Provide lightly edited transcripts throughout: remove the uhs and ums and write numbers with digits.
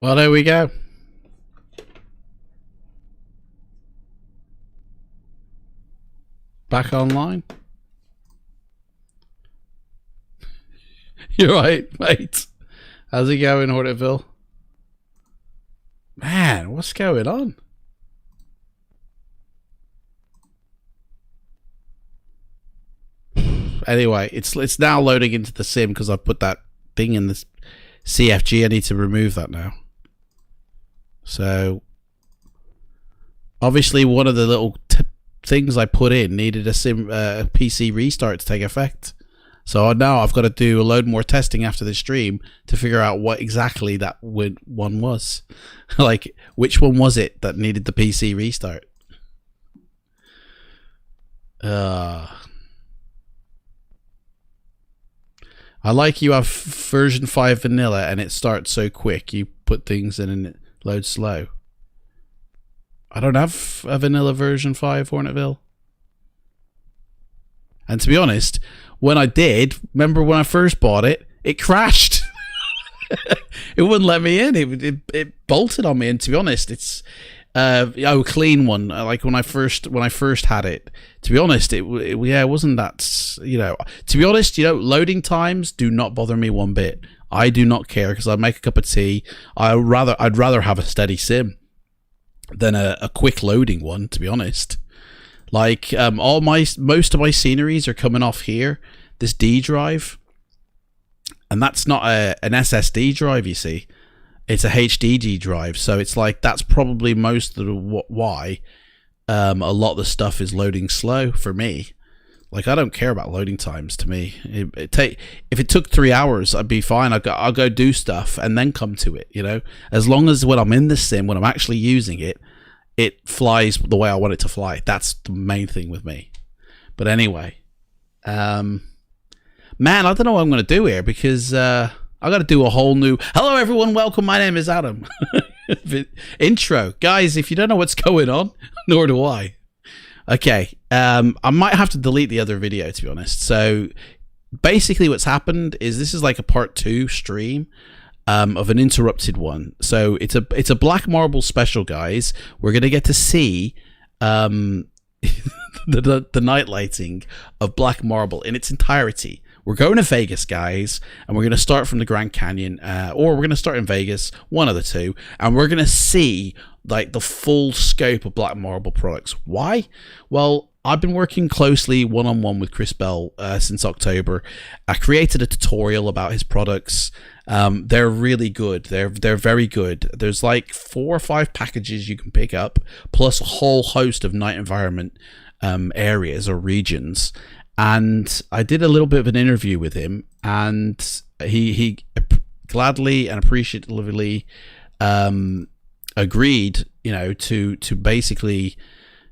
Well, there we go. Back online. You're right, mate. How's it going, Hornetville? Man, what's going on? Anyway, it's now loading into the sim because I put that thing in this CFG. I need to remove that now. So obviously one of the little things I put in needed a PC restart to take effect. So now I've got to do a load more testing after the stream to figure out what exactly that one was. Like, which one was it that needed the PC restart? I like you have version 5 vanilla and it starts so quick. You put things in and it loads slow. I don't have a vanilla version 5 Hornetville. And to be honest, when I did, remember when I first bought it, it crashed. It wouldn't let me in. It bolted on me. And to be honest, it's clean one. Like when I first had it. To be honest, it wasn't that, you know. To be honest, you know, loading times do not bother me one bit. I do not care because I make a cup of tea. I'd rather have a steady sim than a quick loading one, to be honest. Like most of my sceneries are coming off here, this D drive, and that's not an SSD drive, you see. It's a HDD drive, so it's like that's probably most of why a lot of the stuff is loading slow for me. Like, I don't care about loading times. To me, if it took 3 hours, I'd be fine. I'll go do stuff and then come to it, you know. As long as when I'm in the sim, when I'm actually using it, it flies the way I want it to fly. That's the main thing with me. But anyway, man, I don't know what I'm going to do here because I got to do a whole new. Hello, everyone. Welcome. My name is Adam. Intro, guys. If you don't know what's going on, nor do I. Okay, I might have to delete the other video, to be honest. So basically what's happened is this is like a part 2 stream of an interrupted one. So it's a Black Marble special, guys. We're going to get to see the night lighting of Black Marble in its entirety. We're going to Vegas, guys, and we're going to start from the Grand Canyon, or we're going to start in Vegas, one of the two, and we're going to see like the full scope of Black Marble products. Why? Well, I've been working closely one-on-one with Chris Bell since October. I created a tutorial about his products. They're really good. They're very good. There's like 4 or 5 packages you can pick up, plus a whole host of night environment areas or regions. And I did a little bit of an interview with him, and he gladly and appreciatively agreed, you know, to basically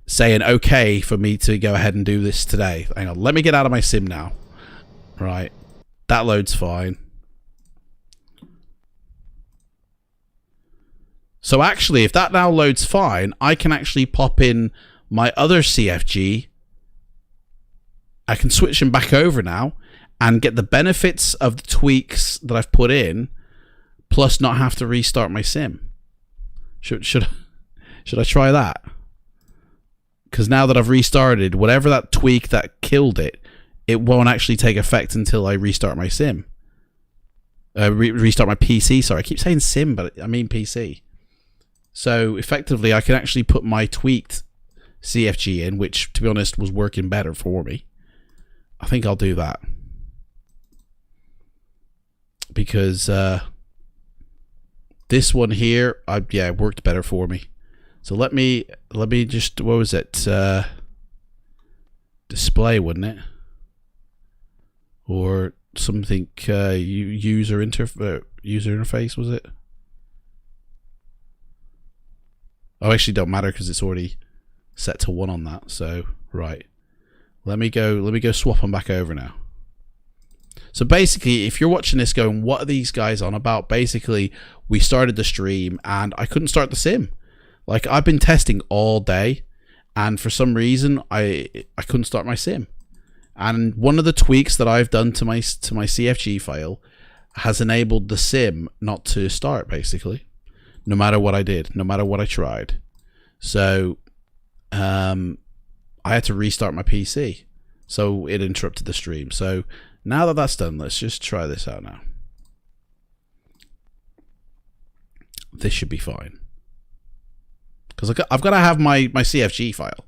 say an okay for me to go ahead and do this today. Hang on, let me get out of my sim now. Right, that loads fine. So actually, if that now loads fine, I can actually pop in my other CFG. I can switch them back over now and get the benefits of the tweaks that I've put in, plus not have to restart my sim. Should I try that? Because now that I've restarted, whatever that tweak that killed it, it won't actually take effect until I restart my sim. Restart my PC. Sorry, I keep saying sim, but I mean PC. So effectively, I can actually put my tweaked CFG in, which, to be honest, was working better for me. I think I'll do that because this one here, it worked better for me. So let me just, what was it? Display, wouldn't it? Or something? User interface, was it? Oh, actually, don't matter because it's already set to 1 on that. So right. Let me go swap them back over now. So basically, if you're watching this going, what are these guys on about? Basically, we started the stream and I couldn't start the sim. Like, I've been testing all day and for some reason I couldn't start my sim. And one of the tweaks that I've done to my CFG file has enabled the sim not to start, basically. no matter what I did, no matter what I tried. So I had to restart my PC, so it interrupted the stream. So now that that's done, let's just try this out now. This should be fine, because I've got to have my CFG file,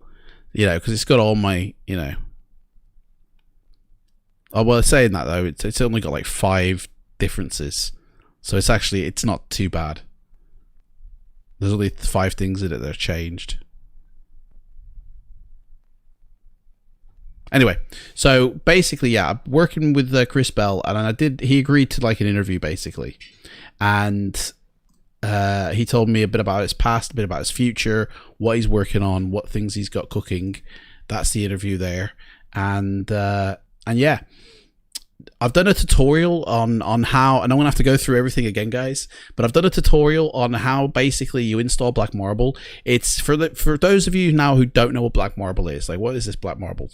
you know, because it's got all my, you know. Oh, well, saying that though, it's only got like 5 differences, so it's not too bad. There's only 5 things in it that are changed. Anyway, so basically, yeah, I'm working with Chris Bell, and he agreed to like an interview basically, and he told me a bit about his past, a bit about his future, what he's working on, what things he's got cooking. That's the interview there, and yeah, I've done a tutorial on how, and I'm gonna have to go through everything again, guys. But I've done a tutorial on how basically you install Black Marble. It's for those of you now who don't know what Black Marble is. Like, what is this Black Marble?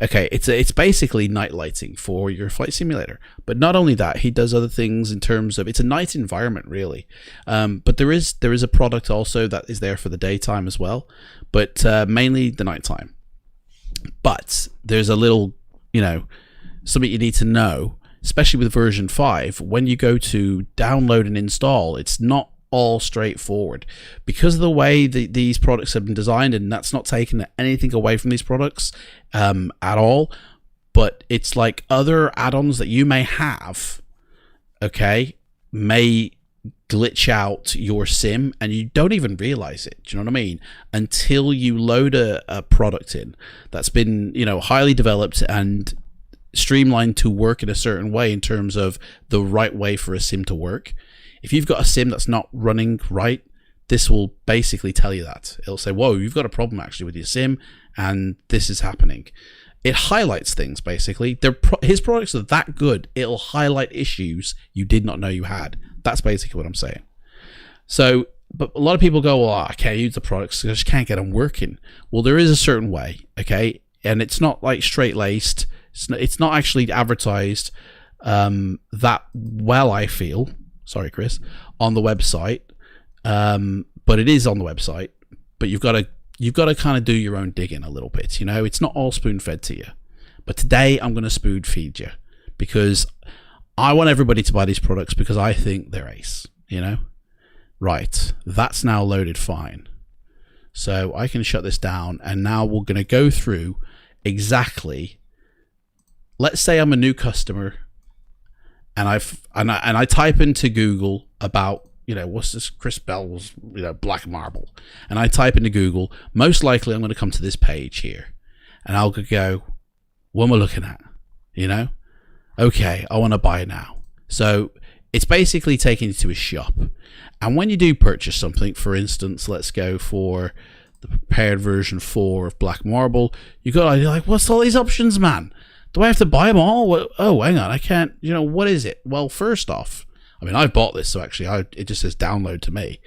Okay, it's basically night lighting for your flight simulator. But not only that, he does other things in terms of, it's a night environment really. But there is a product also that is there for the daytime as well, but mainly the nighttime. But there's a little, you know, something you need to know, especially with version 5, when you go to download and install, it's not all straightforward because of the way these products have been designed, and that's not taking anything away from these products at all, but it's like other add-ons that you may have, okay, may glitch out your sim and you don't even realize it. Do you know what I mean? Until you load a product in that's been, you know, highly developed and streamlined to work in a certain way in terms of the right way for a sim to work. If you've got a sim that's not running right, this will basically tell you that. It'll say, whoa, you've got a problem actually with your sim and this is happening. It highlights things basically. His products are that good, it'll highlight issues you did not know you had. That's basically what I'm saying. So, but a lot of people go, well, I can't use the products because I just can't get them working. Well, there is a certain way, okay? And it's not like straight-laced. It's not actually advertised that well, I feel. Sorry, Chris, on the website. But it is on the website. But you've got to kind of do your own digging a little bit. You know, it's not all spoon-fed to you. But today I'm going to spoon-feed you because I want everybody to buy these products because I think they're ace. You know, right? That's now loaded fine. So I can shut this down, and now we're going to go through exactly. Let's say I'm a new customer and I type into Google about, you know, what's this Chris Bell's, you know, Black Marble, and I type into Google, most likely I'm going to come to this page here and I'll go, what am I looking at? You know, okay, I want to buy now. So it's basically taking you to a shop, and when you do purchase something, for instance, let's go for the prepared version 4 of Black Marble, you're like, what's all these options, man? Do I have to buy them all? Oh, hang on, I can't, you know, what is it? Well, first off, I mean, I've bought this, so actually it just says download to me.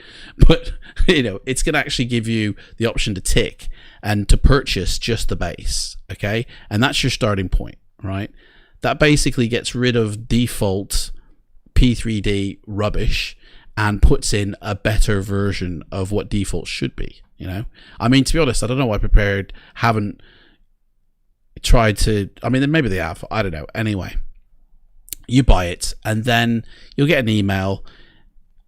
But, you know, it's going to actually give you the option to tick and to purchase just the base, okay? And that's your starting point, right? That basically gets rid of default P3D rubbish and puts in a better version of what default should be, you know? I mean, to be honest, I don't know why Prepared haven't tried to, I mean, maybe they have, I don't know. Anyway, you buy it and then you'll get an email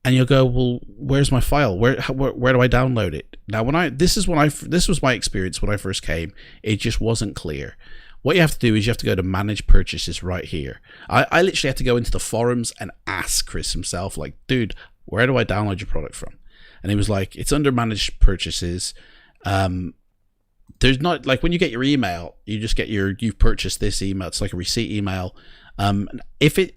and you'll go, well, where's my file? Where do I download it? Now, this was my experience when I first came. It just wasn't clear. What you have to do is you have to go to manage purchases right here. I literally had to go into the forums and ask Chris himself, like, dude, where do I download your product from? And he was like, it's under managed purchases. There's not, like, when you get your email, you just get you've purchased this email. It's like a receipt email. I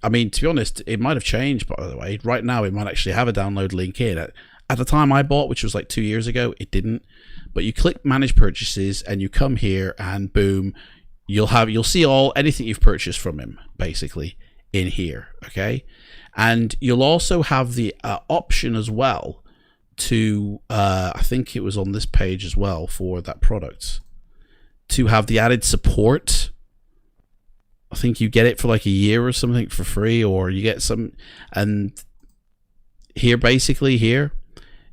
mean, to be honest, it might have changed, by the way. Right now, it might actually have a download link in it. At the time I bought, which was like 2 years ago, it didn't. But you click manage purchases and you come here and boom, you'll see anything you've purchased from him basically in here, okay? And you'll also have the option as well to I think it was on this page as well for that product, to have the added support. I think you get it for like a year or something for free, or you get some. And here, basically here,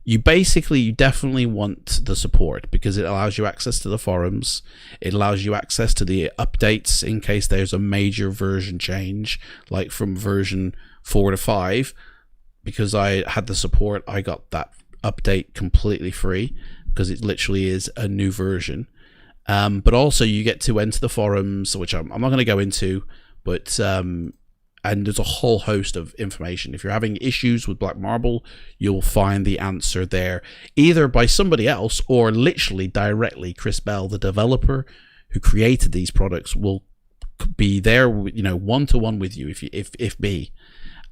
you definitely want the support, because it allows you access to the forums. It allows you access to the updates in case there's a major version change, like from version 4 to 5. Because I had the support, I got that update completely free, because it literally is a new version. But also you get to enter the forums, which I'm not going to go into, but and there's a whole host of information. If you're having issues with Black Marble, you'll find the answer there, either by somebody else or literally directly Chris Bell, the developer who created these products, will be there, you know, one-to-one with you if be,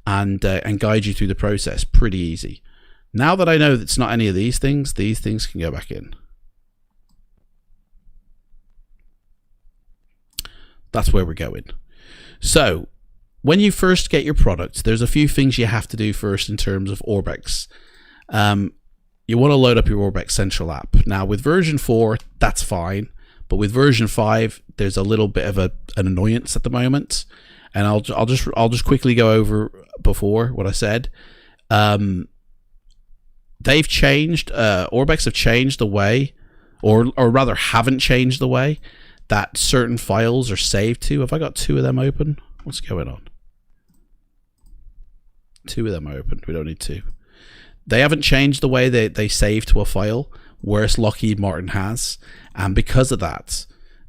and guide you through the process. Pretty easy. Now that I know that it's not any of these things can go back in. That's where we're going. So when you first get your product, there's a few things you have to do first in terms of Orbex. You want to load up your Orbex Central app. Now with version 4, that's fine, but with version 5, there's a little bit of an annoyance at the moment, and I'll just quickly go over before what I said. They've changed. Orbex have changed the way, or rather haven't changed the way that certain files are saved to. Have I got 2 of them open? What's going on? 2 of them are open. We don't need 2. They haven't changed the way they save to a file, whereas Lockheed Martin has. And because of that,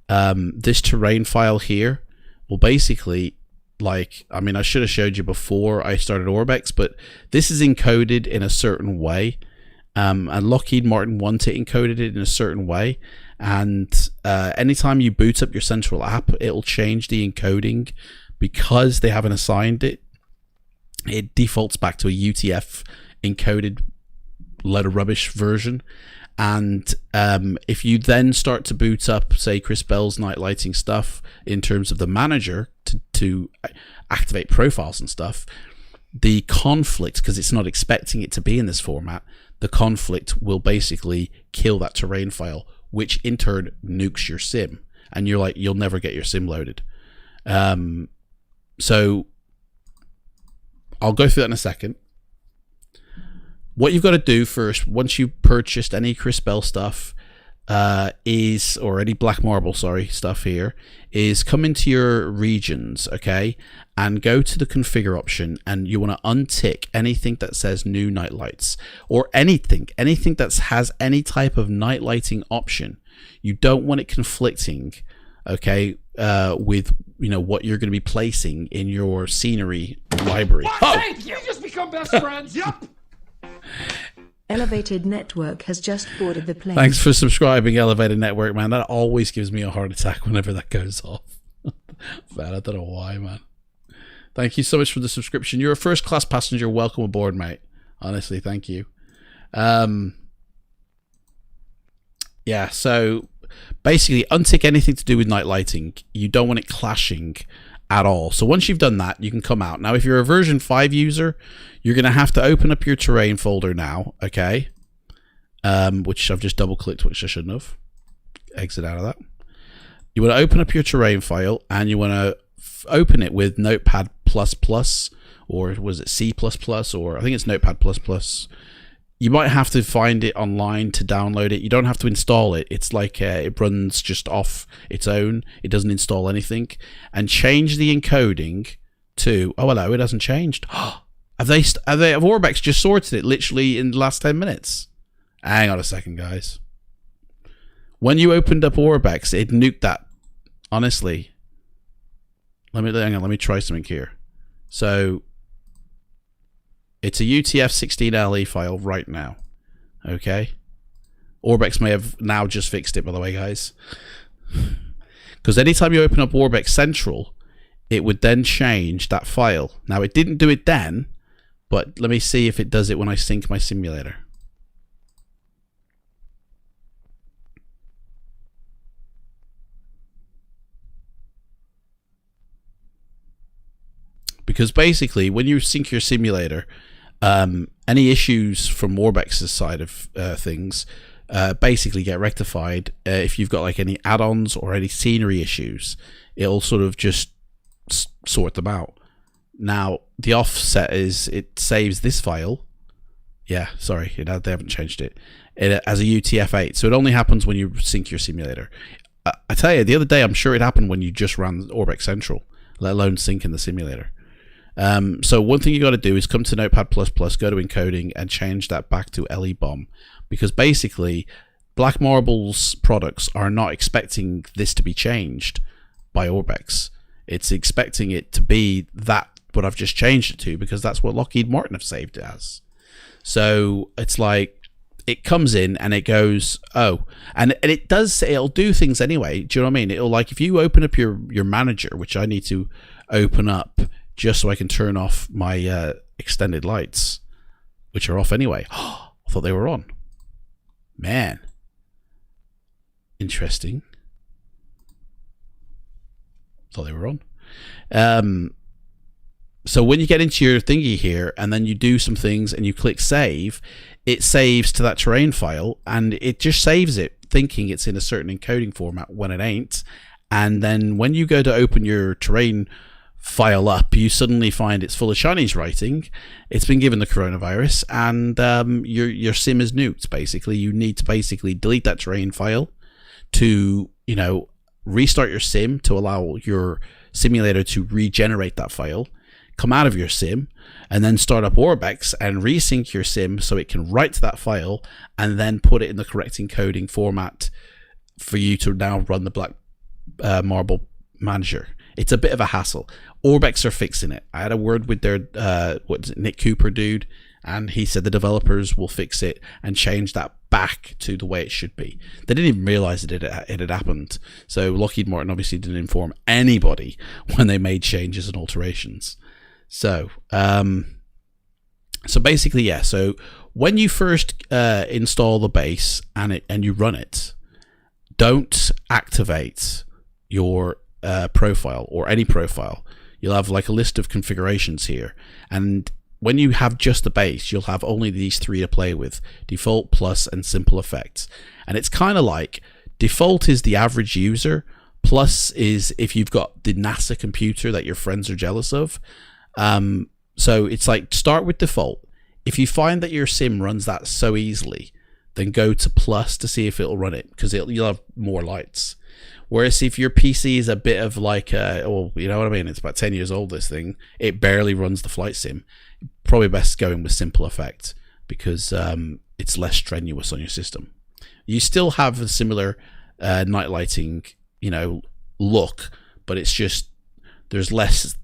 this terrain file here will basically, like, I mean, I should have showed you before I started Orbex, but this is encoded in a certain way. And Lockheed Martin want it encoded in a certain way. And anytime you boot up your central app, it'll change the encoding. Because they haven't assigned it, it defaults back to a UTF encoded load of rubbish version. And if you then start to boot up, say, Chris Bell's night lighting stuff in terms of the manager to activate profiles and stuff, the conflict, because it's not expecting it to be in this format, the conflict will basically kill that terrain file, which in turn nukes your sim. And you're like, you'll never get your sim loaded. So I'll go through that in a second. What you've got to do first, once you've purchased any Chris Bell stuff, or any Black Marble, stuff here, is come into your regions, okay, and go to the configure option, and you want to untick anything that says new night lights, or anything that has any type of night lighting option. You don't want it conflicting, okay, with, you know, what you're going to be placing in your scenery library. Oh, thank you. We just become best friends. Yup. Elevated Network has just boarded the plane. Thanks for subscribing, Elevated Network, man. That always gives me a heart attack whenever that goes off. Man, I don't know why, man. Thank you so much for the subscription. You're a first-class passenger. Welcome aboard, mate. Honestly, thank you. Yeah, so basically untick anything to do with night lighting. You don't want it clashing at all. So once you've done that, you can come out. Now, if you're a version 5 user, you're going to have to open up your terrain folder now, okay? Which I've just double-clicked, which I shouldn't have. Exit out of that. You want to open up your terrain file, and you want to open it with Notepad++, or was it C++, or I think it's Notepad++. You might have to find it online to download it. You don't have to install it. It's like it runs just off its own. It doesn't install anything. And change the encoding to, oh hello, it hasn't changed. Have Orbex just sorted it literally in the last 10 minutes? Hang on a second, guys. When you opened up Orbex, it nuked that. Honestly. Let me try something here. So it's a UTF-16LE file right now. Okay. Orbex may have now just fixed it, by the way, guys. Because anytime you open up Orbex Central, it would then change that file. Now, it didn't do it then, but let me see if it does it when I sync my simulator. Because basically, when you sync your simulator, any issues from Orbex's side of things basically get rectified. If you've got like any add-ons or any scenery issues, it'll sort of just sort them out. Now, the offset is it saves this file Yeah, sorry, they haven't changed it. As a UTF-8, so it only happens when you sync your simulator. I tell you, the other day, I'm sure it happened when you just ran Orbex Central, let alone sync in the simulator. So one thing you got to do is come to Notepad++, go to encoding, and change that back to LE-BOM, because basically, Black Marble's products are not expecting this to be changed by Orbex. It's expecting it to be that what I've just changed it to, because that's what Lockheed Martin have saved it as. So it's like it comes in and it goes, oh, and it'll do things anyway. Do you know what I mean? It'll, like, if you open up your manager, which I need to open up just so I can turn off my extended lights, which are off anyway. I thought they were on. Man, interesting. Thought they were on. So when you get into your thingy here and then you do some things and you click save, it saves to that terrain file, and it just saves it thinking it's in a certain encoding format when it ain't. And then when you go to open your terrain file up, you suddenly find it's full of Chinese writing. It's been given the coronavirus, and your sim is nuked. Basically, you need to basically delete that terrain file to, you know, restart your sim to allow your simulator to regenerate that file, come out of your sim, and then start up Orbex and resync your sim so it can write to that file and then put it in the correct encoding format for you to now run the Black Marble manager. It's a bit of a hassle. Orbex are fixing it. I had a word with their Nick Cooper dude, and he said the developers will fix it and change that back to the way it should be. They didn't even realize it had happened. So Lockheed Martin obviously didn't inform anybody when they made changes and alterations. So so basically, yeah. So when you first install the base and you run it, don't activate your profile or any profile. You'll have like a list of configurations here, and when you have just the base, you'll have only these three to play with: default, plus, and simple effects. And it's kind of like default is the average user, plus is if you've got the NASA computer that your friends are jealous of. So it's like start with default. If you find that your sim runs that so easily, then go to plus to see if it'll run it, because you'll have more lights. Whereas if your PC is a bit of like, well, you know what I mean? It's about 10 years old, this thing. It barely runs the flight sim. Probably best going with simple effect, because it's less strenuous on your system. You still have a similar night lighting, you know, look, but it's just there's less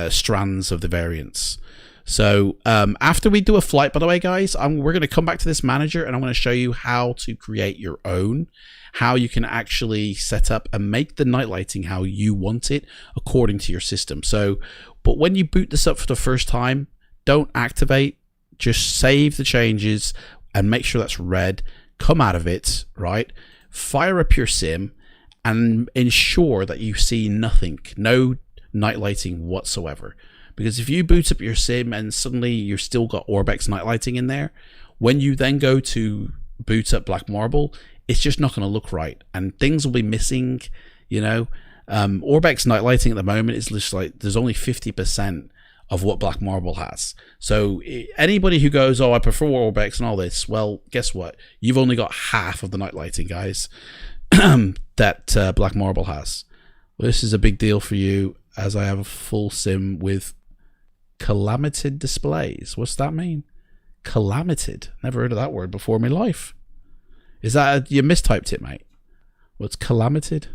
strands of the variants. So after we do a flight, by the way, guys, we're going to come back to this manager and I'm going to show you how to create your own, how you can actually set up and make the night lighting how you want it according to your system. So, but when you boot this up for the first time, don't activate, just save the changes and make sure that's red. Come out of it, right? Fire up your sim and ensure that you see nothing, no night lighting whatsoever. Because if you boot up your sim and suddenly you've still got Orbex night lighting in there, when you then go to boot up Black Marble, it's just not going to look right and things will be missing, you know. Orbex night lighting at the moment is just like there's only 50% of what Black Marble has. So anybody who goes, oh, I prefer Orbex and all this, well, guess what? You've only got half of the night lighting, guys, that Black Marble has. Well, this is a big deal for you, as I have a full sim with calamited displays. What's that mean? Calamited. Never heard of that word before in my life. Is that you mistyped it, mate? What's calamited?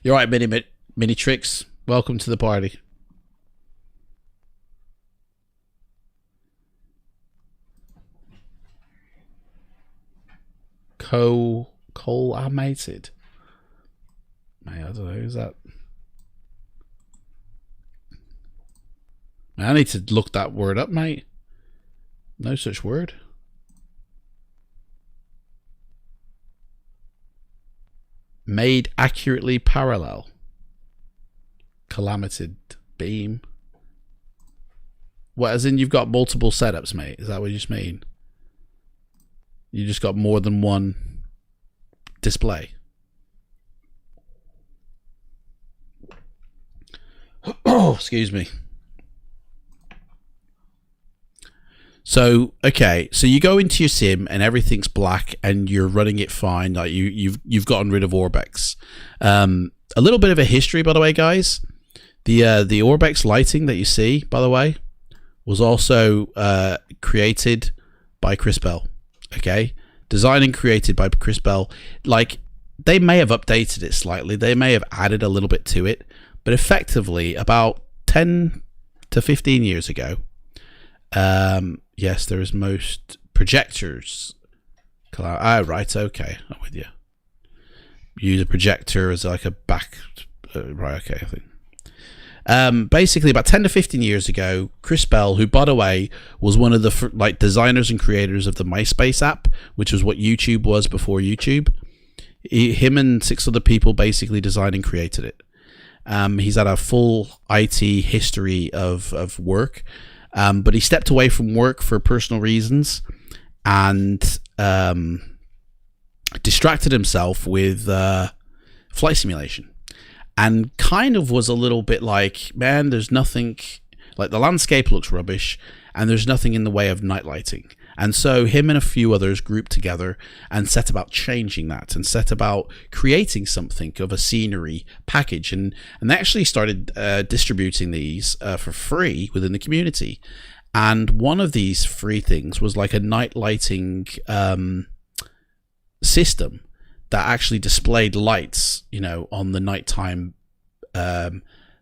You're right, mini tricks. Welcome to the party. Colamated. Mate, I don't know, who's that? I need to look that word up, mate. No such word. Made accurately parallel. Calamited beam. What, as in you've got multiple setups, mate? Is that what you just mean? You just got more than one display. Oh, excuse me. So, okay, so you go into your sim and everything's black and you're running it fine. Like you've gotten rid of Orbex. A little bit of a history, by the way, guys. The Orbex lighting that you see, by the way, was also created by Chris Bell. Okay, designed and created by Chris Bell. Like, they may have updated it slightly. They may have added a little bit to it, but effectively, about 10 to 15 years ago. Yes, there is most projectors. Right, okay, I'm with you. Use a projector as like a back. Right, okay, I think. Basically, about 10 to 15 years ago, Chris Bell, who, by the way, was one of the designers and creators of the MySpace app, which was what YouTube was before YouTube. Him and 6 other people basically designed and created it. He's had a full IT history of work. But he stepped away from work for personal reasons and distracted himself with flight simulation, and kind of was a little bit like, man, there's nothing, like the landscape looks rubbish and there's nothing in the way of night lighting. And so him and a few others grouped together and set about changing that, and set about creating something of a scenery package. And they actually started distributing these for free within the community. And one of these free things was like a night lighting system that actually displayed lights, you know, on the nighttime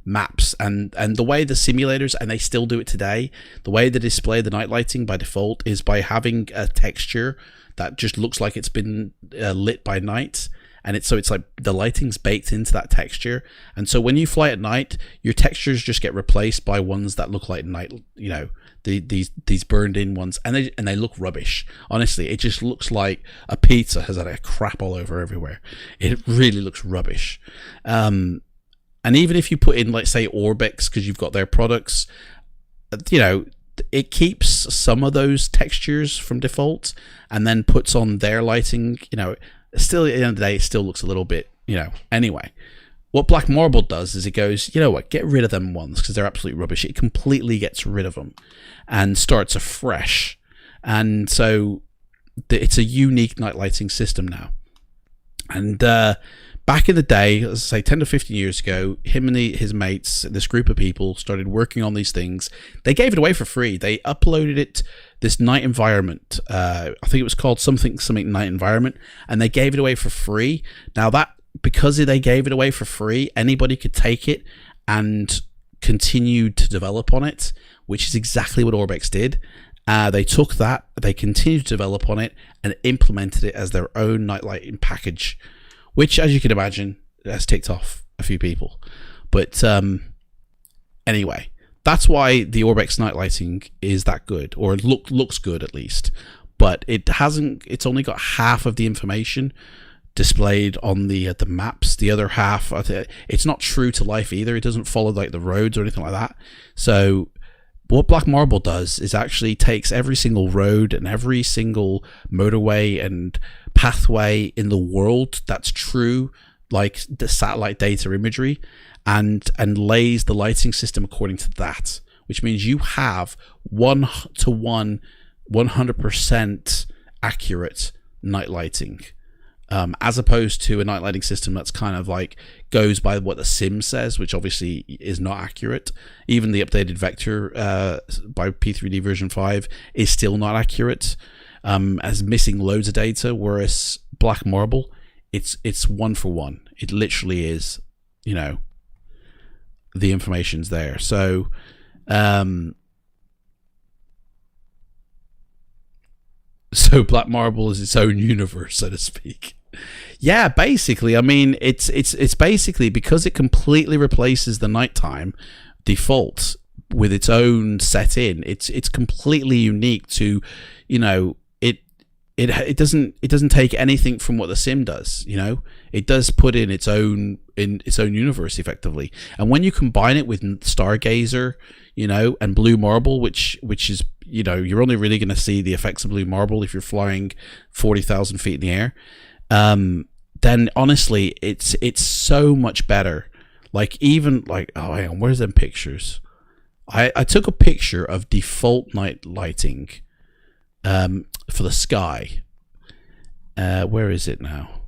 maps, and the way the simulators, and they still do it today, the way they display the night lighting by default is by having a texture that just looks like it's been lit by night, and it's like the lighting's baked into that texture. And so when you fly at night, your textures just get replaced by ones that look like night, you know, these burned in ones, and they look rubbish. Honestly, it just looks like a pizza has had a crap all over everywhere. It really looks rubbish. And even if you put in, like, say, Orbex, because you've got their products, you know, it keeps some of those textures from default and then puts on their lighting. You know, still, at the end of the day, it still looks a little bit, you know. Anyway, what Black Marble does is it goes, you know what, get rid of them ones because they're absolute rubbish. It completely gets rid of them and starts afresh. And so it's a unique night lighting system now. And back in the day, as I say, 10 to 15 years ago, him and his mates, this group of people, started working on these things. They gave it away for free. They uploaded it, this night environment. I think it was called something night environment, and they gave it away for free. Now, that, because they gave it away for free, anybody could take it and continue to develop on it, which is exactly what Orbex did. They took that, they continued to develop on it, and implemented it as their own night lighting package, which, as you can imagine, has ticked off a few people. But anyway, that's why the Orbex night lighting is that good, or looks good at least. But it's only got half of the information displayed on the maps. The other half, it's not true to life either. It doesn't follow like the roads or anything like that. So what Black Marble does is actually takes every single road and every single motorway and pathway in the world that's true, like the satellite data imagery, and lays the lighting system according to that, which means you have 1-to-1, 100% accurate night lighting, as opposed to a night lighting system that's kind of like goes by what the sim says, which obviously is not accurate. Even the updated vector by P3Dv5 is still not accurate, as missing loads of data, whereas Black Marble, it's 1-for-1. It literally is, you know, the information's there. So so Black Marble is its own universe, so to speak. Yeah, basically, I mean, it's basically, because it completely replaces the nighttime default with its own set in. It's completely unique to, you know, it doesn't take anything from what the sim does. You know, it does put in its own universe effectively. And when you combine it with Stargazer, you know, and Blue Marble, which is, you know, you're only really going to see the effects of Blue Marble if you're flying 40,000 feet in the air. Then honestly, it's so much better. Like even like, oh hang on, where's them pictures? I took a picture of default night lighting for the sky. Where is it now?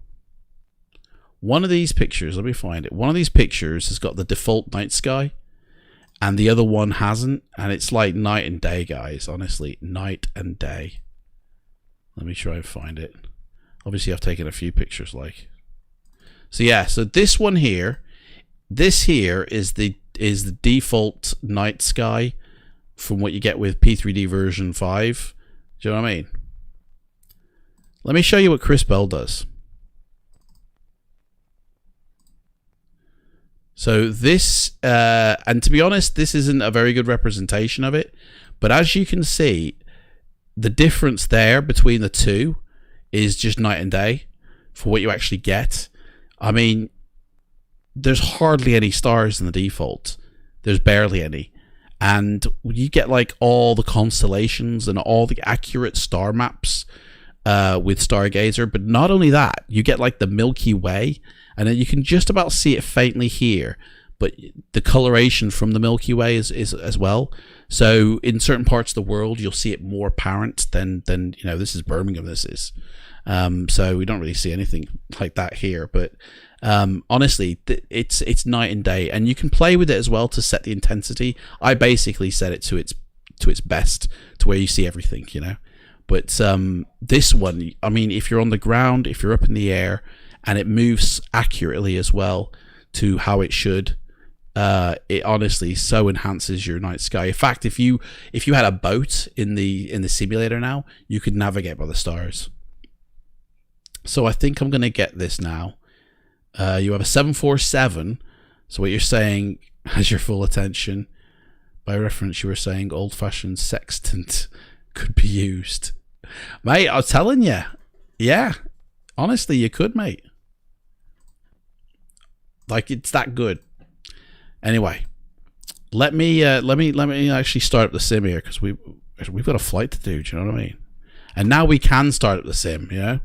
One of these pictures, let me find it. One of these pictures has got the default night sky, and the other one hasn't. And it's like night and day, guys. Honestly, night and day. Let me try and find it. Obviously, I've taken a few pictures, like. So yeah, so this one here, this here is the default night sky from what you get with P3D version 5. Do you know what I mean? Let me show you what Chris Bell does. So this, and to be honest, this isn't a very good representation of it, but as you can see, the difference there between the two is just night and day for what you actually get. I mean, there's hardly any stars in the default. There's barely any. And you get like all the constellations and all the accurate star maps with Stargazer. But not only that, you get like the Milky Way, and then you can just about see it faintly here. But the coloration from the Milky Way is as well. So in certain parts of the world, you'll see it more apparent than you know, this is Birmingham, this is. So we don't really see anything like that here. But honestly, it's night and day, and you can play with it as well to set the intensity. I basically set it to its best, to where you see everything, you know. But this one, I mean, if you're on the ground, if you're up in the air, and it moves accurately as well to how it should, it honestly so enhances your night sky. In fact, if you had a boat in the simulator now, you could navigate by the stars. So I think I'm gonna get this now. You have a 747. So what you're saying has your full attention. By reference, you were saying old-fashioned sextant could be used, mate. I'm telling you, yeah. Honestly, you could, mate. Like, it's that good. Anyway, let me actually start up the sim here, because we've got a flight to do. Do you know what I mean? And now we can start up the sim. You know,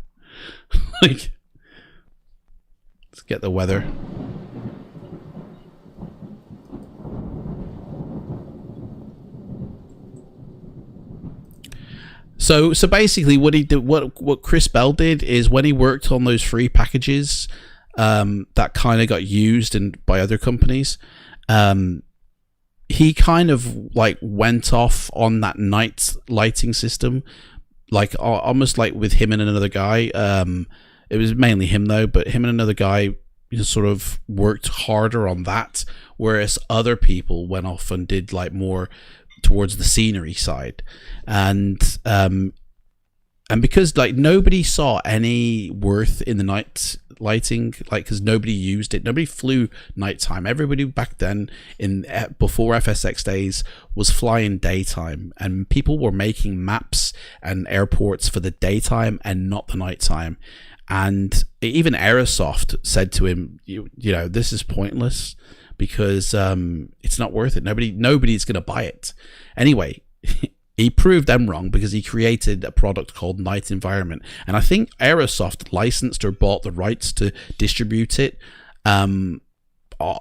like, let's get the weather. So basically, what he did, what Chris Bell did, is when he worked on those free packages that kind of got used by other companies, he kind of like went off on that night lighting system, like almost like with him and another guy. It was mainly him though, but him and another guy sort of worked harder on that, whereas other people went off and did like more towards the scenery side. And because like nobody saw any worth in the night lighting, like, because nobody used it, nobody flew nighttime. Everybody back then, before FSX days, was flying daytime, and people were making maps and airports for the daytime and not the nighttime. And even Aerosoft said to him, you know, this is pointless, because it's not worth it. Nobody's going to buy it. Anyway, he proved them wrong, because he created a product called Night Environment. And I think Aerosoft licensed or bought the rights to distribute it, you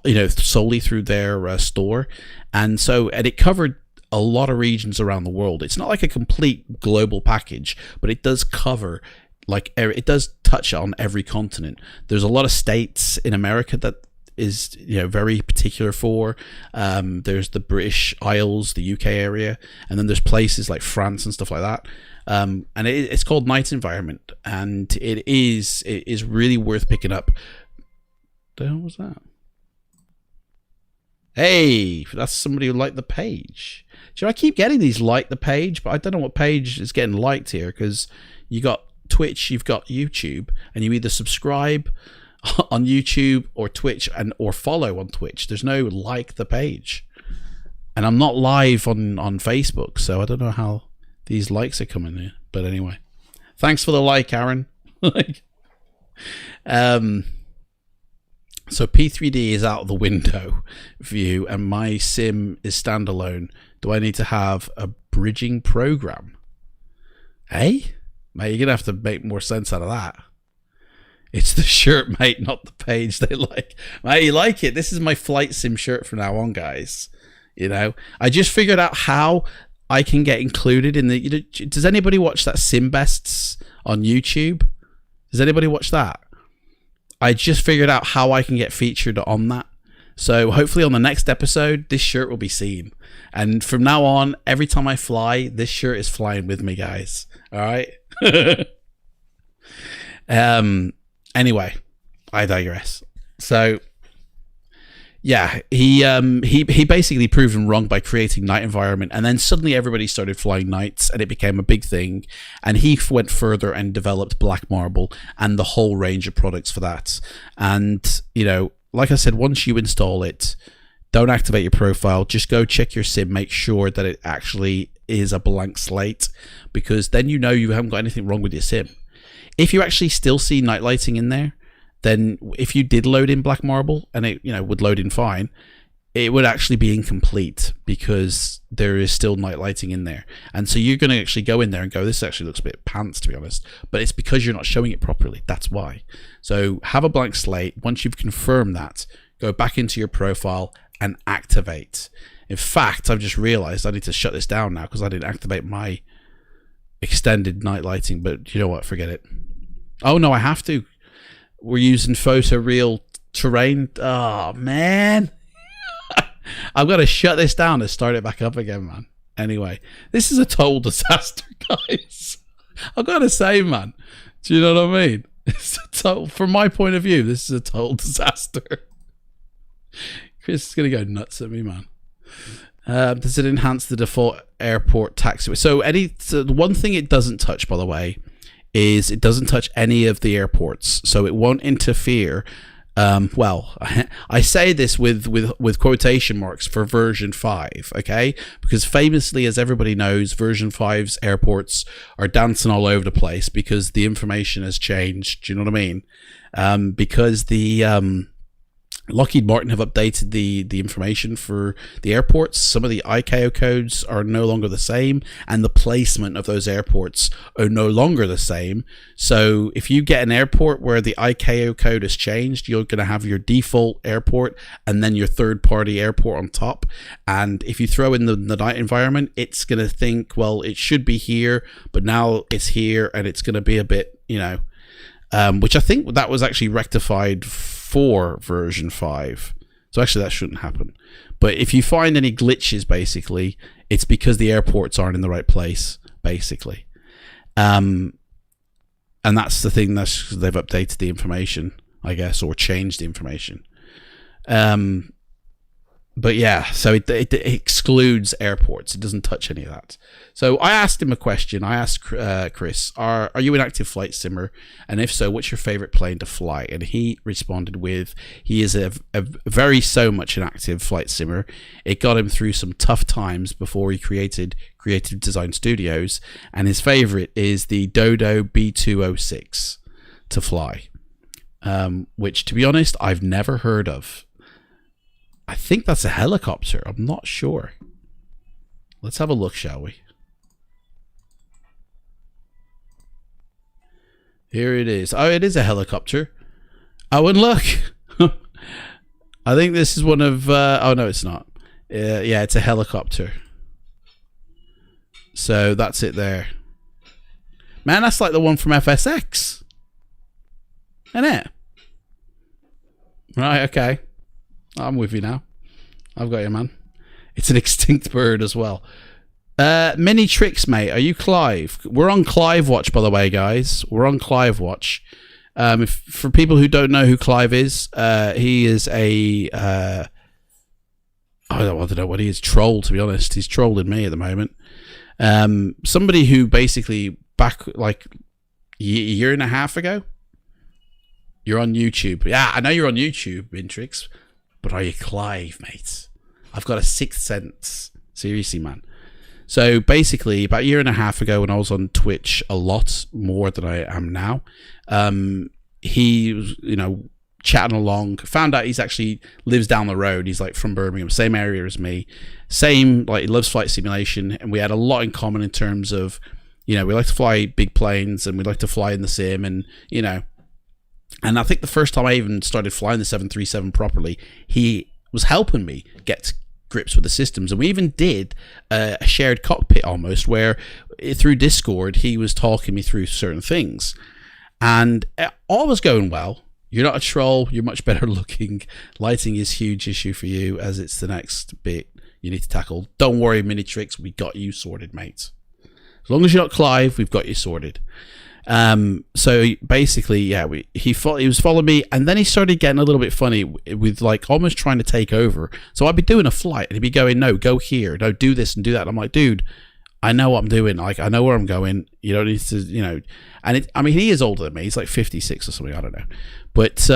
know, solely through their store. And it covered a lot of regions around the world. It's not like a complete global package, but it does cover, like, it does touch on every continent. There's a lot of states in America that is, you know, very particular for. There's the British Isles, the UK area, and then there's places like France and stuff like that. And it's called Night Environment, and it is really worth picking up. The hell was that? Hey, that's somebody who liked the page. So I keep getting these like the page, but I don't know what page is getting liked here, because you got Twitch, you've got YouTube, and you either subscribe on YouTube or Twitch or follow on Twitch. There's no like the page, and I'm not live on Facebook, so I don't know how these likes are coming here. But anyway, thanks for the like, Aaron. So P3D is out the window view, and my sim is standalone. Do I need to have a bridging program? Hey, mate, you're gonna have to make more sense out of that. It's the shirt, mate, not the page they like. Mate, you like it? This is my flight sim shirt from now on, guys. You know, I just figured out how I can get included in the... does anybody watch that Sim Bests on YouTube? Does anybody watch that? I just figured out how I can get featured on that. So hopefully on the next episode, this shirt will be seen. And from now on, every time I fly, this shirt is flying with me, guys. All right? Anyway, I digress. So, yeah, he basically proved him wrong by creating night environment, and then suddenly everybody started flying nights, and it became a big thing. And he went further and developed Black Marble and the whole range of products for that. And, you know, like I said, once you install it, don't activate your profile. Just go check your sim, make sure that it actually is a blank slate, because then you know you haven't got anything wrong with your sim. If you actually still see night lighting in there, then if you did load in Black Marble and it, you know, would load in fine, it would actually be incomplete because there is still night lighting in there. And so you're going to actually go in there and go, this actually looks a bit pants, to be honest. But it's because you're not showing it properly. That's why. So have a blank slate. Once you've confirmed that, go back into your profile and activate. In fact, I've just realized I need to shut this down now because I didn't activate my extended night lighting. But you know what? Forget it. Oh, no, I have to. We're using photoreal terrain. Oh, man. I've got to shut this down and start it back up again, man. Anyway, this is a total disaster, guys. I've got to say, man. Do you know what I mean? It's a total, from my point of view, this is a total disaster. Chris is going to go nuts at me, man. Does it enhance the default airport taxiway? So the one thing it doesn't touch, by the way, is it doesn't touch any of the airports. So it won't interfere. Well, I say this with quotation marks for version 5, okay? Because famously, as everybody knows, version 5's airports are dancing all over the place because the information has changed. Do you know what I mean? Because the Lockheed Martin have updated the information for the airports. Some of the ICAO codes are no longer the same, and the placement of those airports are no longer the same. So if you get an airport where the ICAO code has changed, you're going to have your default airport and then your third-party airport on top. And if you throw in the night environment, it's going to think, well, it should be here, but now it's here, and it's going to be a bit, you know, which I think that was actually rectified for version 5. So actually that shouldn't happen. But if you find any glitches, basically, it's because the airports aren't in the right place, basically. And that's the thing, that's they've updated the information, I guess, or changed the information. But yeah, so it excludes airports. It doesn't touch any of that. So I asked him a question. I asked Chris, are you an active flight simmer? And if so, what's your favorite plane to fly? And he responded with, he is a very so much an active flight simmer. It got him through some tough times before he created Creative Design Studios. And his favorite is the Dodo B206 to fly, which, to be honest, I've never heard of. I think that's a helicopter. I'm not sure. Let's have a look, shall we? Here it is. Oh, it is a helicopter. Oh, and look. I think this is one of... oh, no, it's not. Yeah, it's a helicopter. So that's it there. Man, that's like the one from FSX. Isn't it? Right, okay. I'm with you now. I've got you, man. It's an extinct bird as well. Mini Tricks, mate. Are you Clive? We're on Clive Watch, by the way, guys. We're on Clive Watch. For people who don't know who Clive is, he is a... I don't know what he is. Troll, to be honest. He's trolling me at the moment. Somebody who basically, back like a year and a half ago, you're on YouTube. Yeah, I know you're on YouTube, Mintrix. But are you Clive, mate? I've got a sixth sense. Seriously, man. So basically, about a year and a half ago, when I was on Twitch a lot more than I am now, he was, you know, chatting along, found out he's actually lives down the road. He's like from Birmingham, same area as me, same, like, he loves flight simulation, and we had a lot in common in terms of, you know, we like to fly big planes and we like to fly in the sim, and, you know, And I think the first time I even started flying the 737 properly, he was helping me get to grips with the systems. And we even did a shared cockpit almost, where through Discord, he was talking me through certain things. And all was going well. You're not a troll. You're much better looking. Lighting is a huge issue for you, as it's the next bit you need to tackle. Don't worry, Minitrix. We got you sorted, mate. As long as you're not Clive, we've got you sorted. So basically, yeah, he was following me, and then he started getting a little bit funny with like almost trying to take over. So I'd be doing a flight, and he'd be going, "No, go here. No, do this and do that." And I'm like, dude, I know what I'm doing. Like, I know where I'm going. You don't need to, you know. And I mean, he is older than me. He's like 56 or something. I don't know. But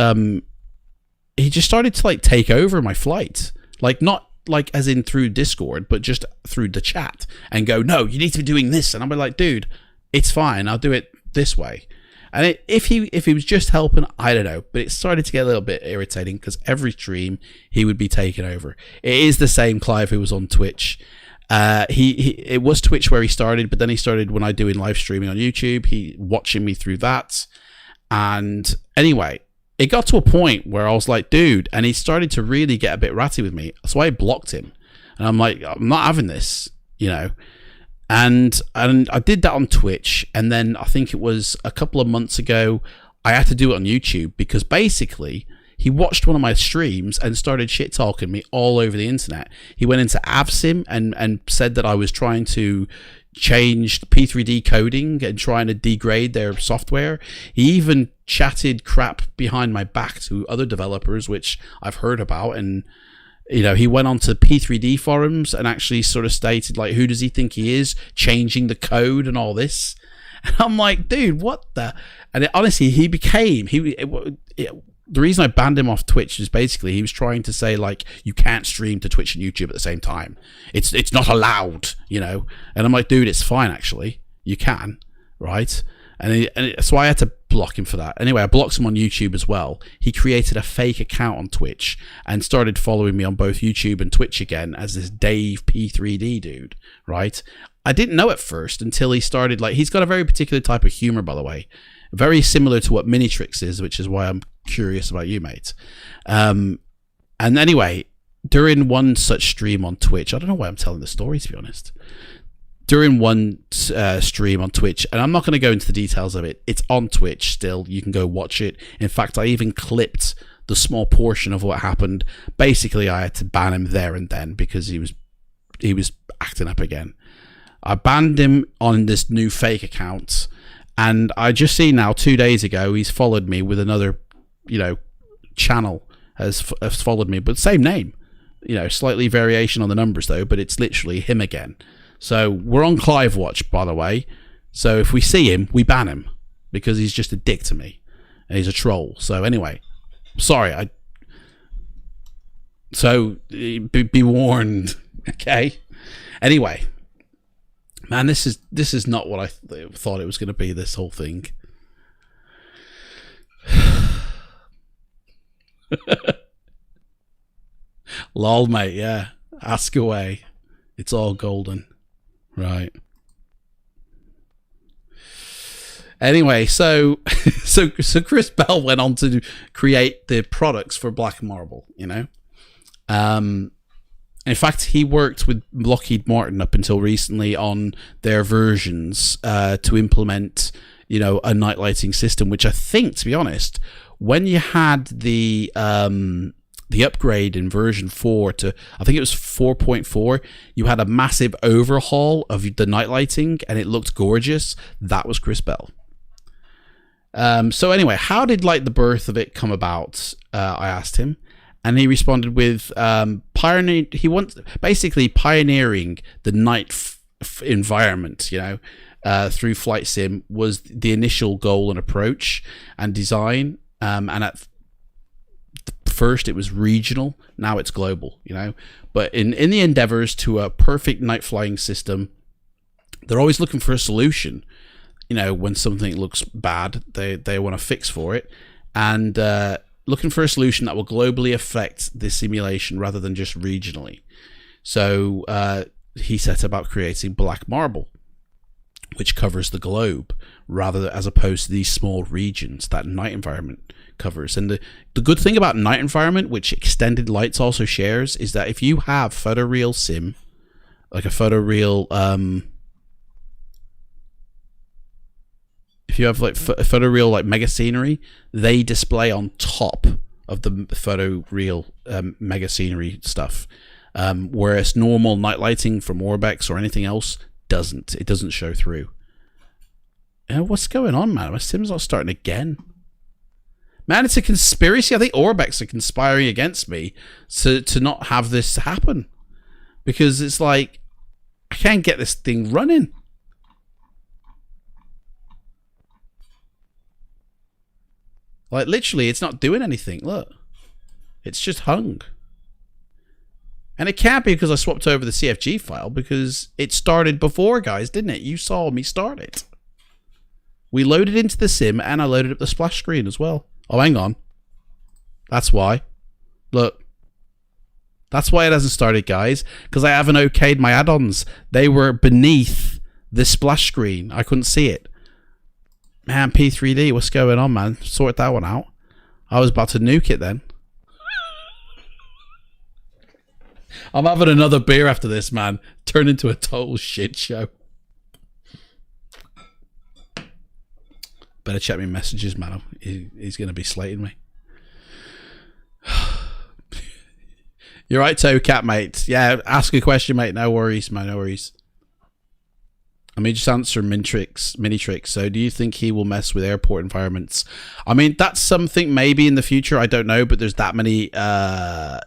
he just started to like take over my flight, like not like as in through Discord, but just through the chat, and go, "No, you need to be doing this." And I'm like, dude, it's fine. I'll do it this way. And if he was just helping, I don't know, but it started to get a little bit irritating because every stream he would be taking over. It is the same Clive who was on Twitch. It was Twitch where he started, but then he started when I doing live streaming on YouTube. He watching me through that, and anyway, it got to a point where I was like, dude, and he started to really get a bit ratty with me. So I blocked him, and I'm like, I'm not having this, you know. And I did that on Twitch, and then I think it was a couple of months ago I had to do it on YouTube because basically he watched one of my streams and started shit talking me all over the internet. He went into AvSim and said that I was trying to change P3D coding and trying to degrade their software. He even chatted crap behind my back to other developers, which I've heard about, and you know, he went on to P3D forums and actually sort of stated, like, who does he think he is, changing the code and all this. And I'm like, dude, what the? And honestly, the reason I banned him off Twitch is basically he was trying to say, like, you can't stream to Twitch and YouTube at the same time. It's not allowed, you know. And I'm like, dude, it's fine, actually. You can, right? So I had to block him for that. Anyway, I blocked him on YouTube as well. He created a fake account on Twitch and started following me on both YouTube and Twitch again as this Dave P3D dude, right? I didn't know at first until he started, like, he's got a very particular type of humor, by the way. Very similar to what Minitrix is, which is why I'm curious about you, mate. And anyway, during one such stream on Twitch, I don't know why I'm telling the story, to be honest. During one stream on Twitch, and I'm not going to go into the details of it. It's on Twitch still. You can go watch it. In fact, I even clipped the small portion of what happened. Basically, I had to ban him there and then because he was acting up again. I banned him on this new fake account, and I just see now 2 days ago he's followed me with another, you know, channel has followed me, but same name. You know, slightly variation on the numbers though, but it's literally him again. So we're on Clive Watch, by the way. So if we see him, we ban him because he's just a dick to me and he's a troll. So anyway, sorry. So be warned, okay? Anyway, man, this is not what I thought it was going to be. This whole thing. Lol, mate. Yeah, ask away. It's all golden. Right. Anyway, so Chris Bell went on to create the products for Black Marble, you know. In fact, he worked with Lockheed Martin up until recently on their versions to implement, you know, a night lighting system, which I think, to be honest, when you had the upgrade in version 4 to, I think it was 4.4, you had a massive overhaul of the night lighting and it looked gorgeous. That was Chris Bell. So anyway, how did like the birth of it come about? I asked him, and he responded with basically pioneering the night environment, you know, through flight sim was the initial goal and approach and design. And at first it was regional, now it's global, you know. But in the endeavors to a perfect night flying system, they're always looking for a solution. You know, when something looks bad, they want to fix for it, and looking for a solution that will globally affect the simulation rather than just regionally. So he set about creating Black Marble, which covers the globe, as opposed to these small regions that night environment covers. And the good thing about night environment, which extended lights also shares, is that if you have photoreal sim, like a photoreal if you have like photoreal like mega scenery, they display on top of the photoreal mega scenery stuff, whereas normal night lighting from Orbex or anything else doesn't. It doesn't show through. What's going on, man? My sim's not starting again. Man, it's a conspiracy. I think Orbex are conspiring against me to not have this happen, because it's like I can't get this thing running. Like, literally, it's not doing anything. Look. It's just hung. And it can't be because I swapped over the CFG file, because it started before, guys, didn't it? You saw me start it. We loaded into the sim, and I loaded up the splash screen as well. Oh, hang on. That's why. Look. That's why it hasn't started, guys. Because I haven't okayed my add-ons. They were beneath the splash screen. I couldn't see it. Man, P3D, what's going on, man? Sort that one out. I was about to nuke it then. I'm having another beer after this, man. Turn into a total shit show. Better check my messages, man. He's going to be slating me. You're right, Toe Cat, mate. Yeah, ask a question, mate. No worries, man. No worries. Let me just answer Minitrix. So, do you think he will mess with airport environments? I mean, that's something maybe in the future. I don't know, but there's that many, night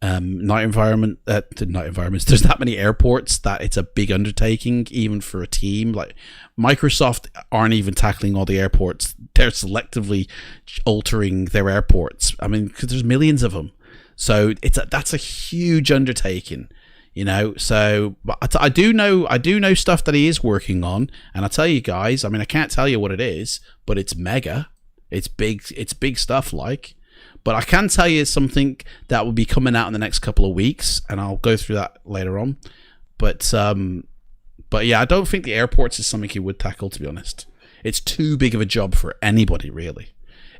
environments. There's that many airports that it's a big undertaking, even for a team. Like Microsoft aren't even tackling all the airports. They're selectively altering their airports. I mean, because there's millions of them. So that's a huge undertaking. You know, so but I do know stuff that he is working on, and I tell you guys, I mean, I can't tell you what it is, but it's mega, it's big stuff, like. But I can tell you something that will be coming out in the next couple of weeks, and I'll go through that later on. But yeah, I don't think the airports is something he would tackle, to be honest. It's too big of a job for anybody, really.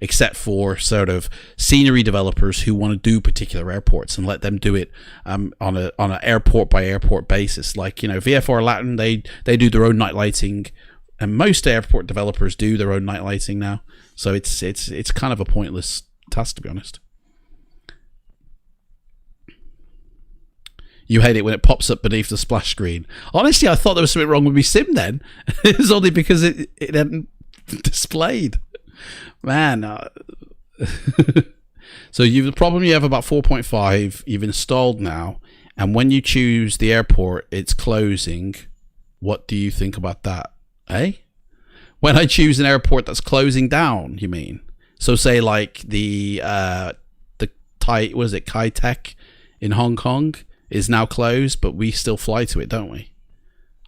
Except for sort of scenery developers who want to do particular airports and let them do it on an airport by airport basis. Like, you know, VFR Latin, they do their own night lighting, and most airport developers do their own night lighting now. So it's kind of a pointless task, to be honest. You hate it when it pops up beneath the splash screen. Honestly, I thought there was something wrong with my sim then. It was only because it hadn't displayed. Man, so the problem you have about 4.5 you've installed now, and when you choose the airport, it's closing. What do you think about that? When I choose an airport that's closing down, you mean? So say like the Kai Tech in Hong Kong is now closed, but we still fly to it, don't we?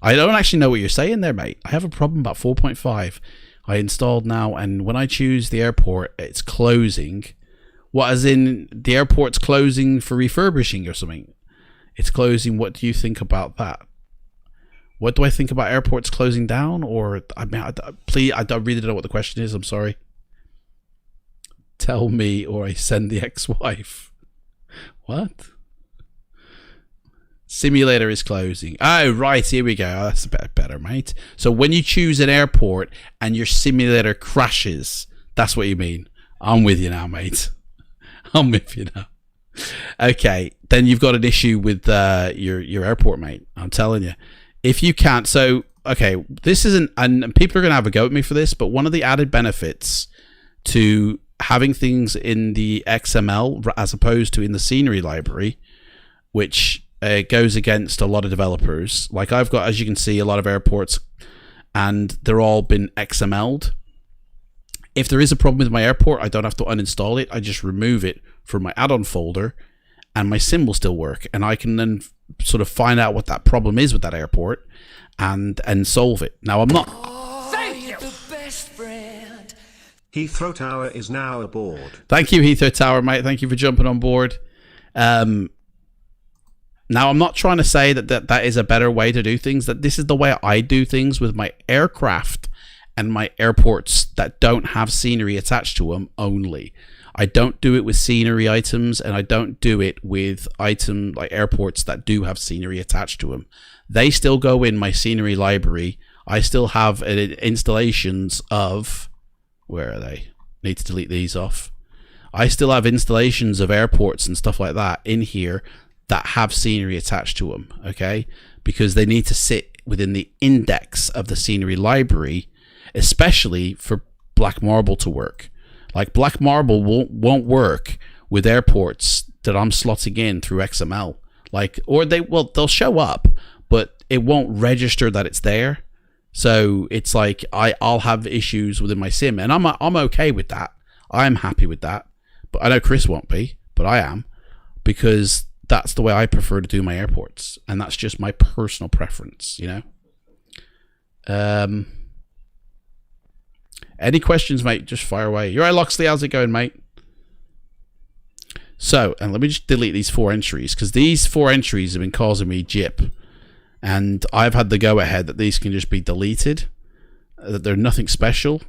I don't actually know what you're saying there, mate. I have a problem about 4.5. I installed now, and when I choose the airport, it's closing. What, as in the airport's closing for refurbishing or something? It's closing. What do you think about that? What do I think about airports closing down? Or, I mean, please, I really don't know what the question is. I'm sorry. Tell me, or I send the ex-wife. What? Simulator is closing. Oh, right. Here we go. Oh, that's a bit better, mate. So when you choose an airport and your simulator crashes, that's what you mean. I'm with you now, mate. I'm with you now. Okay. Then you've got an issue with your airport, mate. I'm telling you. If you can't... So, okay. This isn't... And people are going to have a go at me for this, but one of the added benefits to having things in the XML as opposed to in the scenery library, which... goes against a lot of developers. Like I've got, as you can see, a lot of airports, and they're all been XML'd. If there is a problem with my airport, I don't have to uninstall it. I just remove it from my add-on folder, and my sim will still work. And I can then sort of find out what that problem is with that airport, and solve it. Now I'm not. Thank you. Heathrow Tower is now aboard. Thank you, Heathrow Tower, mate. Thank you for jumping on board. Now, I'm not trying to say that is a better way to do things. That this is the way I do things with my aircraft and my airports that don't have scenery attached to them only. I don't do it with scenery items, and I don't do it with items like airports that do have scenery attached to them. They still go in my scenery library. I still have installations of... Where are they? Need to delete these off. I still have installations of airports and stuff like that in here that have scenery attached to them, okay? Because they need to sit within the index of the scenery library, especially for Black Marble to work. Like, Black Marble won't work with airports that I'm slotting in through XML. Like, or they'll show up, but it won't register that it's there. So it's like I'll have issues within my sim, and I'm okay with that. I'm happy with that. But I know Chris won't be, but I am, because that's the way I prefer to do my airports, and that's just my personal preference, you know. Any questions, mate? Just fire away. You're right, Loxley. How's it going, mate? So, and let me just delete these 4 entries, because these 4 entries have been causing me jip, and I've had the go ahead that these can just be deleted, that they're nothing special.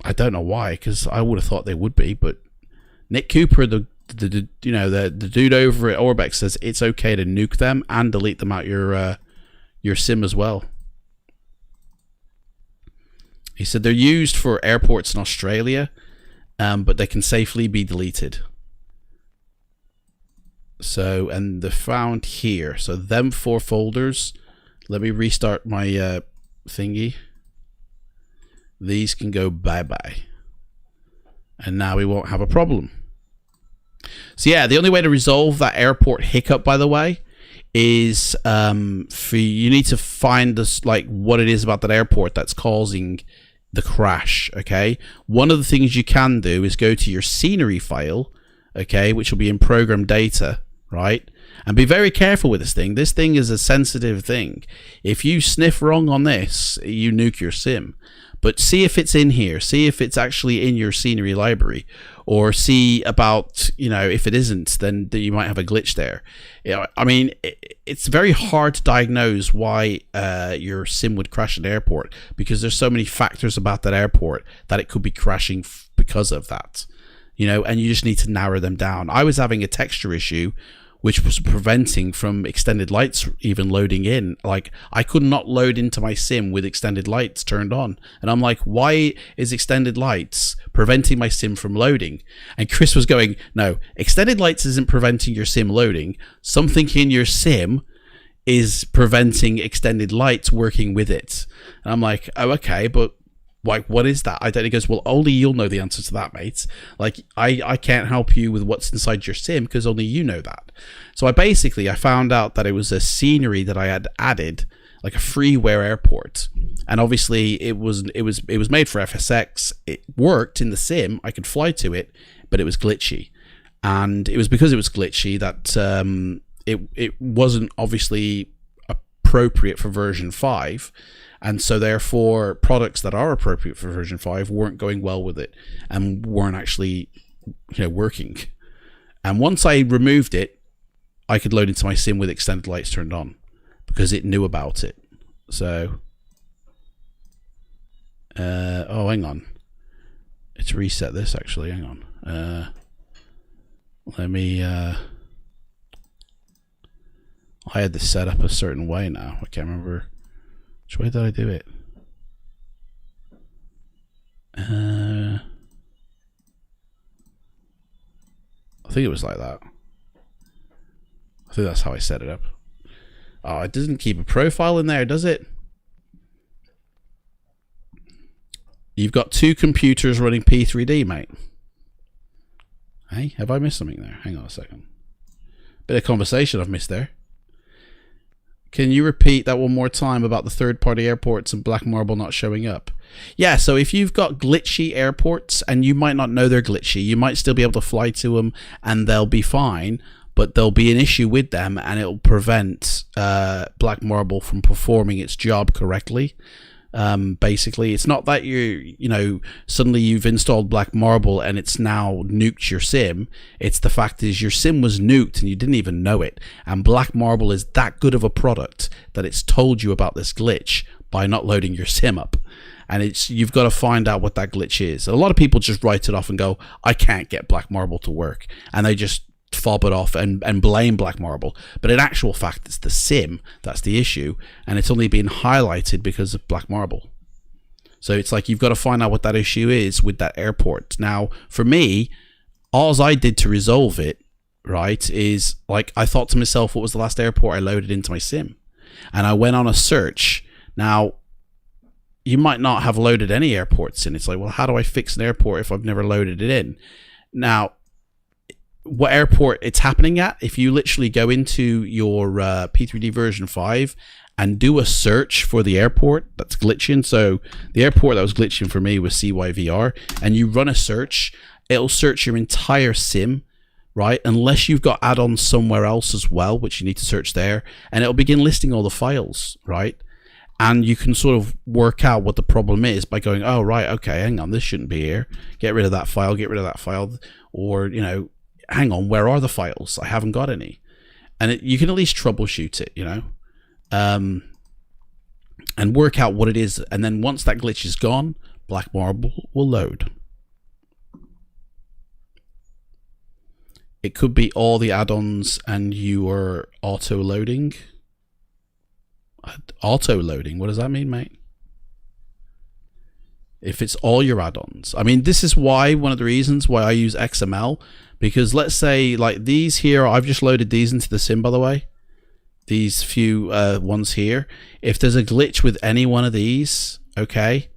I don't know why, because I would have thought they would be, but Nick Cooper, the dude over at Orbex, says it's okay to nuke them and delete them out your sim as well. He said they're used for airports in Australia, but they can safely be deleted. So, and they're found here. So them 4 folders. Let me restart my thingy. These can go bye-bye. And now we won't have a problem. So yeah, the only way to resolve that airport hiccup, by the way, is you need to find this, like, what it is about that airport that's causing the crash. Okay, one of the things you can do is go to your scenery file, okay, which will be in program data, right? And be very careful with this thing. This thing is a sensitive thing. If you sniff wrong on this, you nuke your sim. But see if it's in here. See if it's actually in your scenery library, or see about, if it isn't, then you might have a glitch there. I mean, it's very hard to diagnose why your sim would crash at an airport, because there's so many factors about that airport that it could be crashing because of that. And you just need to narrow them down. I was having a texture issue, which was preventing from extended lights even loading in. Like, I could not load into my sim with extended lights turned on. And I'm like, why is extended lights preventing my sim from loading? And Chris was going, no, extended lights isn't preventing your sim loading. Something in your sim is preventing extended lights working with it. And I'm like, oh, okay, but like, what is that? I don't. He goes, well, only you'll know the answer to that, mate. Like, I can't help you with what's inside your sim, because only you know that. So I found out that it was a scenery that I had added, like a freeware airport, and obviously it was made for FSX. It worked in the sim. I could fly to it, but it was glitchy, and it was because it was glitchy that it wasn't obviously appropriate for version 5. And so therefore products that are appropriate for version 5 weren't going well with it and weren't actually working. And once I removed it, I could load into my sim with extended lights turned on, because it knew about it. So oh, hang on, it's reset this actually. Hang on, let me I had this set up a certain way now. I can't remember which way did I do it? I think it was like that. I think that's how I set it up. Oh, it doesn't keep a profile in there, does it? You've got 2 computers running P3D, mate. Hey, have I missed something there? Hang on a second. Bit of conversation I've missed there. Can you repeat that one more time about the third-party airports and Black Marble not showing up? Yeah, so if you've got glitchy airports, and you might not know they're glitchy, you might still be able to fly to them and they'll be fine, but there'll be an issue with them and it'll prevent Black Marble from performing its job correctly. Basically, it's not that suddenly you've installed Black Marble and it's now nuked your sim. It's the fact is your sim was nuked and you didn't even know it. And Black Marble is that good of a product that it's told you about this glitch by not loading your sim up. And you've got to find out what that glitch is. A lot of people just write it off and go, I can't get Black Marble to work. And they just fob it off and blame Black Marble. But in actual fact, it's the sim that's the issue, and it's only been highlighted because of Black Marble. So it's like you've got to find out what that issue is with that airport. Now, for me, all I did to resolve it, right, is like I thought to myself, what was the last airport I loaded into my sim? And I went on a search. Now, you might not have loaded any airports in. It's like, well, how do I fix an airport if I've never loaded it in? Now, what airport it's happening at, if you literally go into your P3Dv5 and do a search for the airport that's glitching. So the airport that was glitching for me was CYVR, and you run a search, it'll search your entire sim, right? Unless you've got add-ons somewhere else as well, which you need to search there, and it'll begin listing all the files, right? And you can sort of work out what the problem is by going, oh, right, okay, hang on, this shouldn't be here. Get rid of that file, get rid of that file, or, hang on, where are the files? I haven't got any. And you can at least troubleshoot it, and work out what it is. And then once that glitch is gone, Black Marble will load. It could be all the add-ons and you are auto-loading. Auto-loading, what does that mean, mate? If it's all your add-ons. I mean, this is why, one of the reasons why I use XML, because let's say like these here, I've just loaded these into the sim, by the way, these few ones here. If there's a glitch with any one of these, okay,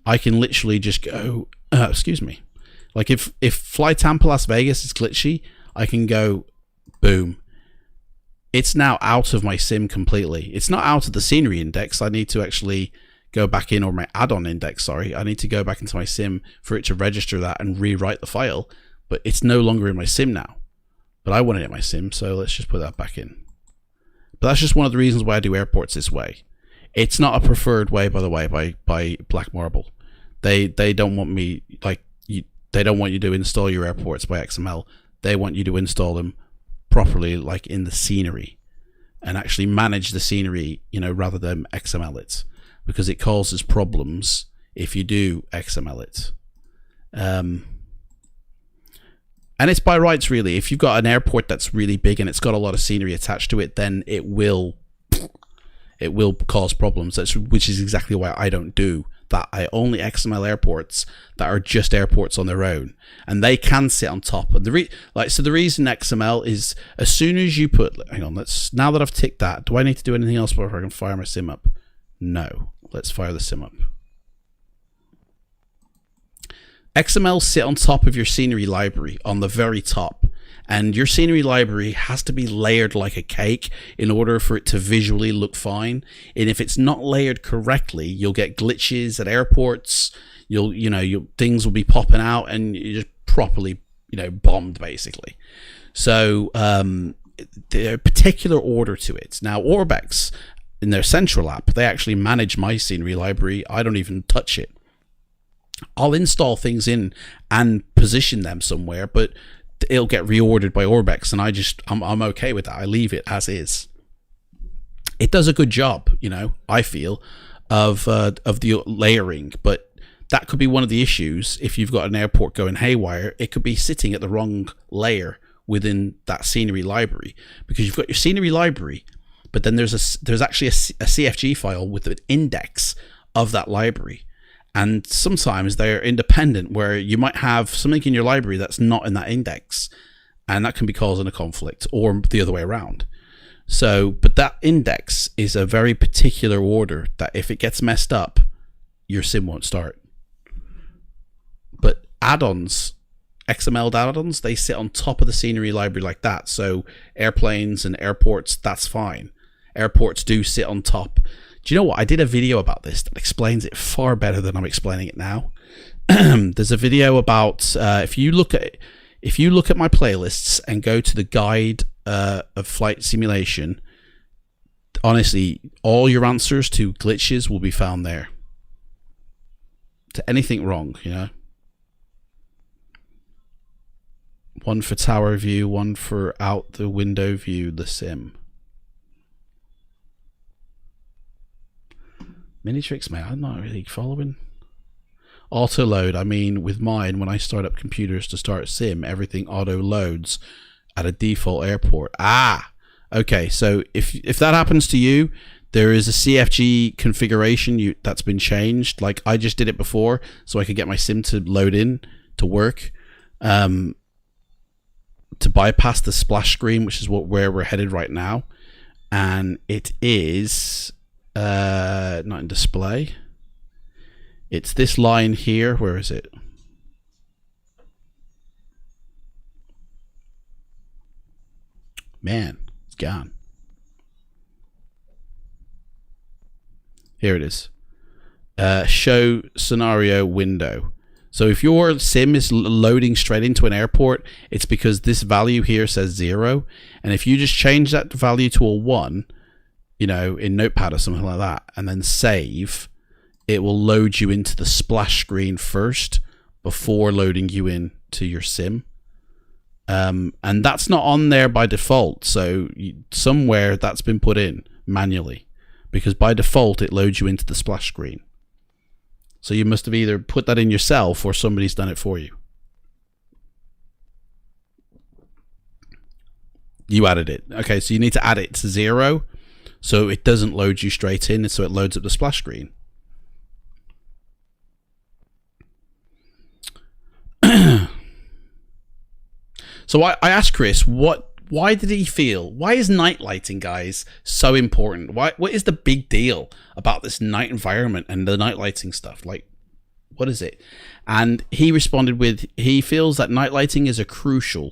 I can literally just go, excuse me, like if Fly Tampa Las Vegas is glitchy, I can go, boom. It's now out of my sim completely. It's not out of the scenery index. I need to actually go back in, or my add-on index, sorry. I need to go back into my sim for it to register that and rewrite the file. But it's no longer in my sim now. But I want it in my sim, so let's just put that back in. But that's just one of the reasons why I do airports this way. It's not a preferred way, by the way, by Black Marble. They don't want me, like, they don't want you to install your airports by XML. They want you to install them properly, like in the scenery, and actually manage the scenery, rather than XML it, because it causes problems if you do XML it. And it's by rights, really. If you've got an airport that's really big and it's got a lot of scenery attached to it, then it will cause problems. Which is exactly why I don't do that. I only XML airports that are just airports on their own, and they can sit on top. And the reason XML is, as soon as you put, hang on, now that I've ticked that, do I need to do anything else before I can fire my sim up? No. Let's fire the sim up. XML sit on top of your scenery library, on the very top, and your scenery library has to be layered like a cake in order for it to visually look fine. And if it's not layered correctly, you'll get glitches at airports. Things will be popping out, and you're just properly, bombed basically. So there are particular order to it. Now, Orbex, in their central app, they actually manage my scenery library. I don't even touch it. I'll install things in and position them somewhere, but it'll get reordered by Orbex, and I'm okay with that. I leave it as is. It does a good job, I feel, of the layering, but that could be one of the issues. If you've got an airport going haywire, it could be sitting at the wrong layer within that scenery library, because you've got your scenery library, but then there's actually a CFG file with an index of that library. And sometimes they're independent, where you might have something in your library that's not in that index, and that can be causing a conflict, or the other way around. So, but that index is a very particular order that if it gets messed up, your sim won't start. But add-ons, XML add-ons, they sit on top of the scenery library like that. So airplanes and airports, that's fine. Airports do sit on top. Do you know what? I did a video about this that explains it far better than I'm explaining it now. There's a video about if you look at my playlists and go to the guide of flight simulation, honestly, all your answers to glitches will be found there. to anything wrong, you know. One for tower view, one for out the window view, the sim. Mini tricks, mate, I'm not really following. Auto load, I mean, with mine, when I start up computers to start sim, everything auto loads at a default airport. Ah, okay, so if that happens to you, there is a CFG configuration that's been changed. Like, I just did it before so I could get my sim to load in to work, to bypass the splash screen, which is where we're headed right now. And it is not in display. It's this line here. Where is it? Man, it's gone. Here it is. Show scenario window. So if your sim is loading straight into an airport, it's because this value here says 0. And if you just change that value to a 1, you know, in Notepad or something like that, and then save, it will load you into the splash screen first before loading you in to your sim. And that's not on there by default. So somewhere that's been put in manually, because by default it loads you into the splash screen. So you must have either put that in yourself or somebody's done it for you. You added it. Okay, so you need to add it to 0 so it doesn't load you straight in, so it loads up the splash screen. So I asked Chris, why did he feel, why is night lighting, guys, so important? What is the big deal about this night environment and the night lighting stuff? Like, what is it? And he responded with, he feels that night lighting is a crucial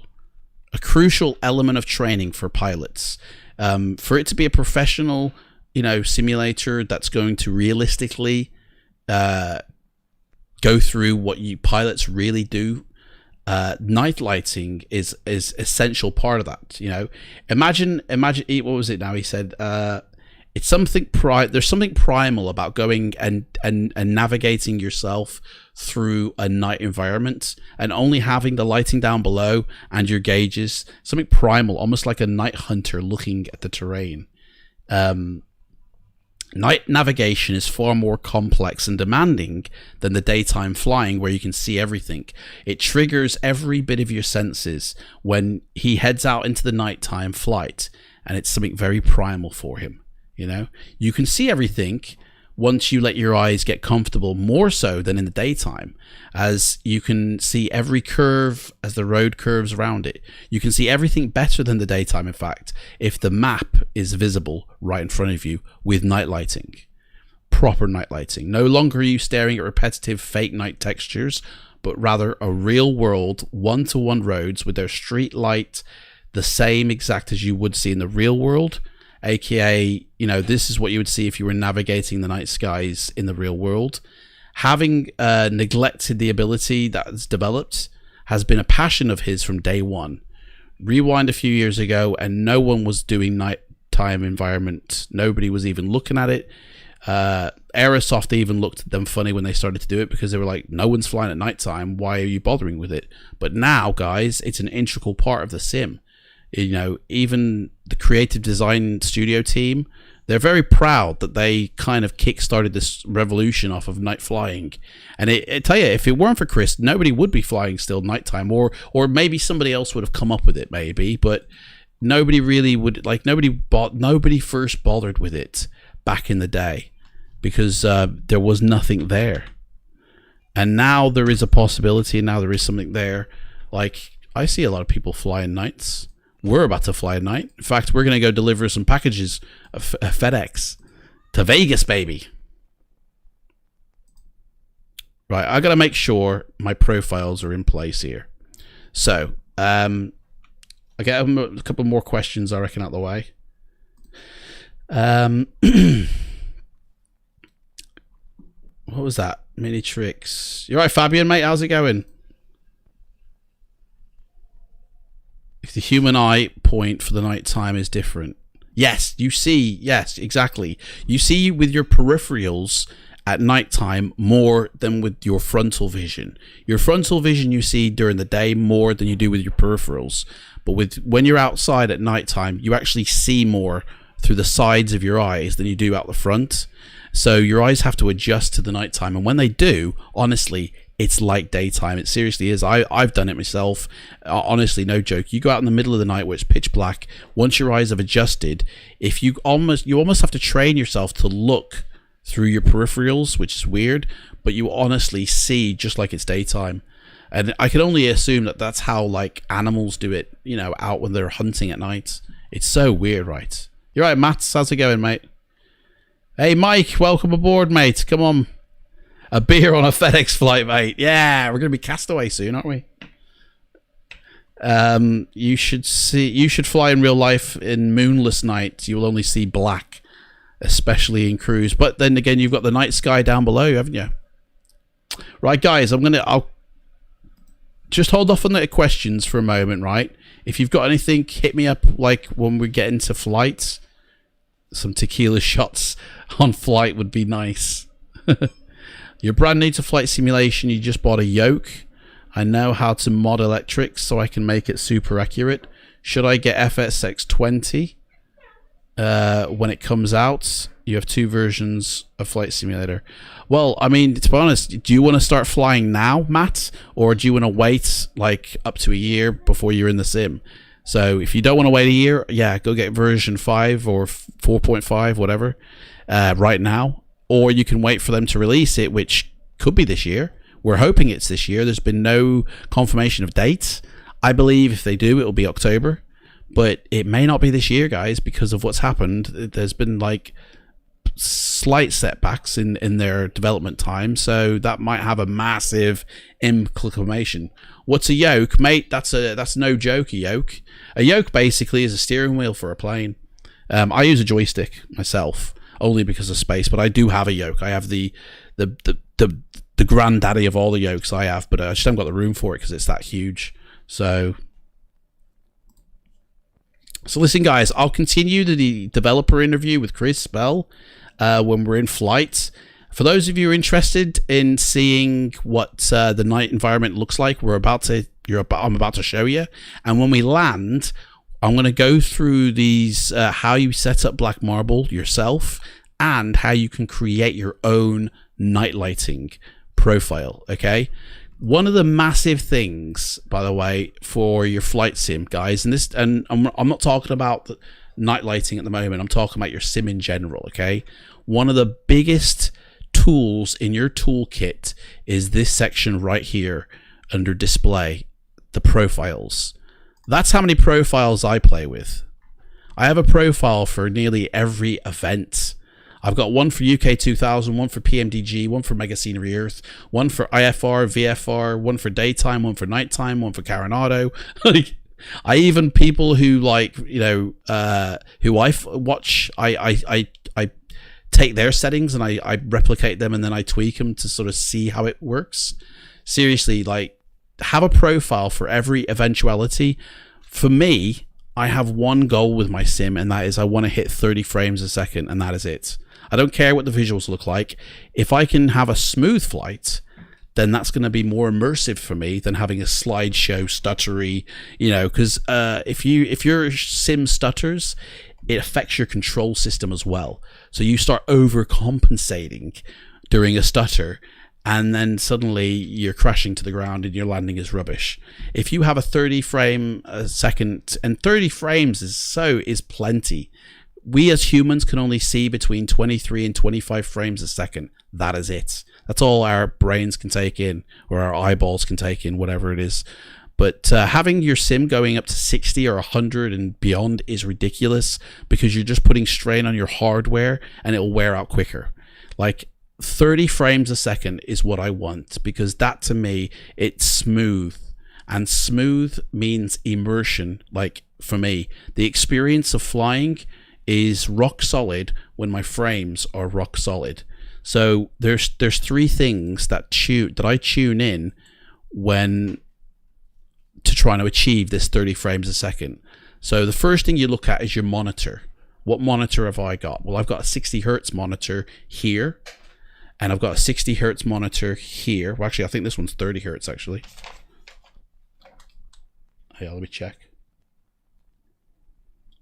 element of training for pilots. For it to be a professional, you know, simulator that's going to realistically go through what you pilots really do, night lighting is essential part of that. You know, imagine what was it now? He said it's something there's something primal about going and navigating yourself through a night environment and only having the lighting down below and your gauges. Something primal, almost like a night hunter looking at the terrain. Night navigation is far more complex and demanding than the daytime flying, where you can see everything. It triggers every bit of your senses when he heads out into the nighttime flight, and it's something very primal for him. You know, you can see everything once you let your eyes get comfortable, more so than in the daytime, as you can see every curve as the road curves around it. You can see everything better than the daytime, in fact, if the map is visible right in front of you with night lighting. Proper night lighting. No longer are you staring at repetitive fake night textures, but rather a real world one-to-one roads with their street light the same exact as you would see in the real world. AKA, you know, this is what you would see if you were navigating the night skies in the real world. Having neglected the ability that's developed has been a passion of his from day one. Rewind a few years ago and no one was doing nighttime environment. Nobody was even looking at it. Aerosoft even looked at them funny when they started to do it, because they were like, no one's flying at nighttime, why are you bothering with it? But now, guys, it's an integral part of the sim. You know, even the creative design studio team, they're very proud that they kind of kick-started this revolution off of night flying. And I tell you, if it weren't for Chris, nobody would be flying still nighttime, or maybe somebody else would have come up with it, maybe. But nobody really would, like, nobody first bothered with it back in the day, because there was nothing there. And now there is a possibility, and now there is something there. Like, I see a lot of people flying nights. We're about to fly at night. In fact, we're going to go deliver some packages of FedEx to Vegas, baby. Right, I got to make sure my profiles are in place here. So, I get a couple more questions, I reckon, out the way. What was that? Mini tricks. You all right, Fabian, mate? How's it going? If the human eye point for the night time is different. Yes, you see. Yes, exactly. You see with your peripherals at nighttime more than with your frontal vision. Your frontal vision you see during the day more than you do with your peripherals. But when you're outside at nighttime, you actually see more through the sides of your eyes than you do out the front. So your eyes have to adjust to the nighttime. And when they do, honestly, it's like daytime. It seriously is. I've done it myself. Honestly, no joke. You go out in the middle of the night where it's pitch black. Once your eyes have adjusted, if you almost have to train yourself to look through your peripherals, which is weird, but you honestly see just like it's daytime. And I can only assume that that's how like animals do it, you know, out when they're hunting at night. It's so weird, right? You're right, Matt. How's it going, mate? Hey, Mike. Welcome aboard, mate. Come on. A beer on a FedEx flight, mate. Yeah, we're going to be castaway soon, aren't we? You should fly in real life in moonless nights. You will only see black, especially in cruise. But then again, you've got the night sky down below, haven't you? Right, guys, I'll just hold off on the questions for a moment, right? If you've got anything, hit me up like when we get into flights. Some tequila shots on flight would be nice. You're brand new to flight simulation. You just bought a yoke. I know how to mod electrics so I can make it super accurate. Should I get FSX20 when it comes out? You have 2 versions of Flight Simulator. Well, I mean, to be honest, do you want to start flying now, Matt? Or do you want to wait like up to a year before you're in the sim? So if you don't want to wait a year, yeah, go get version 5 or 4.5, whatever, right now. Or you can wait for them to release it, which could be this year. We're hoping it's this year. There's been no confirmation of dates. I believe if they do, it'll be October. But it may not be this year, guys, because of what's happened. There's been like slight setbacks in their development time. So that might have a massive implication. What's a yoke? Mate, that's no joke, a yoke. A yoke basically is a steering wheel for a plane. I use a joystick myself. Only because of space, but I do have a yoke. I have the granddaddy of all the yokes I have, but I just haven't got the room for it because it's that huge. So listen, guys, I'll continue the developer interview with Chris Bell when we're in flight. For those of you who are interested in seeing what the night environment looks like, I'm about to show you, and when we land, I'm going to go through these, how you set up Black Marble yourself and how you can create your own night lighting profile, okay? One of the massive things, by the way, for your flight sim, guys, and I'm not talking about the night lighting at the moment, I'm talking about your sim in general, okay? One of the biggest tools in your toolkit is this section right here under display, the profiles. That's how many profiles I play with. I have a profile for nearly every event. I've got one for UK 2000, one for PMDG, one for Mega Scenery Earth, one for IFR, VFR, one for daytime, one for nighttime, one for Coronado. I even people who like, you know, who I watch, I take their settings and I replicate them and then I tweak them to sort of see how it works. Seriously, like, have a profile for every eventuality. For me, I have one goal with my sim, and that is I want to hit 30 frames a second, and that is it. I don't care what the visuals look like. If I can have a smooth flight, then that's going to be more immersive for me than having a slideshow stuttery, you know, because if your sim stutters, it affects your control system as well. So you start overcompensating during a stutter, and then suddenly you're crashing to the ground and your landing is rubbish. If you have a 30 frame a second, and 30 frames is plenty. We as humans can only see between 23 and 25 frames a second. That is it. That's all our brains can take in, or our eyeballs can take in, whatever it is. But having your sim going up to 60 or 100 and beyond is ridiculous, because you're just putting strain on your hardware and it'll wear out quicker. Like, 30 frames a second is what I want, because that, to me, it's smooth, and smooth means immersion. Like, for me, the experience of flying is rock solid when my frames are rock solid. So there's 3 things that I tune in when to trying to achieve this 30 frames a second. So the first thing you look at is your monitor. What monitor have I got? Well, I've got a 60 hertz monitor here. and I've got a 60 hertz monitor here. Well, actually, I think this one's 30 hertz actually. Hey, let me check.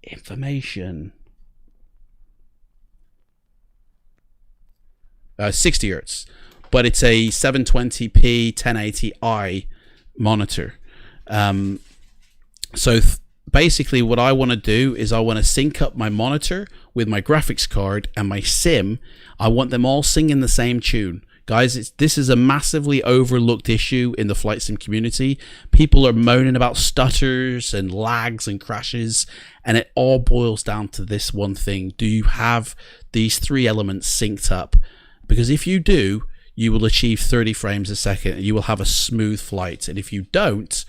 Information. 60 hertz, but it's a 720p 1080i monitor. So basically what I want to do is I want to sync up my monitor with my graphics card and my sim. I want them all singing the same tune. Guys, this is a massively overlooked issue in the flight sim community. People are moaning about stutters and lags and crashes, and it all boils down to this one thing. Do you have these three elements synced up? Because if you do, you will achieve 30 frames a second and you will have a smooth flight. And if you don't,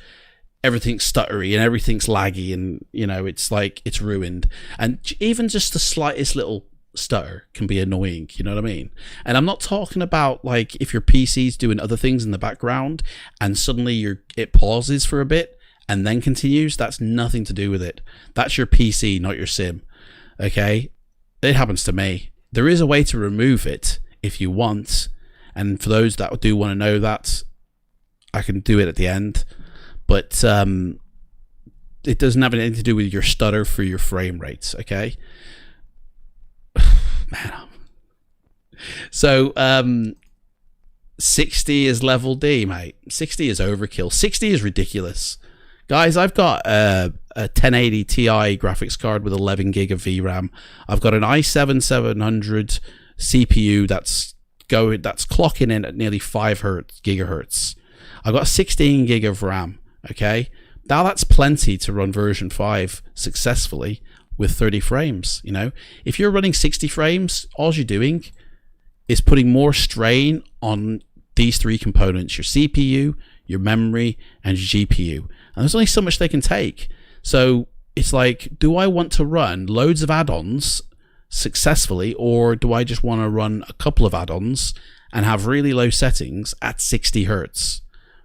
everything's stuttery and everything's laggy, and you know, it's like it's ruined. And even just the slightest little stutter can be annoying, you know what I mean? And I'm not talking about like if your PC's doing other things in the background and suddenly it pauses for a bit and then continues. That's nothing to do with it. That's your PC, not your sim. Okay? It happens to me. There is a way to remove it if you want, and for those that do want to know that, I can do it at the end, but it doesn't have anything to do with your stutter for your frame rates. Okay. Man. So 60 is level D, mate. 60 is overkill. 60 is ridiculous. Guys, I've got a 1080 Ti graphics card with 11 gig of VRAM. I've got an i7-700 CPU that's clocking in at nearly 5 gigahertz. I've got 16 gig of RAM. Okay, now that's plenty to run version 5 successfully with 30 frames. You know, if you're running 60 frames, all you're doing is putting more strain on these three components: your CPU, your memory, and your GPU. And there's only so much they can take. So it's like, do I want to run loads of add-ons successfully, or do I just want to run a couple of add-ons and have really low settings at 60 hertz?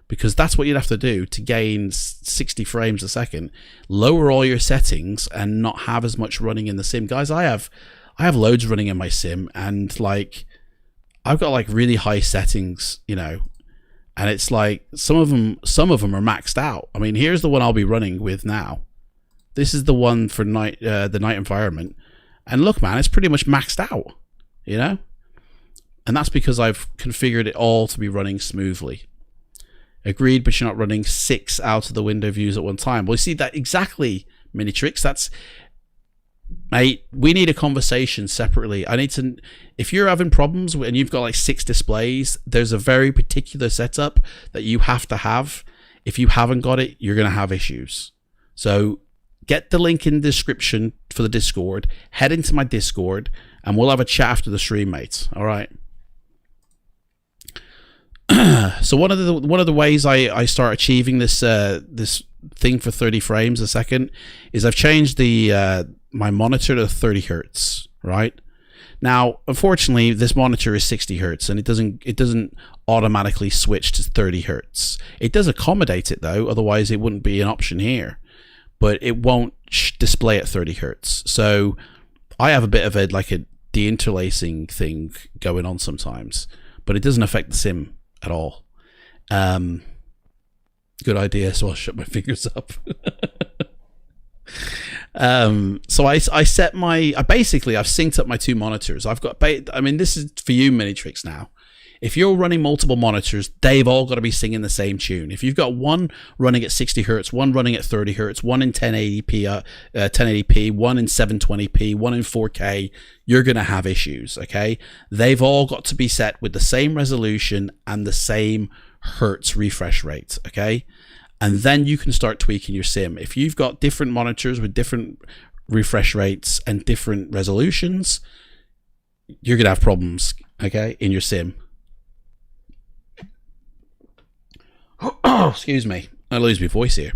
Because that's what you'd have to do to gain 60 frames a second. Lower all your settings and not have as much running in the sim. Guys, I have loads running in my sim, and like I've got like really high settings, you know, and it's like some of them are maxed out. I mean, here's the one I'll be running with now. This is the one for the night environment. And look, man, it's pretty much maxed out, you know? And that's because I've configured it all to be running smoothly. Agreed, but you're not running 6 out of the window views at one time. Well, you see that exactly, Minitrix. That's, mate, we need a conversation separately. I need to, if you're having problems and you've got like 6 displays, there's a very particular setup that you have to have. If you haven't got it, you're going to have issues. So get the link in the description for the Discord, head into my Discord, and we'll have a chat after the stream, mates. All right. So one of the ways I start achieving this this thing for 30 frames a second is I've changed the my monitor to 30 hertz. Right now, unfortunately, this monitor is 60 hertz, and it doesn't automatically switch to 30 hertz. It does accommodate it though, otherwise it wouldn't be an option here. But it won't display at 30 hertz. So I have a bit of a deinterlacing thing going on sometimes, but it doesn't affect the sim at all. Good idea. So I'll shut my fingers up. So I set my, I've synced up my 2 monitors. I've got, I mean, this is for you, Minitrix, now. If you're running multiple monitors, they've all got to be singing the same tune. If you've got one running at 60 hertz, one running at 30 hertz, one in 1080p, one in 720p, one in 4K, you're going to have issues, okay? They've all got to be set with the same resolution and the same hertz refresh rate, okay? And then you can start tweaking your sim. If you've got different monitors with different refresh rates and different resolutions, you're going to have problems, okay, in your sim. Excuse me, I lose my voice here.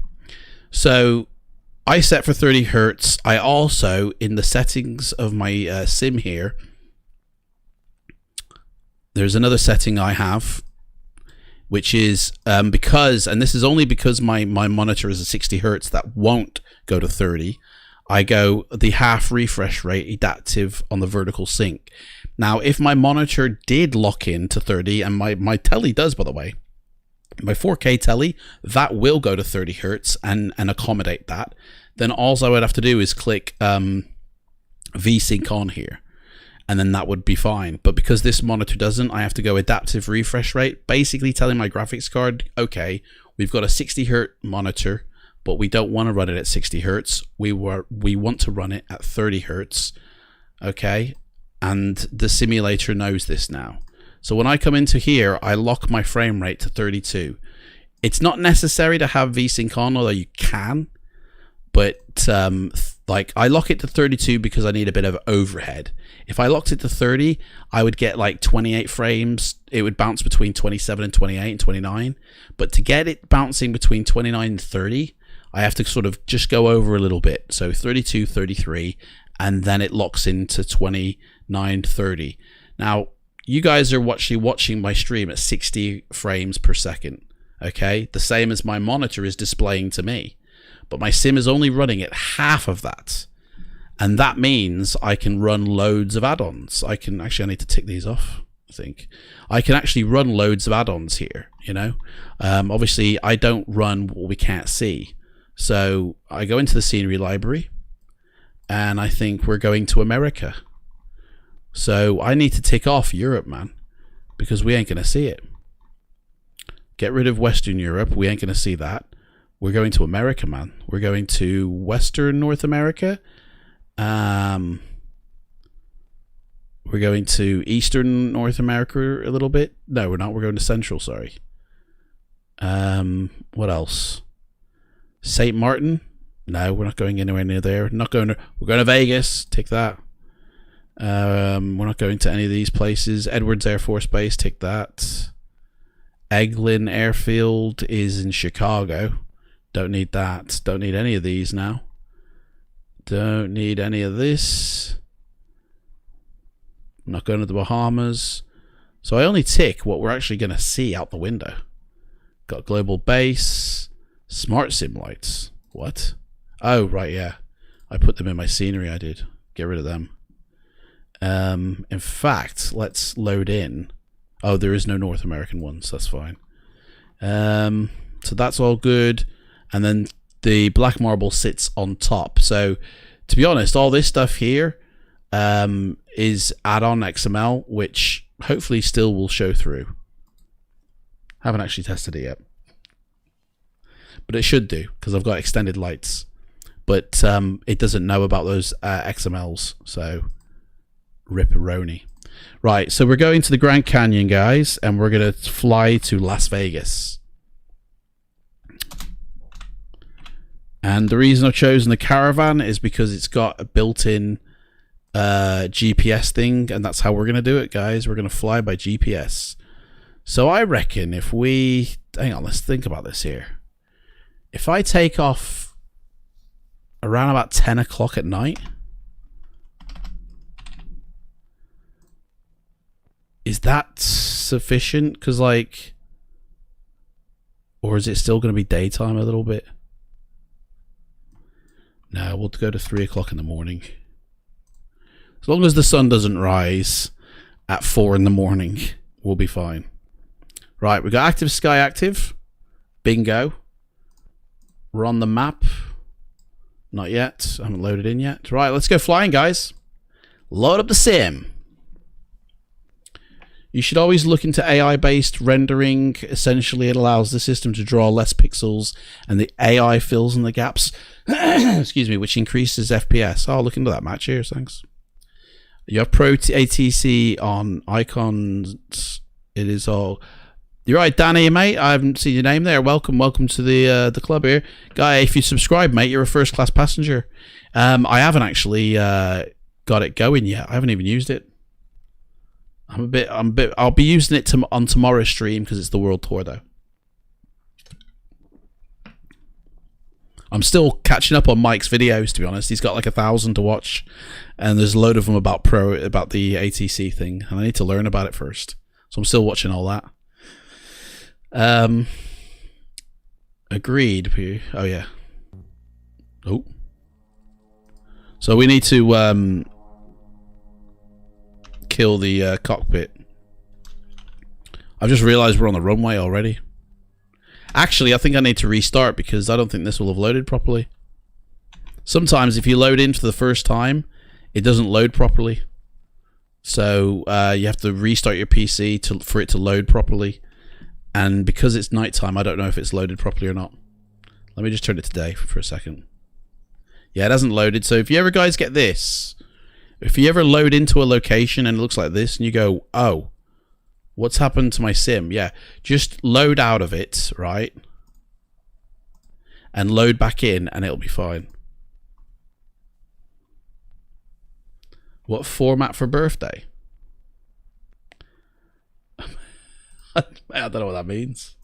So I set for 30 hertz. I also, in the settings of my sim here, there's another setting I have, which is because, and this is only because my monitor is a 60 hertz that won't go to 30. I go the half refresh rate adaptive on the vertical sync, Now, if my monitor did lock in to 30, and my telly does, by the way, my 4K telly, that will go to 30 hertz and accommodate that, then all I would have to do is click VSync on here, and then that would be fine. But because this monitor doesn't, I have to go adaptive refresh rate, basically telling my graphics card, okay, we've got a 60 hertz monitor, but we don't want to run it at 60 hertz. We want to run it at 30 hertz, okay? And the simulator knows this now. So when I come into here, I lock my frame rate to 32. It's not necessary to have VSync on, although you can. But like I lock it to 32 because I need a bit of overhead. If I locked it to 30, I would get like 28 frames. It would bounce between 27 and 28 and 29. But to get it bouncing between 29 and 30, I have to sort of just go over a little bit. So 32, 33, and then it locks into 29, 30. Now, you guys are actually watching my stream at 60 frames per second. Okay, the same as my monitor is displaying to me. But my sim is only running at half of that. And that means I can run loads of add-ons. I need to tick these off, I think. I can actually run loads of add-ons here, you know. Obviously, I don't run what we can't see. So I go into the scenery library, and I think we're going to America. So I need to tick off Europe, man, because we ain't going to see it. Get rid of Western Europe. We ain't going to see that. We're going to America, man. We're going to Western North America. We're going to Eastern North America a little bit. No, we're not. We're going to Central, sorry. What else? St. Martin? No, we're not going anywhere near there. We're going to Vegas. Take that. We're not going to any of these places. Edwards Air Force Base. Take that. Eglin Airfield is in Chicago. Don't need that. Don't need any of these now. Don't need any of this. I'm not going to the Bahamas. So I only tick what we're actually going to see out the window. Got global base. Smart sim lights. What? Oh, right, yeah. I put them in my scenery, I did. Get rid of them. In fact, let's load in. Oh, there is no North American ones. That's fine. So that's all good. And then the black marble sits on top. So to be honest, all this stuff here is add-on XML, which hopefully still will show through. Haven't actually tested it yet. But it should do, because I've got extended lights. But it doesn't know about those XMLs, so ripperoni. Right, so we're going to the Grand Canyon, guys, and we're going to fly to Las Vegas. And the reason I've chosen the Caravan is because it's got a built-in GPS thing, and that's how we're going to do it, guys. We're going to fly by GPS. So I reckon if we... Hang on, let's think about this here. If I take off around about 10 o'clock at night, is that sufficient? Because, like... Or is it still going to be daytime a little bit? No, we'll go to 3 o'clock in the morning. As long as the sun doesn't rise at 4 in the morning, we'll be fine. Right, we got active sky active. Bingo. We're on the map. Not yet. I haven't loaded in yet. Right, let's go flying, guys. Load up the sim. You should always look into AI-based rendering. Essentially, it allows the system to draw less pixels, and the AI fills in the gaps. Excuse me, which increases FPS. Oh, look into that, Matt. Cheers, thanks. You have Pro ATC on icons. It is all... You're right, Danny, mate. I haven't seen your name there. Welcome to the club here, guy. If you subscribe, mate, you're a first-class passenger. I haven't actually got it going yet. I haven't even used it. I'm a bit. I'll be using it on tomorrow's stream because it's the world tour, though. I'm still catching up on Mike's videos, to be honest. He's got like 1,000 to watch, and there's a load of them about the ATC thing, and I need to learn about it first. So I'm still watching all that. Agreed. Oh yeah. Oh. So we need to kill the cockpit. I've just realized we're on the runway already. Actually, I think I need to restart because I don't think this will have loaded properly. Sometimes if you load in for the first time, it doesn't load properly. So you have to restart your PC for it to load properly. And because it's nighttime, I don't know if it's loaded properly or not. Let me just turn it to day for a second. Yeah, it hasn't loaded. So if you ever guys get this, if you ever load into a location and it looks like this and you go, oh, what's happened to my sim? Yeah, just load out of it, right? And load back in and it'll be fine. What format for birthday? I don't know what that means.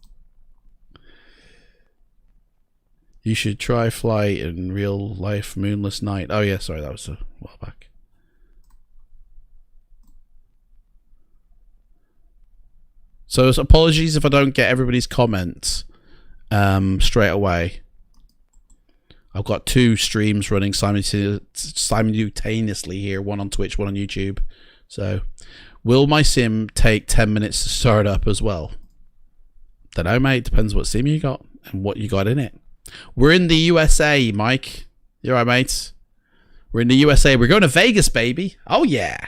You should try flight in real life moonless night. Oh yeah, sorry, that was a while back. So apologies if I don't get everybody's comments straight away. I've got 2 streams running simultaneously here, one on Twitch, one on YouTube. So, will my sim take 10 minutes to start up as well? Don't know, mate. Depends what sim you got and what you got in it. We're in the USA, Mike. You all right, mate? We're in the USA. We're going to Vegas, baby. Oh, yeah.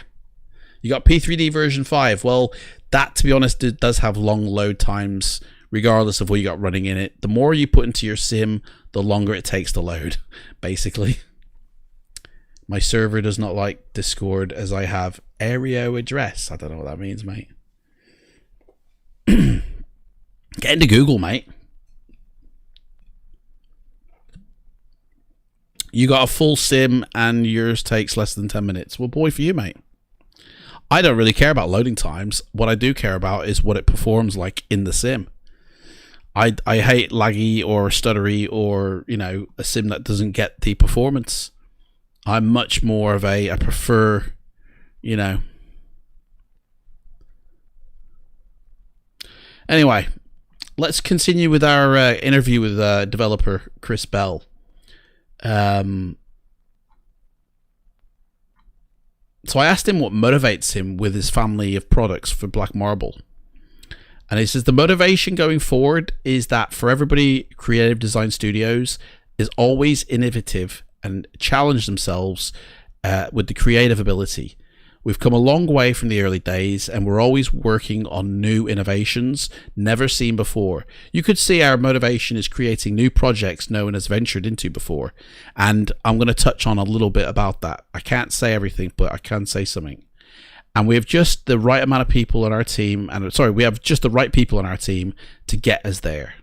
You got P3Dv5. Well, that, to be honest, does have long load times, regardless of what you got running in it. The more you put into your sim, the longer it takes to load, basically. My server does not like Discord as I have Aereo address. I don't know what that means, mate. Get into Google, mate. You got a full sim and yours takes less than 10 minutes. Well, boy, for you, mate. I don't really care about loading times. What I do care about is what it performs like in the sim. I hate laggy or stuttery or, you know, a sim that doesn't get the performance. I'm much more of I prefer, you know. Anyway, let's continue with our interview with developer Chris Bell. So I asked him what motivates him with his family of products for Black Marble. And he says the motivation going forward is that for everybody, creative design studios is always innovative and challenge themselves with the creative ability. We've come a long way from the early days and we're always working on new innovations never seen before. You could see our motivation is creating new projects no one has ventured into before. And I'm going to touch on a little bit about that. I can't say everything, but I can say something. And we have just the right amount of people on our team, we have just the right people on our team to get us there.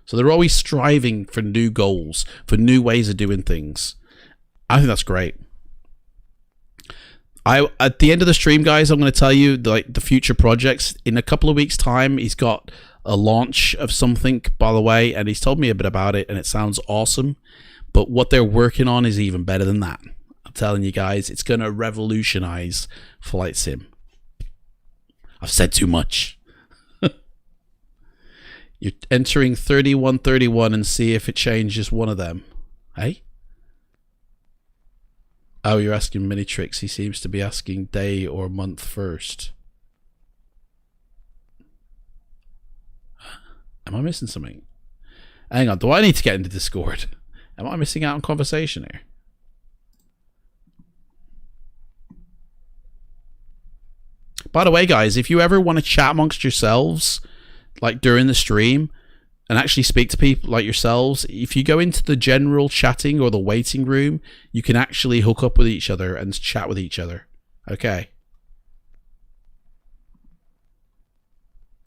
So they're always striving for new goals, for new ways of doing things. I think that's great. At the end of the stream, guys, I'm going to tell you the future projects. In a couple of weeks' time, he's got a launch of something, by the way, and he's told me a bit about it, and it sounds awesome. But what they're working on is even better than that. I'm telling you guys, it's going to revolutionize Flight Sim. I've said too much. You're entering 3131 and see if it changes one of them. Hey? Oh, you're asking Minitrix. He seems to be asking day or month first. Am I missing something? Hang on, do I need to get into Discord? Am I missing out on conversation here? By the way, guys, if you ever want to chat amongst yourselves, like during the stream, and actually speak to people like yourselves, if you go into the general chatting or the waiting room, you can actually hook up with each other and chat with each other. Okay.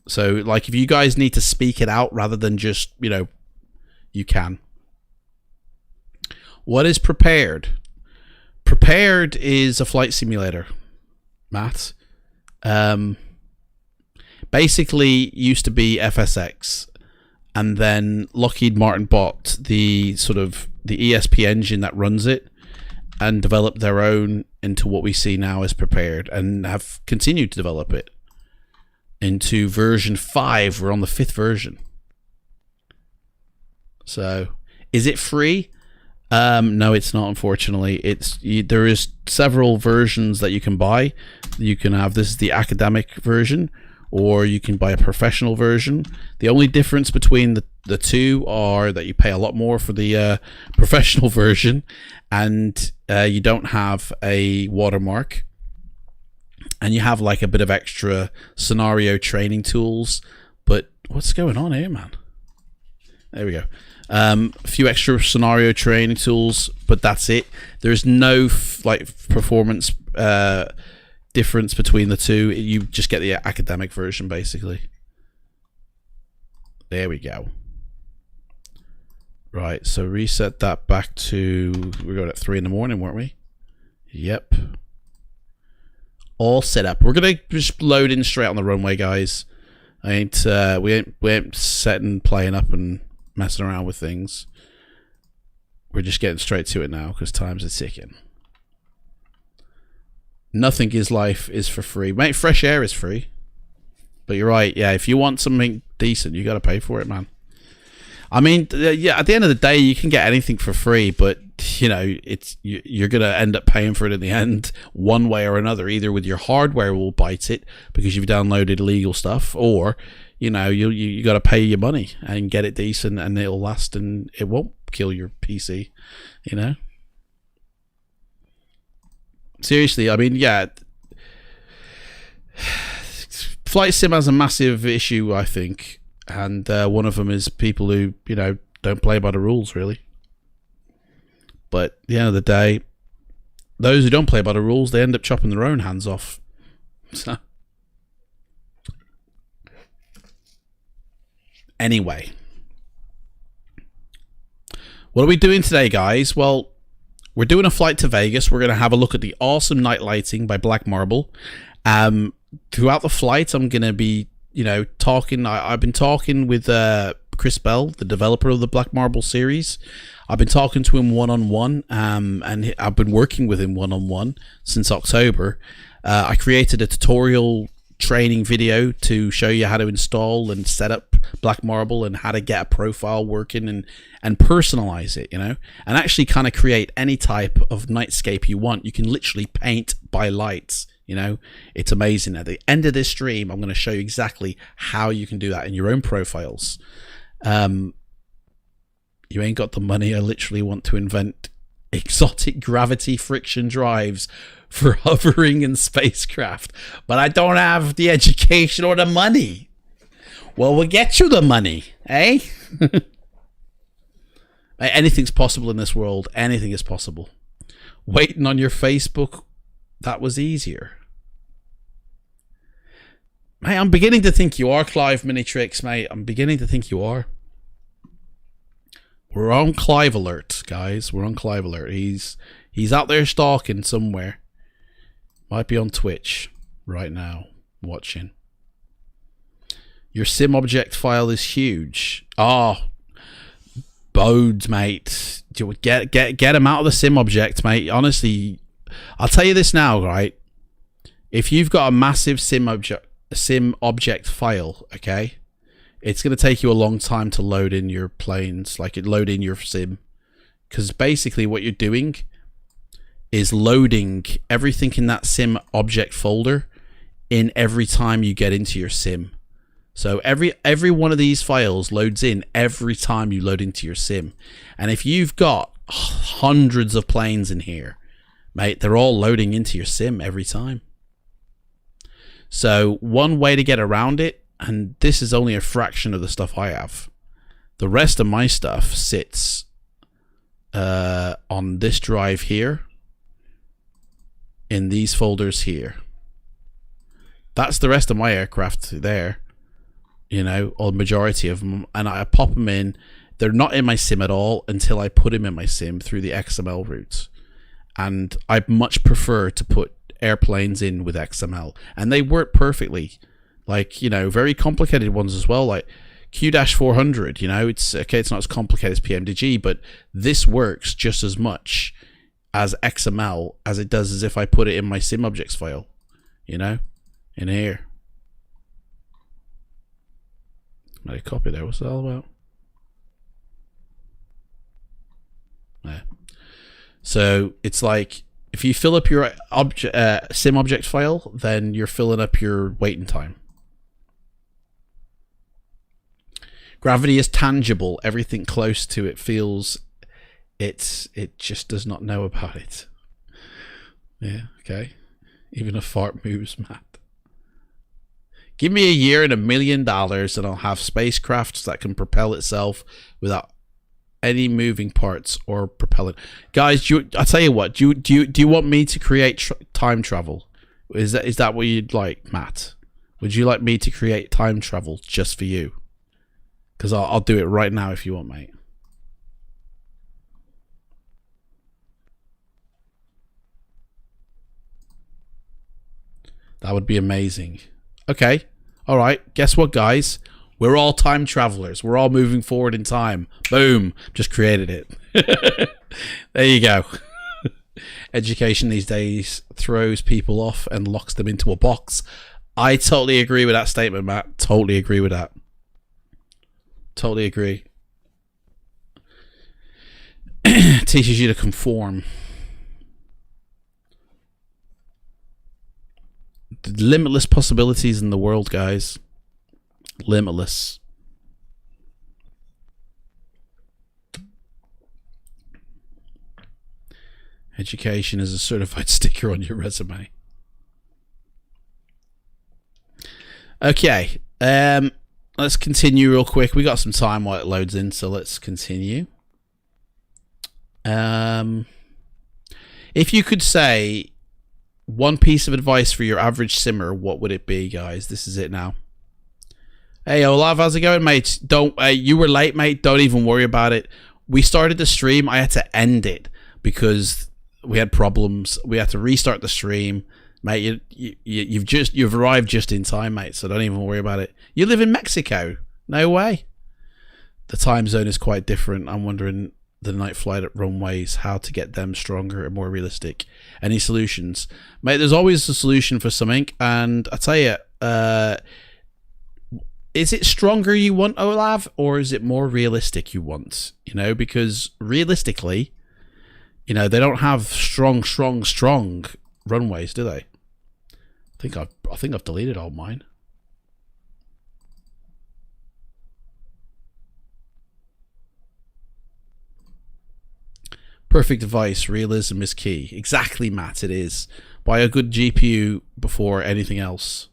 So, like, if you guys need to speak it out rather than just, you know, you can. What is Prepared? Prepared is a flight simulator, Matt. Basically used to be FSX, and then Lockheed Martin bought the ESP engine that runs it and developed their own into what we see now as Prepared, and have continued to develop it into version 5. We're on the 5th version. So, is it free? No, it's not. Unfortunately, there is several versions that you can buy. You can have this is the academic version, or you can buy a professional version. The only difference between the two are that you pay a lot more for the professional version, and you don't have a watermark, and you have like a bit of extra scenario training tools. But what's going on here, man? There we go. A few extra scenario training tools, but that's it. There's no performance difference between the two. You just get the academic version, basically. There we go. Right, so reset that back to, we got at 3 in the morning, weren't we? Yep. All set up. We're gonna just load in straight on the runway, guys. We ain't setting, playing up and messing around with things. We're just getting straight to it now because times are ticking. Nothing is life is for free. Mate, fresh air is free. But you're right, yeah, if you want something decent, you got to pay for it, man. I mean, yeah, at the end of the day, you can get anything for free, but you know, you're going to end up paying for it in the end one way or another. Either with your hardware will bite it because you've downloaded illegal stuff, or you know, you got to pay your money and get it decent, and it'll last, and it won't kill your PC. You know, seriously. I mean, yeah, flight sim has a massive issue, I think, and one of them is people who, you know, don't play by the rules, really. But at the end of the day, those who don't play by the rules, they end up chopping their own hands off. So. Anyway, what are we doing today, guys? Well, we're doing a flight to Vegas. We're going to have a look at the awesome night lighting by Black Marble. Throughout the flight, I'm going to be, you know, talking. I've been talking with Chris Bell, the developer of the Black Marble series. I've been talking to him one-on-one, and I've been working with him one-on-one since October. I created a tutorial training video to show you how to install and set up Black Marble and how to get a profile working and personalize it, you know, and actually kind of create any type of nightscape you want. You can literally paint by lights, you know. It's amazing. At the end of this stream, I'm going to show you exactly how you can do that in your own profiles. You ain't got the money. I literally want to invent exotic gravity friction drives for hovering and spacecraft, but I don't have the education or the money. Well, we'll get you the money, eh? Anything's possible in this world. Anything is possible. Waiting on your Facebook, that was easier. Mate, I'm beginning to think you are Clive Minitrix, mate. I'm beginning to think you are. We're on Clive alert, guys. We're on Clive alert. He's out there stalking somewhere. Might be on Twitch right now, watching. Your sim object file is huge. Oh, Bodes, mate. Get him out of the sim object, mate. Honestly, I'll tell you this now, right? If you've got a massive sim object file, okay, it's going to take you a long time to load in your planes, load in your sim, because basically what you're doing is loading everything in that sim object folder in every time you get into your sim. So every one of these files loads in every time you load into your sim. And if you've got hundreds of planes in here, mate, they're all loading into your sim every time. So one way to get around it, and this is only a fraction of the stuff I have, the rest of my stuff sits on this drive here, in these folders here. That's the rest of my aircraft there, you know, or the majority of them, and I pop them in. They're not in my sim at all until I put them in my sim through the XML route, and I much prefer to put airplanes in with XML, and they work perfectly. Like, you know, very complicated ones as well, like Q-400, you know, it's okay, it's not as complicated as PMDG, but this works just as much as XML as it does as if I put it in my sim objects file, you know, in here. Made a copy there. What's that all about? Yeah, So it's like if you fill up your sim object file, then you're filling up your waiting time. Gravity is tangible. Everything close to it feels it just does not know about it. Yeah, okay. Even a fart moves, Matt. Give me a year and $1 million and I'll have spacecrafts that can propel itself without any moving parts or propellant. Guys, I'll tell you what, do you want me to create time travel? Is that what you'd like, Matt? Would you like me to create time travel just for you? Because I'll do it right now if you want, mate. That would be amazing. Okay. All right. Guess what, guys? We're all time travelers. We're all moving forward in time. Boom. Just created it. There you go. Education these days throws people off and locks them into a box. I totally agree with that statement, Matt. Totally agree with that. Totally agree. Teaches you to conform. Limitless possibilities in the world, guys. Limitless. Education is a certified sticker on your resume. Okay. Let's continue real quick. We got some time while it loads in, so let's continue. If you could say one piece of advice for your average simmer, what would it be, guys? This is it now. Hey, Olav, how's it going, mate? You were late, mate. Don't even worry about it. We started the stream. I had to end it because we had problems. We had to restart the stream. Mate, you've arrived just in time, mate, so don't even worry about it. You live in Mexico? No way. The time zone is quite different. I'm wondering the night flight at runways, how to get them stronger and more realistic. Any solutions? Mate, there's always a solution for something, and I tell you, is it stronger you want, Olav, or is it more realistic you want? You know, because realistically, you know, they don't have strong runways, do they? I think I've deleted all mine. Perfect advice. Realism is key. Exactly, Matt. It is. Buy a good GPU before anything else.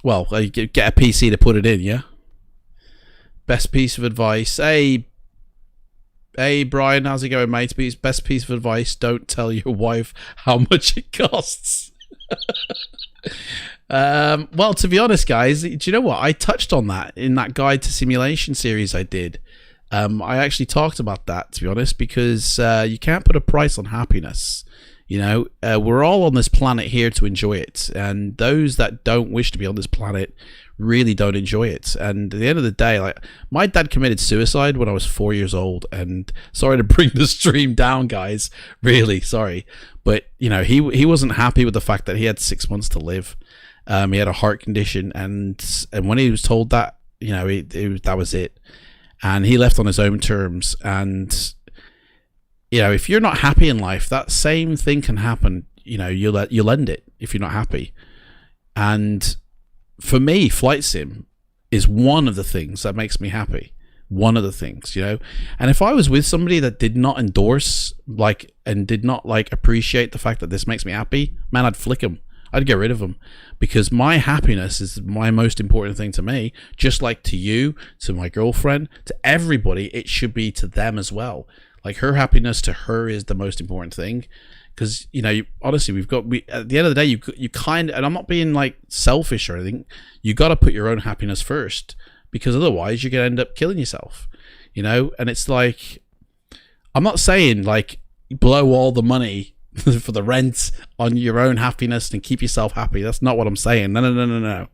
Well, get a PC to put it in, yeah? Best piece of advice. Hey, Brian, how's it going, mate? Best piece of advice, don't tell your wife how much it costs. Well, to be honest, guys, do you know what? I touched on that in that Guide to Simulation series I did. I actually talked about that, to be honest, because you can't put a price on happiness. You know, we're all on this planet here to enjoy it, and those that don't wish to be on this planet really don't enjoy it. And at the end of the day, like, my dad committed suicide when I was 4 years old, and sorry to bring the stream down, guys, really sorry, but you know, he wasn't happy with the fact that he had 6 months to live. He had a heart condition, and when he was told that, you know, that was it, and he left on his own terms. And you know, if you're not happy in life, that same thing can happen. You know, you'll end it if you're not happy. And for me, flight sim is one of the things that makes me happy. One of the things, you know. And if I was with somebody that did not endorse, like, and did not like appreciate the fact that this makes me happy, man, I'd flick them. I'd get rid of them, because my happiness is my most important thing to me. Just like to you, to my girlfriend, to everybody, it should be to them as well. Like, her happiness to her is the most important thing. Because, you know, honestly, at the end of the day, you kind of, and I'm not being like selfish or anything, you got to put your own happiness first, because otherwise you're going to end up killing yourself, you know. And it's like, I'm not saying like blow all the money for the rent on your own happiness and keep yourself happy. That's not what I'm saying. No.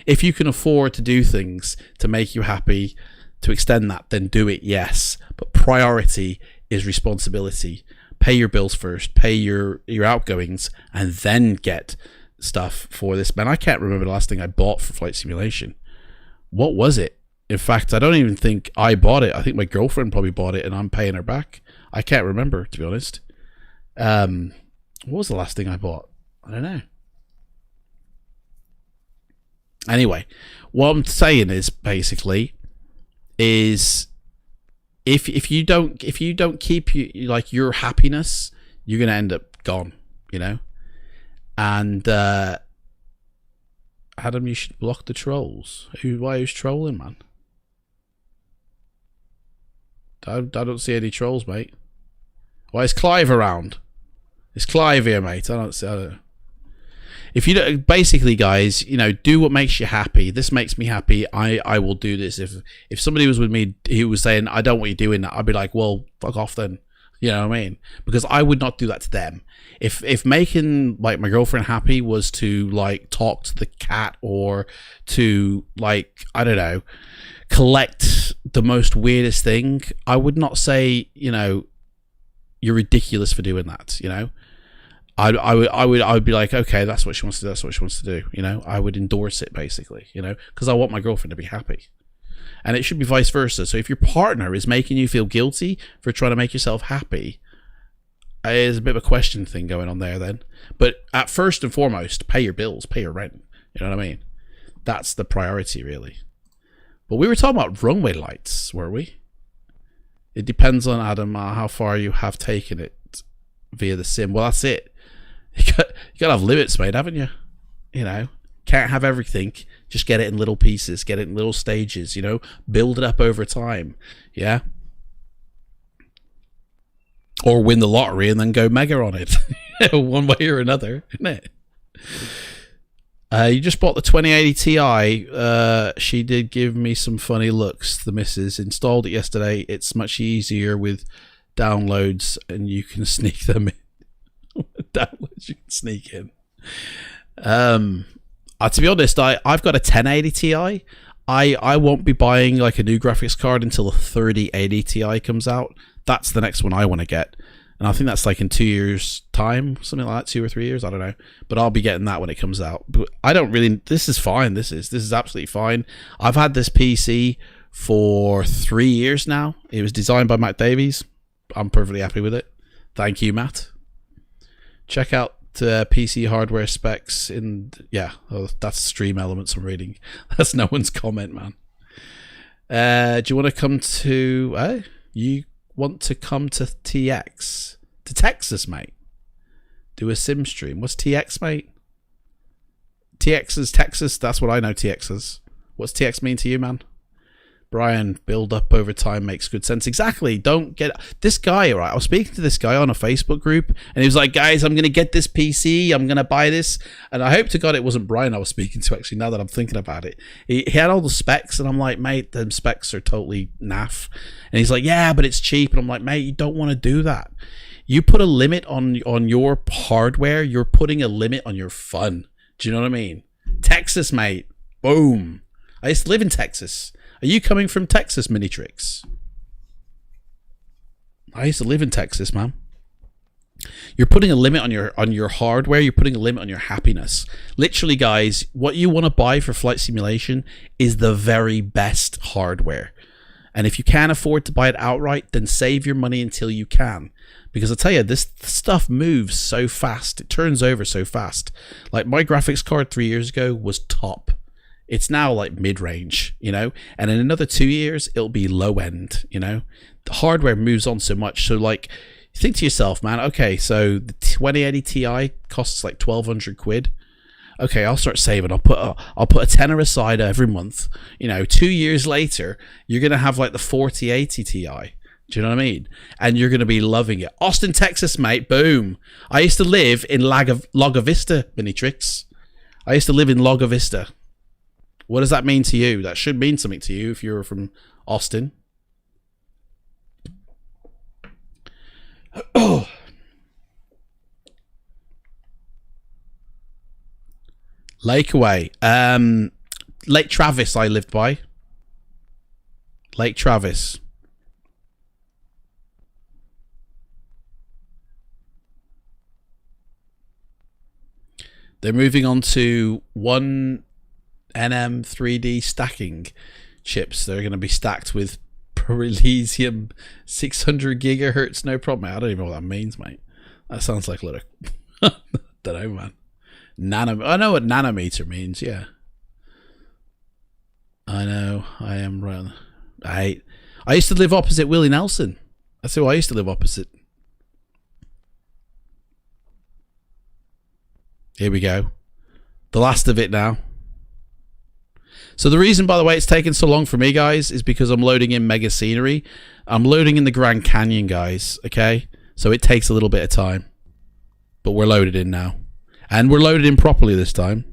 If you can afford to do things to make you happy, to extend that, then do it, yes. But priority is responsibility. Pay your bills first, pay your outgoings, and then get stuff for this. Man, I can't remember the last thing I bought for flight simulation. What was it? In fact, I don't even think I bought it. I think my girlfriend probably bought it and I'm paying her back. I can't remember, to be honest. What was the last thing I bought? I don't know. Anyway, what I'm saying is basically is if you don't keep your happiness, you're gonna end up gone, you know. And Adam, you should block the trolls. Who's trolling, man? I don't see any trolls, mate. Why is Clive around? Is Clive here, mate? I don't know. If you don't, basically, guys, you know, do what makes you happy. This makes me happy. I will do this. If somebody was with me who was saying, I don't want you doing that, I'd be like, well, fuck off then. You know what I mean? Because I would not do that to them. If making like my girlfriend happy was to like talk to the cat or to like, I don't know, collect the most weirdest thing, I would not say, you know, you're ridiculous for doing that, you know. I would be like, okay, that's what she wants to do, that's what she wants to do, you know. I would endorse it basically, you know, because I want my girlfriend to be happy. And it should be vice versa. So if your partner is making you feel guilty for trying to make yourself happy, there's a bit of a question thing going on there then. But at first and foremost, pay your bills, pay your rent, you know what I mean? That's the priority really. But we were talking about runway lights, were we? It depends on, Adam, how far you have taken it via the sim. Well, that's it. You gotta have limits, mate, haven't you? You know, can't have everything. Just get it in little pieces, get it in little stages, you know, build it up over time. Yeah. Or win the lottery and then go mega on it. One way or another, isn't it? You just bought the 2080 Ti. She did give me some funny looks. The missus installed it yesterday. It's much easier with downloads and you can sneak them in. Downloads you can sneak in. To be honest, I've got a 1080 Ti. I won't be buying like a new graphics card until the 3080 Ti comes out. That's the next one I want to get. And I think that's like in 2 years time, something like that, 2 or 3 years, I don't know. But I'll be getting that when it comes out. But I don't really, this is fine. This is absolutely fine. I've had this PC for 3 years now. It was designed by Matt Davies. I'm perfectly happy with it. Thank you, Matt. Check out PC hardware specs in, yeah, that's Stream Elements I'm reading. That's no one's comment, man. Do you want to come to, you want to come to TX? To Texas, mate. Do a sim stream. What's TX, mate? TX is Texas. That's what I know TX is. What's TX mean to you, man? Brian, build up over time makes good sense. Exactly. Don't get this guy, right? I was speaking to this guy on a Facebook group and he was like, guys, I'm going to get this PC. I'm going to buy this. And I hope to God it wasn't Brian I was speaking to, actually, now that I'm thinking about it. He had all the specs and I'm like, mate, them specs are totally naff. And he's like, yeah, but it's cheap. And I'm like, mate, you don't want to do that. You put a limit on your hardware. You're putting a limit on your fun. Do you know what I mean? Texas, mate. Boom. I used to live in Texas. Are you coming from Texas, Minitrix? I used to live in Texas, man. You're putting a limit on your hardware. You're putting a limit on your happiness. Literally, guys, what you want to buy for flight simulation is the very best hardware. And if you can't afford to buy it outright, then save your money until you can. Because I tell you, this stuff moves so fast. It turns over so fast. Like my graphics card 3 years ago was top. It's now like mid-range, you know, and in another 2 years, it'll be low end, you know. The hardware moves on so much. So like, think to yourself, man, okay, so the 2080 Ti costs like 1,200 quid. Okay, I'll start saving. I'll put a tenner aside every month. You know, 2 years later, you're going to have like the 4080 Ti. Do you know what I mean? And you're going to be loving it. Austin, Texas, mate. Boom. I used to live in Lago Vista, Minitrix. I used to live in Lago Vista. What does that mean to you? That should mean something to you if you're from Austin. Oh. Lakeaway. Lake Travis I lived by. Lake Travis. They're moving on to one NM 3D stacking chips. They're going to be stacked with Beryllium 600 gigahertz, no problem. I don't even know what that means, mate. That sounds like a little... don't know, man. I know what nanometer means, yeah. I know, I am right. I used to live opposite Willie Nelson. That's who I used to live opposite. Here we go. The last of it now. So the reason, by the way, it's taken so long for me, guys, is because I'm loading in mega scenery. I'm loading in the Grand Canyon, guys, okay? So it takes a little bit of time. But we're loaded in now. And we're loaded in properly this time.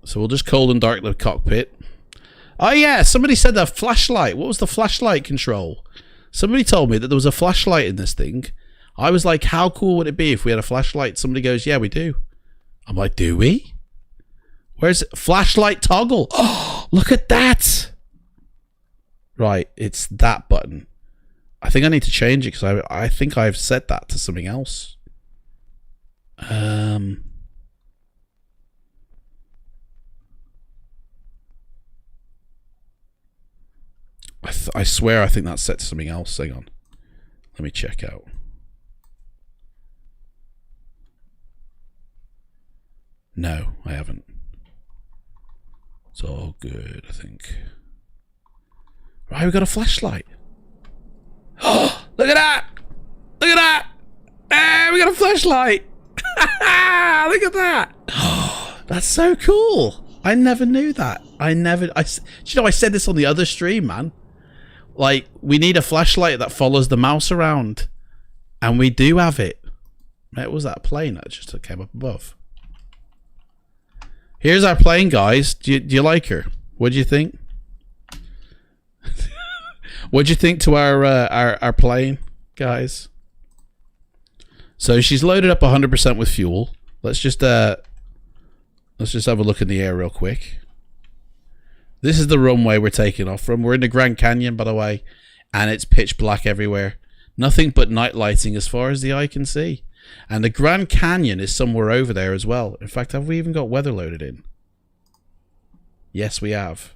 So we'll just cold and dark the cockpit. Oh yeah, somebody said that flashlight. What was the flashlight control? Somebody told me that there was a flashlight in this thing. I was like, how cool would it be if we had a flashlight? Somebody goes, yeah, we do. I'm like, do we? Where's it? Flashlight toggle? Oh, look at that. Right, it's that button. I think I need to change it because I think I've set that to something else. I swear I think that's set to something else. Hang on. Let me check out. No, I haven't. It's all good, I think. Right, we got a flashlight. Oh, look at that! Look at that! Hey, we got a flashlight! Look at that! Oh, that's so cool! I never knew that. You know, I said this on the other stream, man. Like, we need a flashlight that follows the mouse around. And we do have it. What was that plane that just came up above? Here's our plane, guys. Do you like her? What do you think? What do you think to our plane, guys? So she's loaded up 100% with fuel. Let's just have a look in the air real quick. This is the runway we're taking off from. We're in the Grand Canyon, by the way, and it's pitch black everywhere. Nothing but night lighting as far as the eye can see. And the Grand Canyon is somewhere over there as well. In fact, have we even got weather loaded in? Yes, we have.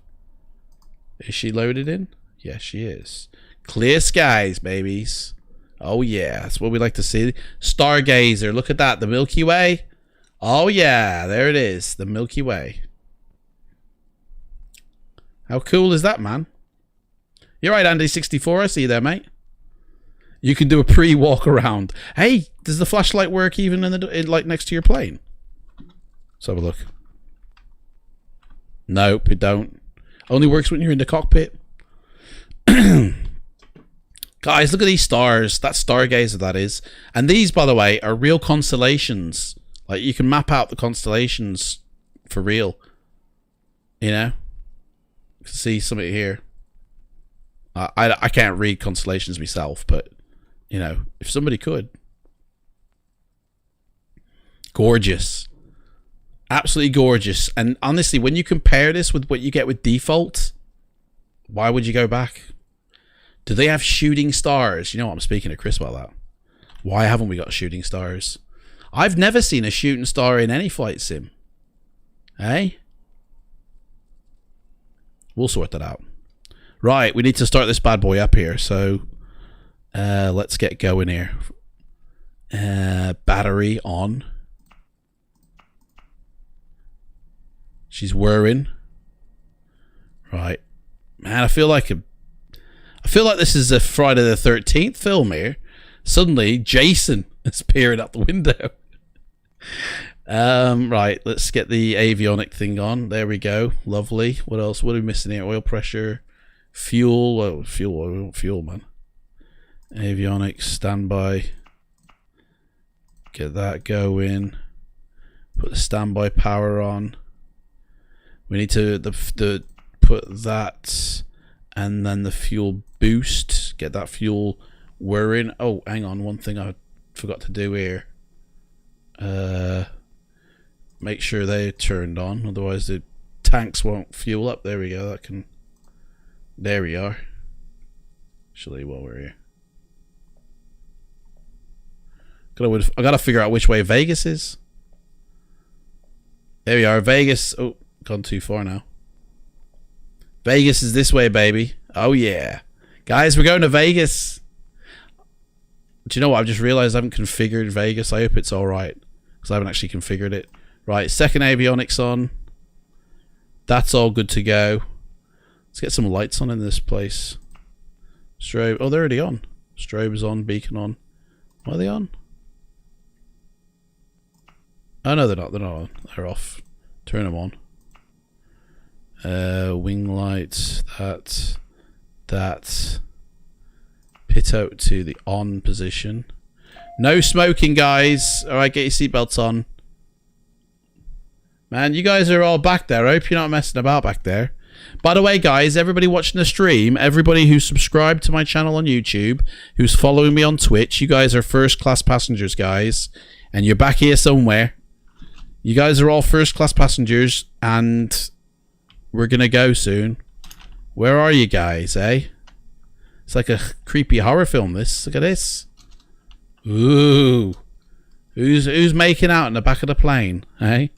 Is she loaded in? Yes, she is. Clear skies, babies. Oh, yeah. That's what we like to see. Stargazer. Look at that. The Milky Way. Oh, yeah. There it is. The Milky Way. How cool is that, man? You're right, Andy64. I see you there, mate. You can do a pre-walk around. Hey, does the flashlight work even like next to your plane? Let's have a look. Nope, it don't. Only works when you're in the cockpit. Guys, look at these stars. That's Stargazer, that is. And these, by the way, are real constellations. Like, you can map out the constellations for real. You know? You can see something here. I can't read constellations myself, but, you know, if somebody could. Gorgeous. Absolutely gorgeous. And honestly, when you compare this with what you get with default, why would you go back? Do they have shooting stars? You know what, I'm speaking to Chris about that. Why haven't we got shooting stars? I've never seen a shooting star in any flight sim. Hey? We'll sort that out. Right, we need to start this bad boy up here. So, let's get going here. Battery on. She's whirring. Right. Man, I feel like this is a Friday the 13th film here. Suddenly, Jason is peering out the window. Right, let's get the avionic thing on. There we go. Lovely. What else? What are we missing here? Oil pressure, fuel. Oh, fuel, man. Avionics, standby. Get that going. Put the standby power on. We need to put that and then the fuel boost. Get that fuel whirring. Oh, hang on. One thing I forgot to do here. Make sure they're turned on, otherwise the tanks won't fuel up. There we go. There we are. Actually, while we're here, I gotta figure out which way Vegas is. There we are, Vegas. Oh, gone too far now. Vegas is this way, baby. Oh yeah, guys, we're going to Vegas. Do you know what? I've just realized I haven't configured Vegas. I hope it's alright. Because I haven't actually configured it. Right, second avionics on. That's all good to go. Let's get some lights on in this place. Strobe. Oh, they're already on. Strobe is on. Beacon on. Why are they on? Oh, no, they're not. They're not on. They're off. Turn them on. Wing lights. That. Pit out to the on position. No smoking, guys. Alright, get your seatbelts on. Man, you guys are all back there. I hope you're not messing about back there. By the way, guys, everybody watching the stream, everybody who's subscribed to my channel on YouTube, who's following me on Twitch, you guys are first-class passengers, guys. And you're back here somewhere. You guys are all first-class passengers, and we're going to go soon. Where are you guys, eh? It's like a creepy horror film, this. Look at this. Ooh. Who's making out in the back of the plane, eh?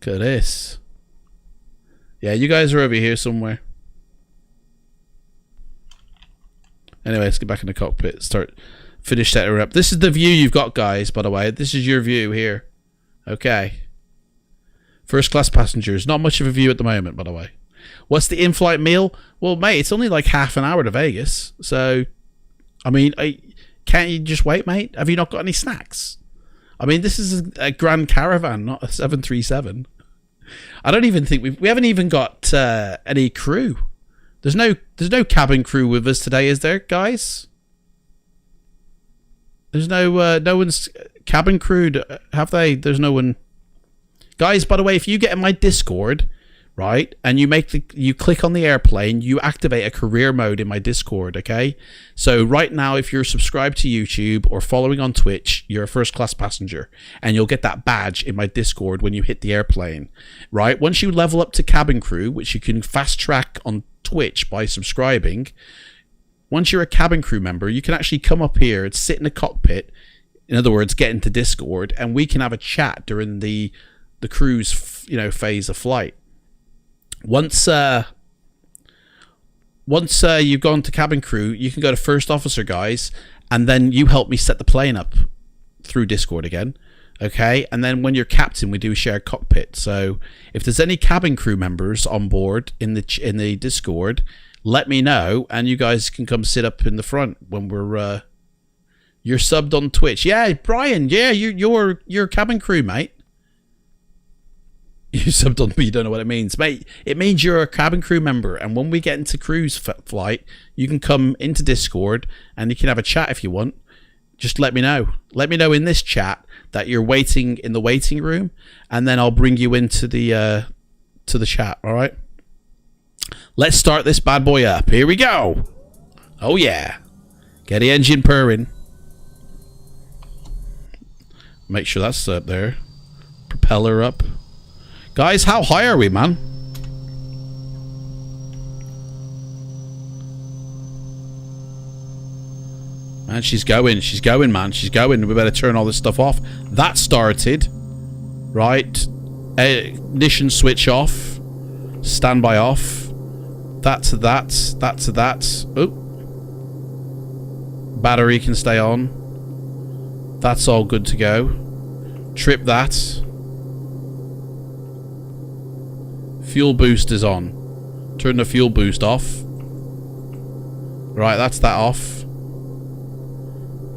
Look at this. Yeah, you guys are over here somewhere. Anyway, let's get back in the cockpit. Finish setting up. This is the view you've got, guys, by the way. This is your view here. Okay. First class passengers. Not much of a view at the moment, by the way. What's the in-flight meal? Well, mate, it's only like half an hour to Vegas. So, I mean, can't you just wait, mate? Have you not got any snacks? I mean, this is a Grand Caravan, not a 737. I don't even think we haven't even got any crew. There's no cabin crew with us today, is there, guys? There's no one's cabin crew, have they? There's no one. Guys, by the way, if you get in my Discord, right, and you click on the airplane, you activate a career mode in my Discord, okay? So right now, if you're subscribed to YouTube or following on Twitch, you're a first class passenger, and you'll get that badge in my Discord when you hit the airplane, right? Once you level up to cabin crew, which you can fast track on Twitch by subscribing, once you're a cabin crew member, you can actually come up here and sit in the cockpit, in other words, get into Discord, and we can have a chat during the cruise, phase of flight. Once you've gone to cabin crew, you can go to first officer, guys, and then you help me set the plane up through Discord again, okay? And then when you're captain, we do a shared cockpit. So if there's any cabin crew members on board in the Discord, let me know, and you guys can come sit up in the front when we're you're subbed on Twitch. Yeah, Brian. Yeah, you're cabin crew, mate. You subbed on me, you don't know what it means. Mate, it means you're a cabin crew member, and when we get into cruise flight, you can come into Discord, and you can have a chat if you want. Just let me know. Let me know in this chat that you're waiting in the waiting room, and then I'll bring you into the chat, alright? Let's start this bad boy up. Here we go! Oh yeah. Get the engine purring. Make sure that's up there. Propeller up. Guys, how high are we, man? Man, she's going, man. She's going. We better turn all this stuff off. That started. Right. Ignition switch off. Standby off. That's that. That's that. Oh. Battery can stay on. That's all good to go. Trip that. Fuel boost is on. Turn the fuel boost off. Right, that's that off.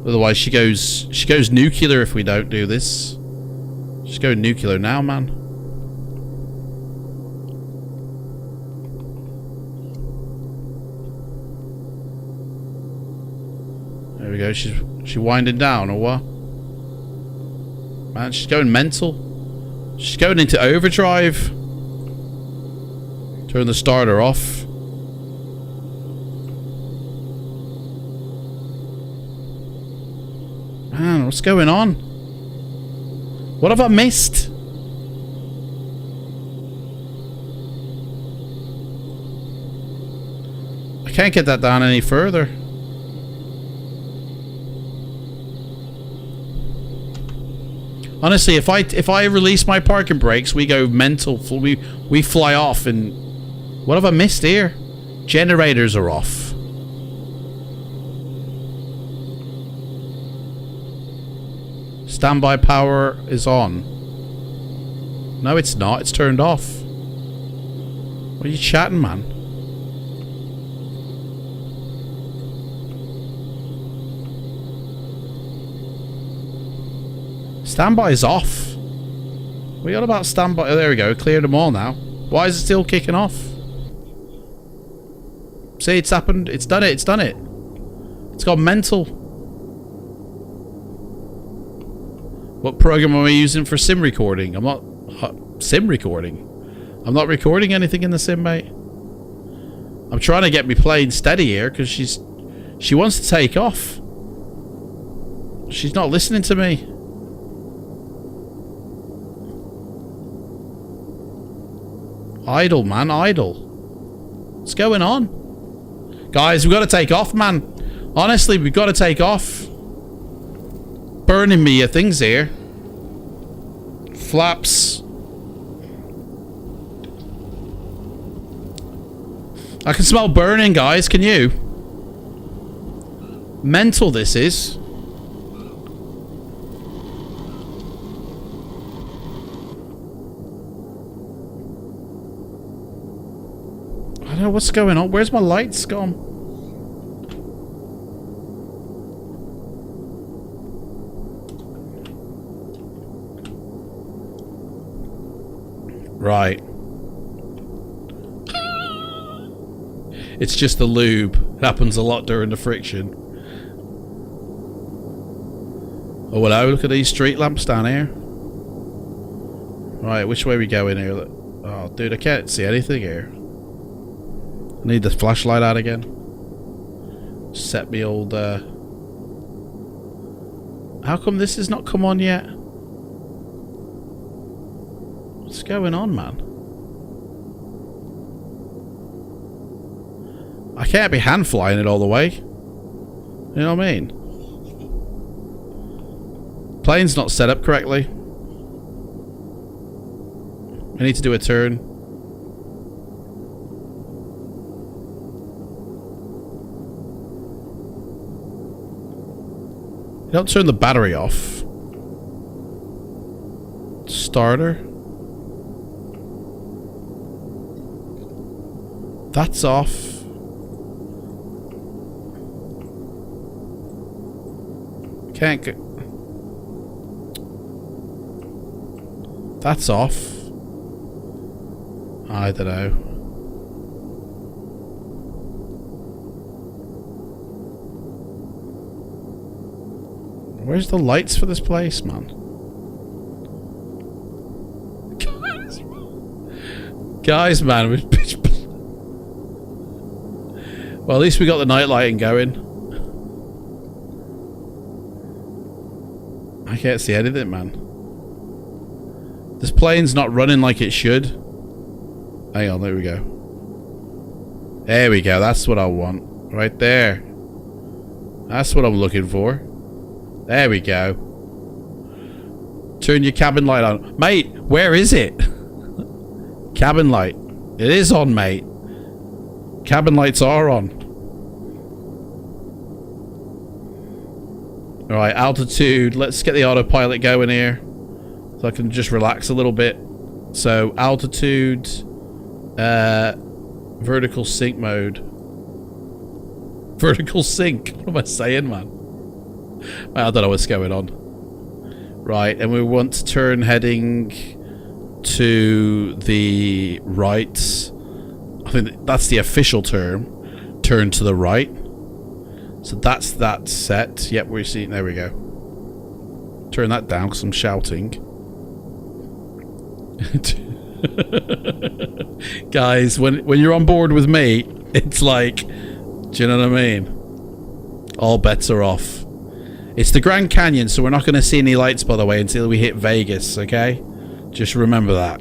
Otherwise she goes nuclear if we don't do this. She's going nuclear now, man. There we go. She's winding down or what? Man, she's going mental. She's going into overdrive. Turn the starter off. Man, what's going on? What have I missed? I can't get that down any further. Honestly, if I release my parking brakes, we go mental. We fly off. And what have I missed here? Generators are off. Standby power is on. No, it's not. It's turned off. What are you chatting, man? Standby is off. What are you on about standby? Oh, there we go. Cleared them all now. Why is it still kicking off? See, it's happened. It's done it. It's done it. It's got mental. What program am I using for sim recording? I'm not... sim recording? I'm not recording anything in the sim, mate. I'm trying to get me plane steady here because she wants to take off. She's not listening to me. Idle, man, idle. What's going on? Guys, we've got to take off, man. Honestly, we've got to take off. Burning me your things here. Flaps. I can smell burning, guys. Can you? Mental this is. I don't know what's going on. Where's my lights gone? Right. It's just the lube. It happens a lot during the friction. Oh, hello. Look at these street lamps down here. Right, which way we going here? Oh, dude, I can't see anything here. I need the flashlight out again. Set me old, How come this has not come on yet? What's going on, man? I can't be hand flying it all the way. You know what I mean? Plane's not set up correctly. I need to do a turn. Don't turn the battery off. Starter. That's off. Can't get... That's off. I don't know. Where's the lights for this place, man? Guys, man. Well, at least we got the night lighting going. I can't see anything, man. This plane's not running like it should. Hang on, there we go. There we go, that's what I want. Right there. That's what I'm looking for. There we go. Turn your cabin light on. Mate, where is it? Cabin light. It is on, mate. Cabin lights are on. Alright, altitude. Let's get the autopilot going here. So I can just relax a little bit. So, altitude. Vertical sync mode. Vertical sync. What am I saying, man? I don't know what's going on. Right, and we want to turn heading to the right. I think that's the official term. Turn to the right. So that's that set. Yep, we're seeing. There we go. Turn that down because I'm shouting. Guys, when you're on board with me, it's like, do you know what I mean? All bets are off. It's the Grand Canyon, so we're not going to see any lights, by the way, until we hit Vegas, okay? Just remember that.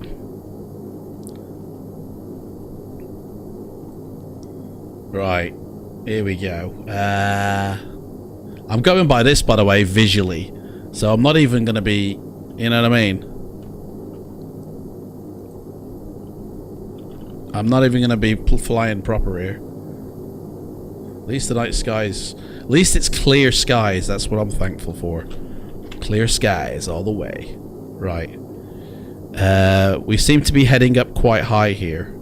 Right. Here we go. I'm going by this, by the way, visually. So I'm not even going to be... You know what I mean? I'm not even going to be flying proper here. At least the night skies... At least it's clear skies. That's what I'm thankful for. Clear skies all the way. Right. We seem to be heading up quite high here.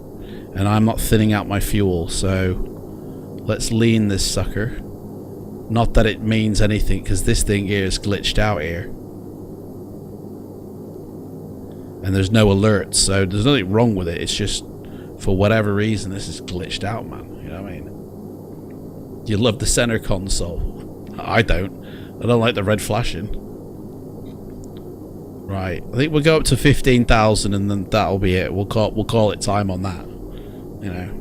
And I'm not thinning out my fuel, so let's lean this sucker. Not that it means anything, because this thing here is glitched out here. And there's no alerts, so there's nothing wrong with it. It's just, for whatever reason, this is glitched out, man. You know what I mean? You love the center console. I don't. I don't like the red flashing. Right. I think we'll go up to 15,000 and then that'll be it. We'll call it time on that. You know.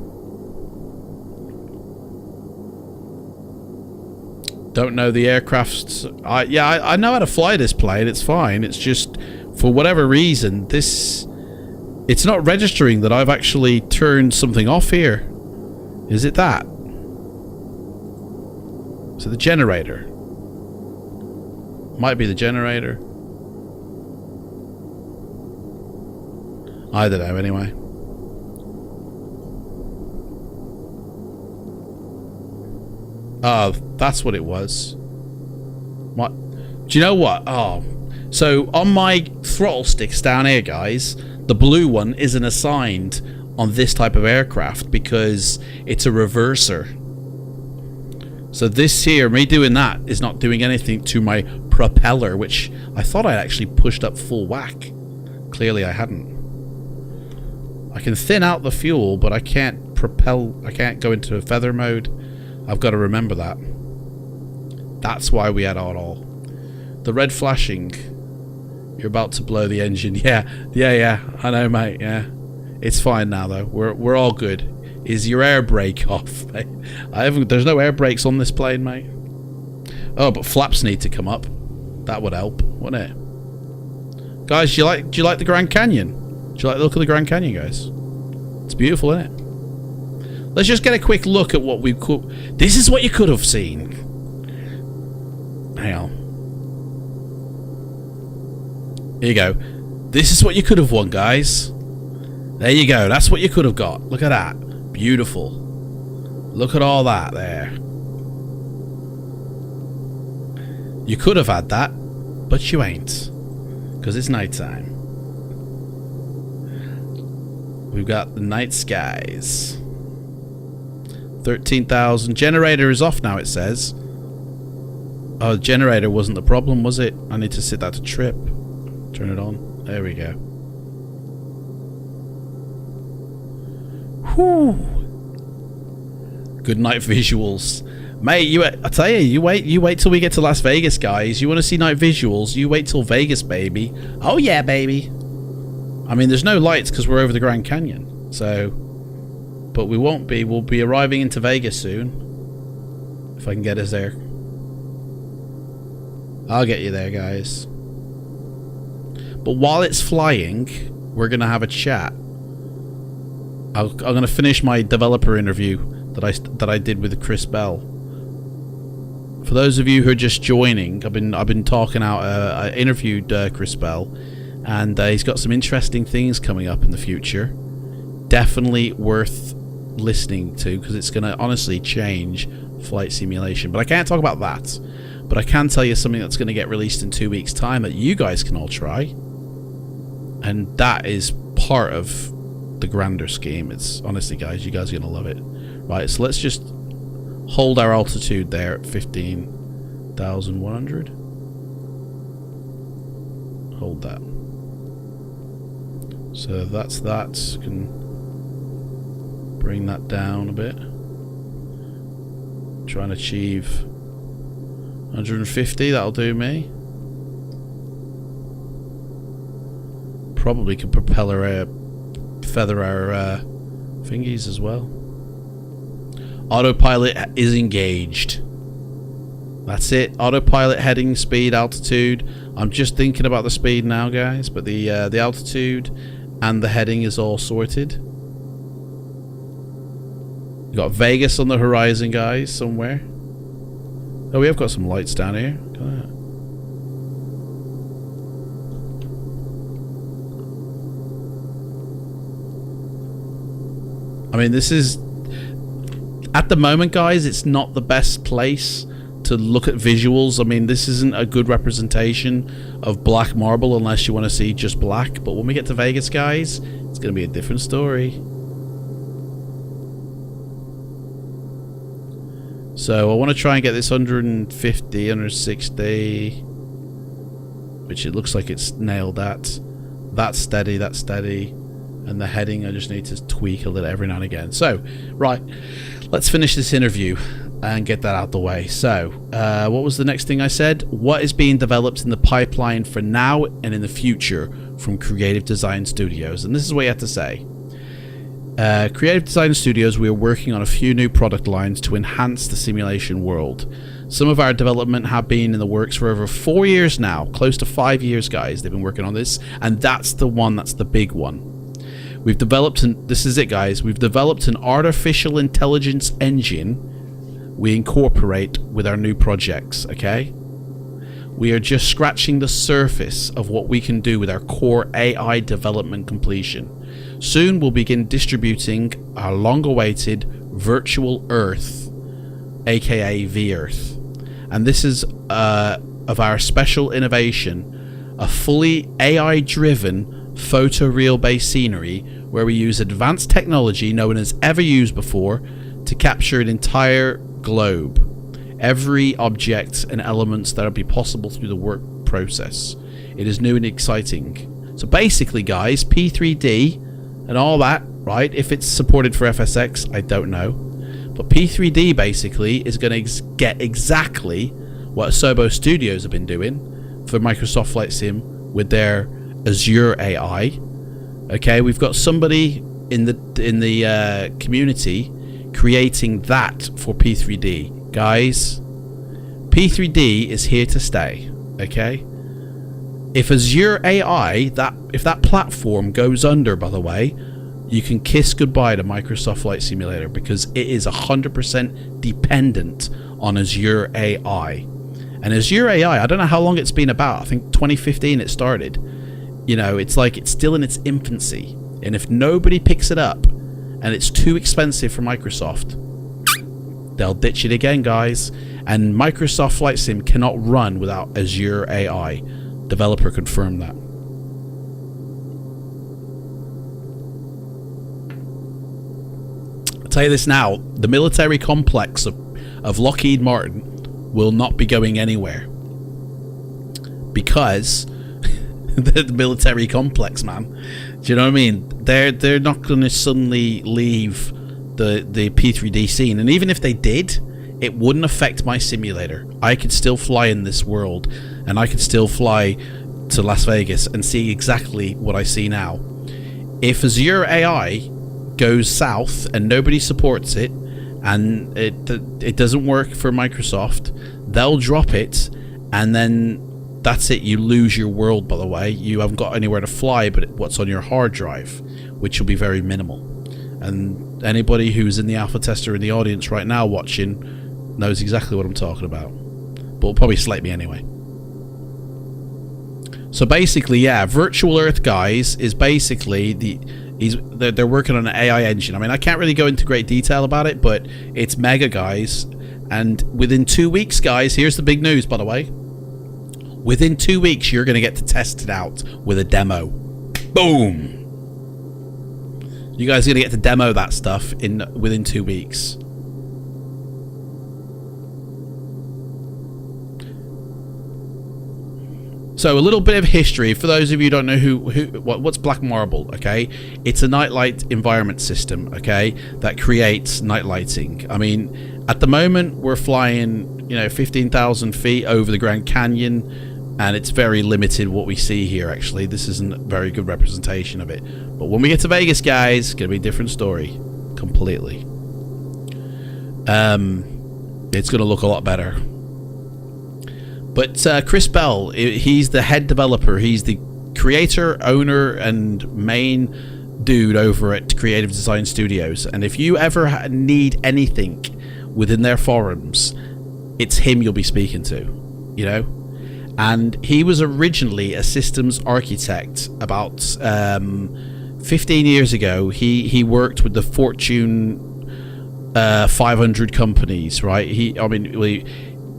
Don't know the aircraft's... I know how to fly this plane. It's fine. It's just, for whatever reason, this... It's not registering that I've actually turned something off here. Is it that? So the generator. Might be the generator. I don't know, anyway. Oh, that's what it was. What? Do you know what? Oh. So, on my throttle sticks down here, guys, the blue one isn't assigned on this type of aircraft because it's a reverser. So this here, me doing that, is not doing anything to my propeller, which I thought I'd actually pushed up full whack. Clearly I hadn't. I can thin out the fuel, but I can't propel, I can't go into feather mode. I've got to remember that. That's why we had all. The red flashing. You're about to blow the engine. Yeah, I know, mate, yeah. It's fine now, though. We're all good. Is your air brake off, mate? There's no air brakes on this plane, mate. Oh, but flaps need to come up. That would help, wouldn't it? Guys, do you like the Grand Canyon? Do you like the look of the Grand Canyon, guys? It's beautiful, isn't it? Let's just get a quick look at what we could... This is what you could have seen. Hang on. Here you go. This is what you could have won, guys. There you go. That's what you could have got. Look at that. Beautiful. Look at all that there. You could have had that, but you ain't. Because it's nighttime. We've got the night skies. 13,000. Generator is off now, it says. Oh, the generator wasn't the problem, was it? I need to set that to trip. Turn it on. There we go. Whew. Good night visuals. Mate, I tell you, you wait till we get to Las Vegas, guys. You want to see night visuals? You wait till Vegas, baby. Oh yeah, baby. I mean, there's no lights because we're over the Grand Canyon. So, but we won't be. We'll be arriving into Vegas soon. If I can get us there. I'll get you there, guys. But while it's flying, we're going to have a chat. I'm going to finish my developer interview that I did with Chris Bell. For those of you who are just joining, I've been talking out. I interviewed Chris Bell, and he's got some interesting things coming up in the future. Definitely worth listening to because it's going to honestly change flight simulation. But I can't talk about that. But I can tell you something that's going to get released in 2 weeks' time that you guys can all try, and that is part of the grander scheme. It's honestly, guys, you guys are going to love it. Right, so let's just hold our altitude there at 15,100. Hold that. So that's that. Can bring that down a bit. Try and achieve 150. That'll do me. Probably could propeller feather our thingies as well. Autopilot is engaged. That's it. Autopilot, heading, speed, altitude. I'm just thinking about the speed now, guys, but the altitude and the heading is all sorted. We've got Vegas on the horizon, guys, somewhere. Oh, we have got some lights down here. Look at that. I mean, this is... At the moment, guys, it's not the best place to to look at visuals, I mean, this isn't a good representation of black marble unless you want to see just black. But when we get to Vegas, guys, it's going to be a different story. So I want to try and get this 150, 160, which it looks like it's nailed at. That's steady, that's steady. And the heading, I just need to tweak a little every now and again. So, right, let's finish this interview and get that out the way. So, what was the next thing I said? What is being developed in the pipeline for now and in the future from Creative Design Studios? And this is what you have to say. Creative Design Studios, we are working on a few new product lines to enhance the simulation world. Some of our development have been in the works for over 4 years now, close to 5 years, guys. They've been working on this, and that's the one, that's the big one. We've developed, this is it, guys, we've developed an artificial intelligence engine we incorporate with our new projects, okay? We are just scratching the surface of what we can do with our core AI development completion. Soon we'll begin distributing our long-awaited virtual Earth, aka V-Earth. And this is of our special innovation, a fully AI-driven photoreal-based scenery where we use advanced technology no one has ever used before to capture an entire globe, every object and elements that will be possible through the work process. It is new and exciting. So basically, guys, P3D and all that, right? If it's supported for FSX, I don't know. But P3D basically is going to get exactly what Asobo Studios have been doing for Microsoft Flight Sim with their Azure AI. Okay, we've got somebody in the community creating that for P3D. Guys, P3D is here to stay. Okay, if Azure AI, if that platform goes under, by the way, you can kiss goodbye to Microsoft Flight Simulator, because it is 100% dependent on Azure AI. And Azure AI, I don't know how long it's been about. I think 2015 it started. You know, it's like it's still in its infancy. And if nobody picks it up and it's too expensive for Microsoft, they'll ditch it again, guys. And Microsoft Flight Sim cannot run without Azure AI. Developer confirmed that. I'll tell you this now, the military complex of Lockheed Martin will not be going anywhere. Because the military complex, man. Do you know what I mean? They're not going to suddenly leave the P3D scene. And even if they did, it wouldn't affect my simulator. I could still fly in this world, and I could still fly to Las Vegas and see exactly what I see now. If Azure AI goes south and nobody supports it, and it doesn't work for Microsoft, they'll drop it, and then that's it. You lose your world, by the way. You haven't got anywhere to fly but what's on your hard drive, which will be very minimal. And anybody who's in the alpha tester in the audience right now watching knows exactly what I'm talking about, but will probably slate me anyway. So basically, yeah, Virtual Earth, guys, is basically they're working on an AI engine. I mean, I can't really go into great detail about it, but it's mega, guys. And within 2 weeks, guys, here's the big news, by the way. Within 2 weeks, you're going to get to test it out with a demo. Boom! You guys are going to get to demo that stuff within 2 weeks. So a little bit of history for those of you who don't know what's Black Marble. Okay, it's a nightlight environment system. Okay, that creates night lighting. I mean, at the moment we're flying, 15,000 feet over the Grand Canyon, and it's very limited what we see here. Actually, this isn't a very good representation of it. But when we get to Vegas, guys, it's gonna be a different story, completely. It's gonna look a lot better. But Chris Bell, he's the head developer. He's the creator, owner, and main dude over at Creative Design Studios. And if you ever need anything within their forums, it's him you'll be speaking to, And he was originally a systems architect about 15 years ago. He worked with the Fortune 500 companies, right?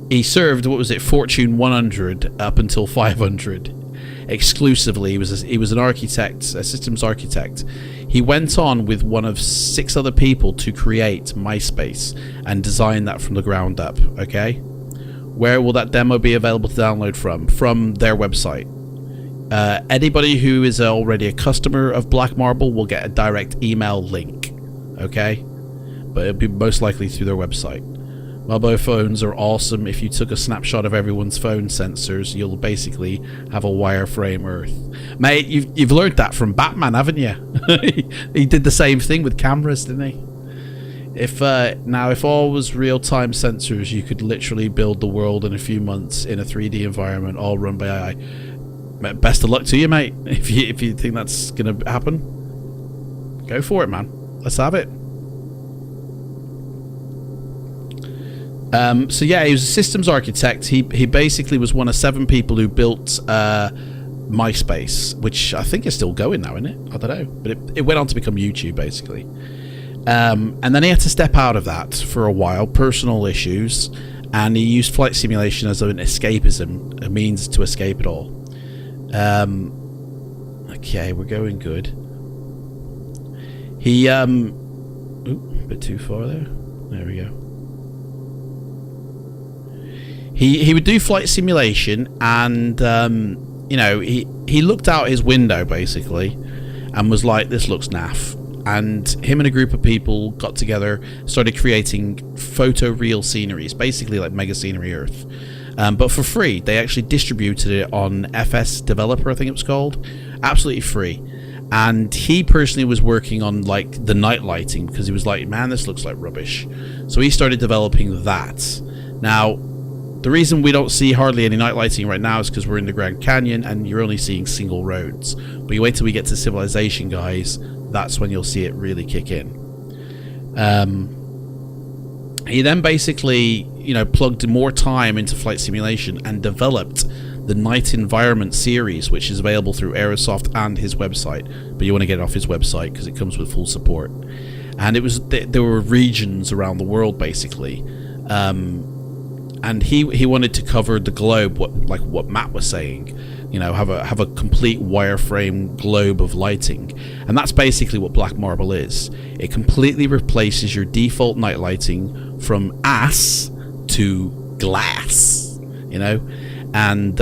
he served, what was it, Fortune 100 up until 500 exclusively. He was an architect, a systems architect. He went on with one of 6 other people to create MySpace and design that from the ground up. Okay, where will that demo be available to download from? From their website. Anybody who is already a customer of Black Marble will get a direct email link. Okay, but it'll be most likely through their website. Mobile phones are awesome. If you took a snapshot of everyone's phone sensors, you'll basically have a wireframe Earth. Mate, you've learned that from Batman, haven't you? He did the same thing with cameras, didn't he? If all was real-time sensors, you could literally build the world in a few months in a 3D environment, all run by AI. Best of luck to you, mate. If you think that's gonna happen, go for it, man. Let's have it. So yeah, he was a systems architect. He basically was one of 7 people who built MySpace, which I think is still going now, isn't it? I don't know, but it went on to become YouTube basically. And then he had to step out of that for a while, personal issues, and he used flight simulation as an escapism, a means to escape it all. Okay, we're going good. He a bit too far there. There we go. He would do flight simulation, and you know, he looked out his window basically and was like, this looks naff. And him and a group of people got together, started creating photoreal sceneries, basically like Mega Scenery Earth, but for free. They actually distributed it on FS Developer, I think it was called, absolutely free. And he personally was working on like the night lighting, because he was like, man, this looks like rubbish. So he started developing that. Now, the reason we don't see hardly any night lighting right now is because we're in the Grand Canyon and you're only seeing single roads. But you wait till we get to Civilization, guys, that's when you'll see it really kick in. He then basically, you know, plugged more time into flight simulation and developed the Night Environment series, which is available through Aerosoft and his website. But you want to get it off his website because it comes with full support. And it was there were regions around the world basically. And he wanted to cover the globe, what Matt was saying, you know, have a complete wireframe globe of lighting, and that's basically what Black Marble is. It completely replaces your default night lighting from ass to glass, you know, and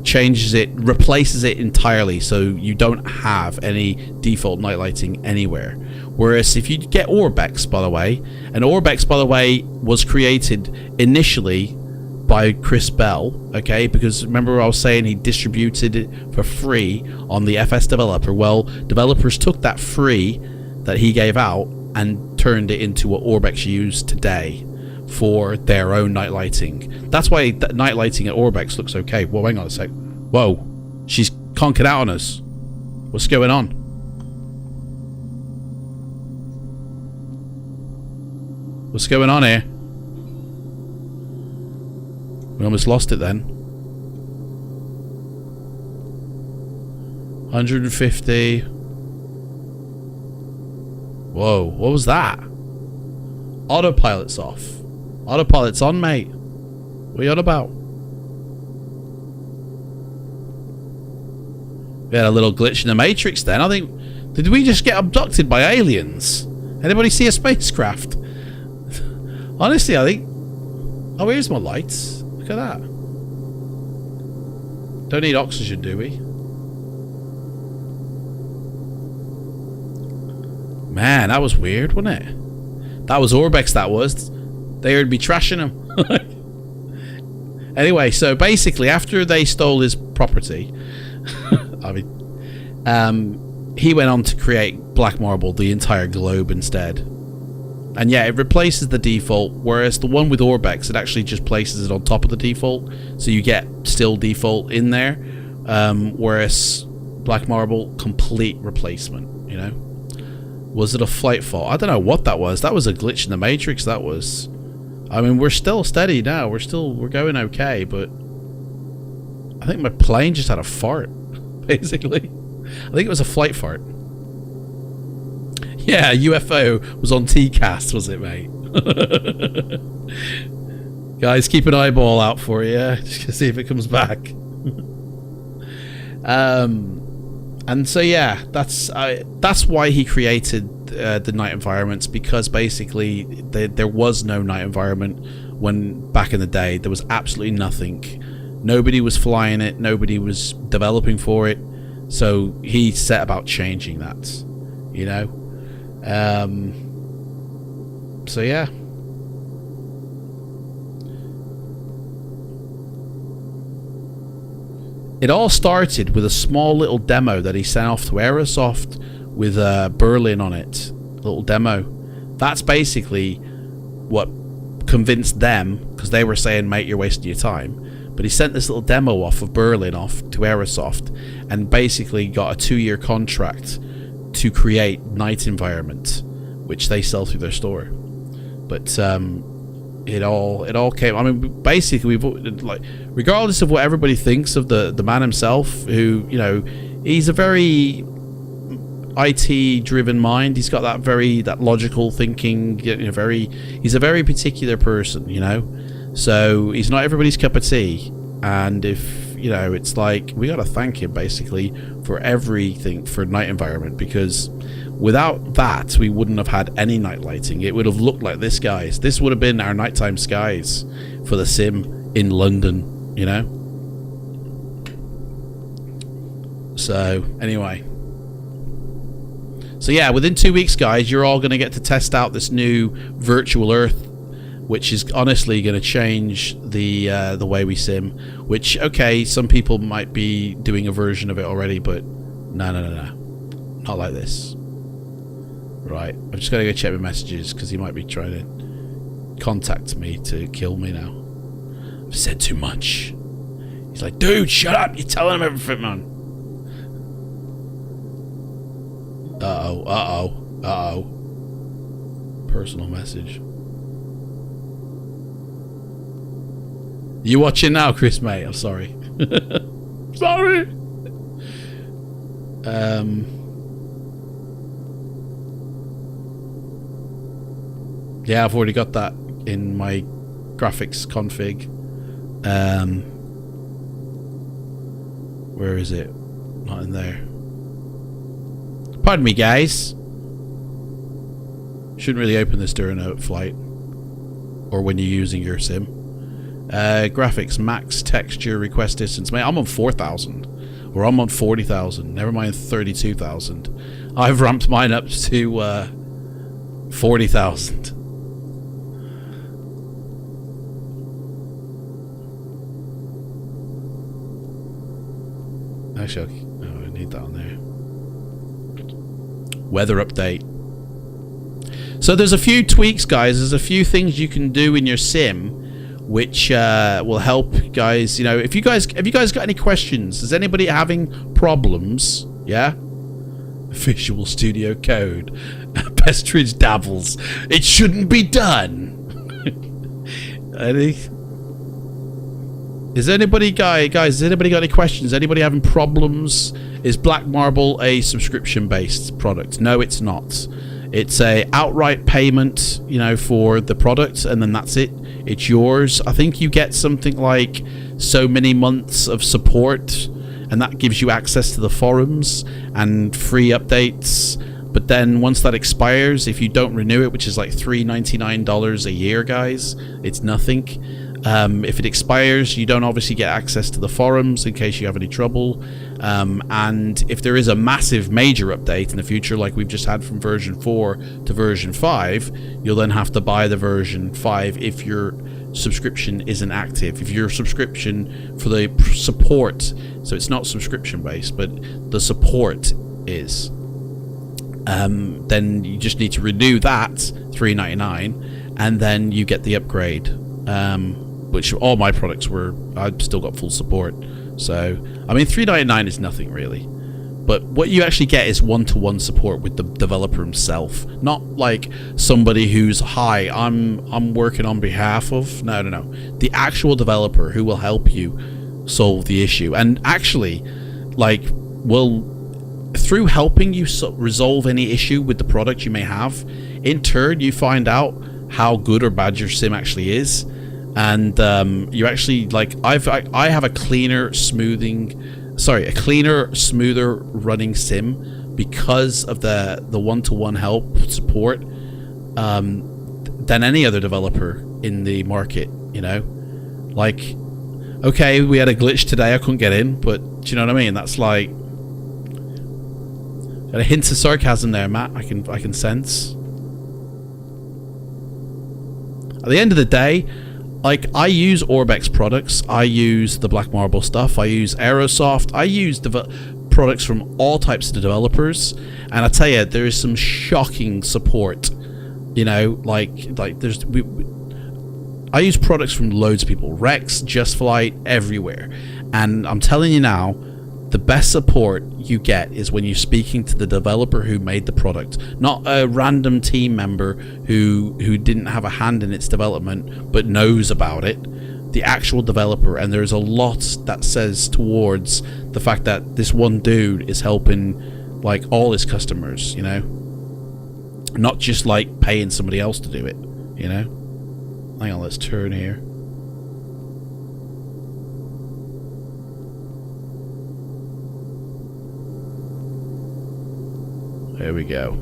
changes it, replaces it entirely, so you don't have any default night lighting anywhere. Whereas if you get Orbex, by the way, and Orbex, by the way, was created initially by Chris Bell, okay, because remember I was saying he distributed it for free on the FS Developer. Well, developers took that free that he gave out and turned it into what Orbex use today for their own night lighting. That's why night lighting at Orbex looks okay. Well, hang on a sec. Whoa, she's conking out on us. What's going on? What's going on here? We almost lost it then. 150. Whoa, what was that? Autopilot's off. Autopilot's on, mate. What are you on about? We had a little glitch in the Matrix then. I think... Did we just get abducted by aliens? Anybody see a spacecraft? Honestly, I think... Oh, here's my lights. Look at that. Don't need oxygen, do we? Man, that was weird, wasn't it? That was Orbex, that was. They would be trashing him. Anyway, so basically, after they stole his property... I mean... he went on to create Black Marble, the entire globe instead. And yeah, it replaces the default, whereas the one with Orbex, it actually just places it on top of the default, so you get still default in there, whereas Black Marble, complete replacement, you know? Was it a flight fault? I don't know what that was. That was a glitch in the Matrix, that was. I mean, we're still steady now, we're going okay, but I think my plane just had a fart, basically. I think it was a flight fart. Yeah, UFO was on TCast, was it, mate? Guys, keep an eyeball out for you, just to see if it comes back. And so yeah, that's why he created the night environments, because basically there was no night environment when back in the day. There was absolutely nothing. Nobody was flying it. Nobody was developing for it. So he set about changing that, you know. So yeah. It all started with a small little demo that he sent off to Aerosoft with Berlin on it. A little demo. That's basically what convinced them, because they were saying, mate, you're wasting your time. But he sent this little demo off of Berlin off to Aerosoft and basically got a 2-year contract to create Night Environment, which they sell through their store. But it all came. I mean, basically, we've like, regardless of what everybody thinks of the man himself, who, you know, he's a very IT driven mind. He's got that logical thinking. You know, he's a very particular person, you know. So he's not everybody's cup of tea. And if, you know, it's like, we got to thank him basically for everything for Night Environment, because without that, we wouldn't have had any night lighting. It would have looked like this, guys. This would have been our nighttime skies for the sim in London, you know? So, anyway. So, yeah, within 2 weeks, guys, you're all going to get to test out this new virtual Earth, which is honestly going to change the way we sim. Which, okay, some people might be doing a version of it already, but no. Not like this. Right, I'm just going to go check my messages, because he might be trying to contact me to kill me now. I've said too much. He's like, dude, shut up, you're telling him everything, man. Uh-oh. Personal message. You watching now, Chris, mate? I'm sorry. Sorry. Yeah, I've already got that in my graphics config. Where is it? Not in there. Pardon me, guys. Shouldn't really open this during a flight or when you're using your sim. Graphics, max texture, request distance. Mate, I'm on 4,000. Or I'm on 40,000. Never mind 32,000. I've ramped mine up to 40,000. Actually, I need that on there. Weather update. So there's a few tweaks, guys. There's a few things you can do in your sim which will help, guys. You know, have you guys got any questions? Is anybody having problems? Yeah. Visual Studio Code. Pestridge dabbles. It shouldn't be done. Is anybody, guys? Has anybody got any questions? Anybody having problems? Is Black Marble a subscription-based product? No, it's not. It's a outright payment, you know, for the product, and then that's it. It's yours. I think you get something like so many months of support, and that gives you access to the forums and free updates. But then once that expires, if you don't renew it, which is like $3.99 a year, guys, it's nothing. If it expires, you don't obviously get access to the forums in case you have any trouble. And if there is a massive major update in the future, like we've just had from version 4 to version 5, you'll then have to buy the version 5 if your subscription isn't active. If your subscription for the support, so it's not subscription based, but the support is, then you just need to renew that $3.99, and then you get the upgrade. Which all my products were, I've still got full support. So, I mean, $3.99 is nothing really. But what you actually get is one-to-one support with the developer himself. Not like somebody who's, hi, I'm working on behalf of. No. The actual developer who will help you solve the issue. And actually, like, will, through helping you resolve any issue with the product you may have, in turn, you find out how good or bad your sim actually is. and you actually like I have a cleaner, smoother running sim because of the one-to-one help support than any other developer in the market. You know, like, okay, we had a glitch today, I couldn't get in, but do you know what I mean? That's like got a hint of sarcasm there, Matt. I can sense. At the end of the day, like, I use Orbex products, I use the Black Marble stuff, I use Aerosoft, I use products from all types of developers, and I tell you, there is some shocking support. You know, like there's I use products from loads of people, Rex, Just Flight, everywhere, and I'm telling you now, the best support you get is when you're speaking to the developer who made the product, not a random team member who didn't have a hand in its development but knows about it. The actual developer, and there's a lot that says towards the fact that this one dude is helping like all his customers, you know, not just like paying somebody else to do it, you know. Hang on, let's turn here. There we go.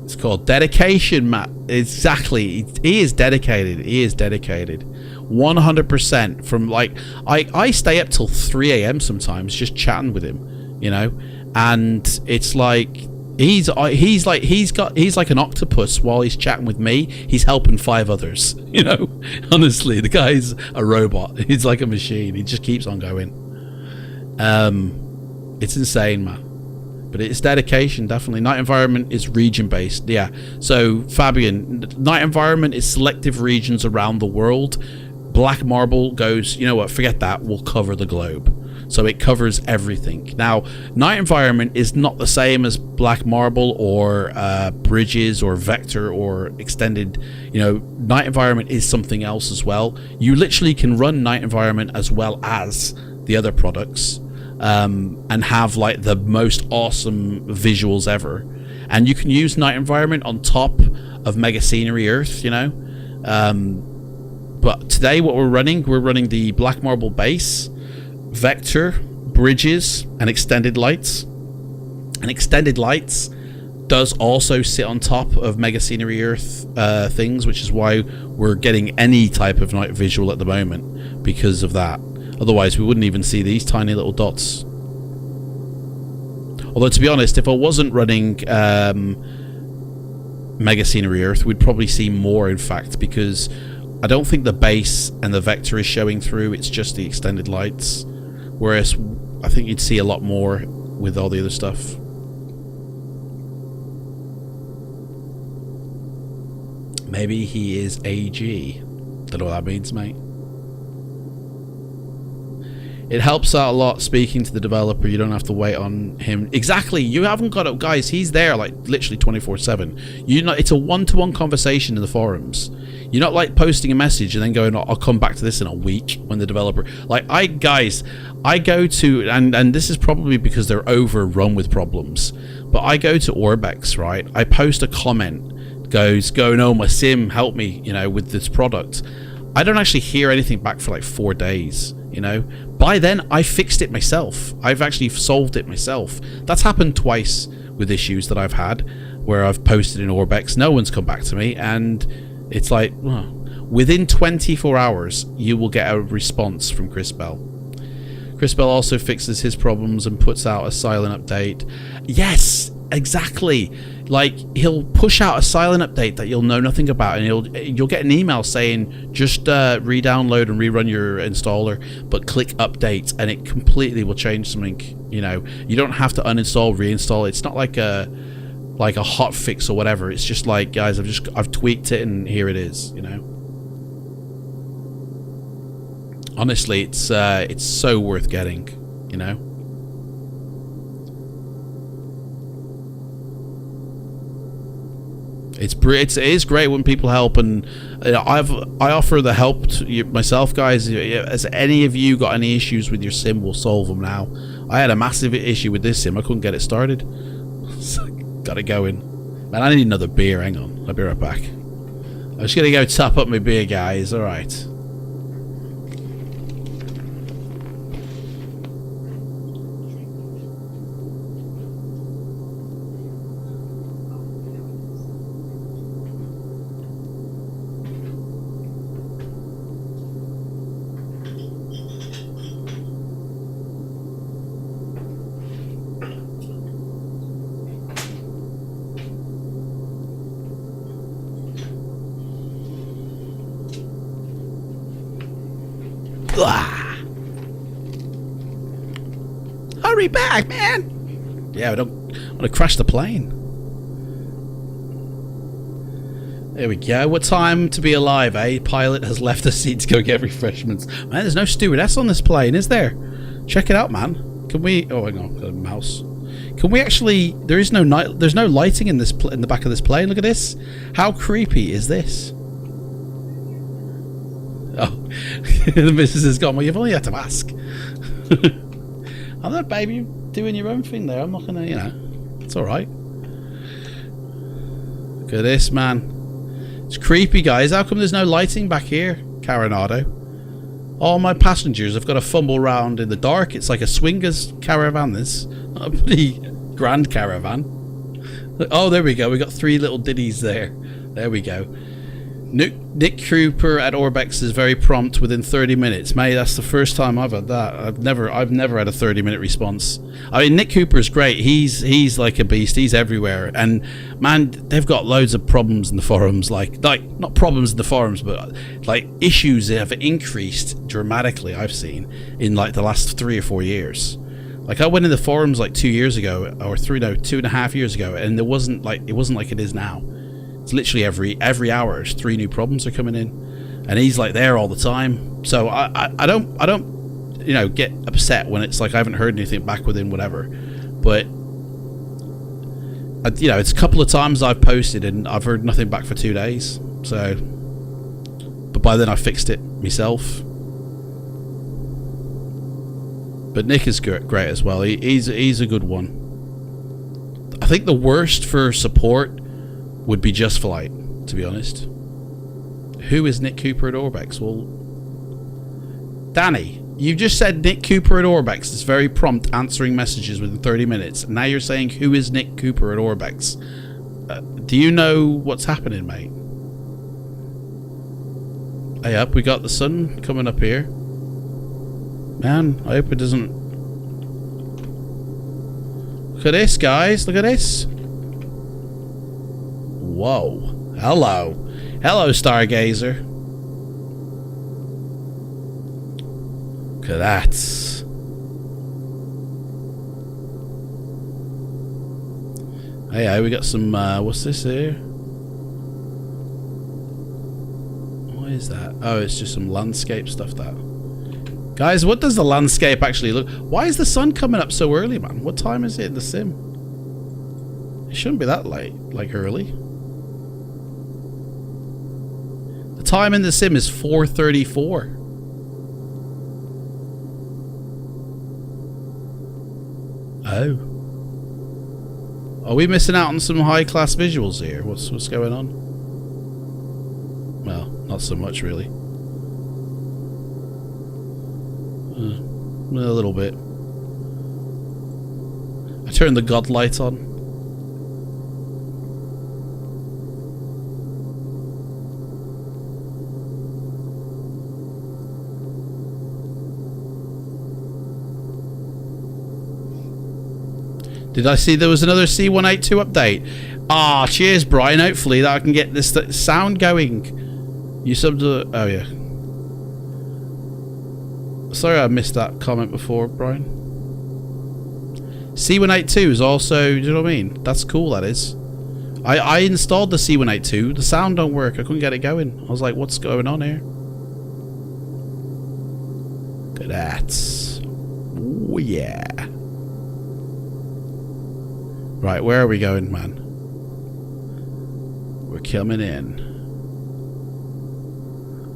It's called dedication, Matt. Exactly. He is dedicated. He is dedicated. 100%. From like, I stay up till 3 a.m. sometimes just chatting with him, you know, and it's like he's like an octopus. While he's chatting with me, he's helping 5 others, you know. Honestly, the guy's a robot. He's like a machine. He just keeps on going. It's insane, man. But it's dedication, definitely. Night environment is region based, yeah. So Fabian, night environment is selective regions around the world. Black Marble goes, you know what, forget that, we'll cover the globe. So it covers everything. Now, night environment is not the same as Black Marble or Bridges or Vector or Extended. You know, night environment is something else as well. You literally can run night environment as well as the other products, and have like the most awesome visuals ever. And you can use night environment on top of Mega Scenery Earth, you know. But today what we're running the Black Marble base, Vector, Bridges, and Extended Lights. And Extended Lights does also sit on top of Mega Scenery Earth things, which is why we're getting any type of night visual at the moment, because of that. Otherwise, we wouldn't even see these tiny little dots. Although, to be honest, if I wasn't running Mega Scenery Earth, we'd probably see more, in fact, because I don't think the base and the Vector is showing through. It's just the Extended Lights. Whereas, I think you'd see a lot more with all the other stuff. Maybe he is AG. Don't know what that means, mate. It helps out a lot speaking to the developer. You don't have to wait on him. Exactly. You haven't got it, guys. He's there like literally 24/7. You know, it's a one-to-one conversation in the forums. You're not like posting a message and then going, I'll come back to this in a week when the developer, like, I go to, and this is probably because they're overrun with problems, but I go to Orbex, right? I post a comment, going, oh, my sim, help me, you know, with this product. I don't actually hear anything back for like 4 days, you know. By then, I fixed it myself. I've actually solved it myself. That's happened twice with issues that I've had, where I've posted in Orbex, no one's come back to me, and it's like, well, within 24 hours, you will get a response from Chris Bell. Chris Bell also fixes his problems and puts out a silent update. Yes, exactly. Like, he'll push out a silent update that you'll know nothing about, and you'll get an email saying just re-download and rerun your installer, but click update, and it completely will change something. You know, you don't have to uninstall, reinstall. It's not like a hot fix or whatever. It's just like, guys, I've tweaked it and here it is. You know. Honestly, it's so worth getting. You know. It is great when people help, and I offer the help to you, myself, guys. Has any of you got any issues with your sim, we'll solve them now. I had a massive issue with this sim. I couldn't get it started. Got it going. Man, I need another beer. Hang on. I'll be right back. I'm just going to go top up my beer, guys. Alright. Hurry back, man! Yeah, I want to crash the plane. There we go. What time to be alive, eh? Pilot has left the seat to go get refreshments. Man, there's no stewardess on this plane, is there? Check it out, man. Can we... Oh, hang on. Got a mouse. Can we actually... There is no night... There's no lighting in this in the back of this plane. Look at this. How creepy is this? Oh. The missus has gone. Well, you've only had to ask. I'm not, baby. You're doing your own thing there. I'm not gonna, you know. It's alright. Look at this, man. It's creepy, guys. How come there's no lighting back here, Caronado? All my passengers have got to fumble around in the dark. It's like a swingers caravan, this. Not a pretty grand caravan. Oh, there we go. We got 3 little ditties there. There we go. Nick Cooper at Orbex is very prompt within 30 minutes. Mate, that's the first time I've had that. I've never had a 30-minute response. I mean, Nick Cooper is great. He's like a beast. He's everywhere. And man, they've got loads of problems in the forums. Like not problems in the forums, but like issues that have increased dramatically. I've seen in like the last 3 or 4 years. Like I went in the forums like 2 years ago, or 2.5 years ago, and it wasn't like it is now. It's literally every hour, 3 new problems are coming in, and he's like there all the time. So I don't you know, get upset when it's like I haven't heard anything back within whatever. But you know, it's a couple of times I've posted and I've heard nothing back for 2 days. So, but by then I fixed it myself. But Nick is great as well. He's a good one. I think the worst for support would be Just Flight, to be honest. Who is Nick Cooper at Orbex? Well, Danny, you've just said Nick Cooper at Orbex is very prompt, answering messages within 30 minutes. And now you're saying, who is Nick Cooper at Orbex? Do you know what's happening, mate? Hey up, we got the sun coming up here. Man, I hope it doesn't... Look at this, guys. Look at this. Whoa. Hello. Hello, Stargazer. Look at that. Hey, we got some, what's this here? What is that? Oh, it's just some landscape stuff, that. Guys, what does the landscape actually look... Why is the sun coming up so early, man? What time is it in the sim? It shouldn't be that late, like early. The time in the sim is 4:34. Oh. Are we missing out on some high-class visuals here? What's going on? Well, not so much, really. A little bit. I turned the god light on. Did I see there was another C182 update? Ah, cheers, Brian. Hopefully that I can get this sound going. You subbed to... Oh, yeah. Sorry I missed that comment before, Brian. C182 is also... Do you know what I mean? That's cool, that is. I installed the C182. The sound don't work. I couldn't get it going. I was like, what's going on here? Look at that. Oh, yeah. Right, where are we going, man? We're coming in.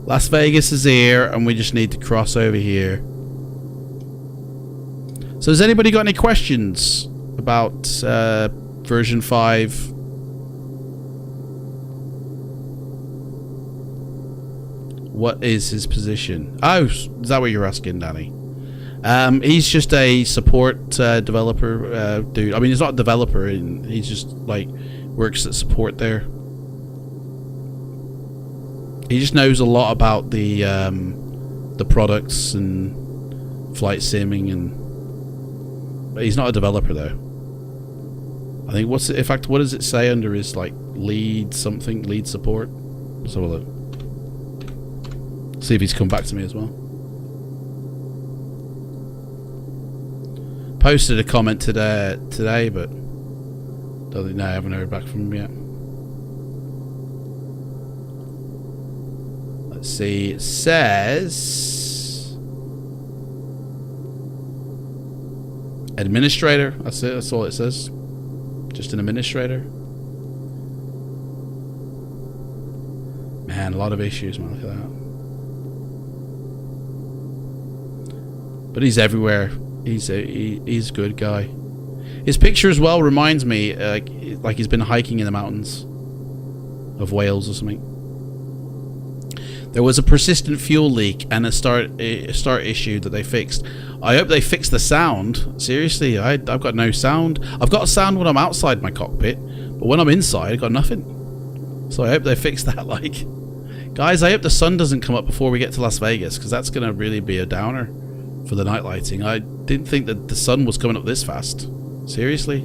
Las Vegas is here, and we just need to cross over here. So has anybody got any questions about version 5 What is his position? Oh, is that what you're asking, Danny? He's just a support developer dude. I mean, he's not a developer. He's just like works at support there. He just knows a lot about the products and flight simming, but he's not a developer though. I think in fact, what does it say under his like lead support? Let's have a look. See if he's come back to me as well. Posted a comment today, but I haven't heard back from him yet. Let's see. It says administrator. That's it. That's all it says. Just an administrator. Man, a lot of issues, man. Look at that. But he's everywhere. He's a good guy. His picture as well reminds me like he's been hiking in the mountains of Wales or something. There was a persistent fuel leak and a start issue that they fixed. I hope they fixed the sound. Seriously, I've got no sound. I've got sound when I'm outside my cockpit, but when I'm inside, I've got nothing. So I hope they fixed that. Like, guys, I hope the sun doesn't come up before we get to Las Vegas, because that's going to really be a downer for the night lighting. I didn't think that the sun was coming up this fast. Seriously?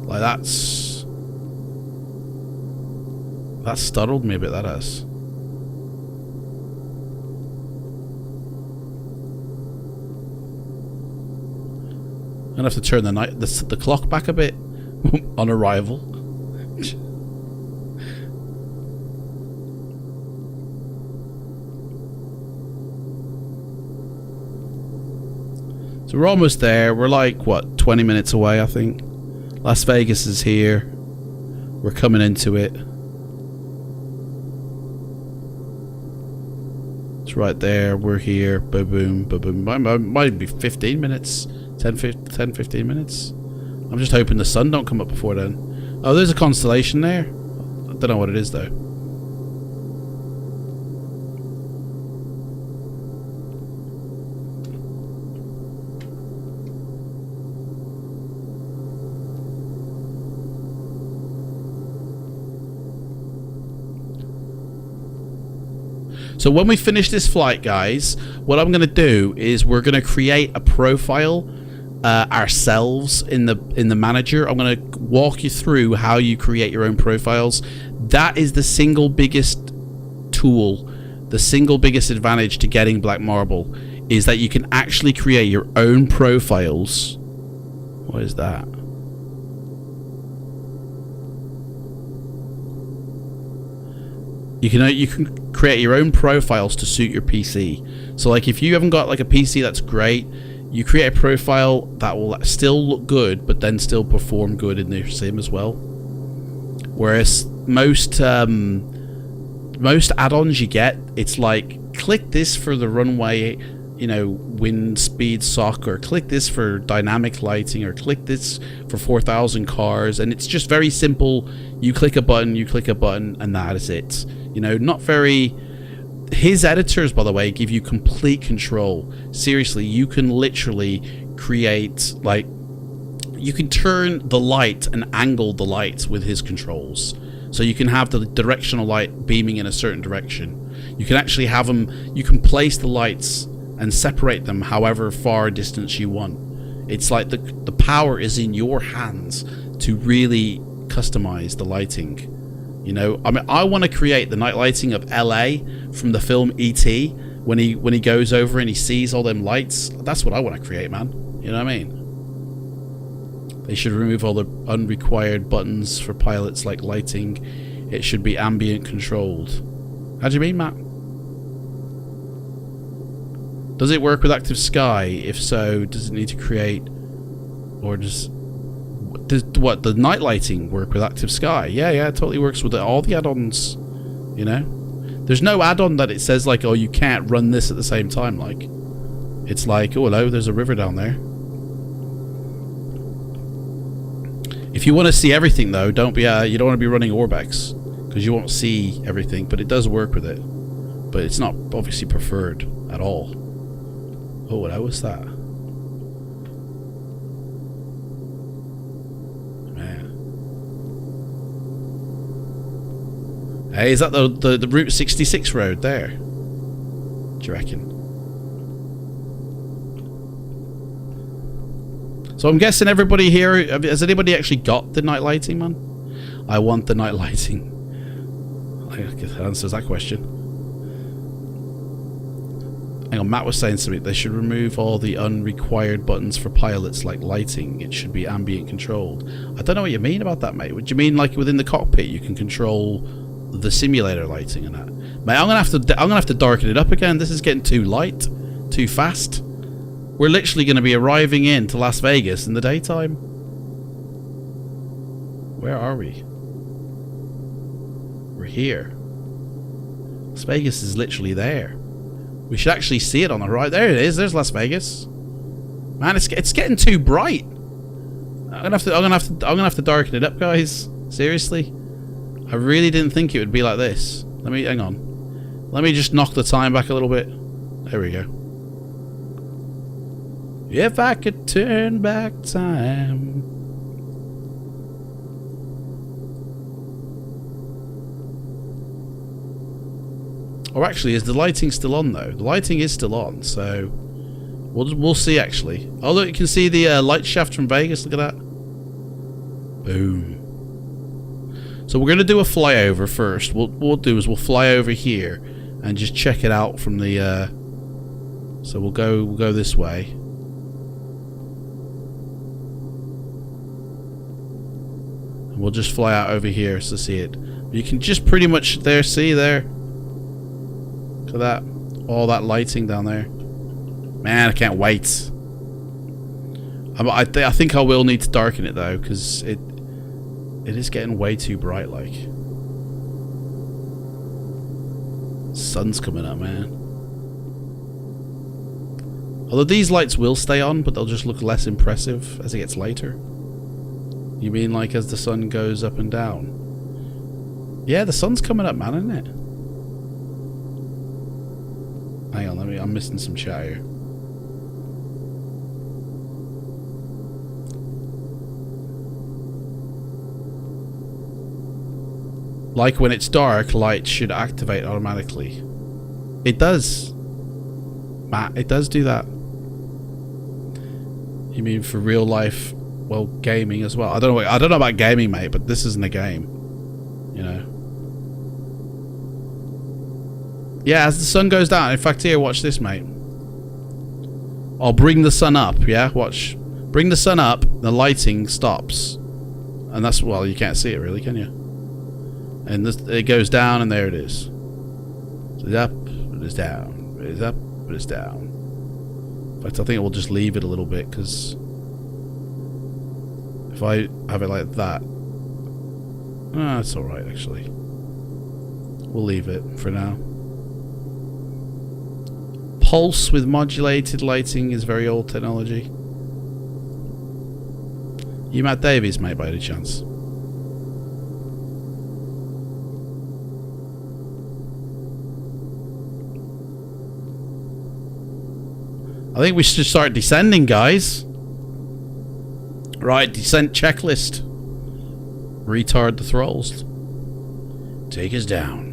Like, that startled me a bit, that has. I'm gonna have to turn the clock back a bit on arrival. So we're almost there. We're like, what, 20 minutes away, I think. Las Vegas is here. We're coming into it. It's right there. We're here. Ba-boom, ba-boom. Might be 15 minutes. 10, 15 minutes. I'm just hoping the sun don't come up before then. Oh, there's a constellation there. I don't know what it is, though. So when we finish this flight, guys, what I'm going to do is we're going to create a profile ourselves in the manager. I'm going to walk you through how you create your own profiles. That is the single biggest tool, the single biggest advantage to getting Black Marble, is that you can actually create your own profiles. What is that? You can create your own profiles to suit your PC. So like if you haven't got like a PC that's great, you create a profile that will still look good but then still perform good in their sim as well. Whereas most add-ons you get, it's like click this for the runway, you know, wind speed sock, or click this for dynamic lighting, or click this for 4,000 cars, and it's just very simple. You click a button, and that is it. You know, not very... His editors, by the way, give you complete control. Seriously, you can literally create, like... You can turn the light and angle the light with his controls. So you can have the directional light beaming in a certain direction. You can actually have them... You can place the lights and separate them however far distance you want. It's like the power is in your hands to really customize the lighting. You know, I mean, I want to create the night lighting of LA from the film E.T. when he goes over and he sees all them lights. That's what I want to create, man. You know what I mean? They should remove all the unrequired buttons for pilots like lighting. It should be ambient controlled. How do you mean, Matt? Does it work with Active Sky? If so, does it need to create, or does what, the night lighting work with Active Sky? Yeah, it totally works with all the add-ons. You know, there's no add-on that it says like, oh, you can't run this at the same time. Like, it's like, oh hello, there's a river down there. If you want to see everything though, don't be you don't want to be running Orbex, because you won't see everything, but it does work with it. But it's not obviously preferred at all. Oh, what was that? Man. Hey, is that the Route 66 road there? Do you reckon? So I'm guessing everybody here, has anybody actually got the night lighting, man? I want the night lighting. I guess that answers that question. Hang on, Matt was saying something. They should remove all the unrequired buttons for pilots like lighting. It should be ambient controlled. I don't know what you mean about that, mate. Would you mean like within the cockpit you can control the simulator lighting and that? Mate, I'm gonna have to darken it up again. This is getting too light, too fast. We're literally going to be arriving into Las Vegas in the daytime. Where are we? We're here. Las Vegas is literally there. We should actually see it on the right. There it is. There's Las Vegas. Man, it's getting too bright. I'm gonna have to darken it up, guys. Seriously, I really didn't think it would be like this. Hang on. Let me just knock the time back a little bit. There we go. If I could turn back time. Or actually, is the lighting still on though? The lighting is still on, so we'll see actually. Oh look, you can see the light shaft from Vegas. Look at that. Boom. So we're gonna do a flyover first. What we'll do is we'll fly over here and just check it out from the. So we'll go this way. And we'll just fly out over here to see it. You can just pretty much see there. Look at that. All that lighting down there. Man, I can't wait. I think I will need to darken it though, because it is getting way too bright like. Sun's coming up, man. Although these lights will stay on, but they'll just look less impressive as it gets later. You mean like as the sun goes up and down? Yeah, the sun's coming up, man, isn't it? Hang on, I'm missing some chat here. Like when it's dark, lights should activate automatically. It does. Matt, it does do that. You mean for real life, well, gaming as well? I don't know about gaming, mate, but this isn't a game. You know. Yeah, as the sun goes down. In fact, here, watch this, mate. I'll bring the sun up, yeah? Watch. Bring the sun up, the lighting stops. And that's, well, you can't see it really, can you? And this, it goes down, and there it is. So it's up, but it's down. It's up, but it's down. In fact, I think we'll just leave it a little bit, because if I have it like that, it's alright, actually. We'll leave it for now. Pulse with modulated lighting is very old technology. You Matt Davies, mate, by any chance? I think we should start descending, guys. Right, descent checklist. Retard the thralls. Take us down.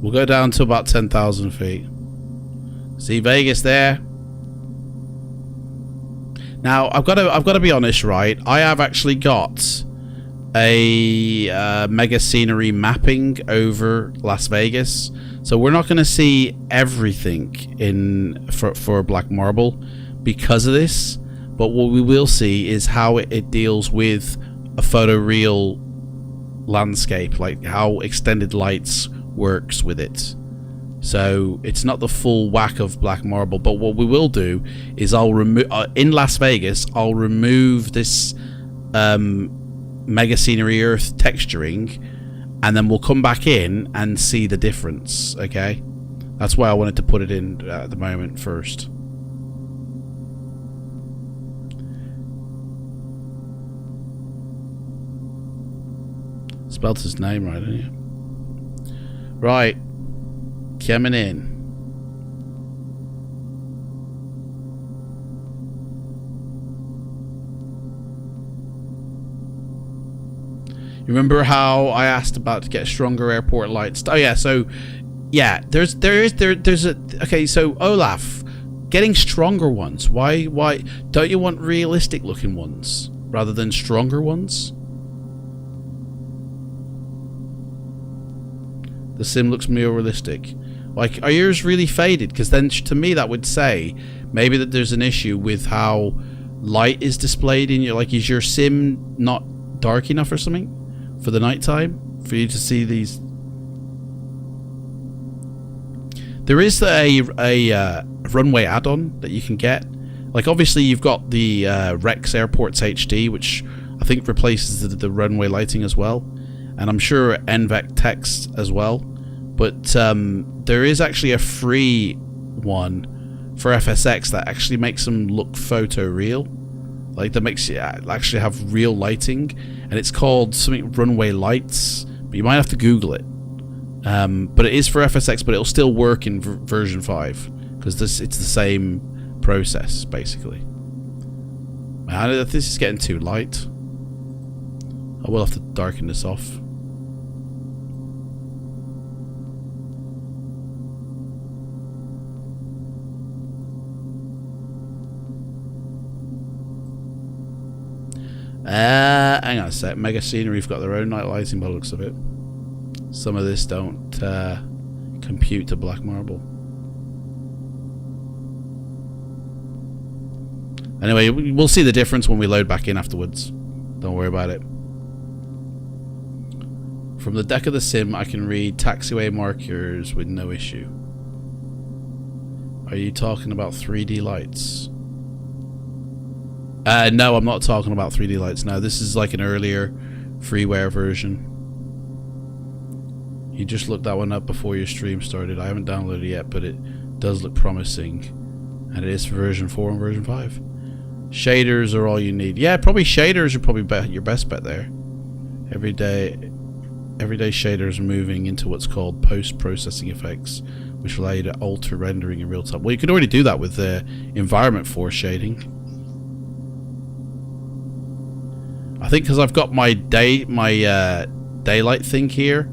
We'll go down to about 10,000 feet. See Vegas there. Now I've got to be honest, right? I have actually got a mega scenery mapping over Las Vegas, so we're not going to see everything for Black Marble because of this. But what we will see is how it deals with a photoreal landscape, like how extended lights works with it. So it's not the full whack of black marble. But what we will do is I'll remove in Las Vegas. I'll remove this mega scenery earth texturing, and then we'll come back in and see the difference. Okay, that's why I wanted to put it in at the moment first. Spelled his name right, didn't you? Right. Coming in. You remember how I asked about to get stronger airport lights? Oh yeah, so yeah, there's a okay, so Olaf, getting stronger ones. Why don't you want realistic looking ones rather than stronger ones? The sim looks more realistic. Like, are yours really faded? Because then, to me, that would say maybe that there's an issue with how light is displayed in your... Like, is your sim not dark enough or something for the nighttime for you to see these? There is a runway add-on that you can get. Like, obviously, you've got the Rex Airports HD, which I think replaces the runway lighting as well. And I'm sure NVEC text as well. But there is actually a free one for FSX that actually makes them look photoreal. Like, that makes you actually have real lighting. And it's called something Runway Lights. But you might have to Google it. But it is for FSX, but it'll still work in version 5. Because it's the same process, basically. Man, this is getting too light. I will have to darken this off. Hang on a sec. Mega Scenery have got their own night lighting by the looks of it. Some of this don't compute to black marble. Anyway, we'll see the difference when we load back in afterwards. Don't worry about it. From the deck of the sim, I can read taxiway markers with no issue. Are you talking about 3D lights? No, I'm not talking about 3D lights. No, this is like an earlier freeware version. You just looked that one up before your stream started. I haven't downloaded it yet, but it does look promising. And it is for version 4 and version 5. Shaders are all you need. Yeah, probably shaders are probably your best bet there. Everyday shaders are moving into what's called post-processing effects, which allow you to alter rendering in real time. Well, you can already do that with the environment force shading. I think because I've got my daylight thing here,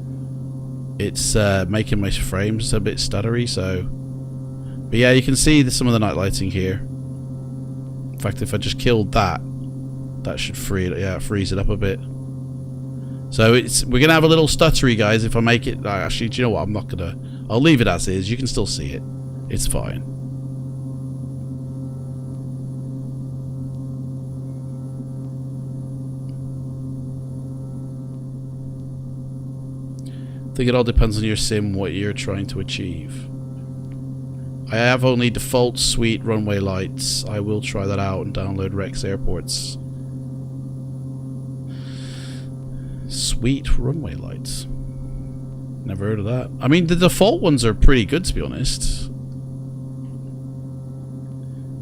it's making my frames a bit stuttery. So, but yeah, you can see some of the night lighting here. In fact, if I just killed that, that should freeze it up a bit. So we're gonna have a little stuttery, guys. If I make it, actually, do you know what? I'm not gonna. I'll leave it as is. You can still see it. It's fine. I think it all depends on your sim, what you're trying to achieve. I have only default suite runway lights. I will try that out and download Rex Airports. Sweet runway lights. Never heard of that. I mean, the default ones are pretty good, to be honest.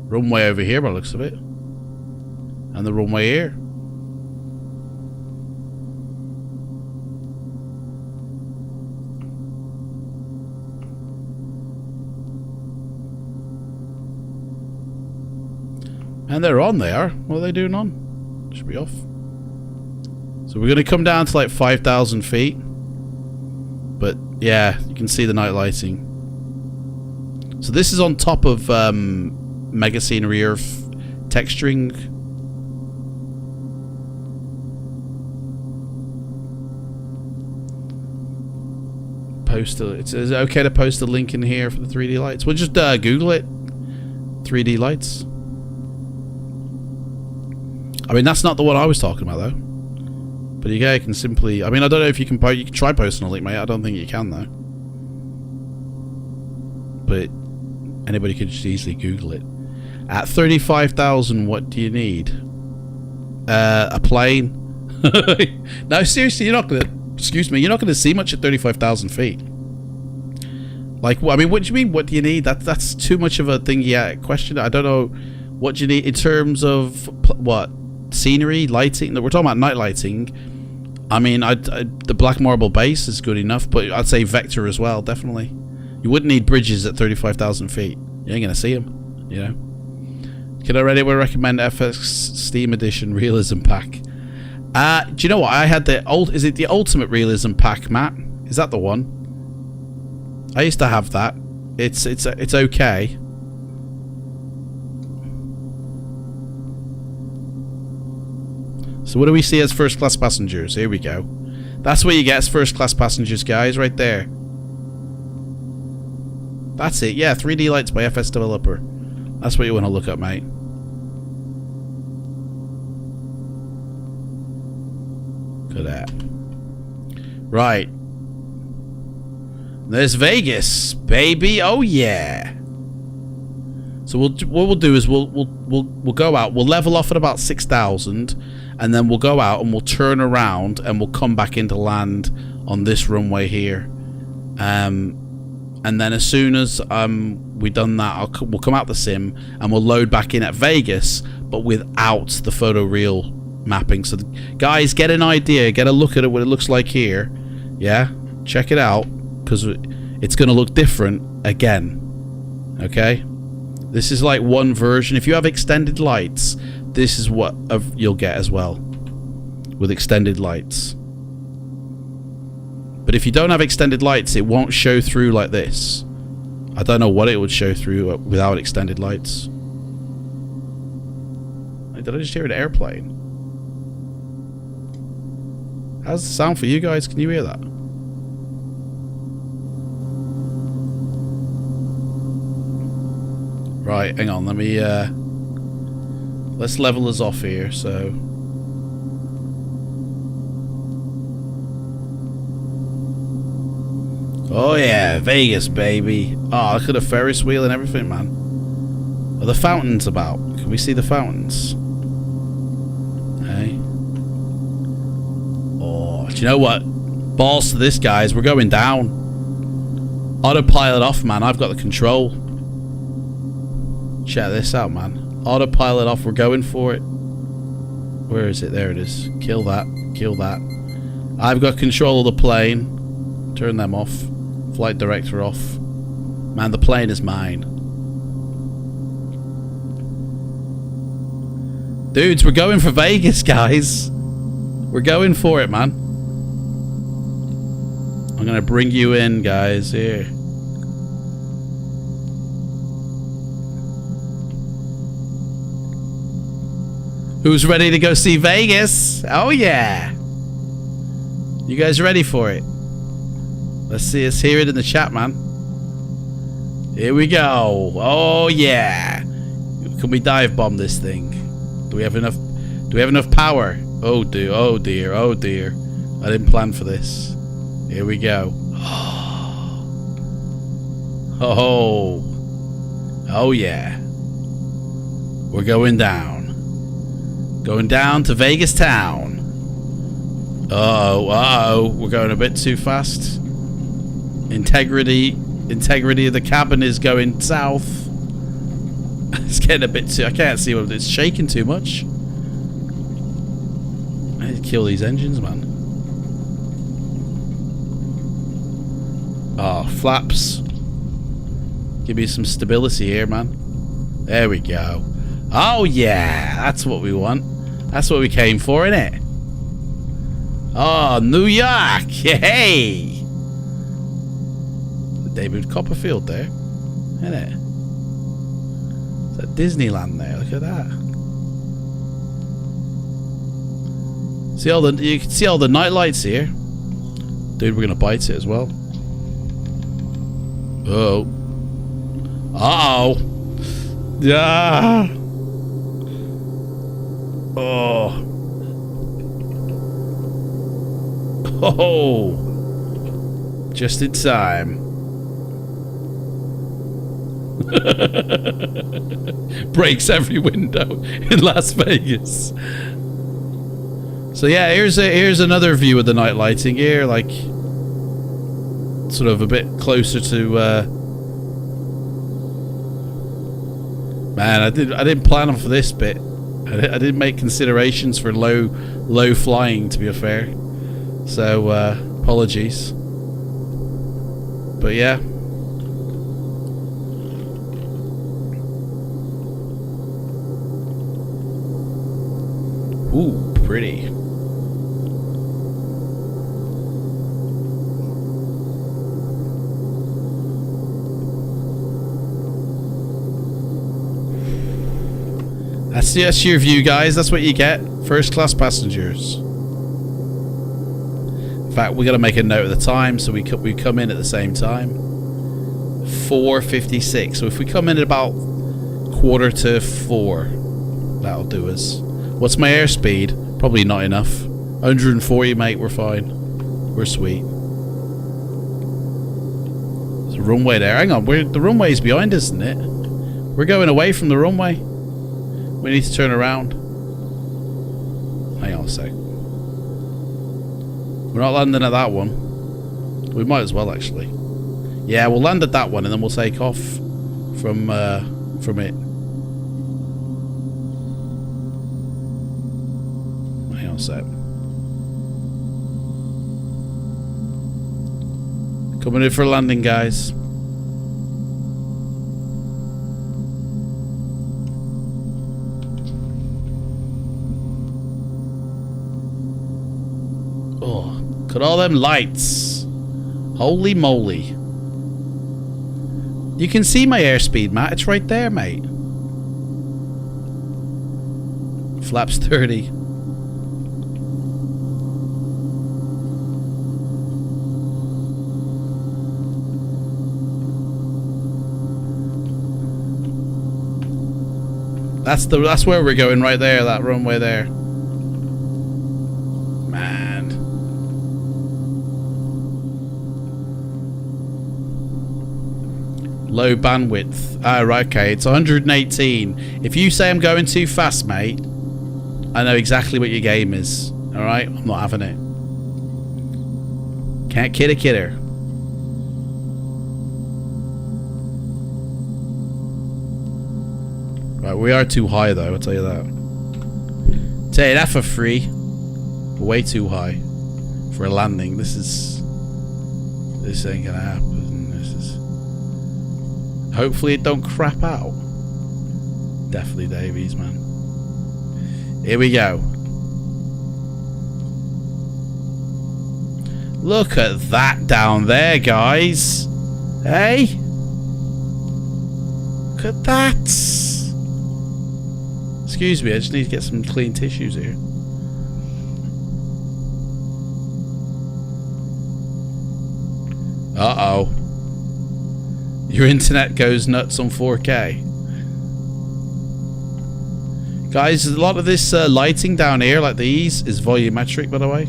Runway over here by the looks of it. And the runway here. And they're on there. What are they doing on? Should be off. So we're going to come down to like 5,000 feet. But yeah, you can see the night lighting. So this is on top of Mega Scenery Earth texturing. Is it okay to post a link in here for the 3D lights? We'll just Google it. 3D lights. I mean, that's not the one I was talking about, though. But you can simply... I mean, I don't know if you can... You can try posting a link, mate. I don't think you can, though. but anybody could just easily Google it. At 35,000, what do you need? A plane? No, seriously, you're not gonna. Excuse me, you're not gonna see much at 35,000 feet. Like, I mean, what do you mean? What do you need? That's too much of a thing. Yeah, question. I don't know. What do you need in terms of what scenery, lighting? We're talking about night lighting. I mean, the black marble base is good enough, but I'd say vector as well, definitely. You wouldn't need bridges at 35,000 feet. You ain't gonna see them, you know. Can I really recommend FX Steam Edition Realism Pack? Do you know what? I had the old. Is it the Ultimate Realism Pack, Matt? Is that the one? I used to have that. It's okay. So what do we see as first class passengers? Here we go. That's what you get as first class passengers, guys, right there. That's it. Yeah, 3D lights by FS Developer. That's what you want to look at, mate. Look at that. Right. There's Vegas, baby. Oh yeah. So what we'll do is we'll go out. We'll level off at about 6,000, and then we'll go out and we'll turn around and we'll come back into land on this runway here. And then as soon as we've done that, we'll come out the sim and we'll load back in at Vegas, but without the photoreal mapping. So guys, get an idea, get a look at it, what it looks like here. Yeah, check it out, because it's going to look different again. Okay, this is like one version. If you have extended lights, this is what you'll get as well, with extended lights. But if you don't have extended lights, it won't show through like this. I don't know what it would show through without extended lights. Did I just hear an airplane? How's the sound for you guys? Can you hear that? Right, hang on, let me let's level us off here, so oh yeah, Vegas, baby. Oh, look at the Ferris wheel and everything, man. Are the fountains about? Can we see the fountains? Hey. Oh, do you know what? Balls to this, guys. We're going down. Autopilot off, man. I've got the control. Check this out, man. Autopilot off. We're going for it. Where is it? There it is. Kill that. Kill that. I've got control of the plane. Turn them off. Flight director off. Man, the plane is mine. Dudes, we're going for Vegas, guys. We're going for it, man. I'm gonna bring you in, guys. Here. Who's ready to go see Vegas? Oh yeah. You guys ready for it? Let's hear it in the chat, man. Here we go. Oh yeah. Can we dive bomb this thing? Do we have enough power? Oh dear, oh dear, oh dear. I didn't plan for this. Here we go. Oh. Oh yeah. We're going down. Going down to Vegas town. Uh-oh. We're going a bit too fast. Integrity of the cabin is going south. It's getting a bit too... I can't see what it's shaking too much. I need to kill these engines, man. Oh, flaps. Give me some stability here, man. There we go. Oh, yeah. That's what we want. That's what we came for, innit? Oh, New York. Hey. David Copperfield there. Isn't it? Is that Disneyland there? Look at that. You can see all the night lights here. Dude, we're gonna bite it as well. Oh. Uh-oh. Yeah. Oh. Oh. Just in time. Breaks every window in Las Vegas. So yeah, here's another view of the night lighting here, like sort of a bit closer to. Man, I didn't plan for this bit. I didn't make considerations for low flying, to be fair. So apologies. But yeah. Ooh, pretty. That's your view, guys. That's what you get. First class passengers. In fact, we got to make a note of the time, so we come in at the same time. 4:56. So if we come in at about 3:45, that'll do us. What's my airspeed? Probably not enough. 140, mate. We're fine. We're sweet. There's a runway there. Hang on. The runway's behind us, isn't it? We're going away from the runway. We need to turn around. Hang on a sec. We're not landing at that one. We might as well, actually. Yeah, we'll land at that one and then we'll take off from it. Hang on a sec. Coming in for a landing, guys. Look at all them lights. Holy moly. You can see my airspeed, Matt. It's right there, mate. Flaps 30. That's where we're going, right there, that runway there. Low bandwidth. Ah, right, okay. It's 118. If you say I'm going too fast, mate, I know exactly what your game is. Alright? I'm not having it. Can't kid a kidder. Right, we are too high, though. I'll tell you that. Tell you that for free. We're way too high for a landing. This ain't gonna happen. Hopefully it don't crap out. Definitely Davies, man. Here we go. Look at that down there, guys. Hey? Look at that. Excuse me, I just need to get some clean tissues here. Uh-oh. Your internet goes nuts on 4K. Guys, a lot of this lighting down here, like these, is volumetric, by the way.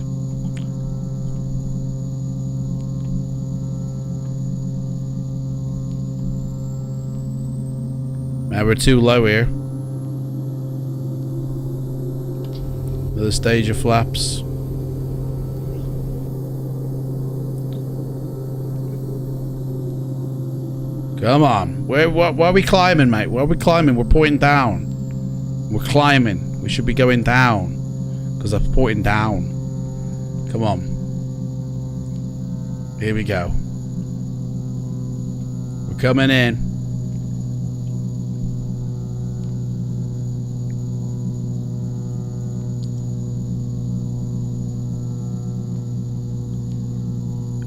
Man, we're too low here. Another stage of flaps. Come on. Where are we climbing, mate? Where are we climbing? We're pointing down. We're climbing. We should be going down. Because I'm pointing down. Come on. Here we go. We're coming in.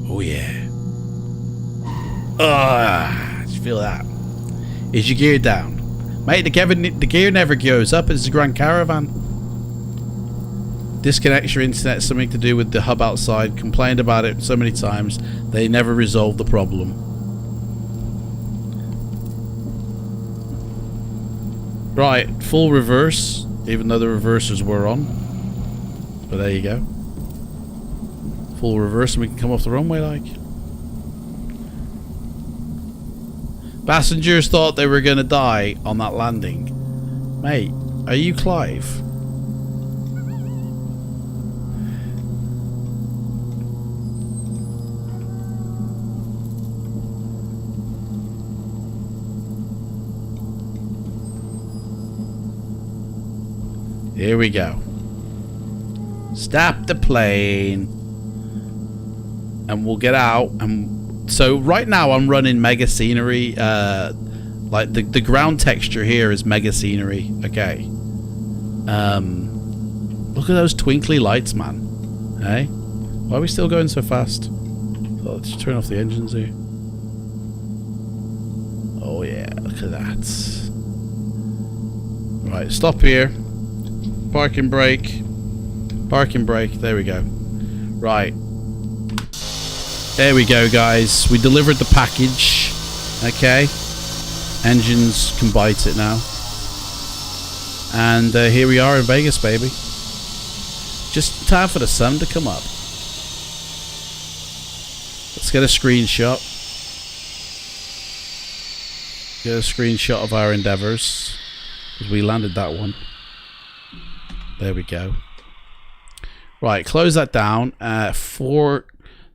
Oh, yeah. Feel that. Is your gear down? Mate, the gear never goes up. It's a Grand Caravan. Disconnects your internet. Something to do with the hub outside. Complained about it so many times. They never resolved the problem. Right, full reverse. Even though the reversers were on. But there you go. Full reverse and we can come off the runway like. Passengers thought they were going to die on that landing. Mate, are you Clive? Here we go. Stop the plane. And we'll get out. And so right now I'm running mega scenery. Like the ground texture here is mega scenery. Okay. Look at those twinkly lights, man. Hey? Why are we still going so fast? Oh, let's turn off the engines here. Oh yeah, look at that. Right, stop here. Parking brake. Parking brake. There we go. Right. There we go, guys. We delivered the package. Okay. Engines can bite it now. And here we are in Vegas, baby. Just in time for the sun to come up. Let's get a screenshot. Get a screenshot of our endeavors. Because we landed that one. There we go. Right, close that down. For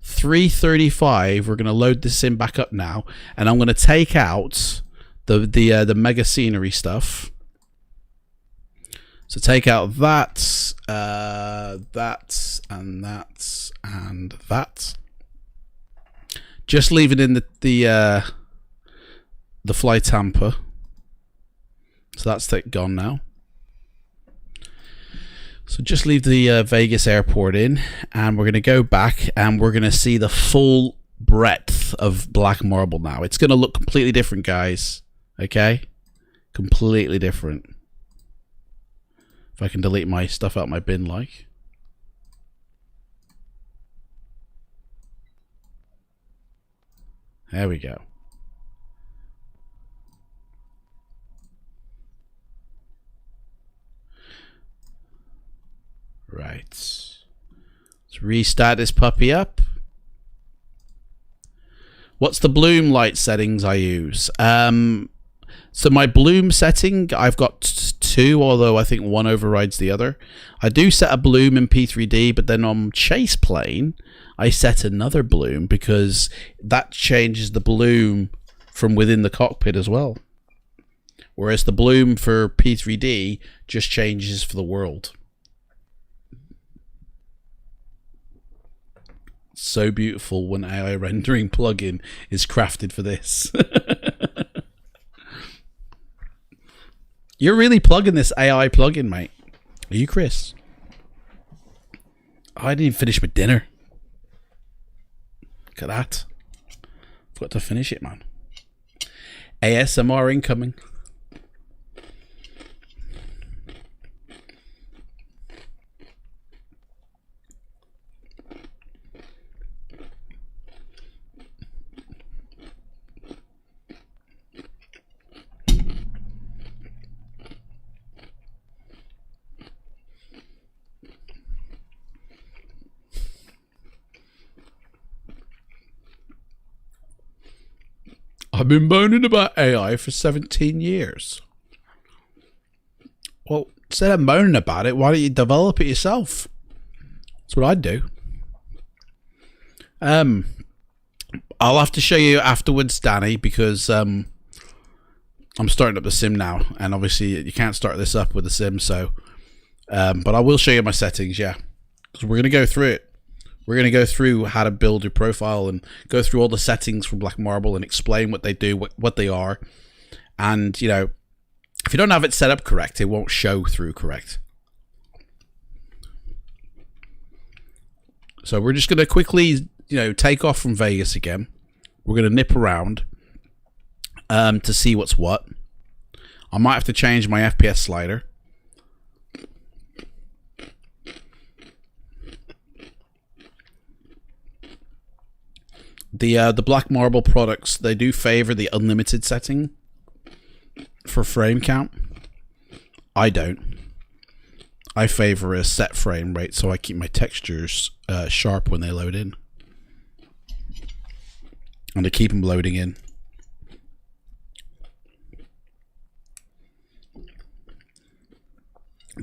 3:35, we're going to load this in back up now, and I'm going to take out the mega scenery stuff. So take out that, that, and that, and that. Just leave it in the flight hamper. So that's gone now. So just leave the Vegas airport in, and we're going to go back, and we're going to see the full breadth of Black Marble now. It's going to look completely different, guys. Okay? Completely different. If I can delete my stuff out my bin, like. There we go. Right. Let's restart this puppy up. What's the bloom light settings I use? So my bloom setting, I've got two, although I think one overrides the other. I do set a bloom in P3D, but then on chase plane, I set another bloom because that changes the bloom from within the cockpit as well. Whereas the bloom for P3D just changes for the world. So beautiful when AI rendering plugin is crafted for this. You're really plugging this AI plugin, mate. Are you Chris? I didn't even finish my dinner. Look at that. Forgot to finish it, man. ASMR incoming. I've been moaning about AI for 17 years. Well, instead of moaning about it, why don't you develop it yourself? That's what I'd do. I'll have to show you afterwards, Danny, because I'm starting up the sim now, and obviously you can't start this up with the sim, so but I will show you my settings, yeah, because we're going to go through it. We're going to go through how to build your profile and go through all the settings for Black Marble and explain what they do, what they are. And, you know, if you don't have it set up correct, it won't show through correct. So we're just going to quickly, you know, take off from Vegas again. We're going to nip around to see what's what. I might have to change my FPS slider. The Black Marble products, they do favor the unlimited setting for frame count. I don't. I favor a set frame rate, so I keep my textures sharp when they load in. And I keep them loading in.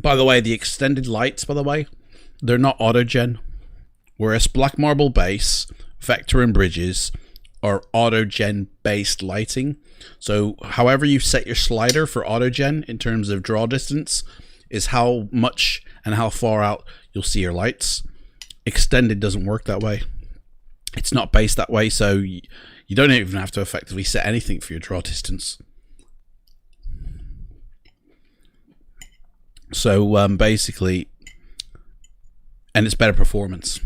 By the way, the extended lights, by the way, they're not auto-gen. Whereas Black Marble Base, Vector and Bridges are auto-gen based lighting. So however you set your slider for auto-gen in terms of draw distance is how much and how far out you'll see your lights. Extended doesn't work that way. It's not based that way, so you don't even have to effectively set anything for your draw distance. So basically, and it's better performance.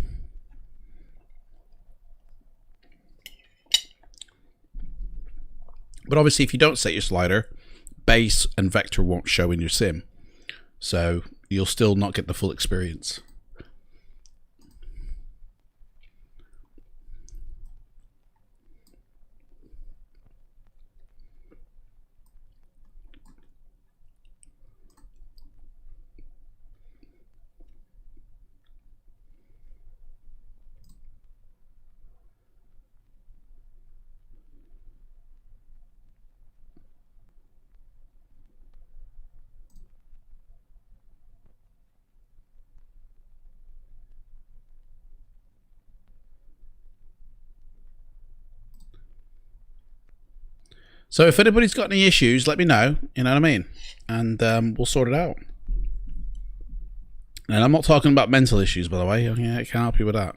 But obviously, if you don't set your slider, base and vector won't show in your sim. So you'll still not get the full experience. So if anybody's got any issues, let me know, you know what I mean? And we'll sort it out. And I'm not talking about mental issues, by the way. Yeah, I can help you with that.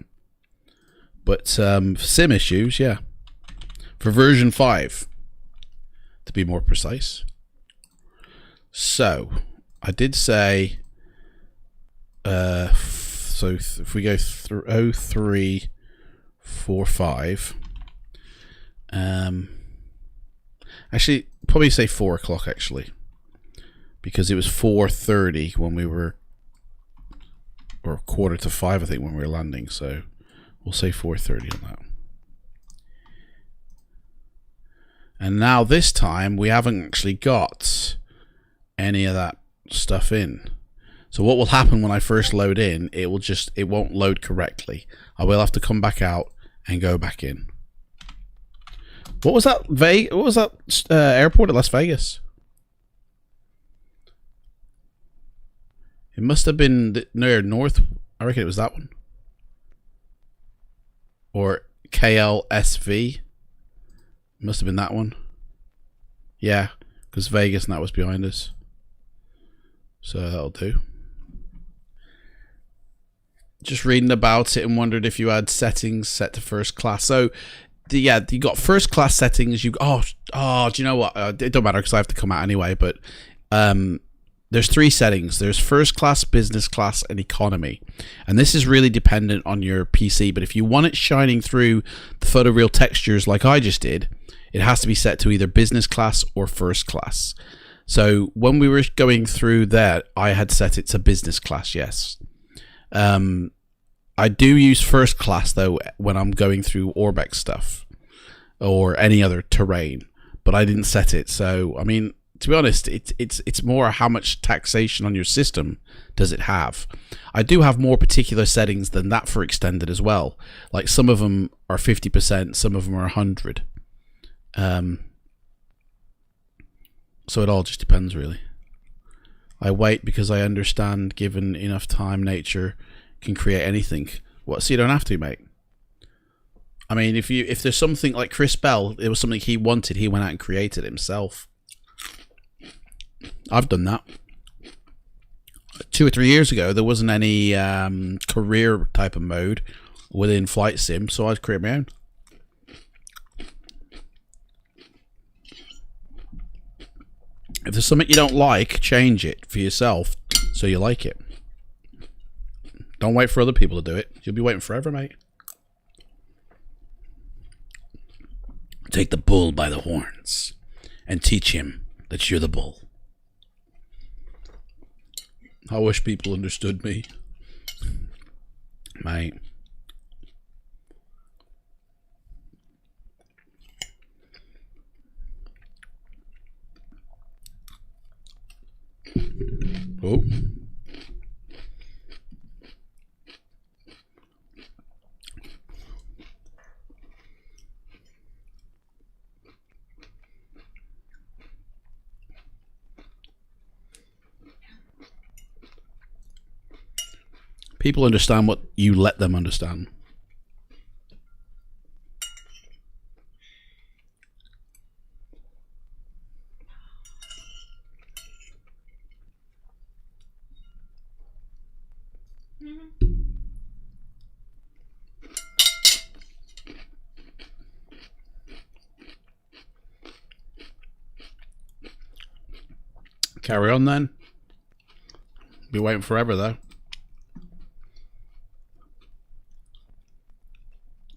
But sim issues, yeah. For version 5, to be more precise. So, I did say, so if we go through 0345, actually, probably say 4 o'clock, actually. Because it was 4:30 when we were, or 4:45, I think, when we were landing. So we'll say 4:30 on that. And now this time, we haven't actually got any of that stuff in. So what will happen when I first load in, it won't load correctly. I will have to come back out and go back in. What was that? What was that airport at Las Vegas? It must have been near North. I reckon it was that one. Or KLSV. Must have been that one. Yeah, because Vegas and that was behind us. So that'll do. Just reading about it and wondered if you had settings set to first class. So yeah, you got first class settings. Do you know what? It don't matter because I have to come out anyway. But there's 3 settings. There's first class, business class, and economy. And this is really dependent on your PC. But if you want it shining through the photoreal textures like I just did, it has to be set to either business class or first class. So when we were going through that, I had set it to business class. Yes. I do use first class though when I'm going through Orbex stuff or any other terrain, but I didn't set it. So I mean, to be honest, it's more how much taxation on your system does it have. I do have more particular settings than that for extended as well. Like some of them are 50%, some of them are 100. So it all just depends really. I wait because I understand given enough time, nature can create anything. What? So you don't have to, mate. I mean, if there's something like Chris Bell, it was something he wanted, he went out and created it himself. I've done that. 2 or 3 years ago, there wasn't any career type of mode within Flight Sim, so I'd create my own. If there's something you don't like, change it for yourself so you like it. Don't wait for other people to do it. You'll be waiting forever, mate. Take the bull by the horns and teach him that you're the bull. I wish people understood me, mate. Oh. People understand what you let them understand. Carry on then. Be waiting forever though.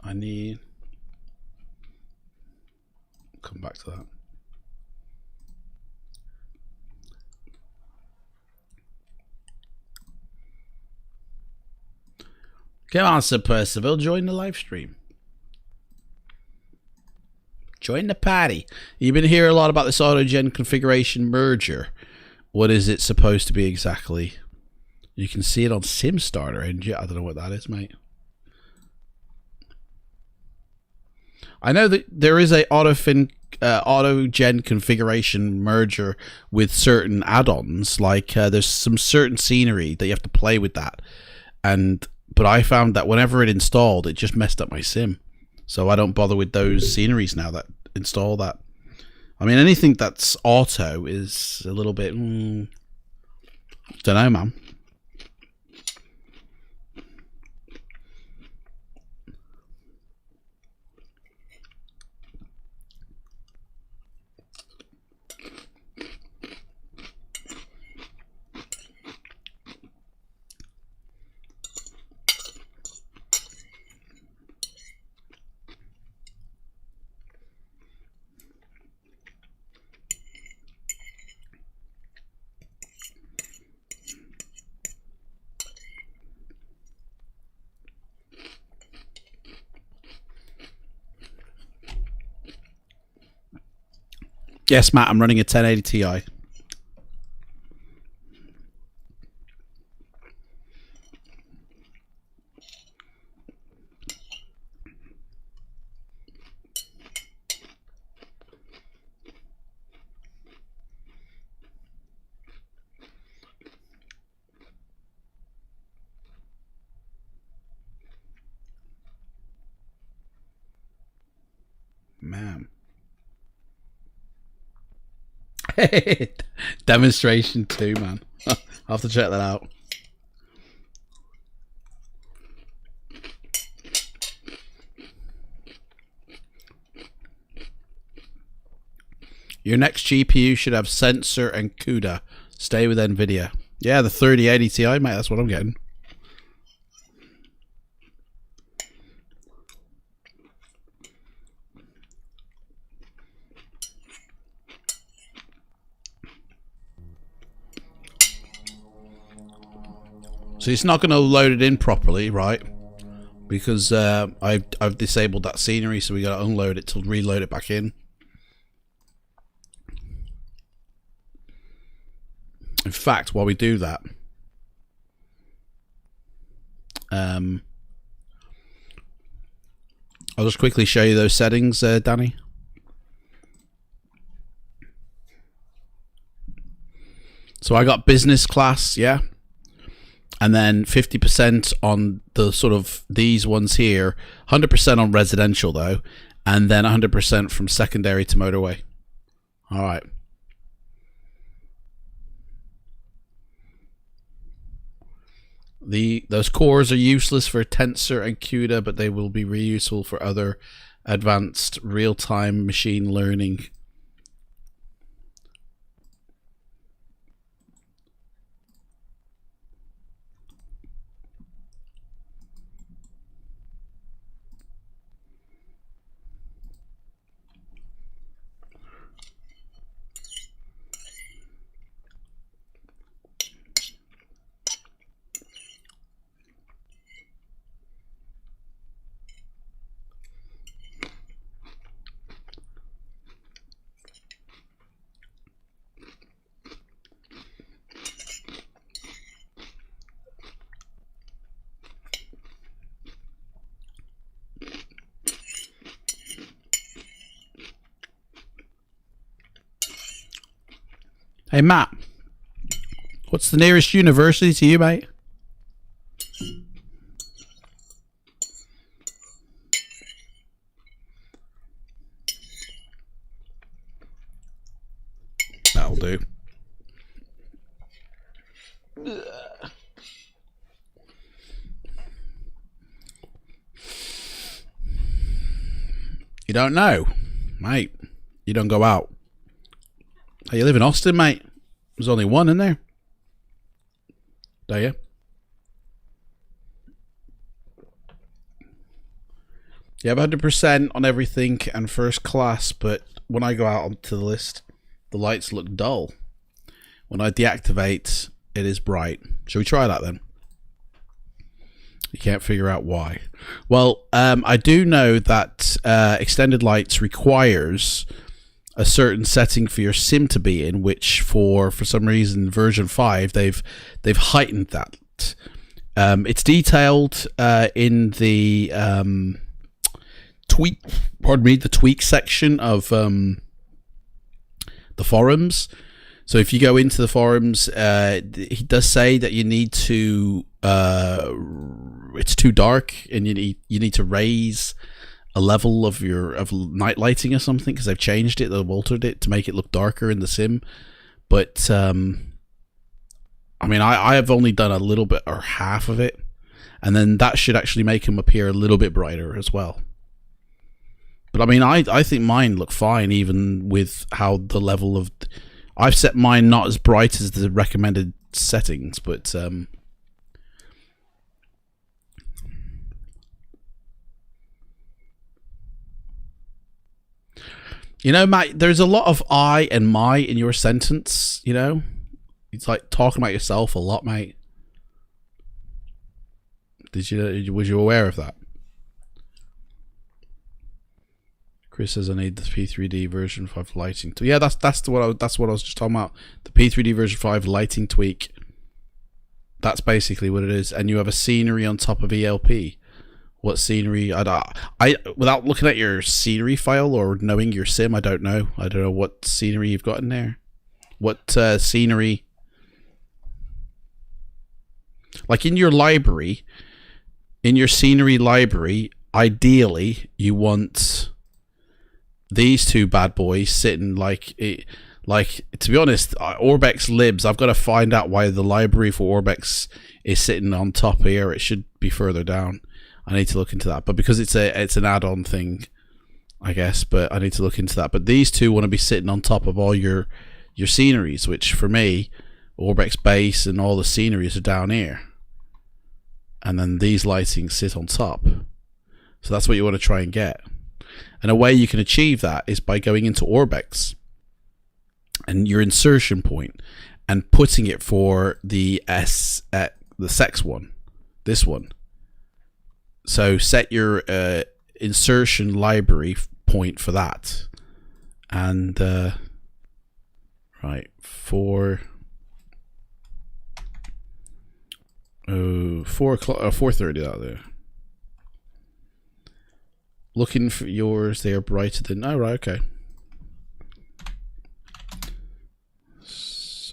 I need... Come back to that. Come on, Sir Percival, join the live stream. Join the party. You've been hearing a lot about this auto-gen configuration merger. What is it supposed to be exactly? You can see it on SimStarter, and I don't know what that is, mate. I know that there is a auto-gen configuration merger with certain add-ons. Like there's some certain scenery that you have to play with that, but I found that whenever it installed, it just messed up my sim. So I don't bother with those sceneries now that install that. I mean, anything that's auto is a little bit... don't know, man. Yes, Matt, I'm running a 1080 Ti. Man. Demonstration 2, man. I'll have to check that out. Your next GPU should have sensor and CUDA. Stay with NVIDIA. Yeah, the 3080 Ti, mate, that's what I'm getting. So it's not going to load it in properly, right? Because I've disabled that scenery, so we got to unload it to reload it back in. In fact, while we do that, I'll just quickly show you those settings, Danny. So I got business class, yeah. And then 50% on the sort of these ones here, 100% on residential though, and then 100% from secondary to motorway. All right. Those cores are useless for Tensor and CUDA, but they will be really useful for other advanced real-time machine learning. Hey Matt, what's the nearest university to you, mate? do. You don't know, mate. You don't go out. Hey, you live in Austin, mate. There's only one in there. Do you? You have 100% on everything and first class, but when I go out onto the list, the lights look dull. When I deactivate, it is bright. Shall we try that then? You can't figure out why. Well, I do know that extended lights requires a certain setting for your sim to be in, which for some reason version 5 they've heightened that. It's detailed in the the tweak section of the forums. So if you go into the forums, he does say that you need to it's too dark and you need to raise a level of night lighting or something, because they've changed it, they've altered it to make it look darker in the sim. But I mean, I have only done a little bit or half of it, and then that should actually make them appear a little bit brighter as well. But I mean, I think mine look fine even with how the level of... I've set mine not as bright as the recommended settings, but you know, Matt, there's a lot of I and my in your sentence, you know? It's like talking about yourself a lot, mate. Was you aware of that? Chris says I need the P3D version 5 lighting. Yeah, that's what I was just talking about. The P3D version 5 lighting tweak. That's basically what it is. And you have a scenery on top of ELP. What scenery? I without looking at your scenery file or knowing your sim, I don't know. I don't know what scenery you've got in there. What scenery? Like in your library, in your scenery library, ideally you want these two bad boys sitting like it. Like, to be honest, Orbex libs, I've got to find out why the library for Orbex is sitting on top here. It should be further down. I need to look into that. But because it's an add-on thing, I guess, but I need to look into that. But these two want to be sitting on top of all your sceneries, which for me, Orbex base and all the sceneries are down here. And then these lightings sit on top. So that's what you want to try and get. And a way you can achieve that is by going into Orbex and your insertion point and putting it for the sex one, this one. So set your insertion library point for that, and right, 4:30 out there. Looking for yours, they are brighter than... Oh, right, okay.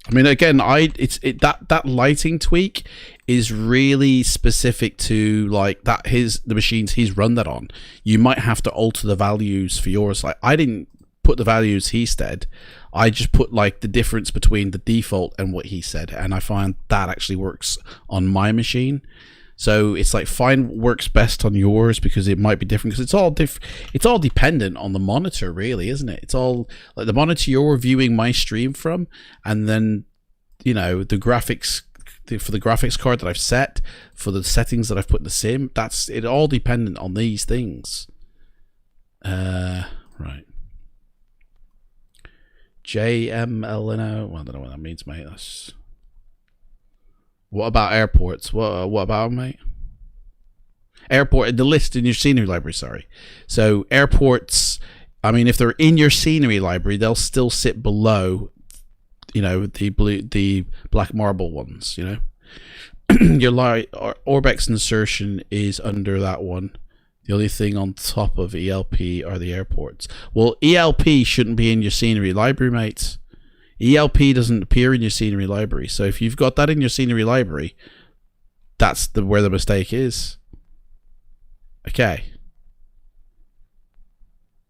I mean, again, that lighting tweak is really specific to like the machines he's run that on. You might have to alter the values for yours. Like, I didn't put the values he said. I just put like the difference between the default and what he said, and I find that actually works on my machine. So it's like find what works best on yours, because it might be different, because it's all dependent on the monitor, really, isn't it? It's all like the monitor you're viewing my stream from, and then, you know, the graphics for the graphics card that I've set, for the settings that I've put in the sim. That's it, all dependent on these things. Right. JMLNO. Well, I don't know what that means, mate. That's... What about airports? What about them, mate? Airport, the list in your scenery library, sorry. So airports, I mean, if they're in your scenery library, they'll still sit below, you know, the black marble ones, you know. Your Orbex insertion is under that one. The only thing on top of ELP are the airports. Well, ELP shouldn't be in your scenery library, mates. ELP doesn't appear in your scenery library. So if you've got that in your scenery library, that's where the mistake is. Okay.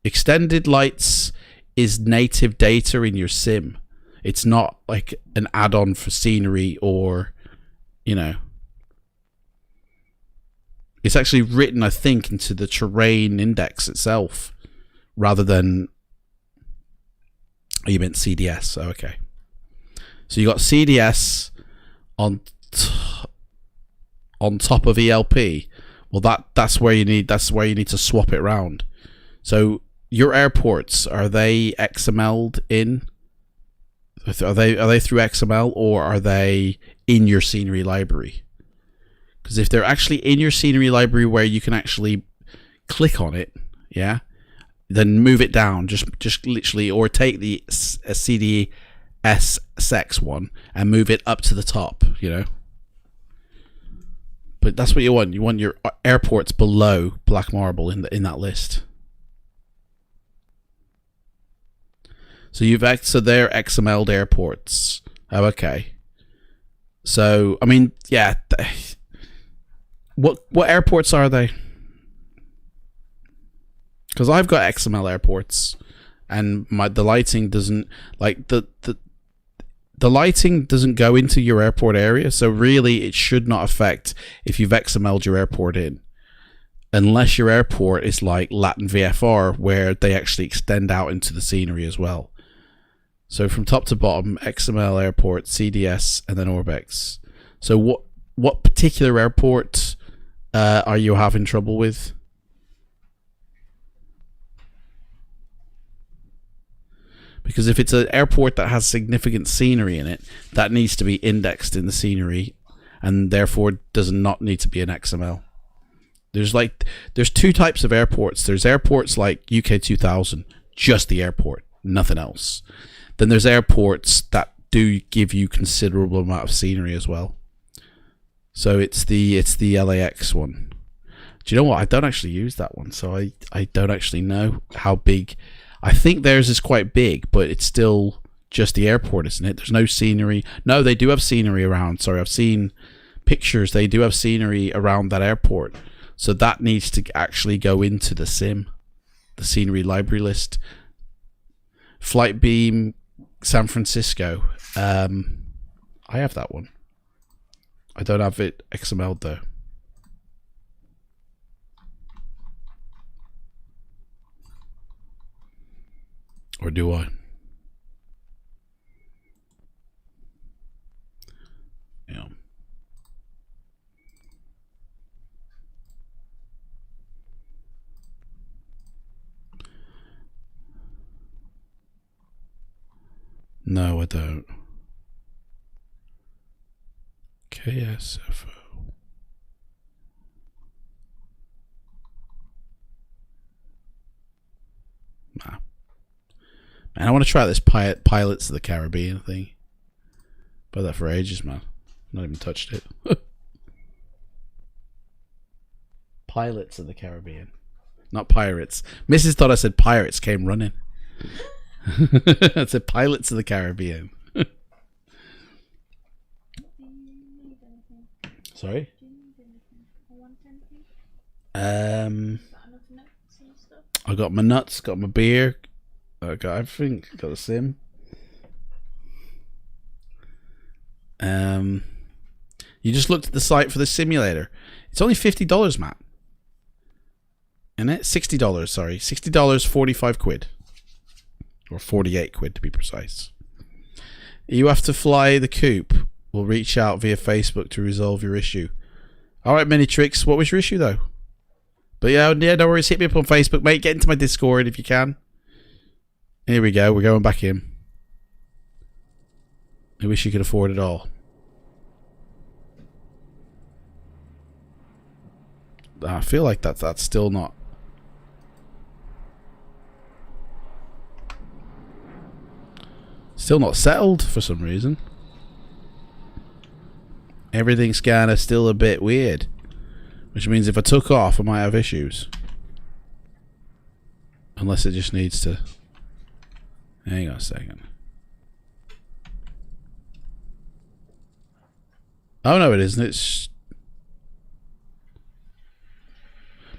Extended lights is native data in your sim. It's not like an add-on for scenery or, you know. It's actually written, I think, into the terrain index itself, rather than... Oh, you meant CDS. Oh, okay. So you got CDS on top of ELP. Well, that's where you need to swap it around. So your airports, are they XML'd in? Are they through XML, or are they in your scenery library? Because if they're actually in your scenery library where you can actually click on it, yeah, then move it down, just literally, or take the CDS sex one and move it up to the top, you know. But that's what you want. You want your airports below Black Marble in that list. So they're XML'd airports. Oh, okay. So I mean, yeah. What airports are they? Because I've got XML airports, and the lighting doesn't, like, the lighting doesn't go into your airport area, so really it should not affect if you've XML'd your airport in, unless your airport is like Latin VFR, where they actually extend out into the scenery as well. So from top to bottom, XML airport, CDS, and then Orbex. So what particular airport are you having trouble with? Because if it's an airport that has significant scenery in it, that needs to be indexed in the scenery, and therefore does not need to be an XML. There's two types of airports. There's airports like UK 2000, just the airport, nothing else. Then there's airports that do give you considerable amount of scenery as well. So it's the LAX one. Do you know what? I don't actually use that one, so I don't actually know how big. I think theirs is quite big, but it's still just the airport, isn't it? There's no scenery. No, they do have scenery around. Sorry, I've seen pictures. They do have scenery around that airport. So that needs to actually go into the sim, the scenery library list. Flight Beam, San Francisco. I have that one. I don't have it XML'd though. Or do I? Yeah. No, I don't. KSFO. Nah. Man, I want to try this Pirates of the Caribbean thing. Bought that for ages, man. Not even touched it. Pilots of the Caribbean. Not pirates. Mrs. thought I said pirates, came running. I said Pilots of the Caribbean. Sorry? I got my nuts, got my beer, I got everything, got the sim. You just looked at the site for the simulator. It's only $50, Matt. Isn't it? $60, sorry. $60, 45 quid. Or 48 quid to be precise. You have to fly the coop. We'll reach out via Facebook to resolve your issue. Alright, Mini Tricks. What was your issue though? But yeah, no worries. Hit me up on Facebook, mate. Get into my Discord if you can. Here we go. We're going back in. I wish you could afford it all. I feel like that's still not. Still not settled for some reason. Everything's kind of still a bit weird. Which means if I took off, I might have issues. Unless it just needs to... Hang on a second. Oh no, it isn't. It's...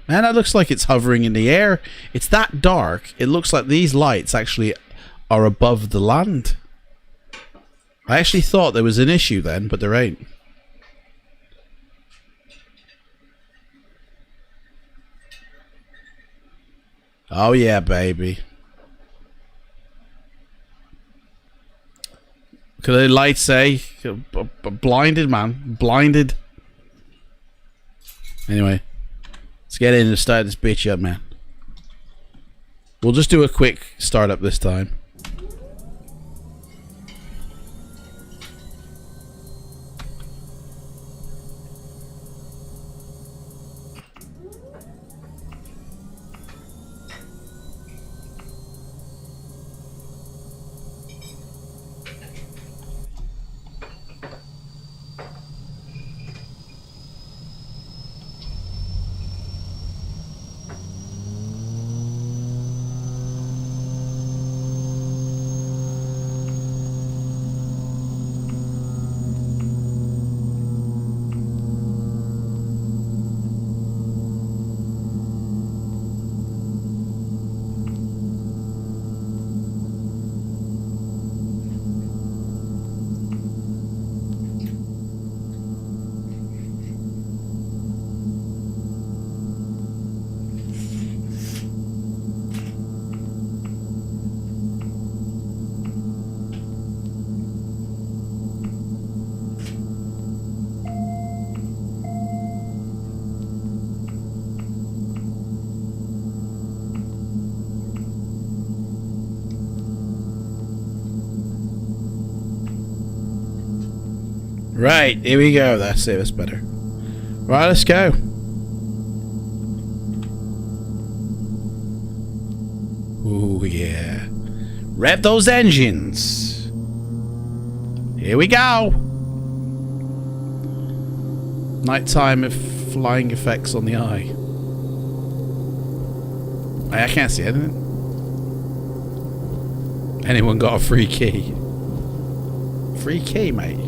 Man, that looks like it's hovering in the air. It's that dark. It looks like these lights actually are above the land. I actually thought there was an issue then, but there ain't. Oh yeah, baby. Could the light say? Blinded, man. Blinded. Anyway. Let's get in and start this bitch up, man. We'll just do a quick startup this time. Right, here we go. That's it. That's better. Right, let's go. Ooh, yeah. Rev those engines. Here we go. Nighttime flying effects on the eye. I can't see anything. Anyone got a free key? Free key, mate.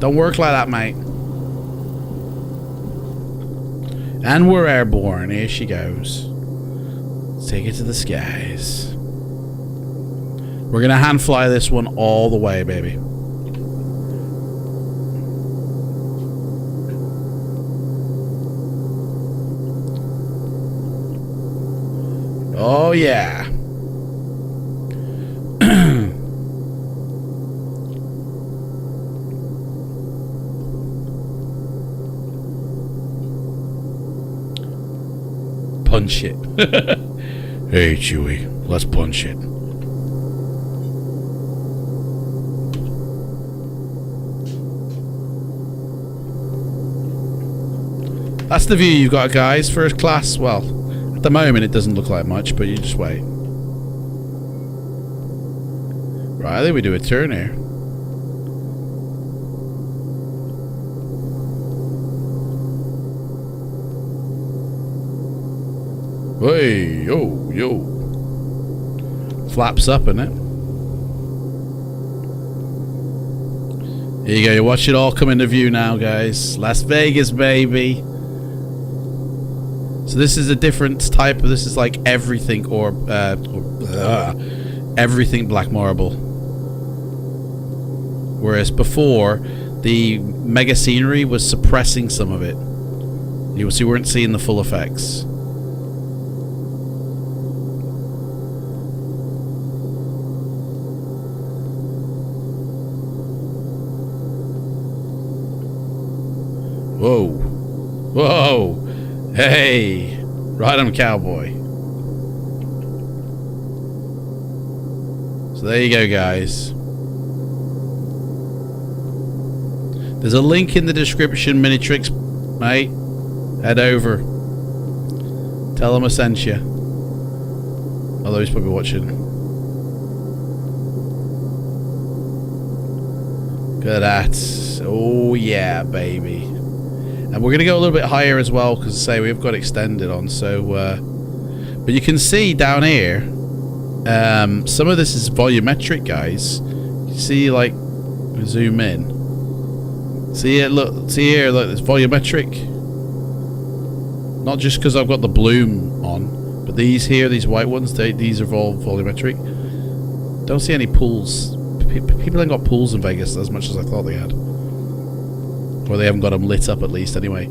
Don't work like that, mate. And we're airborne. Here she goes. Let's take it to the skies. We're gonna hand fly this one all the way, baby. Oh yeah. Punch it. Hey, Chewie, let's punch it. That's the view you've got, guys. First class. Well, at the moment it doesn't look like much, but you just wait. Right, I think we do a turn here. Hey, yo, yo. Flaps up, innit? Here you go, you watch it all come into view now, guys. Las Vegas, baby. So this is a different type of, this is like everything or everything black marble. Whereas before, the mega scenery was suppressing some of it. You weren't seeing the full effects. Whoa. Whoa. Hey. Ride 'em, cowboy. So there you go, guys. There's a link in the description, Minitrix, mate. Head over. Tell them I sent you. Although he's probably watching. Look at that. Oh yeah, baby. And we're going to go a little bit higher as well, because say we've got extended on. So, but you can see down here, some of this is volumetric, guys. You see, like, zoom in. See it? Look, see here. Look, it's volumetric. Not just because I've got the bloom on, but these here, these white ones, these are all volumetric. Don't see any pools People ain't got pools in Vegas as much as I thought they had. Or they haven't got them lit up at least anyway.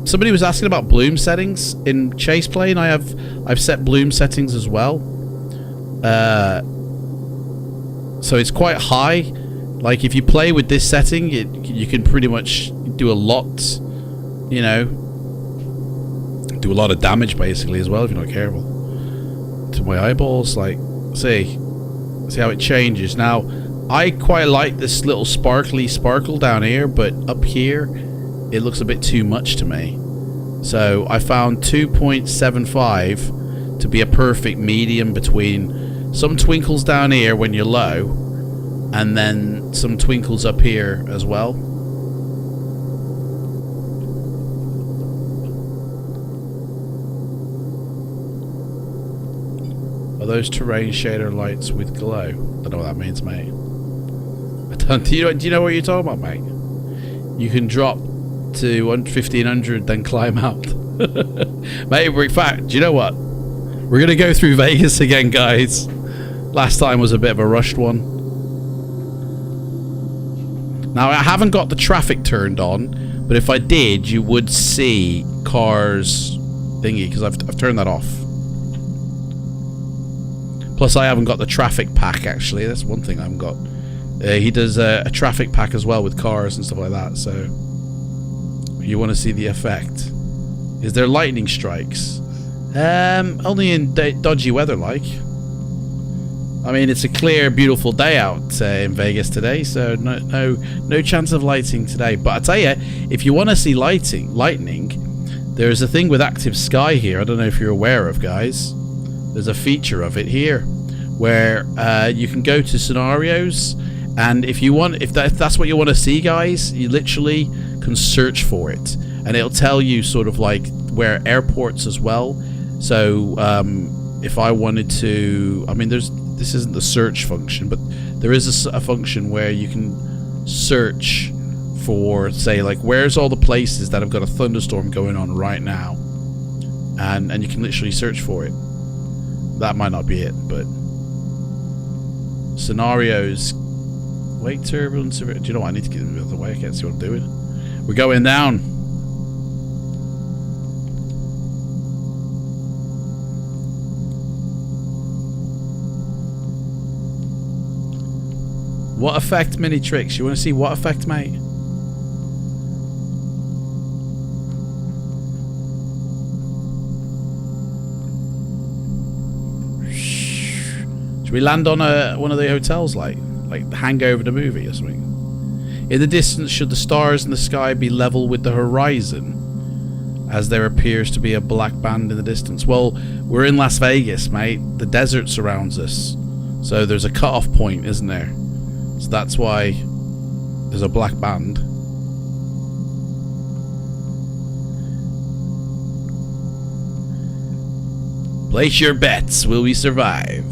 Somebody was asking about bloom settings in Chase Plane. I've set bloom settings as well. So it's quite high. Like if you play with this setting, you can pretty much do a lot, you know, do a lot of damage basically as well if you're not careful. To my eyeballs, like, see how it changes. Now, I quite like this little sparkle down here, but up here, it looks a bit too much to me. So I found 2.75 to be a perfect medium between some twinkles down here when you're low, and then some twinkles up here as well. Are those terrain shader lights with glow? Don't know what that means, mate. Do you know what you're talking about, mate? You can drop to 1500, then climb out. Mate, in fact, do you know what? We're going to go through Vegas again, guys. Last time was a bit of a rushed one. Now, I haven't got the traffic turned on, but if I did, you would see cars thingy, because I've turned that off. Plus, I haven't got the traffic pack, actually. That's one thing I haven't got. He does a traffic pack as well with cars and stuff like that, so you want to see the effect. Is there lightning strikes? Only in dodgy weather, like. I mean, it's a clear, beautiful day out in Vegas today, so no chance of lighting today. But I tell you, if you want to see lightning, there's a thing with active sky here. I don't know if you're aware of, guys. There's a feature of it here where you can go to scenarios, and if that's what you want to see, guys, you literally can search for it, and it'll tell you sort of like where airports as well. So if I wanted to, I mean, this isn't the search function, but there is a function where you can search for, say, like, where's all the places that have got a thunderstorm going on right now, and you can literally search for it. That might not be it, but scenarios. Wake turbulence. Do you know what? I need to get out of the way. I can't see what I'm doing. We're going down. What effect, mini tricks? You want to see what effect, mate? Should we land on one of the hotels, like the Hangover the movie or something? In the distance, should the stars in the sky be level with the horizon, as there appears to be a black band in the distance? Well, we're in Las Vegas, mate. The desert surrounds us, so there's a cutoff point, isn't there? So that's why there's a black band. Place your bets. Will we survive?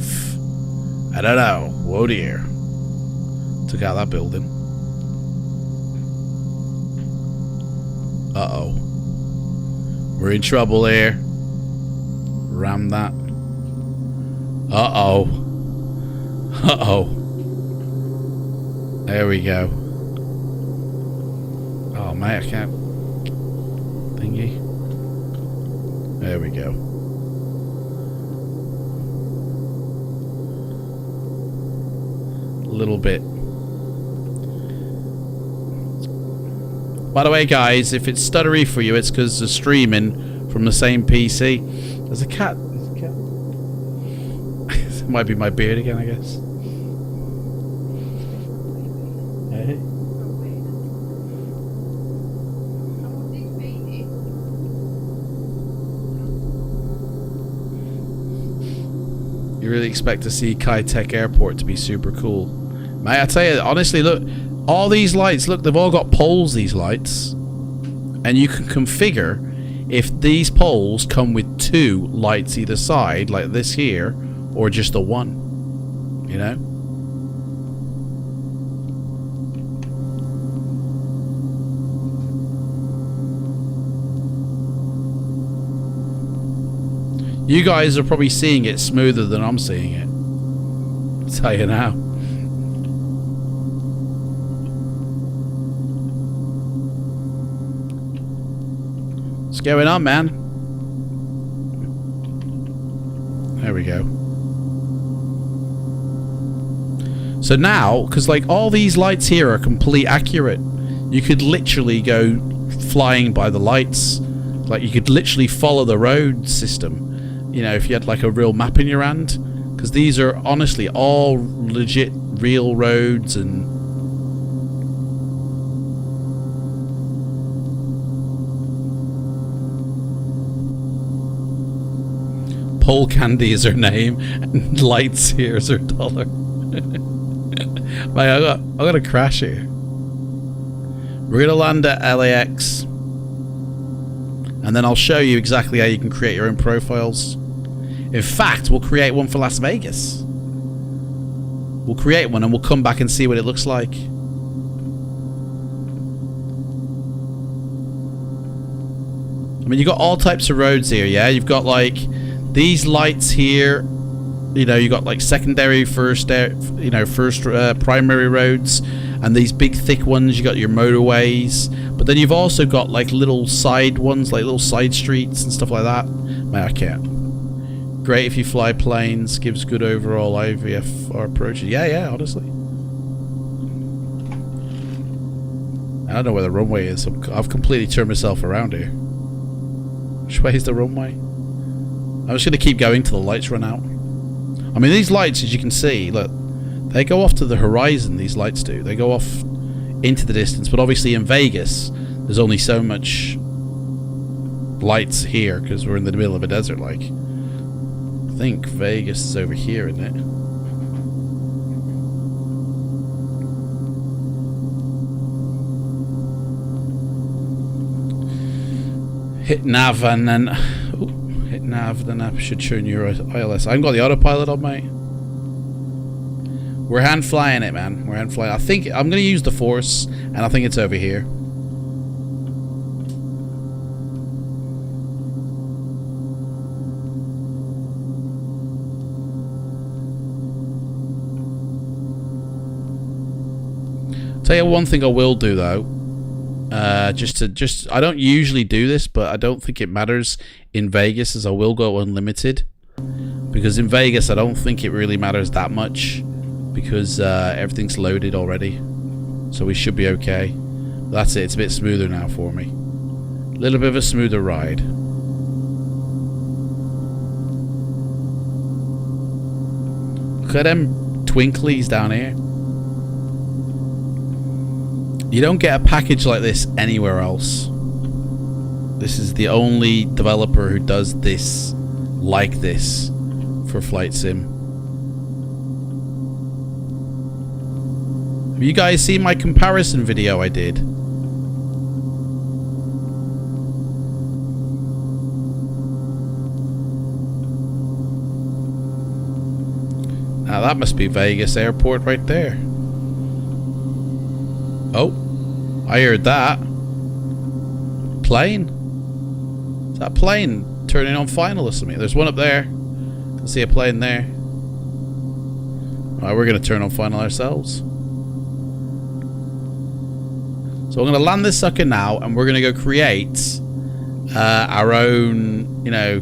I don't know. Whoa dear. Took out that building. Uh-oh. We're in trouble here. Ram that. Uh-oh. Uh-oh. There we go. Oh, mate, I can't. Thingy. There we go. A little bit. By the way, guys, if it's stuttery for you, it's because they're streaming from the same PC. There's a cat. There's a cat. It might be my beard again, I guess. Hey. You really expect to see Kai Tech Airport to be super cool. Mate, I tell you, honestly, look, all these lights, look, they've all got poles, these lights. And you can configure if these poles come with 2 lights either side, like this here, or just the 1. You know? You guys are probably seeing it smoother than I'm seeing it. I'll tell you now. going on, man? There we go. So now, because like all these lights here are complete accurate, you could literally go flying by the lights. Like you could literally follow the road system, you know, if you had like a real map in your hand. Because these are honestly all legit real roads and... Pole candy is her name, and lights here is her dollar. Mate, I got a crash here. We're gonna land at LAX, and then I'll show you exactly how you can create your own profiles. In fact, we'll create one for Las Vegas. We'll create one and we'll come back and see what it looks like. I mean, you've got all types of roads here, yeah? You've got like these lights here. You know, you got like secondary, primary roads, and these big thick ones. You got your motorways, but then you've also got like little side ones, like little side streets and stuff like that. Man, I can't. Great if you fly planes. Gives good overall IVFR approaches. Yeah, honestly. I don't know where the runway is. I've completely turned myself around here. Which way is the runway? I'm just going to keep going till the lights run out. I mean, these lights, as you can see, look, they go off to the horizon, these lights do. They go off into the distance, but obviously in Vegas, there's only so much lights here, because we're in the middle of a desert, like. I think Vegas is over here, isn't it? Hit nav and then... hit nav, then app should show your ILS. I haven't got the autopilot on, mate. We're hand flying it, man. We're hand flying. I think I'm going to use the force, and I think it's over here. Tell you one thing I will do though. I don't usually do this, but I don't think it matters in Vegas, as I will go unlimited, because in Vegas I don't think it really matters that much, because everything's loaded already, so we should be okay. That's it. It's a bit smoother now for me. A little bit of a smoother ride. Look at them twinklies down here. You don't get a package like this anywhere else. This is the only developer who does this like this for Flight Sim. Have you guys seen my comparison video I did? Now that must be Vegas Airport right there. Oh, I heard that. Plane? Is that plane turning on final or something? There's one up there. I can see a plane there. Alright, we're going to turn on final ourselves. So we're going to land this sucker now, and we're going to go create our own, you know,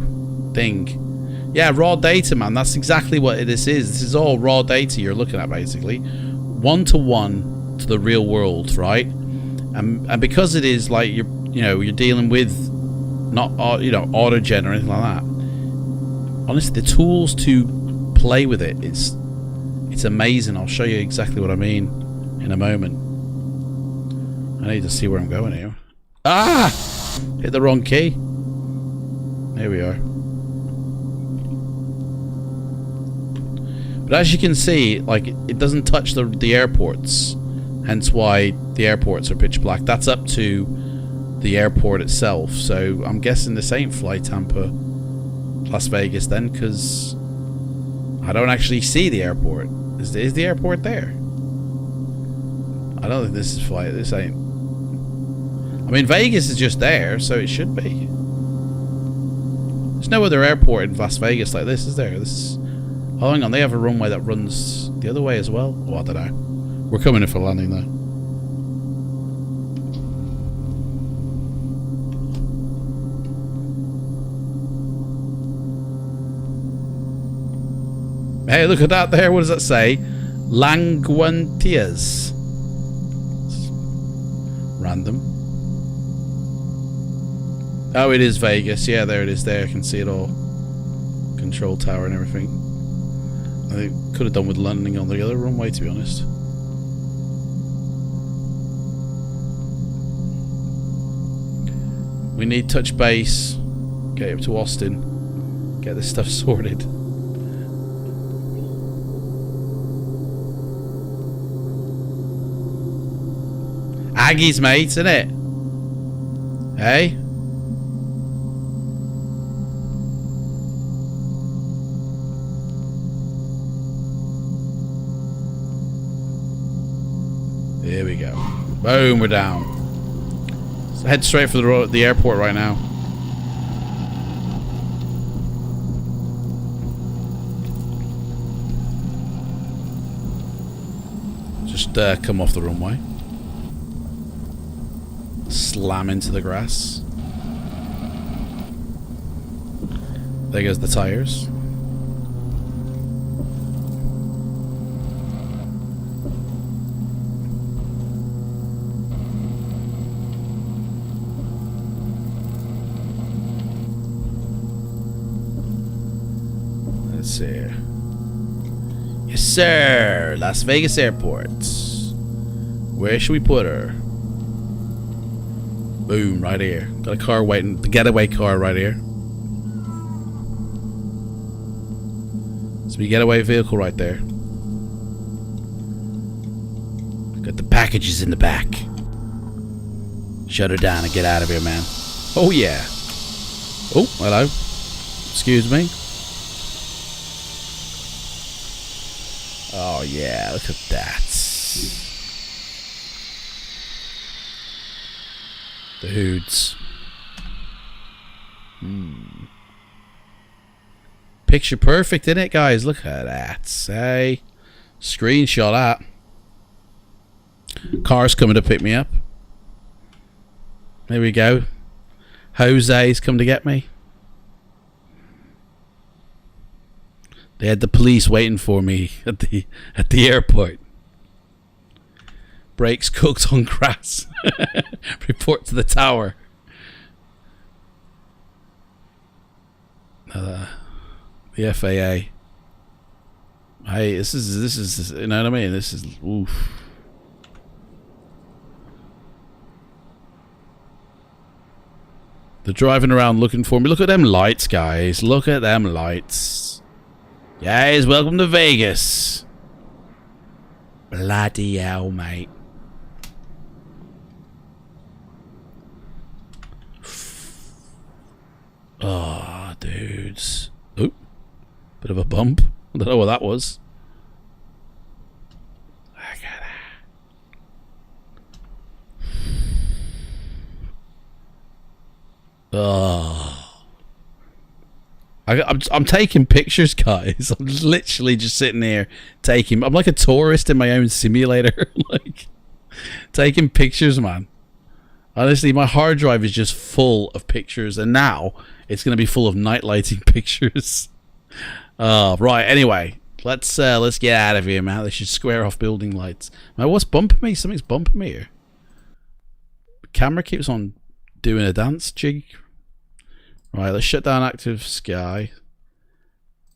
thing. Yeah, raw data, man. That's exactly what this is. This is all raw data you're looking at, basically. One-to-one to the real world, right? And because it is like you're dealing with not autogen or anything like that. Honestly, the tools to play with it's amazing. I'll show you exactly what I mean in a moment. I need to see where I'm going here. Ah! Hit the wrong key. There we are. But as you can see, like, it doesn't touch the airports. Hence why the airports are pitch black. That's up to the airport itself. So I'm guessing this ain't Flight Tampa Las Vegas then, because I don't actually see the airport. Is the airport there? I don't think this is flight. This ain't. I mean, Vegas is just there, so it should be. There's no other airport in Las Vegas like this, is there? Oh, hang on. They have a runway that runs the other way as well. Oh, I don't know. We're coming in for landing though. Hey, look at that there. What does that say? Languantias. Random. Oh, it is Vegas. Yeah, there it is there. I can see it all. Control tower and everything. I think could have done with landing on the other runway, to be honest. We need touch base. Get up to Austin. Get this stuff sorted. Aggies, mate, isn't it? Hey? Here we go. Boom, we're down. So head straight for the airport right now. Just come off the runway. Slam into the grass. There goes the tires. Let's see here. Yes, sir. Las Vegas Airport. Where should we put her? Boom, right here. Got a car waiting. The getaway car right here. It's the getaway vehicle right there. Got the packages in the back. Shut her down and get out of here, man. Oh, yeah. Oh, hello. Excuse me. Oh, yeah. Look at that. The hoods. Picture perfect, isn't it, guys? Look at that. Say, screenshot that. Car's coming to pick me up. There we go. Jose's come to get me. They had the police waiting for me at the airport. Brakes cooked on grass. Report to the tower. The FAA. Hey, this is you know what I mean? This is oof. They're driving around looking for me. Look at them lights, guys. Look at them lights. Guys, welcome to Vegas. Bloody hell, mate. Oh, dudes. Oop. Bit of a bump. I don't know what that was. Look at that. Oh. I'm taking pictures, guys. I'm literally just sitting here taking... I'm like a tourist in my own simulator. Like, taking pictures, man. Honestly, my hard drive is just full of pictures, and now it's going to be full of night lighting pictures. Right, anyway, let's get out of here, man. They should square off building lights. Man, what's bumping me? Something's bumping me here. The camera keeps on doing a dance jig. Right, let's shut down active sky.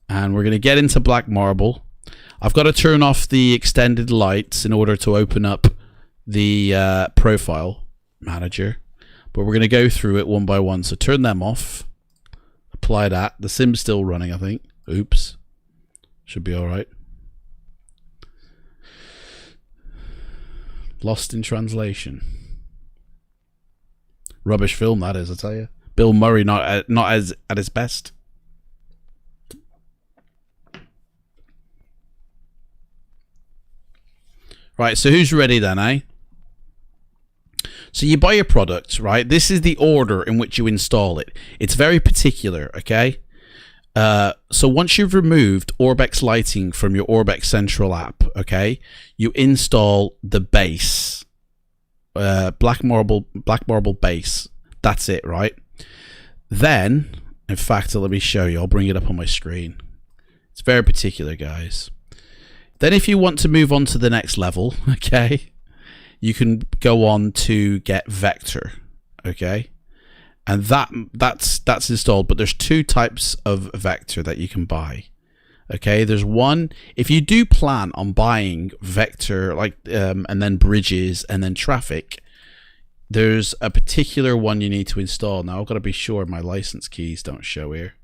And we're going to get into black marble. I've got to turn off the extended lights in order to open up the profile manager, but we're going to go through it one by one. So turn them off, apply that. The sim's still running, I think. Oops, should be all right. Lost in translation. Rubbish film that is, I tell you. Bill Murray not as at his best. Right, so who's ready then, eh? So you buy your product, right? This is the order in which you install it. It's very particular, okay? So once you've removed Orbex lighting from your Orbex Central app, okay, you install the base, black marble base. That's it, right? Then, in fact, let me show you. I'll bring it up on my screen. It's very particular, guys. Then if you want to move on to the next level, okay, you can go on to get vector, okay? And that's installed, but there's two types of vector that you can buy. Okay, there's one, if you do plan on buying vector, like and then bridges and then traffic, there's a particular one you need to install. Now I've got to be sure my license keys don't show here,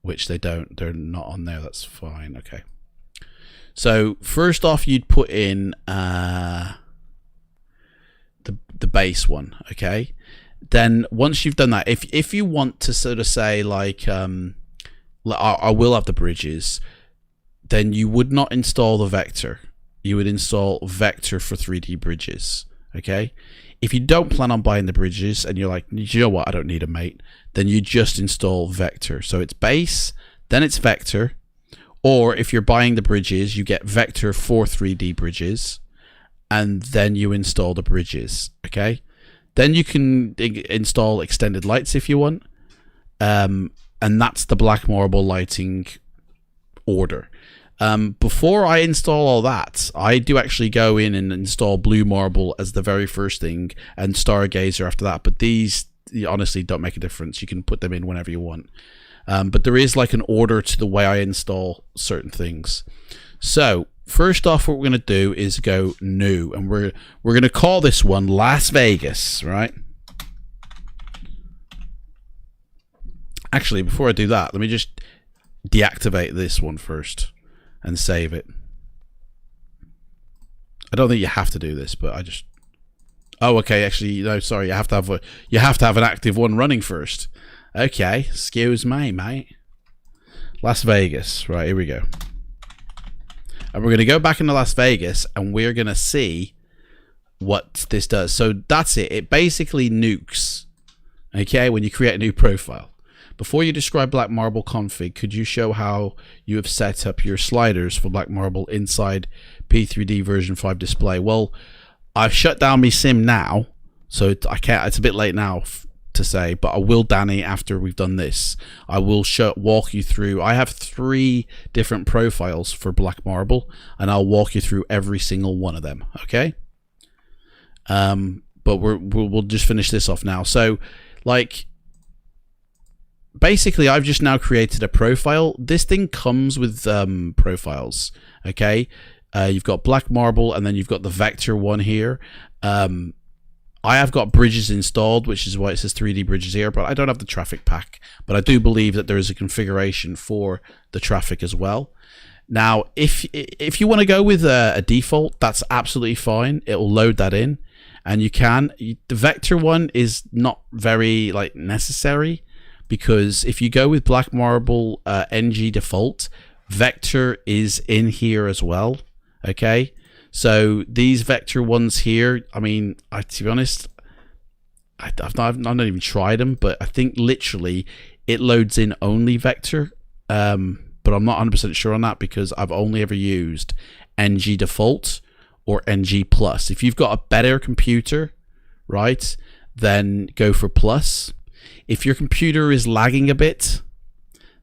which they don't. They're not on there. That's fine. Okay. So first off, you'd put in the base one. Okay. Then once you've done that, if you want to sort of say like I will have the bridges, then you would not install the vector. You would install vector for 3D bridges. Okay. If you don't plan on buying the bridges and you're like, you know what, I don't need a mate, then you just install vector. So it's base, then it's vector. Or if you're buying the bridges, you get vector for 3D bridges, and then you install the bridges. Okay. Then you can install extended lights if you want. And that's the black marble lighting order. Before I install all that, I do actually go in and install blue marble as the very first thing, and Stargazer after that. But these honestly don't make a difference. You can put them in whenever you want. But there is like an order to the way I install certain things. So first off, what we're going to do is go new, and we're going to call this one Las Vegas, right? Actually, before I do that, let me just deactivate this one first and save it. I don't think you have to do this, but I just... Oh, okay. Actually, no, sorry. You have to have an active one running first. Okay, excuse me, mate. Las Vegas. Right, here we go. And we're going to go back into Las Vegas, and we're going to see what this does. So that's it. It basically nukes, okay, when you create a new profile. Before you describe Black Marble config, could you show how you have set up your sliders for Black Marble inside P3D version 5 display? Well, I've shut down my sim now, so I can't. It's a bit late now to say, but I will, Danny, after we've done this. I will walk you through. I have 3 different profiles for Black Marble, and I'll walk you through every single one of them. Okay. But we'll just finish this off now. So, like, basically, I've just now created a profile. This thing comes with profiles. Okay. You've got Black Marble, and then you've got the vector one here. I have got bridges installed, which is why it says 3D bridges here, but I don't have the traffic pack. But I do believe that there is a configuration for the traffic as well. Now, if you want to go with a default, that's absolutely fine. It will load that in, and you can. The vector one is not very like necessary, because if you go with Black Marble NG default, vector is in here as well. Okay. So these vector ones here, I mean, to be honest, I've not even tried them, but I think literally it loads in only vector. But I'm not 100% sure on that, because I've only ever used NG default or NG plus. If you've got a better computer, right, then go for plus. If your computer is lagging a bit,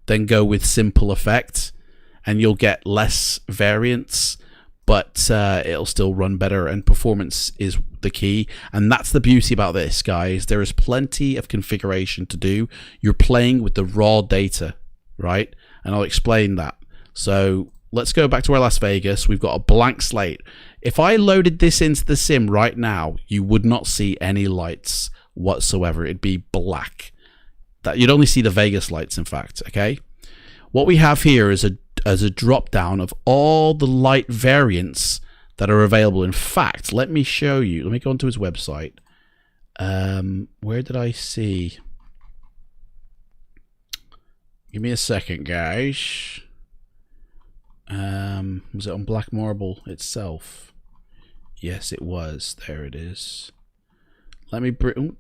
then go with simple effect, and you'll get less variance, but it'll still run better, and performance is the key. And that's the beauty about this, guys. There is plenty of configuration to do. You're playing with the raw data, right? And I'll explain that. So let's go back to our Las Vegas. We've got a blank slate. If I loaded this into the sim right now, you would not see any lights whatsoever. It'd be black. That you'd only see the Vegas lights, in fact. Okay. What we have here is a drop down of all the light variants that are available. In fact, let me show you. Let me go onto his website. Where did I see? Give me a second, guys. Was it on Black Marble itself? Yes, it was. There it is. Let me bring.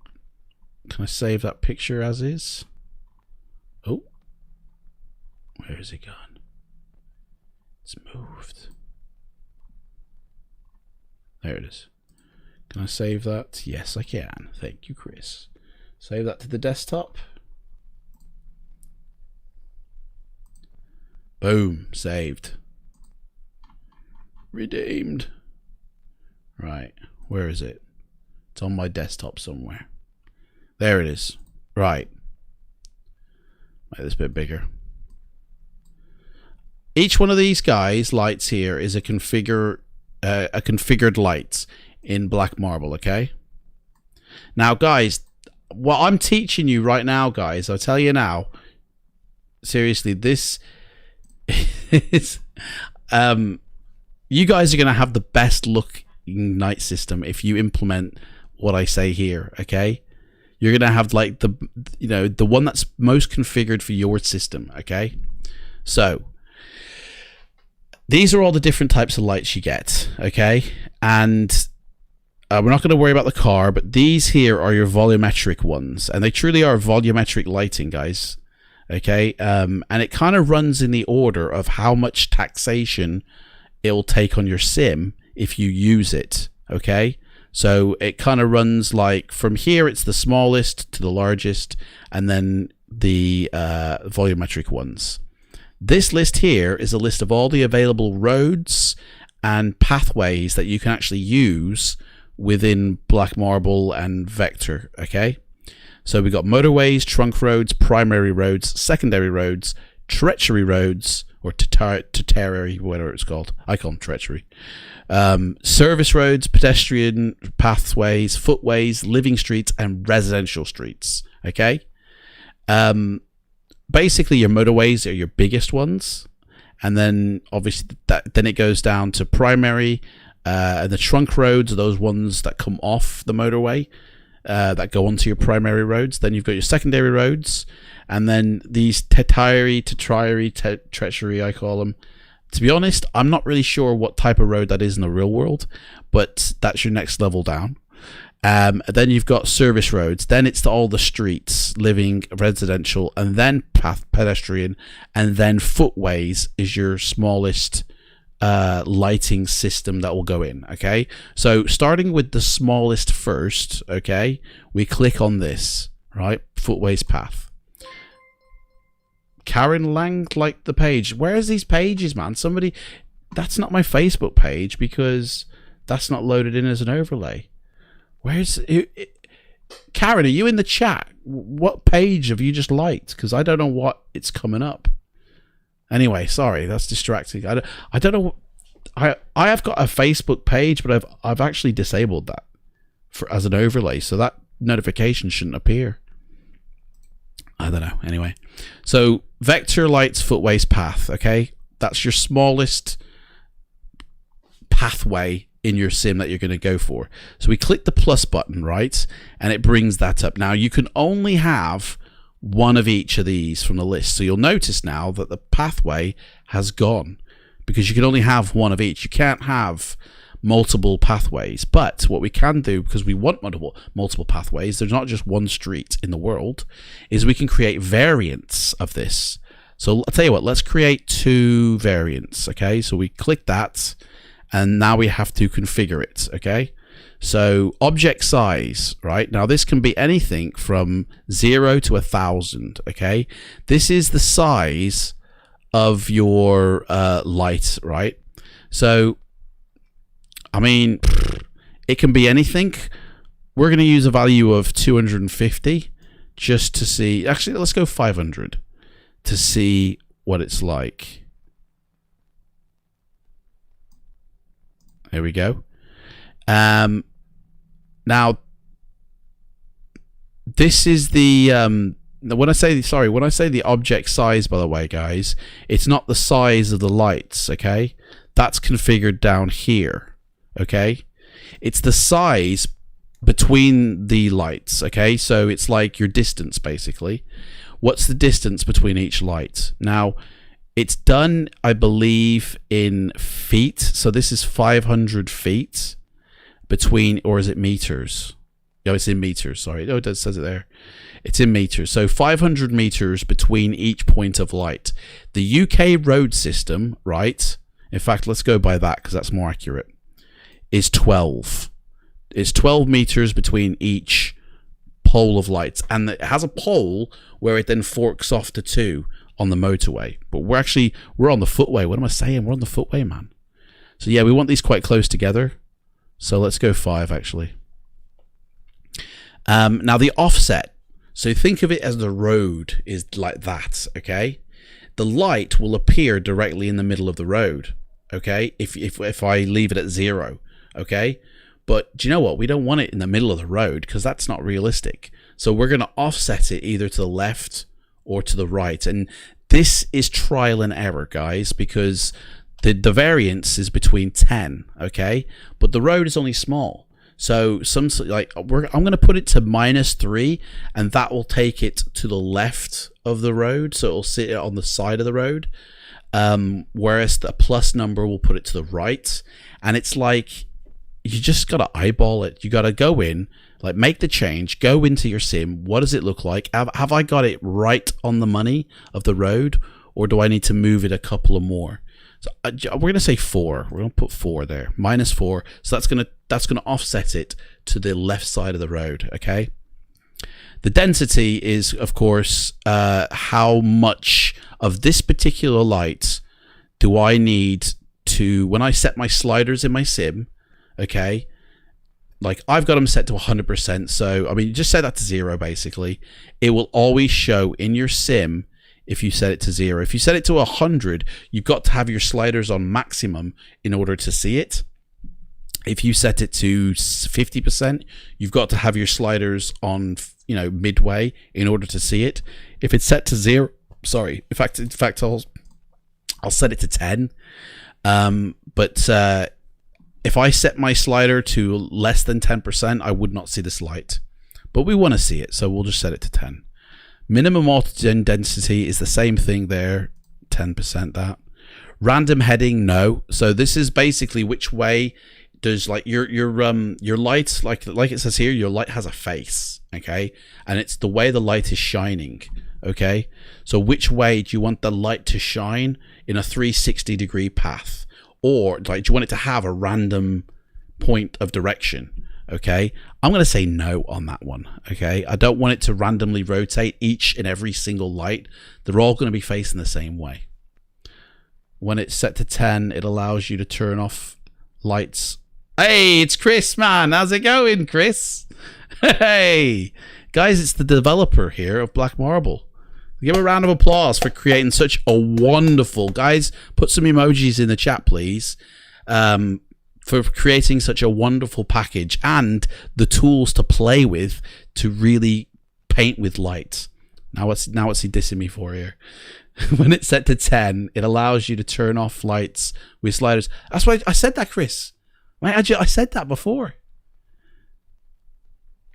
Can I save that picture as is? Oh, where has it gone? It's moved. There it is. Can I save that? Yes, I can. Thank you, Chris. Save that to the desktop. Boom. Saved. Redeemed. Right. Where is it? It's on my desktop somewhere. There it is. Right. Make this a bit bigger. Each one of these guys lights here is a configured light in black marble, okay? Now guys, what I'm teaching you right now, guys, I'll tell you now, seriously, this is you guys are going to have the best looking night system if you implement what I say here, okay? You're going to have like the one that's most configured for your system, okay? So these are all the different types of lights you get, okay? And we're not going to worry about the car, but these here are your volumetric ones, and they truly are volumetric lighting, guys, okay? And it kind of runs in the order of how much taxation it'll take on your sim if you use it, okay? So it kind of runs like from here, it's the smallest to the largest, and then the volumetric ones. This list here is a list of all the available roads and pathways that you can actually use within Black Marble and Vector, okay? So we got motorways, trunk roads, primary roads, secondary roads, treachery roads, or tertiary, whatever it's called. I call them treachery. Service roads, pedestrian pathways, footways, living streets, and residential streets, okay? Basically, your motorways are your biggest ones, and then obviously then it goes down to primary, and the trunk roads are those ones that come off the motorway, that go onto your primary roads. Then you've got your secondary roads, and then these treachery, I call them. To be honest, I'm not really sure what type of road that is in the real world, but that's your next level down. Then you've got service roads, then it's all the streets, living, residential, and then pedestrian, and then footways is your smallest lighting system that will go in, okay? So starting with the smallest first, okay, we click on this, right? Footways path. Karen Lang liked the page. Where's these pages, man? Somebody, that's not my Facebook page because that's not loaded in as an overlay. Where's Karen? Are you in the chat? What page have you just liked? Because I don't know what it's coming up. Anyway, sorry, that's distracting. I don't know. I have got a Facebook page, but I've actually disabled that as an overlay, so that notification shouldn't appear. I don't know. Anyway, so vector lights footways path. Okay, that's your smallest pathway in your sim that you're going to go for. So we click the plus button, right, and it brings that up. Now you can only have one of each of these from the list. So you'll notice now that the pathway has gone because you can only have one of each. You can't have multiple pathways. But what we can do, because we want multiple pathways, there's not just one street in the world, is we can create variants of this. So I'll tell you what, let's create 2 variants. Okay, so we click that, and now we have to configure it. Okay, so object size, right? Now this can be anything from 0 to 1,000. Okay, this is the size of your light, right? So I mean, it can be anything. We're going to use a value of 250 just to see. Actually, let's go 500 to see what it's like. There we go. Now, this is the when I say the object size, by the way, guys, it's not the size of the lights. Okay, that's configured down here. Okay, it's the size between the lights. Okay, so it's like your distance basically. What's the distance between each light? Now it's done, I believe, in feet. So this is 500 feet between, or is it meters? No, it's in meters. Sorry, no, it says it there. It's in meters. So 500 meters between each point of light. The UK road system, right? In fact, let's go by that because that's more accurate. Is 12. It's 12 meters between each pole of lights, and it has a pole where it then forks off to 2. on the motorway. But we're on the footway. What am I saying? We're on the footway, man. So yeah, we want these quite close together. So let's go 5 actually. Now the offset. So think of it as the road is like that, okay? The light will appear directly in the middle of the road, okay? If I leave it at 0, okay? But do you know what? We don't want it in the middle of the road because that's not realistic. So we're going to offset it either to the left or to the right. And this is trial and error, guys, because the variance is between 10, okay? But the road is only small. So I'm going to put it to -3, and that will take it to the left of the road. So it'll sit on the side of the road. Whereas the plus number will put it to the right. And it's like, you just got to eyeball it. You got to go in, like make the change, go into your sim. What does it look like? Have I got it right on the money of the road, or do I need to move it a couple of more? So we're going to say 4. We're going to put 4 there, -4. So that's going to offset it to the left side of the road. Okay. The density is, of course, how much of this particular light do I need to, when I set my sliders in my sim, okay, like I've got them set to 100%. So, I mean, you just set that to 0, basically. It will always show in your sim if you set it to 0. If you set it to 100, you've got to have your sliders on maximum in order to see it. If you set it to 50%, you've got to have your sliders on, you know, midway in order to see it. If it's set to 0, sorry, in fact, I'll set it to 10. But if I set my slider to less than 10%, I would not see this light. But we want to see it, so we'll just set it to 10. Minimum auto density is the same thing there, 10% that. Random heading, no. So this is basically which way does, like, your light, like it says here, your light has a face, okay? And it's the way the light is shining, okay? So which way do you want the light to shine in a 360-degree path? Or, like, do you want it to have a random point of direction? Okay, I'm going to say no on that one. Okay, I don't want it to randomly rotate each and every single light. They're all going to be facing the same way. When it's set to 10, it allows you to turn off lights. Hey, it's Chris, man. How's it going, Chris? Hey, guys, it's the developer here of Black Marble. Give a round of applause for creating such a wonderful, guys, put some emojis in the chat, please, for creating such a wonderful package and the tools to play with to really paint with light. Now what's he dissing me for here? When it's set to 10, it allows you to turn off lights with sliders. That's why I said that, Chris. I said that before.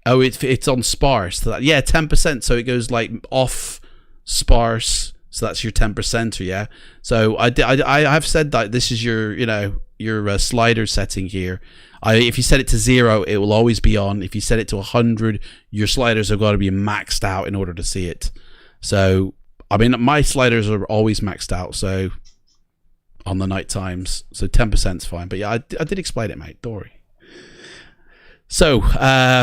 Oh, it's on sparse. Yeah, 10%. So it goes like off, sparse. So that's your 10%, yeah. So I've said that this is your, you know, your slider setting here. If you set it to 0, it will always be on. If you set it to 100, your sliders have got to be maxed out in order to see it. So, I mean, my sliders are always maxed out, so on the night times. So 10% is fine. But yeah, I did explain it, mate. Don't worry. So,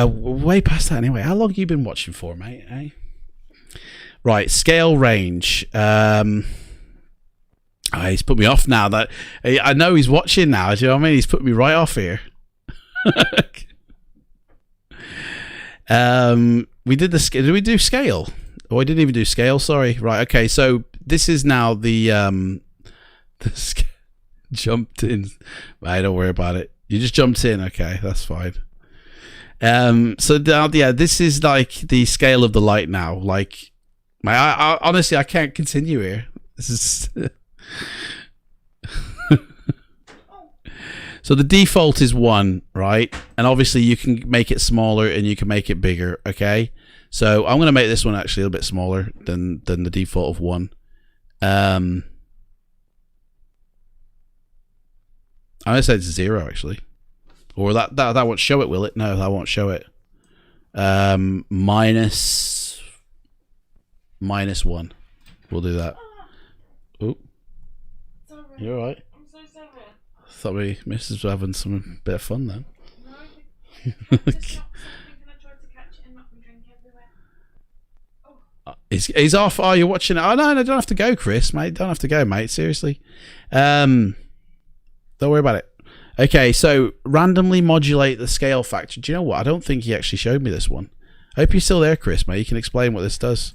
way past that anyway. How long have you been watching for, mate? Eh? Right, scale range. He's put me off now. That I know he's watching now. Do you know what I mean? He's put me right off here. We did the. Did we do scale? Oh, I didn't even do scale. Sorry. Right. Okay. So this is now the jumped in. I don't worry about it. You just jumped in. Okay, that's fine. So now, yeah, this is like the scale of the light now. Like, I honestly, I can't continue here. This is. So the default is 1, right? And obviously you can make it smaller and you can make it bigger, okay? So I'm going to make this one actually a little bit smaller than the default of 1. I'm going to say it's 0 actually. Or that won't show it, will it? No, that won't show it. Minus 1. We'll do that. Oh, you're all right. I'm so sorry. Thought we Mrs. was having some bit of fun then. No, just stopped something and I tried to catch it and knocked my drink everywhere. Oh. He's off. Oh, you're watching it. Oh, no, don't have to go, Chris, mate. Don't have to go, mate. Seriously. Don't worry about it. Okay, so randomly modulate the scale factor. Do you know what? I don't think he actually showed me this one. I hope you're still there, Chris, mate. You can explain what this does.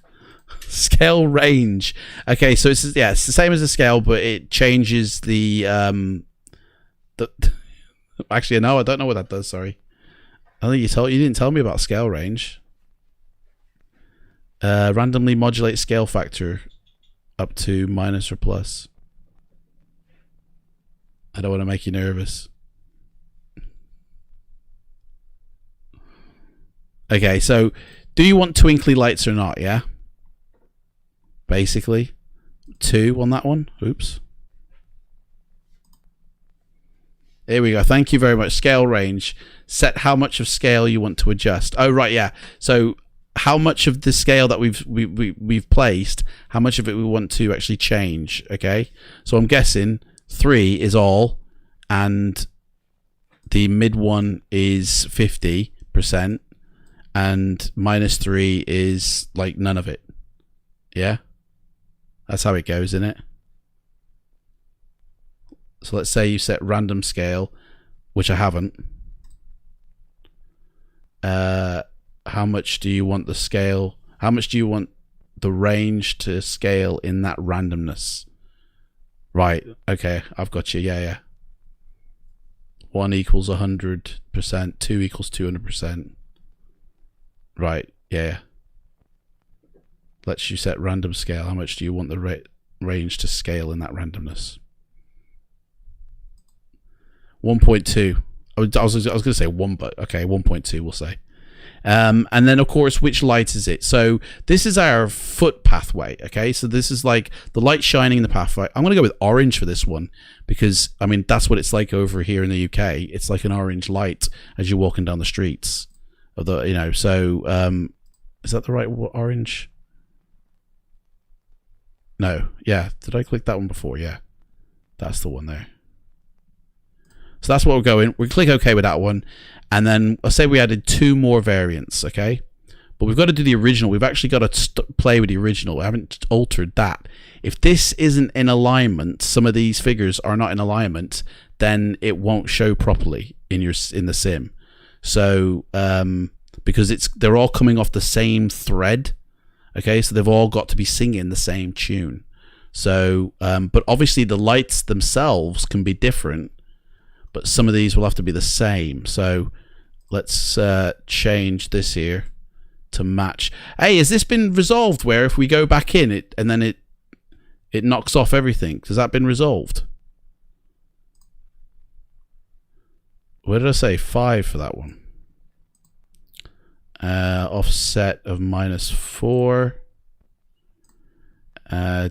Scale range. Okay, so it's the same as the scale, but it changes the actually, no, I don't know what that does. Sorry, I think you didn't tell me about scale range. Randomly modulate scale factor up to minus or plus. I don't want to make you nervous. Okay, so do you want twinkly lights or not? Yeah. Basically, 2 on that one. Oops. There we go. Thank you very much. Scale range. Set how much of scale you want to adjust. Oh, right, yeah. So how much of the scale that we've placed, how much of it we want to actually change, okay? So I'm guessing 3 is all, and the mid one is 50%, and minus 3 is like none of it. Yeah? That's how it goes, isn't it? So let's say you set random scale, which I haven't. How much do you want the scale? How much do you want the range to scale in that randomness? Right. Okay. I've got you. Yeah. 1 equals 100%. 2 equals 200%. Right. Yeah. Lets you set random scale. How much do you want the range to scale in that randomness? 1.2. I was going to say 1, but okay, 1.2 we'll say. And then of course, which light is it? So this is our foot pathway. Okay, so this is like the light shining in the pathway. I'm going to go with orange for this one because I mean that's what it's like over here in the UK. It's like an orange light as you're walking down the streets of the, you know. So is that the right orange? No, yeah. Did I click that one before? Yeah, that's the one there. So that's what we're going. We click OK with that one. And then let's say we added 2 more variants, okay? But we've got to do the original. We've actually got to play with the original. We haven't altered that. If this isn't in alignment, some of these figures are not in alignment, then it won't show properly in the sim. So because they're all coming off the same thread, okay? So they've all got to be singing the same tune. So, but obviously the lights themselves can be different, but some of these will have to be the same. So let's change this here to match. Hey, has this been resolved where if we go back in it and then it knocks off everything? Has that been resolved? What did I say? 5 for that one. Offset of -4.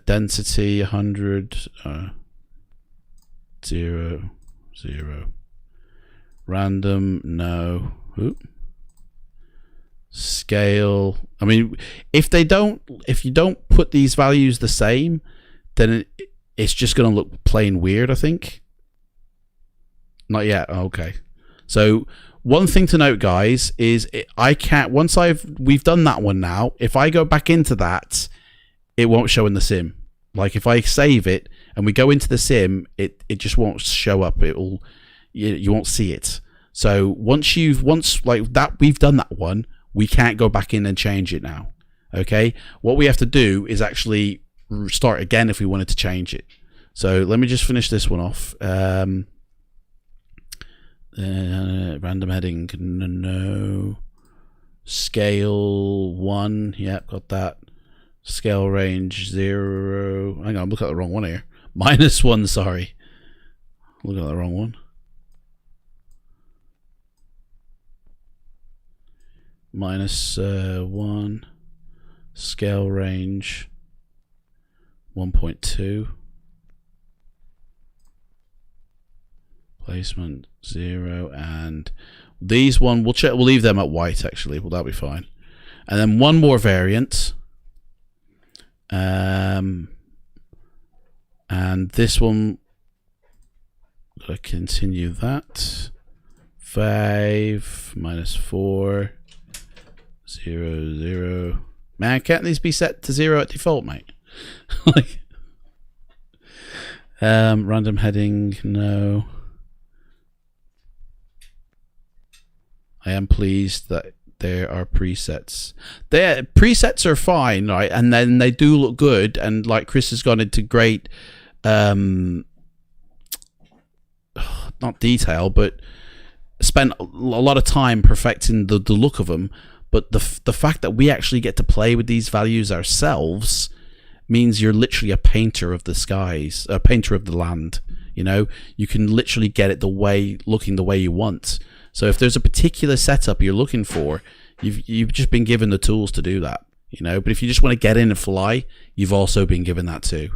Density 100. 0. 0. Random, no. Oop. Scale. I mean, if you don't put these values the same, then it's just going to look plain weird, I think. Not yet. Okay. So one thing to note, guys, is I can't, once we've done that one now, if I go back into that, it won't show in the sim. Like if I save it and we go into the sim, it just won't show up. You won't see it. So once like that, we've done that one, we can't go back in and change it now. Okay. What we have to do is actually start again if we wanted to change it. So let me just finish this one off. Random heading, no. Scale 1, yeah, got that. Scale range 0. Hang on, I'm looking at the wrong one here. -1, sorry. Looking at the wrong one. -1. Scale range 1.2. Placement 0, and these one we'll leave them at white actually. Well, that'll be fine. And then one more variant. And this one, I continue that. 5 -4 0 0 Man, can't these be set to 0 at default, mate? Like, random heading, no. I am pleased that there are presets. Presets are fine, right? And then they do look good. And like Chris has gone into great, not detail, but spent a lot of time perfecting the look of them. But the fact that we actually get to play with these values ourselves means you're literally a painter of the skies, a painter of the land. You know, you can literally get it looking the way you want. So if there's a particular setup you're looking for, you've just been given the tools to do that, you know. But if you just want to get in and fly, you've also been given that too.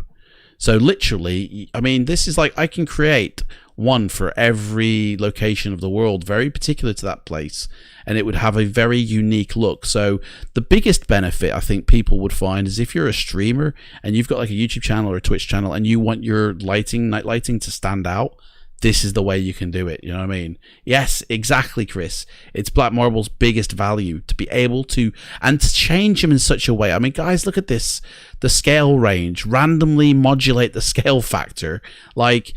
So literally, I mean, this is like I can create one for every location of the world, very particular to that place, and it would have a very unique look. So the biggest benefit I think people would find is if you're a streamer and you've got like a YouTube channel or a Twitch channel and you want your night lighting to stand out, this is the way you can do it. You know what I mean? Yes, exactly, Chris. It's Black Marble's biggest value, to be able to, and to change them in such a way. I mean, guys, look at this. The scale range, randomly modulate the scale factor. Like,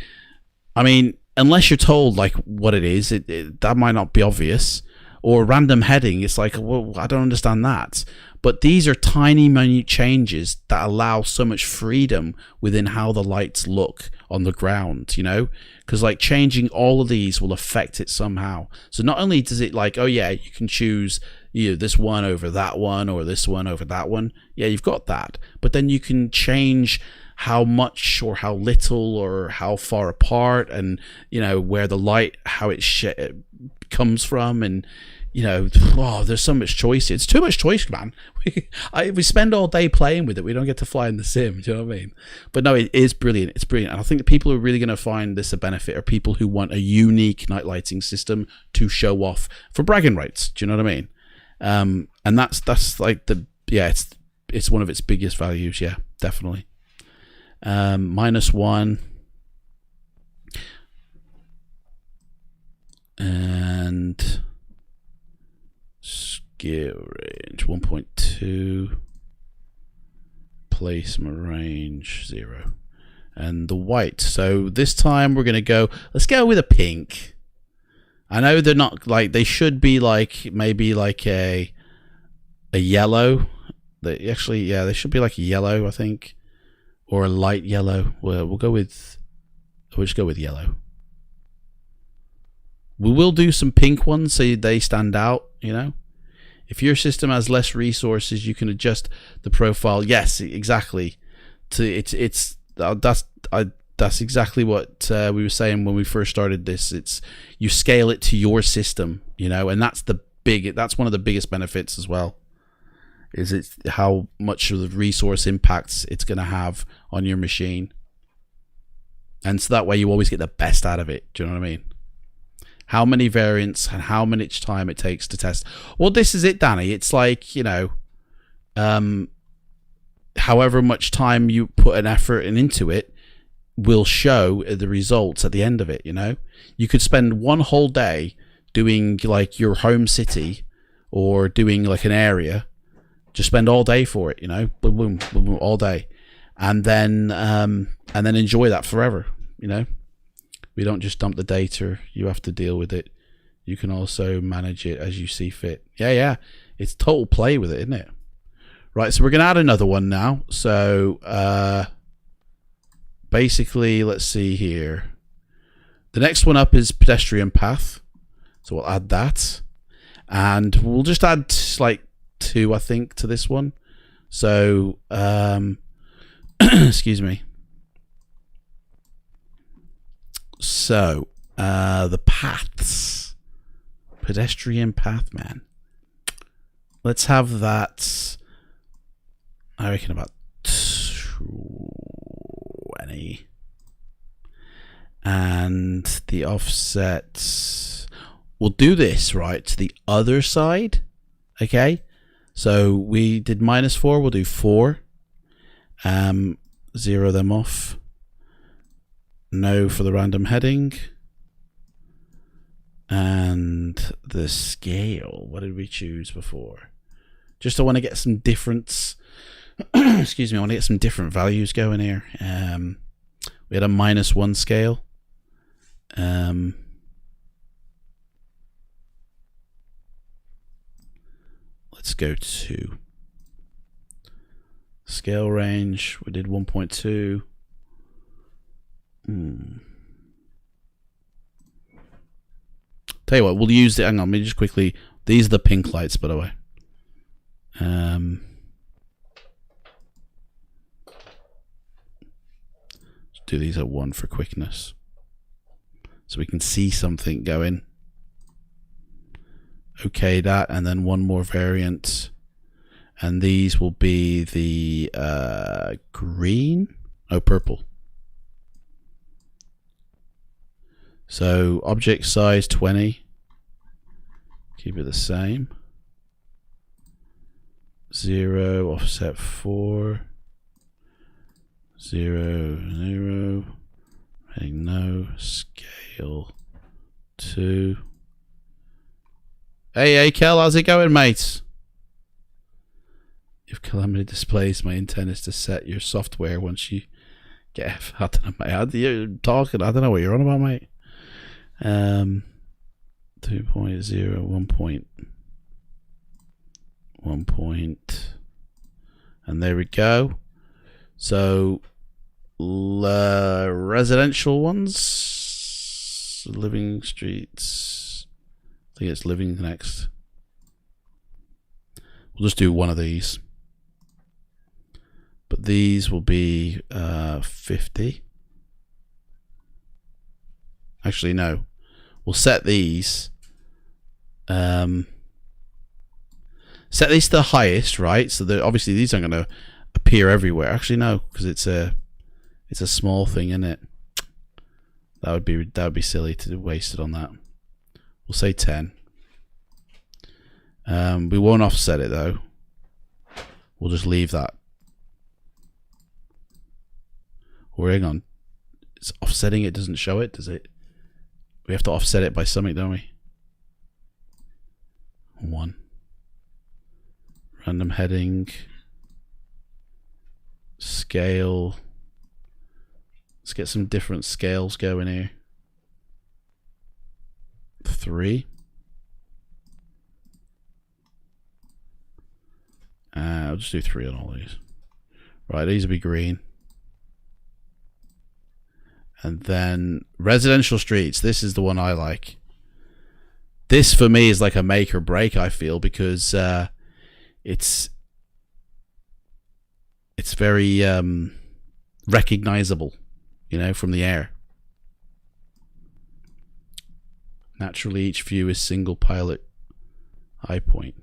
I mean, unless you're told like what it is, that might not be obvious. Or random heading, it's like, well, I don't understand that. But these are tiny, minute changes that allow so much freedom within how the lights look on the ground, you know? Because like changing all of these will affect it somehow. So not only does it like, oh yeah, you can choose this one over that one or this one over that one. Yeah, you've got that. But then you can change how much or how little or how far apart, and you know where the light, how it comes from, and you know, oh, there's so much choice. It's too much choice, man. We spend all day playing with it. We don't get to fly in the sim. Do you know what I mean? But no, it is brilliant. It's brilliant. And I think the people who are really going to find this a benefit are people who want a unique night lighting system to show off for bragging rights. Do you know what I mean? And that's like it's one of its biggest values. Yeah, definitely. -1 and scale range 1.2, placement range 0, and the white. So this time we're gonna let's go with a pink. I know they're not like, they should be like maybe like a yellow. They actually, yeah, they should be like a yellow, I think. Or a light yellow. Well, we'll just go with yellow. We will do some pink ones so they stand out, you know. If your system has less resources, you can adjust the profile. Yes, exactly. That's exactly what we were saying when we first started this. It's you scale it to your system, you know, and that's one of the biggest benefits as well. Is it how much of the resource impacts it's going to have on your machine. And so that way you always get the best out of it. Do you know what I mean? How many variants and how much time it takes to test. Well, this is it, Danny. It's like, you know, however much time you put an effort into it will show the results at the end of it, you know? You could spend one whole day doing like your home city or doing like an area. Just spend all day for it, you know, boom, boom, boom, boom, all day, and then enjoy that forever. You know, we don't just dump the data; you have to deal with it. You can also manage it as you see fit. Yeah, it's total play with it, isn't it? Right, so we're gonna add another one now. So basically, let's see here. The next one up is pedestrian path, so we'll add that, and we'll just add like 2, I think, to this one. So excuse me. So the paths, pedestrian path, man, let's have that. I reckon about 20, and the offset, we'll do this right to the other side. Okay, so we did -4, we'll do 4. 0 them off. No for the random heading. And the scale, what did we choose before? Just I want to get some difference. Excuse me, I want to get some different values going here. We had a -1 scale. Let's go to scale range. We did 1.2. Tell you what, we'll use it. Hang on, let me just quickly. These are the pink lights, by the way. Let's do these at 1 for quickness, so we can see something going. Okay, that, and then one more variant, and these will be the green. Oh, purple. So object size 20. Keep it the same. 0, offset 4. 0, 0. Heading no. Scale 2. Hey, Kel, how's it going, mate? If Calamity displays, my intent is to set your software once you get. I don't know, mate. You're talking. I don't know what you're on about, mate. 2.0, 1 point, and there we go. So residential ones, living streets. I think it's living next. We'll just do one of these, but these will be 50. Actually, no. We'll set these. Set these to the highest, right? So that obviously these aren't going to appear everywhere. Actually, no, because it's a small thing, isn't it? That would be silly to waste it on that. We'll say 10. We won't offset it though. We'll just leave that. Or hang on. It's offsetting it doesn't show it, does it? We have to offset it by something, don't we? 1. Random heading. Scale. Let's get some different scales going here. 3. I'll just do 3 on all these. Right, these will be green. And then residential streets. This is the one I like. This for me is like a make or break, I feel, because it's very recognizable, you know, from the air. Naturally, each view is single pilot high point.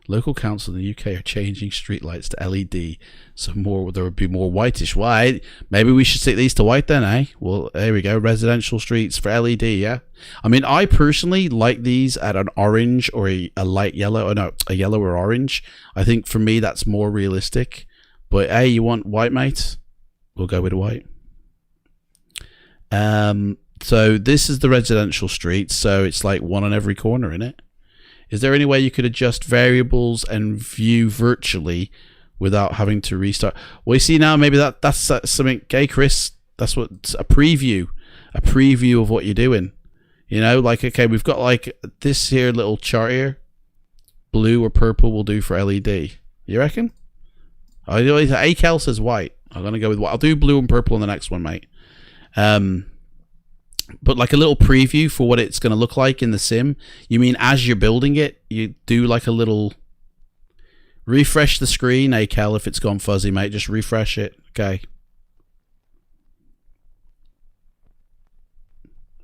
Local council in the UK are changing streetlights to LED, so there would be more whitish. Why? Maybe we should stick these to white then, eh? Well, there we go. Residential streets for LED, yeah? I mean, I personally like these at an orange or a light yellow. Oh, no, a yellow or orange. I think for me, that's more realistic. But, hey, you want white, mate? We'll go with white. So this is the residential street, so it's like one on every corner, innit? Is there any way you could adjust variables and view virtually without having to restart? Well, you see now, maybe that's something. Okay, Chris, that's what a preview of what you're doing. You know, like, okay, we've got like this here little chart here. Blue or purple will do for LED. You reckon? ACAL says white. I'm gonna go with white. I'll do blue and purple on the next one, mate. But like a little preview for what it's going to look like in the sim. You mean as you're building it, you do like a little refresh the screen, Cal, if it's gone fuzzy, mate. Just refresh it. Okay.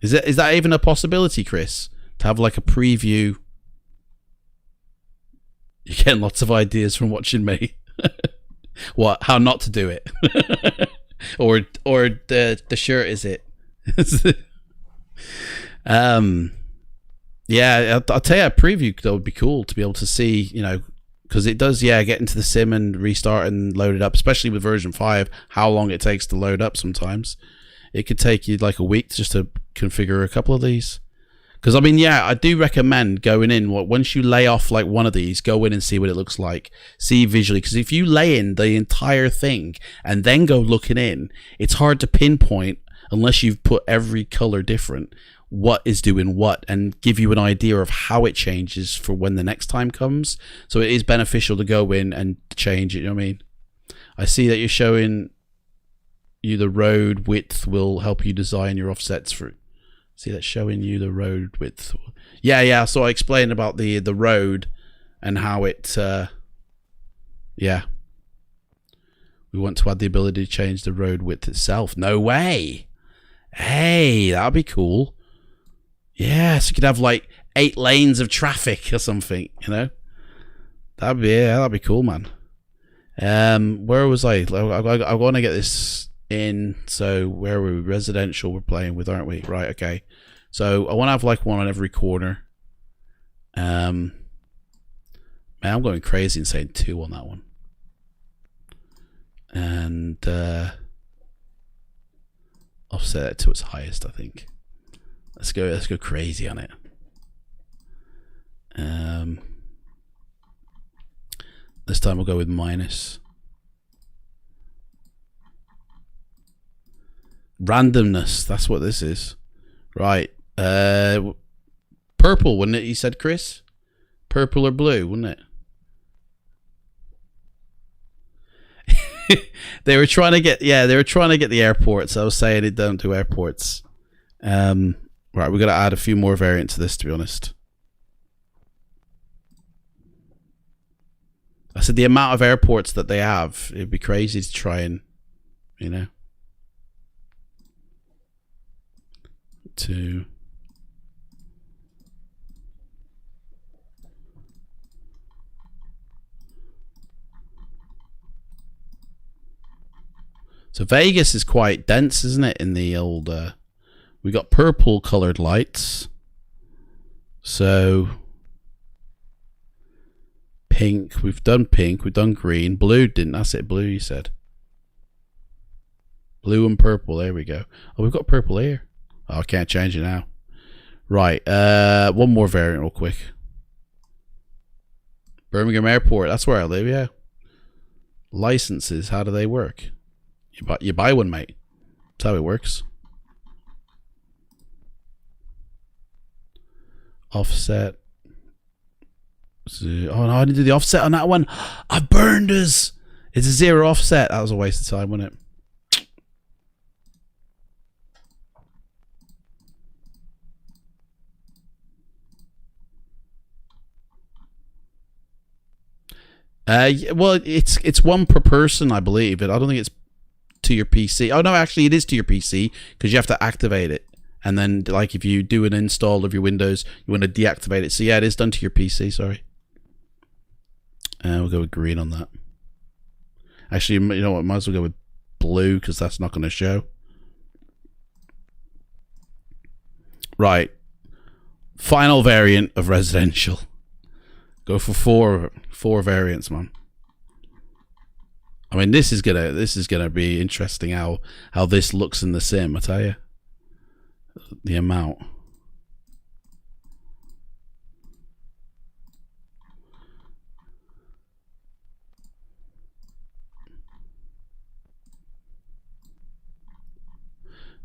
Is that even a possibility, Chris? To have like a preview? You're getting lots of ideas from watching me. What? How not to do it? or the shirt is it? Yeah, I'll tell you, a preview that would be cool to be able to see, you know, because it does, yeah, get into the sim and restart and load it up, especially with version 5, how long it takes to load up sometimes. It could take you like a week just to configure a couple of these. Because, I mean, yeah, I do recommend going in. Once you lay off like one of these, go in and see what it looks like. See visually. Because if you lay in the entire thing and then go looking in, it's hard to pinpoint unless you've put every color different what is doing what and give you an idea of how it changes for when the next time comes. So it is beneficial to go in and change it. You know what I mean? I see that you're showing you the road width will help you design your offsets for. See that showing you the road width. Yeah. So I explained about the road and how it. Yeah. We want to add the ability to change the road width itself. No way. Hey, that'd be cool. Yeah, so you could have like 8 lanes of traffic or something. You know, that'd be cool, man. Where was I? I want to get this in. So where were we? Residential we're playing with, aren't we? Right, okay. So I want to have like one on every corner. Man, I'm going crazy and saying 2 on that one. And offset it to its highest, I think. Let's go crazy on it. This time we'll go with minus. Randomness, that's what this is. Right. Purple, wouldn't it? You said, Chris? Purple or blue, wouldn't it? They were trying to get the airports. I was saying it don't do airports. Right, we've got to add a few more variants to this, to be honest. I said the amount of airports that they have, it'd be crazy to try and, you know. 2. So Vegas is quite dense, isn't it? In the old, we got purple colored lights. So pink, we've done green, blue didn't. That's it, blue. You said blue and purple. There we go. Oh, we've got purple here. Oh, I can't change it now. Right. One more variant, real quick. Birmingham Airport. That's where I live. Yeah. Licenses. How do they work? You buy one, mate. That's how it works. Offset. Oh no, I didn't do the offset on that one. I burned us. It's a 0 offset. That was a waste of time, wasn't it? Well, it's 1 per person, I believe, but I don't think it's to your PC. Oh no, actually it is to your PC because you have to activate it, and then like if you do an install of your Windows, you want to deactivate it. So yeah, it is done to your PC. Sorry. We'll go with green on that. Actually, you know what? Might as well go with blue because that's not going to show. Right. Final variant of residential. Go for four variants, man. I mean, this is gonna be interesting how this looks in the sim. I tell you, the amount.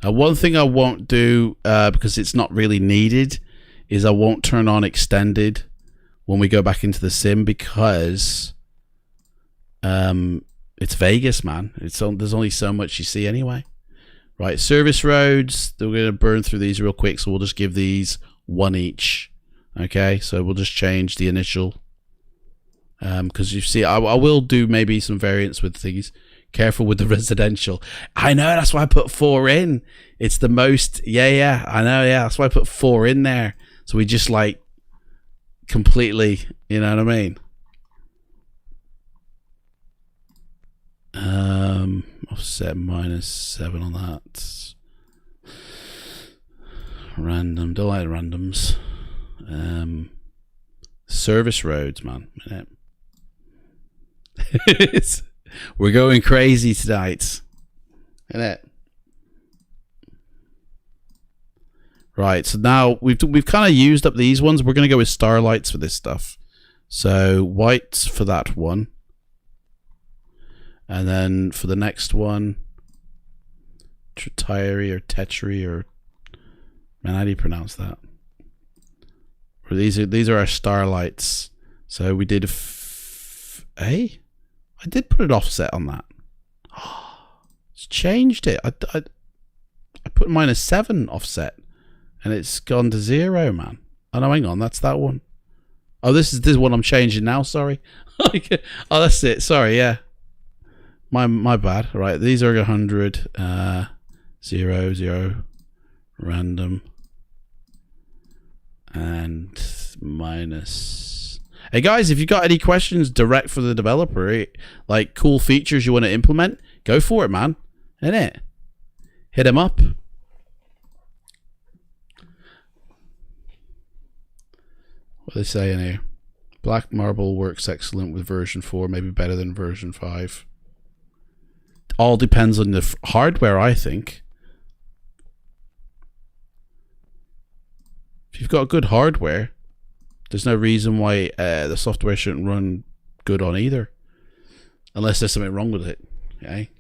Now, one thing I won't do because it's not really needed is I won't turn on extended when we go back into the sim because it's Vegas, man. There's only so much you see anyway. Right, service roads. We're going to burn through these real quick, so we'll just give these 1 each. Okay, so we'll just change the initial. Because you see, I will do maybe some variants with these. Careful with the residential. I know, that's why I put 4 in. It's the most. Yeah, I know. Yeah, that's why I put 4 in there. So we just like completely. You know what I mean? Offset -7 on that. Random. Don't like randoms. Service roads, man. We're going crazy tonight. Isn't it? Right, so now we've kind of used up these ones. We're going to go with starlights for this stuff. So white for that one. And then for the next one, Tritiri or Tetri or... Man, how do you pronounce that? Or these are our starlights. So we did I did put an offset on that. It's changed it. I put -7 offset. And it's gone to 0, man. Oh no, hang on, that's that one. Oh, this is one I'm changing now. Sorry. Oh, that's it. Sorry, yeah. My bad. Right, these are 100. 0, 0, random, and minus. Hey guys, if you got any questions direct for the developer, like cool features you want to implement, go for it, man. Innit? Hit him up. What are they saying here? Black Marble works excellent with version 4, maybe better than version 5. All depends on the hardware, I think. If you've got good hardware, there's no reason why the software shouldn't run good on either. Unless there's something wrong with it. Okay?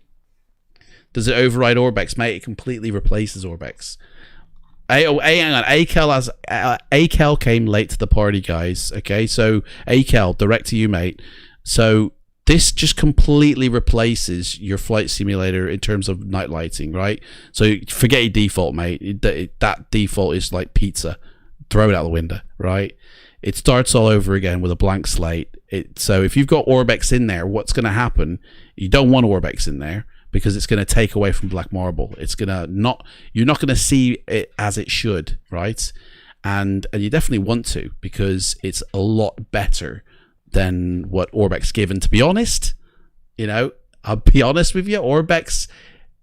Does it override Orbex? Mate, it completely replaces Orbex. Hang on. Akel came late to the party, guys. Okay, so Akel, direct to you, mate. So this just completely replaces your flight simulator in terms of night lighting, right? So forget your default, mate. That default is like pizza. Throw it out the window, right? It starts all over again with a blank slate. So if you've got Orbex in there, what's going to happen? You don't want Orbex in there, because it's going to take away from Black Marble. It's going to you're not going to see it as it should, right? And you definitely want to, because it's a lot better than what Orbex given. To be honest, you know, I'll be honest with you, Orbex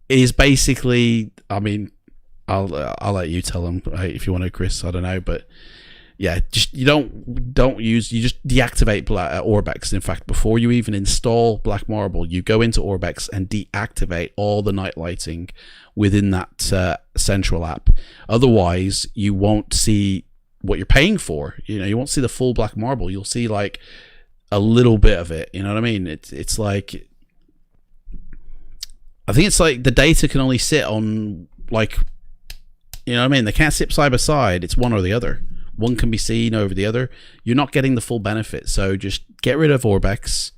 is basically, I mean, I'll let you tell them, right, if you want to, Chris. I don't know, but yeah, just you just deactivate Orbex. In fact, before you even install Black Marble, you go into Orbex and deactivate all the night lighting within that central app. Otherwise, you won't see what you're paying for. You know, you won't see the full Black Marble. You'll see like a little bit of it. You know what I mean? It's like, I think it's like the data can only sit on, like, you know what I mean? They can't sit side by side. It's one or the other. One can be seen over the other. You're not getting the full benefit. So just get rid of Orbex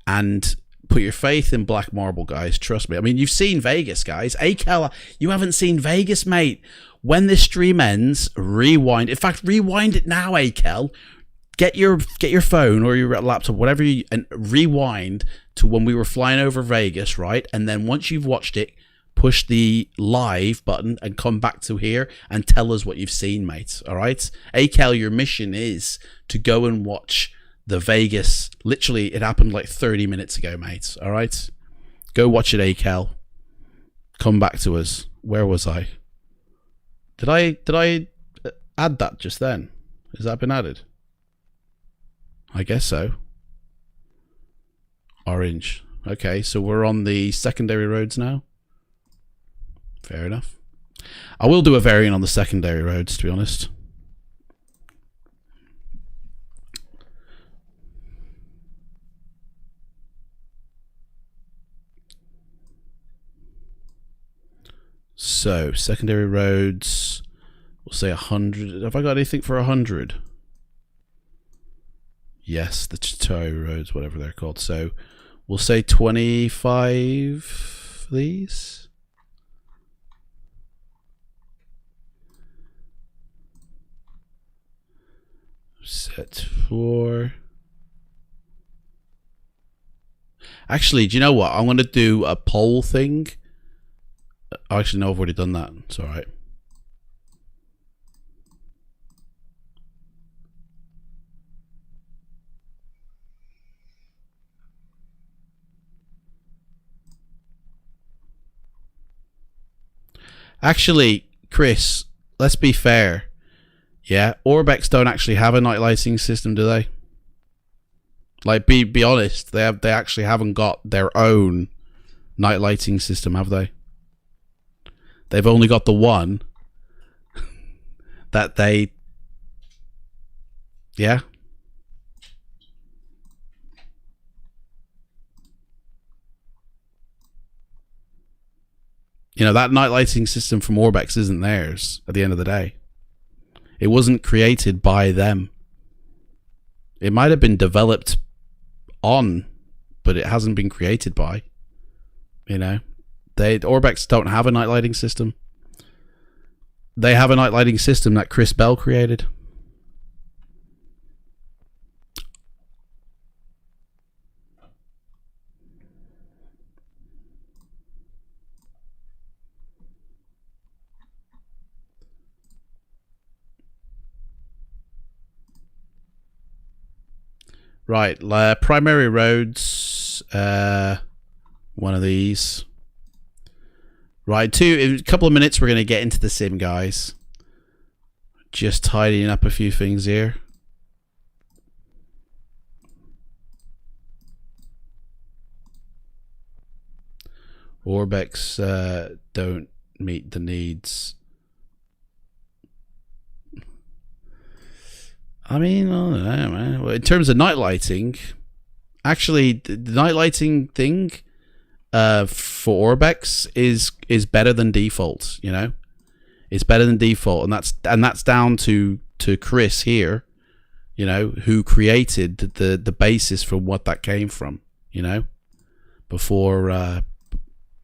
and put your faith in Black Marble, guys. Trust me. I mean, you've seen Vegas, guys. Akel, you haven't seen Vegas, mate. When this stream ends, rewind. In fact, rewind it now, Akel. Get your phone or your laptop, whatever, and rewind to when we were flying over Vegas, right? And then once you've watched it, push the live button and come back to here and tell us what you've seen, mate. All right, Akel, your mission is to go and watch the Vegas. Literally, it happened like 30 minutes ago, mate. All right, go watch it, Akel. Come back to us. Where was I? Did I add that just then? Has that been added? I guess so. Orange. Okay, so we're on the secondary roads now. Fair enough. I will do a variant on the secondary roads, to be honest. So, secondary roads, we'll say 100. Have I got anything for 100? Yes, the Chitari roads, whatever they're called. So, we'll say 25 for these. Set 4. Actually, do you know what? I'm going to do a poll thing. Actually, no, I've already done that. It's all right. Actually, Chris, let's be fair. Yeah, Orbex don't actually have a night lighting system, do they? Like, be honest, they actually haven't got their own night lighting system, have they? They've only got the one. that they, yeah. You know, that night lighting system from Orbex isn't theirs at the end of the day. It wasn't created by them. It might have been developed on, but it hasn't been created by. You know, Orbex don't have a night lighting system. They have a night lighting system that Chris Bell created. Right, primary roads, one of these. Right, in a couple of minutes we're going to get into the sim, guys. Just tidying up a few things here. Orbex don't meet the needs. I mean, I don't know, man. Well, in terms of night lighting, actually, the night lighting thing for Orbex is better than default. You know, it's better than default, and that's down to Chris here. You know, who created the basis for what that came from. You know, before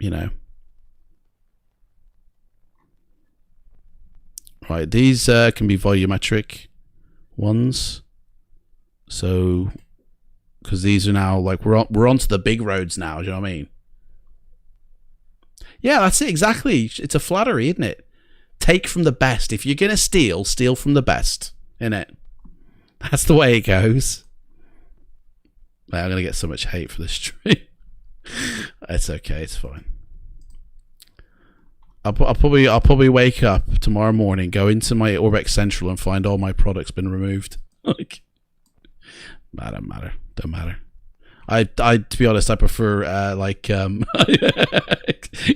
you know. Right, these can be volumetric ones, so because these are now like we're onto the big roads now. Do you know what I mean? Yeah, that's it exactly. It's a flattery, isn't it? Take from the best. If you're gonna steal from the best, innit? That's the way it goes. Man, I'm gonna get so much hate for this stream. It's okay. It's fine. I'll probably wake up tomorrow morning, go into my Orbex Central, and find all my products been removed. Like, don't matter. I to be honest, I prefer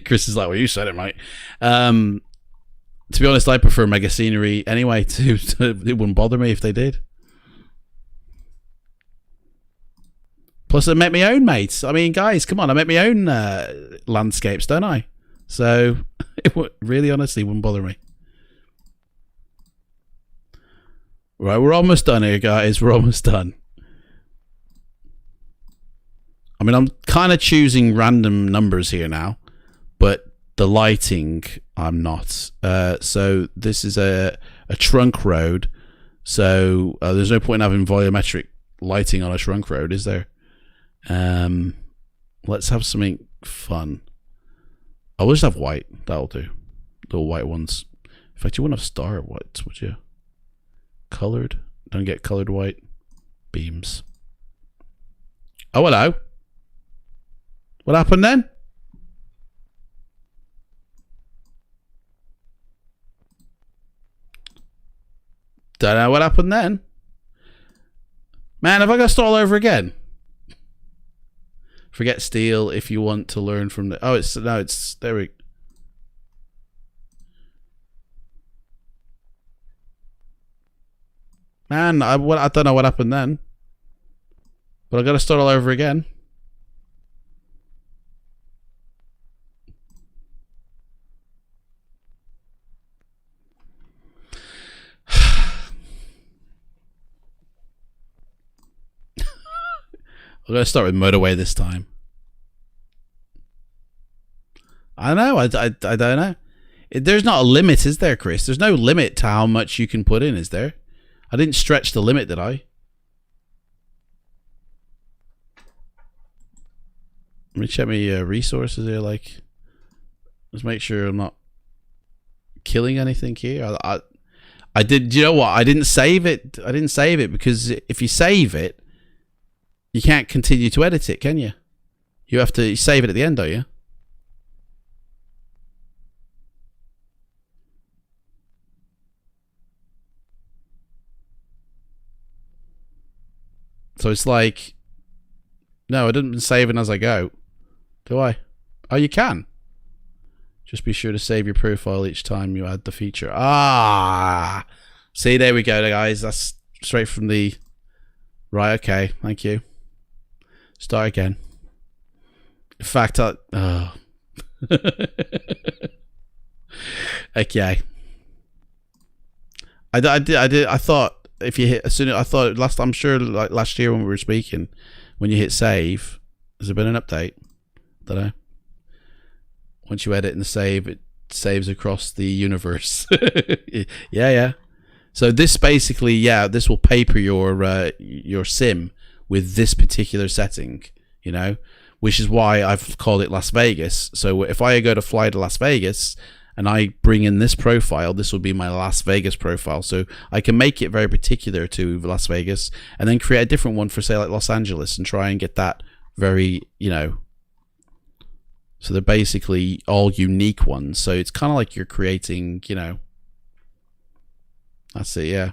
Chris is like, well, you said it, mate. To be honest, I prefer Mega Scenery anyway. It wouldn't bother me if they did. Plus, I make my own mates. I mean, guys, come on, I make my own landscapes, don't I? So it really, honestly, wouldn't bother me. Right, we're almost done here, guys. We're almost done. I mean, I'm kind of choosing random numbers here now, but the lighting, I'm not. So this is a trunk road. So there's no point in having volumetric lighting on a trunk road, is there? Let's have something fun. I'll just have white. That'll do. Little white ones. In fact, you wouldn't have star whites, would you? Colored. Don't get colored white. Beams. Oh, hello. What happened then? Don't know what happened then. Man, have I got to start all over again? Forget steel if you want to learn from the... Oh, it's... There we... Man, I don't know what happened then. But I got to start all over again. I'm going to start with motorway this time. I know. I don't know. There's not a limit, is there, Chris? There's no limit to how much you can put in, is there? I didn't stretch the limit, did I? Let me check my resources here. Like, let's make sure I'm not killing anything here. I did. You know what? I didn't save it. I didn't save it because if you save it, you can't continue to edit it, can you? You have to save it at the end, don't you? So it's like, no, I didn't save it as I go, do I? Oh, you can. Just be sure to save your profile each time you add the feature. Ah, see, there we go, guys. That's straight from the... Right, okay, thank you. Start again. In fact, oh. Okay. I thought if you hit, as soon as I thought last, I'm sure like last year when we were speaking, when you hit save, has there been an update? Don't know. Once you edit and save, it saves across the universe. Yeah. So this basically, yeah, this will paper your sim with this particular setting, you know, which is why I've called it Las Vegas. So if I go to fly to Las Vegas and I bring in this profile, this will be my Las Vegas profile. So I can make it very particular to Las Vegas and then create a different one for, say, like Los Angeles and try and get that very, you know. So they're basically all unique ones. So it's kind of like you're creating, you know. That's it, yeah.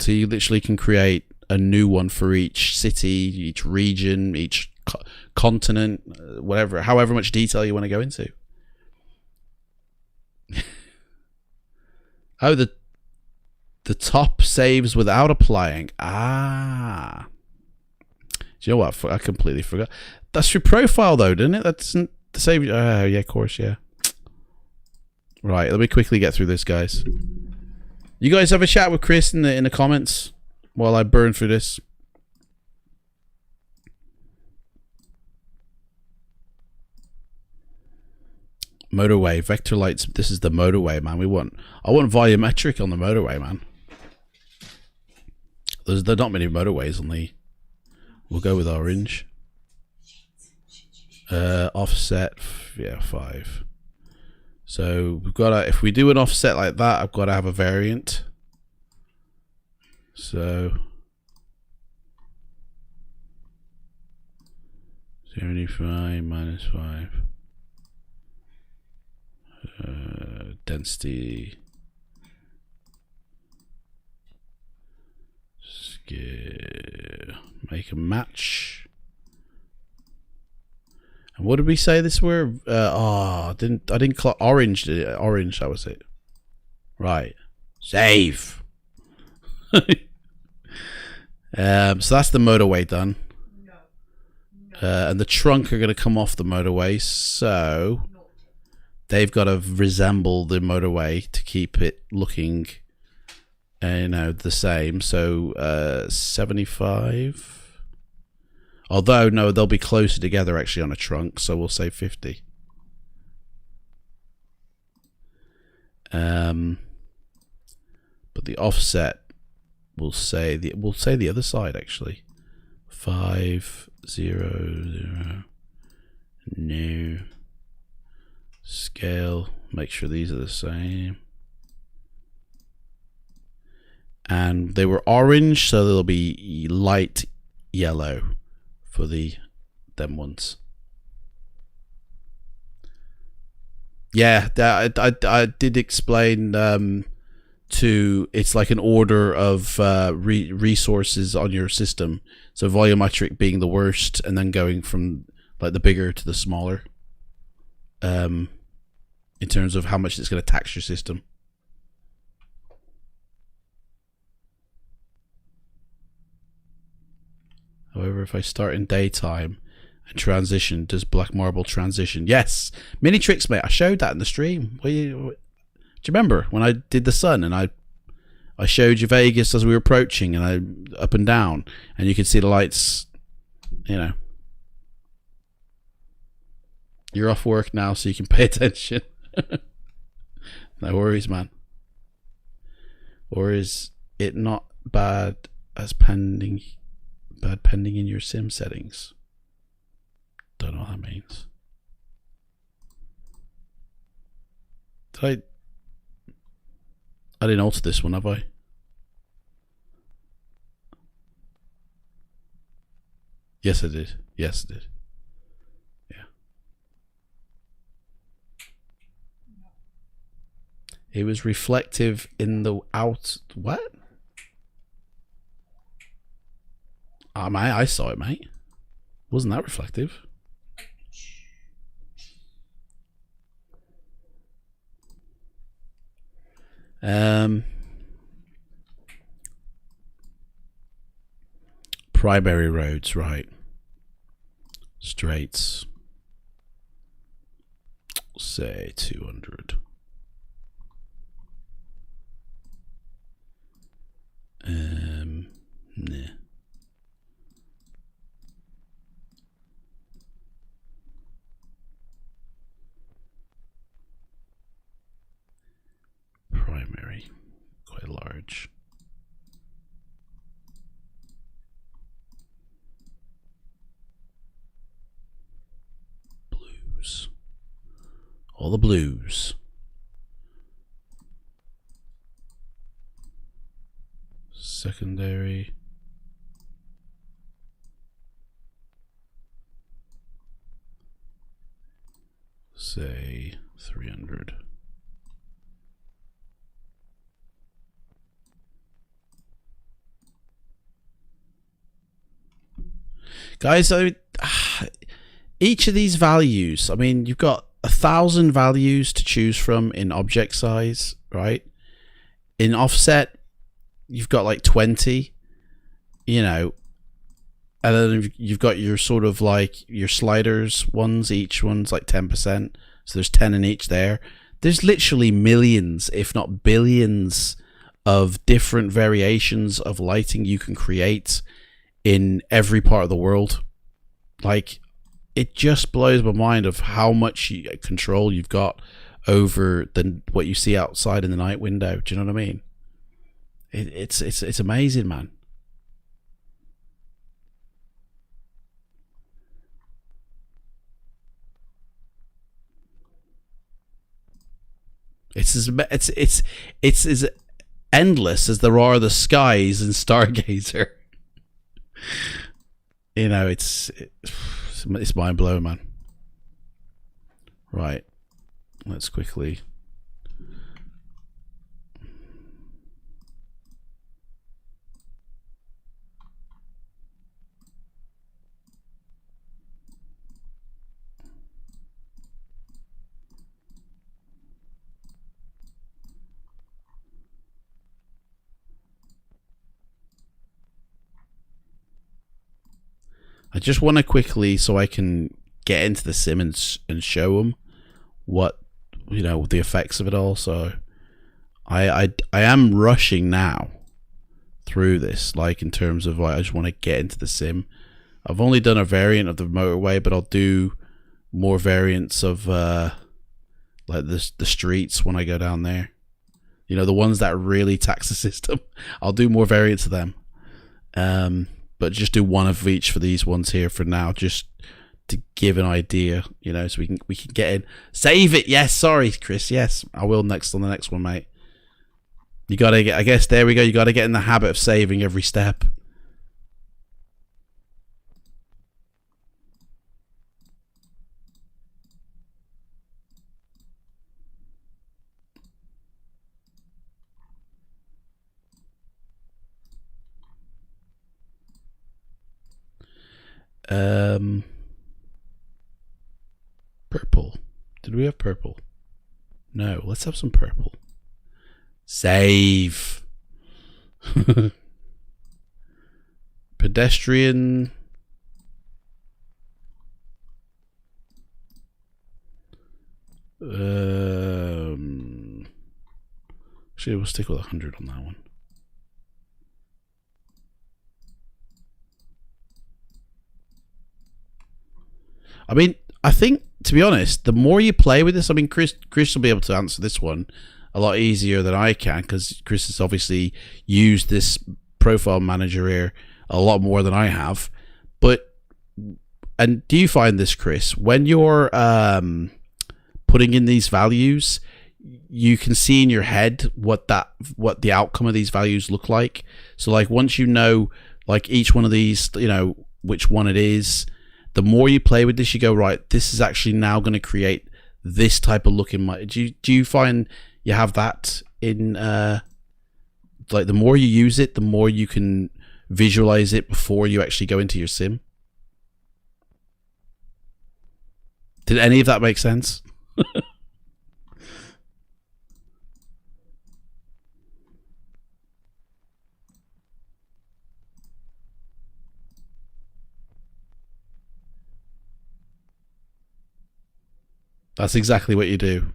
So you literally can create a new one for each city, each region, each continent, whatever, however much detail you want to go into. Oh, the top saves without applying. Ah. Do you know what? I completely forgot. That's your profile, though, didn't it? That's the save. Oh, yeah, of course, yeah. Right, let me quickly get through this, guys. You guys have a chat with Chris in the comments while I burn through this. Motorway, vector lights. This is the motorway, man. I want volumetric on the motorway, man. There's not many motorways on the... We'll go with orange. Offset, yeah, 5. So we've got to, if we do an offset like that, I've got to have a variant. So 75 minus 5. Density. Scale. Make a match. And what did we say this were? I didn't clock orange, did it? Orange, that was it. Right. Save. So that's the motorway done. And the trunk are going to come off the motorway, so they've got to resemble the motorway to keep it looking, you know, the same. So 75. Although, no, they'll be closer together actually on a trunk, so we'll say 50. But the offset, we'll say the other side actually. 5, 0, 0. New. Scale. Make sure these are the same. And they were orange, so they'll be light yellow for them ones. Yeah, I did explain to, it's like an order of resources on your system. So volumetric being the worst, and then going from like the bigger to the smaller. In terms of how much it's going to tax your system. However, if I start in daytime and transition, does Black Marble transition? Yes. Mini tricks, mate. I showed that in the stream. Do you remember when I did the sun and I showed you Vegas as we were approaching, and I up and down, and you could see the lights, you know. You're off work now, so you can pay attention. No worries, man. Or is it not bad as pending in your sim settings? Don't know what that means. I didn't alter this one, have I? Yes, I did. Yes, I did. Yeah. It was reflective in the out... What? Oh, mate, I saw it, mate. Wasn't that reflective? Primary roads, right. Straights. Say 200. Nah. Primary, quite large. Blues. All the blues. Secondary. Say 300. Guys, each of these values, I mean, you've got 1,000 values to choose from in object size, right? In offset, you've got like 20, you know, and then you've got your sort of like your sliders ones, each one's like 10%. So there's 10 in each there. There's literally millions, if not billions, of different variations of lighting you can create in every part of the world. Like, it just blows my mind of how much control you've got over what you see outside in the night window. Do you know what I mean? It's amazing, man. It's as endless as there are the skies in Stargazer. You know, it's mind blowing, man. Right, let's quickly. I just want to quickly, so I can get into the sim and show them what, you know, the effects of it all. So I am rushing now through this, like in terms of like I just want to get into the sim. I've only done a variant of the motorway, but I'll do more variants of like the streets when I go down there. You know, the ones that really tax the system. I'll do more variants of them. But just do one of each for these ones here for now, just to give an idea, you know, so we can get in. Save it, yes. Sorry, Chris. Yes, I will next on the next one, mate. You gotta get. I guess there we go. You gotta get in the habit of saving every step. Purple. Did we have purple? No. Let's have some purple. Save. Pedestrian. Actually, we'll stick with 100 on that one. I mean, I think, to be honest, the more you play with this, I mean, Chris will be able to answer this one a lot easier than I can, because Chris has obviously used this profile manager here a lot more than I have. But, and do you find this, Chris, when you're putting in these values, you can see in your head what the outcome of these values look like? So like once you know like each one of these, you know, which one it is, the more you play with this, you go, right, this is actually now going to create this type of look in my... Do you find you have that in... like, the more you use it, the more you can visualize it before you actually go into your sim? Did any of that make sense? That's exactly what you do.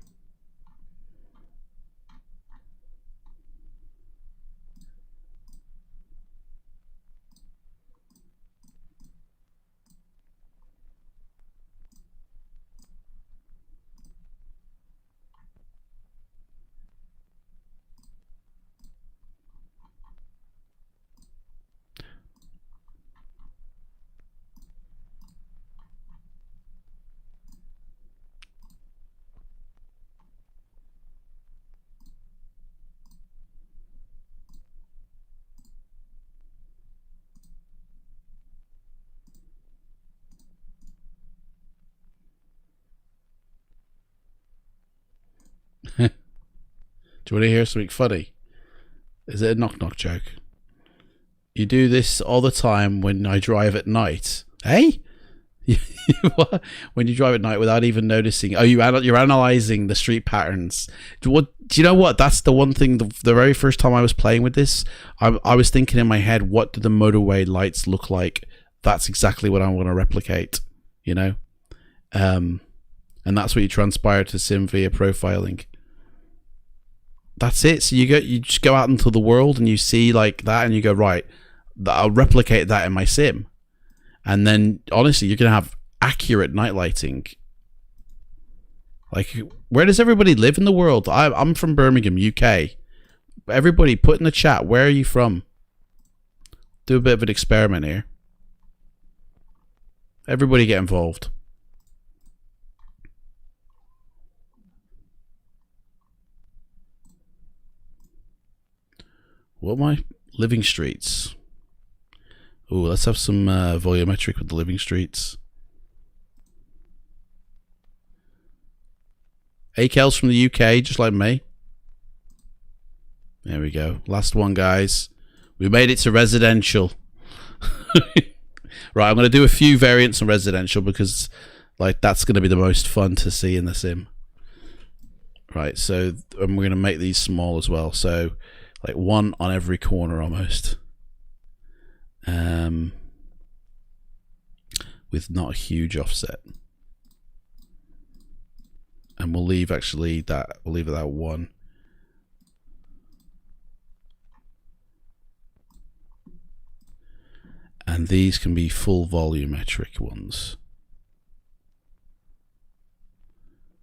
Do you want to hear something funny? Is it a knock-knock joke? You do this all the time when I drive at night. Hey? What? When you drive at night without even noticing. Oh, you're analysing the street patterns. Do you know what? That's the one thing, the very first time I was playing with this, I was thinking in my head, what do the motorway lights look like? That's exactly what I want to replicate, you know? And that's what you transpire to sim via profiling. That's it. So you just go out into the world and you see like that and you go, right, I'll replicate that in my sim. And then honestly, you're going to have accurate night lighting. Like, where does everybody live in the world? I'm from Birmingham, UK. Everybody put in the chat, where are you from? Do a bit of an experiment here. Everybody get involved. What am I? Living streets. Oh, let's have some volumetric with the living streets. AKL's from the UK, just like me. There we go. Last one, guys. We made it to residential. Right, I'm going to do a few variants on residential because, like, that's going to be the most fun to see in the sim. Right, so and we're going to make these small as well. So, like, one on every corner almost. With not a huge offset. And we'll leave actually that, we'll leave it that one. And these can be full volumetric ones.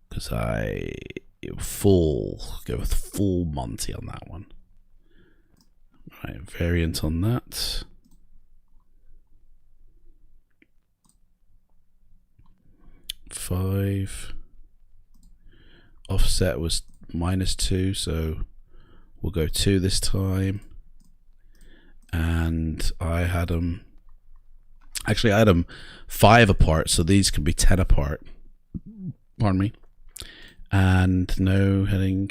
Because go with full Monty on that one. Right, variant on that. Five. Offset was -2, so we'll go 2 this time. And I had them, actually I had them 5 apart, so these can be 10 apart. Pardon me. And no heading.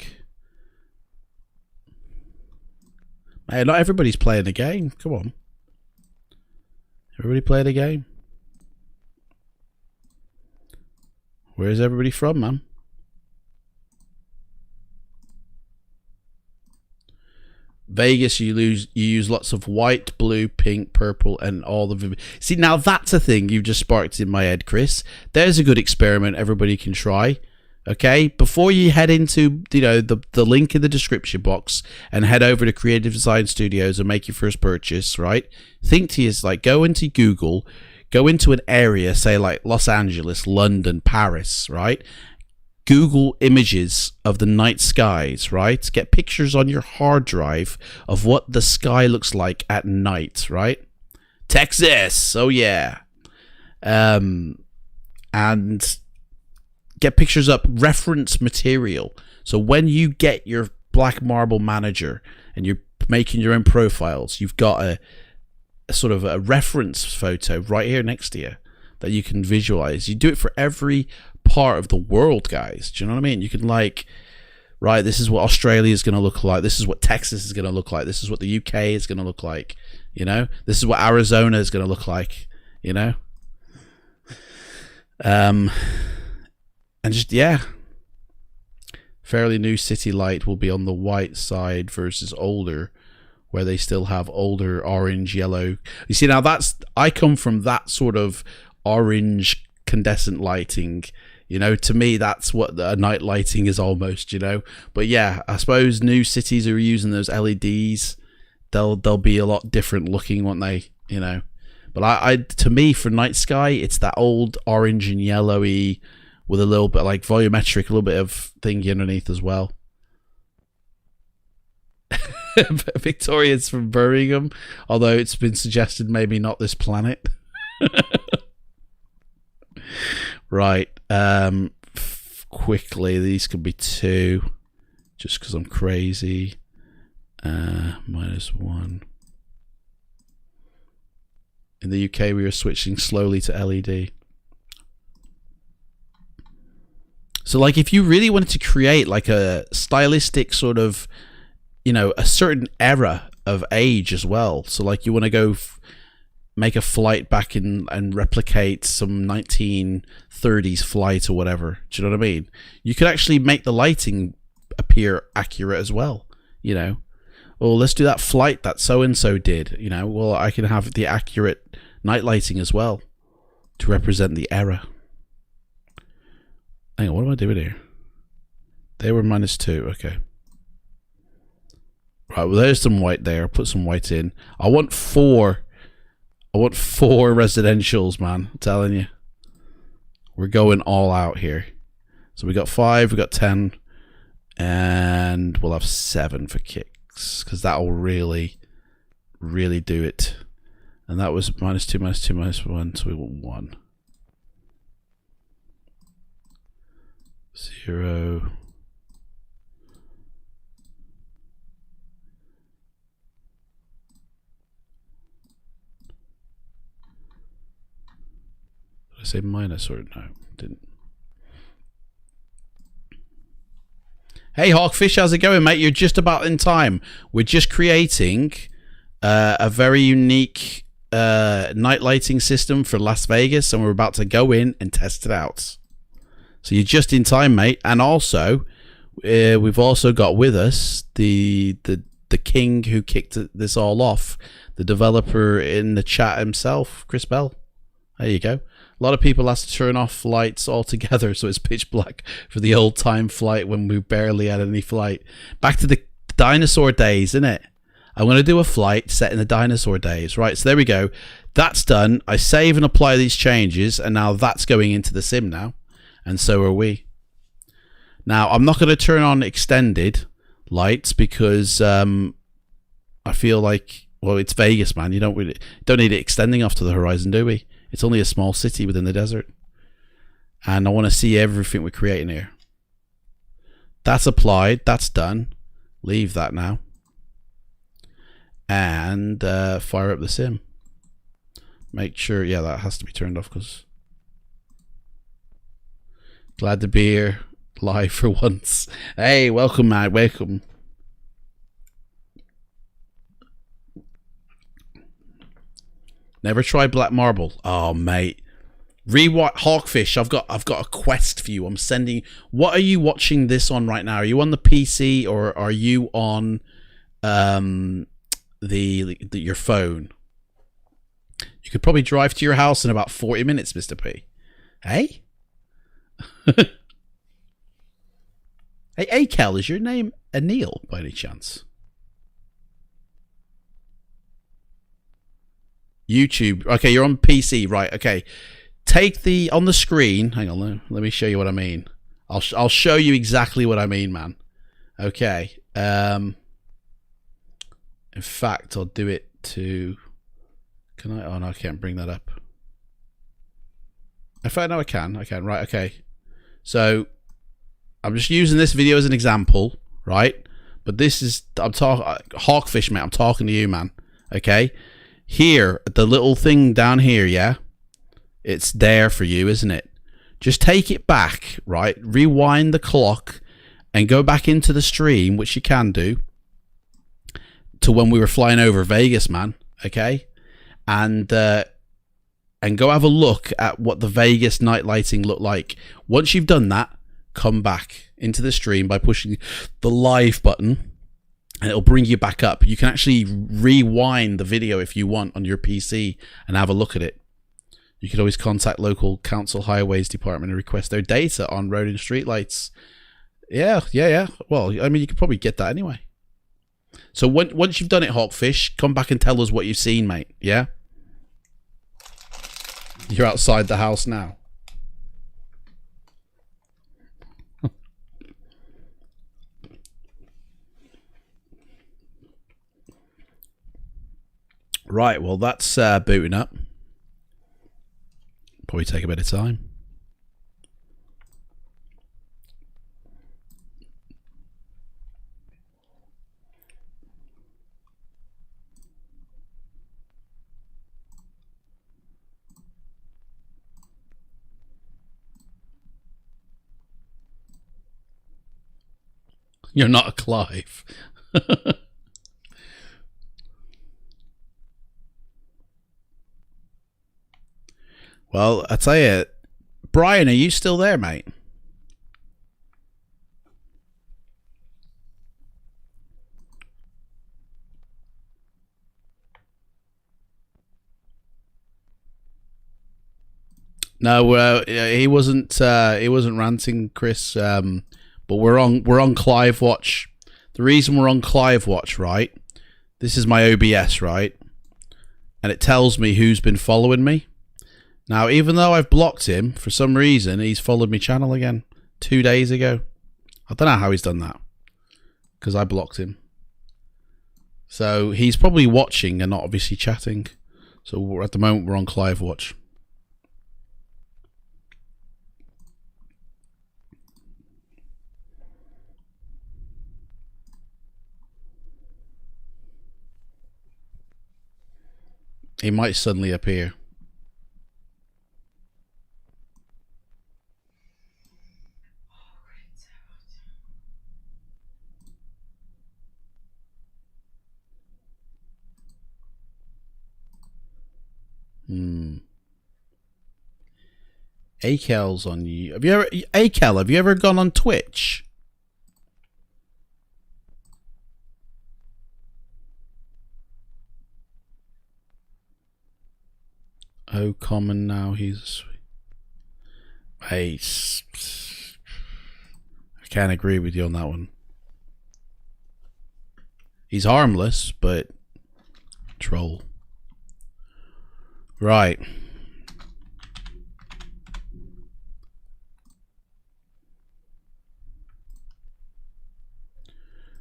Hey, not everybody's playing the game. Come on. Everybody play the game. Where's everybody from, man? Vegas, you use lots of white, blue, pink, purple, and all the... See, now that's a thing you've just sparked in my head, Chris. There's a good experiment everybody can try. Okay, before you head into, you know, the link in the description box and head over to Creative Design Studios and make your first purchase, right? Think to yourself, like, go into Google, go into an area, say like Los Angeles, London, Paris, right? Google images of the night skies, right? Get pictures on your hard drive of what the sky looks like at night, right? Texas, oh yeah. And get pictures up, reference material. So when you get your Black Marble Manager and you're making your own profiles, you've got a sort of a reference photo right here next to you that you can visualize. You do it for every part of the world, guys. Do you know what I mean? You can, like, right, this is what Australia is going to look like. This is what Texas is going to look like. This is what the UK is going to look like. You know, this is what Arizona is going to look like. You know, and just, yeah, fairly new city light will be on the white side versus older, where they still have older orange, yellow. You see, now that's, I come from that sort of orange incandescent lighting, You know, to me, that's what the night lighting is almost, you know. But yeah, I suppose new cities are using those LEDs. They'll be a lot different looking, won't they? You know. But I to me, for night sky, it's that old orange and yellowy with a little bit like volumetric, a little bit of thingy underneath as well. Victoria's from Birmingham, although it's been suggested maybe not this planet. Right. Quickly, these could be 2, just because I'm crazy. -1. In the UK, we are switching slowly to LED. So, like, if you really wanted to create like a stylistic sort of, you know, a certain era of age as well. So, like, you want to go make a flight back in and replicate some 1930s flight or whatever. Do you know what I mean? You could actually make the lighting appear accurate as well. You know, well, let's do that flight that so and so did. You know, well, I can have the accurate night lighting as well to represent the era. Hang on, what am I doing here? They were -2. Okay. Right, well, there's some white there. Put some white in. I want 4 residentials, man. I'm telling you. We're going all out here. So we got 5, we got 10, and we'll have 7 for kicks, because that'll really, really do it. And that was -2, -2, -1, so we want 1. 0. Did I say minus or no? Didn't. Hey Hawkfish, how's it going, mate? You're just about in time. We're just creating a very unique night lighting system for Las Vegas, and we're about to go in and test it out. So you're just in time, mate. And also, we've also got with us the king who kicked this all off, the developer in the chat himself, Chris Bell. There you go. A lot of people have to turn off lights altogether, so it's pitch black for the old time flight when we barely had any flight. Back to the dinosaur days, isn't it? I'm going to do a flight set in the dinosaur days. Right, so there we go. That's done. I save and apply these changes, and now that's going into the sim now. And so are we. Now, I'm not going to turn on extended lights because I feel like, well, it's Vegas, man. You don't need it extending off to the horizon, do we? It's only a small city within the desert. And I want to see everything we're creating here. That's applied. That's done. Leave that now. And fire up the sim. Make sure, yeah, that has to be turned off because... Glad to be here live for once. Hey, welcome, man. Welcome. Never tried Black Marble. Oh, mate. Rewatch Hawkfish. I've got a quest for you. I'm sending. What are you watching this on right now? Are you on the PC or are you on your phone? You could probably drive to your house in about 40 minutes, Mr. P. Hey? Hey, Kel, is your name Anil by any chance? YouTube. Okay, you're on PC, right? Okay, take the on the screen. Hang on, let me show you what I mean. I'll show you exactly what I mean, man. Okay. In fact, I'll do it to. Can I? Oh no, I can't bring that up. In fact, no, I can. Right. Okay. So I'm just using this video as an example, right? But this is I'm talking Hawkfish, mate. I'm talking to you, man. Okay. Here, the little thing down here, yeah? It's there for you, isn't it? Just take it back, right? Rewind the clock and go back into the stream, which you can do, to when we were flying over Vegas, man. Okay? And go have a look at what the Vegas night lighting looked like. Once you've done that, come back into the stream by pushing the live button. And it'll bring you back up. You can actually rewind the video if you want on your PC and have a look at it. You could always contact local council highways department and request their data on road and street lights. Yeah. Well, I mean, you could probably get that anyway. So once you've done it, Hawkfish, come back and tell us what you've seen, mate. Yeah? You're outside the house now. Right, well, that's booting up. Probably take a bit of time. You're not a Clive. Well, I tell you, Brian, are you still there, mate? No, he wasn't. He wasn't ranting, Chris. But we're on Clive Watch. The reason we're on Clive Watch, right? This is my OBS, right? And it tells me who's been following me. Now, even though I've blocked him, for some reason, he's followed my channel again 2 days ago. I don't know how he's done that. Because I blocked him. So, he's probably watching and not obviously chatting. So, at the moment, we're on Clive Watch. He might suddenly appear. Akel's on you. Have you ever gone on Twitch? Oh, common now. He's. I can't agree with you on that one. He's harmless, but troll. Right.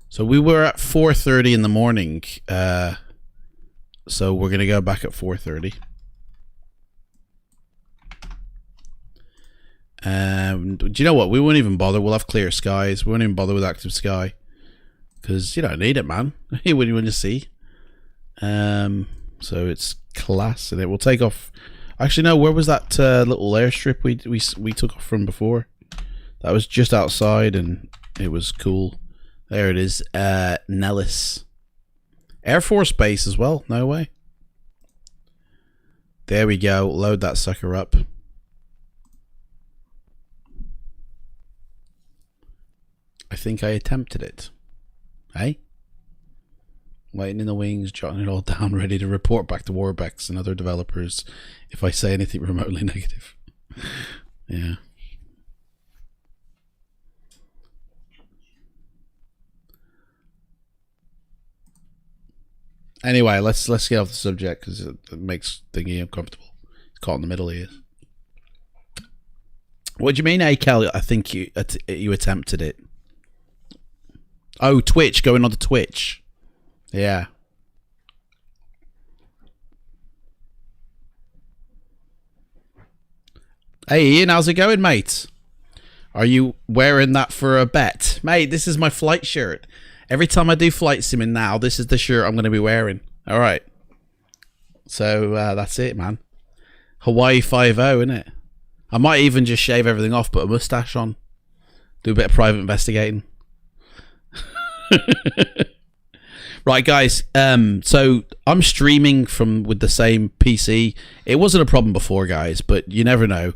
So we were at 4:30 in the morning. So we're gonna go back at 4:30. Do you know what? We won't even bother. We'll have clear skies. We won't even bother with active sky because you don't need it, man. You wouldn't want to see. So it's class, and it will take off. Actually, no. Where was that little airstrip we took off from before? That was just outside, and it was cool. There it is. Nellis Air Force Base as well. No way. There we go. Load that sucker up. I think I attempted it. Hey? Waiting in the wings, jotting it all down, ready to report back to Warbex and other developers if I say anything remotely negative. Yeah. Anyway, let's get off the subject because it makes thingy uncomfortable. It's caught in the middle here. What do you mean, Akel? I think you attempted it. Oh, Twitch, going on to Twitch. Yeah. Hey Ian, how's it going, mate? Are you wearing that for a bet? Mate, this is my flight shirt. Every time I do flight simming now, this is the shirt I'm going to be wearing. Alright. So, that's it, man. Hawaii 5-0, innit? I might even just shave everything off, put a mustache on. Do a bit of private investigating. Right, guys. So I'm streaming with the same PC. It wasn't a problem before, guys, but you never know.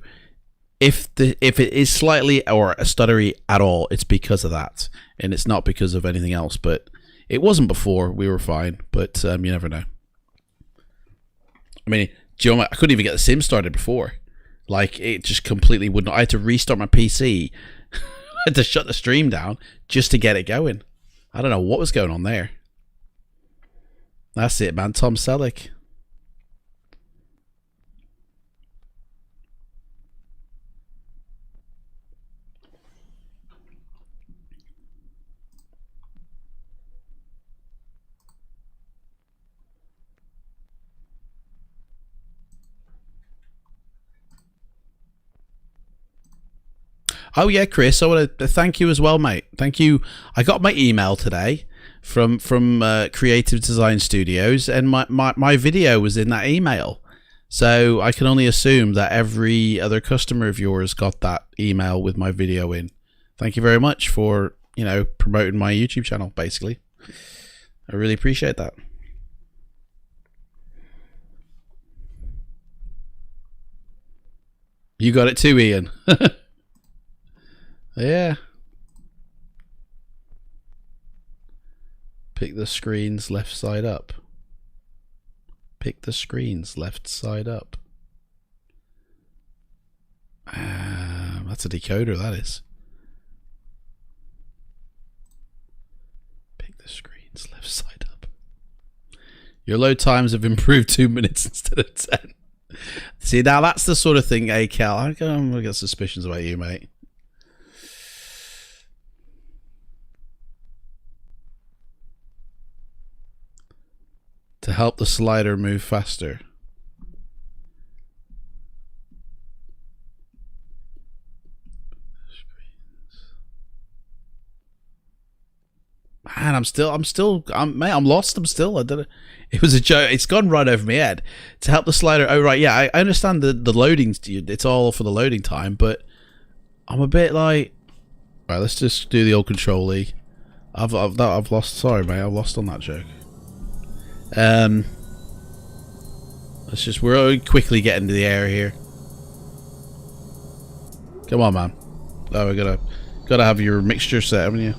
If it is slightly or a stuttery at all, it's because of that, and it's not because of anything else. But it wasn't before. We were fine, but you never know. I mean, Do you know what? I couldn't even get the sim started before. Like, it just completely wouldn't. I had to restart my PC. I had to shut the stream down just to get it going. I don't know what was going on there. That's it, man. Tom Selleck. Oh yeah, Chris, I want to thank you as well, mate. Thank you. I got my email today from Creative Design Studios, and my video was in that email. So I can only assume that every other customer of yours got that email with my video in. Thank you very much for, you know, promoting my YouTube channel, basically. I really appreciate that. You got it too, Ian. Yeah. Pick the screens left side up. Pick the screens left side up. That's a decoder, that is. Pick the screens left side up. Your load times have improved 2 minutes instead of 10. See, now that's the sort of thing, Cal. I've got suspicions about you, mate. To help the slider move faster. Man, I'm lost. I'm still. I don't know. It was a joke. It's gone right over my head. To help the slider. Oh right, yeah. I understand the loading. It's all for the loading time, but I'm a bit like. Right, let's just do the old Control E. I've lost. Sorry, mate. I've lost on that joke. Let's just, we're quickly getting to the air here. Come on, man. Oh, we gotta have your mixture set, haven't you?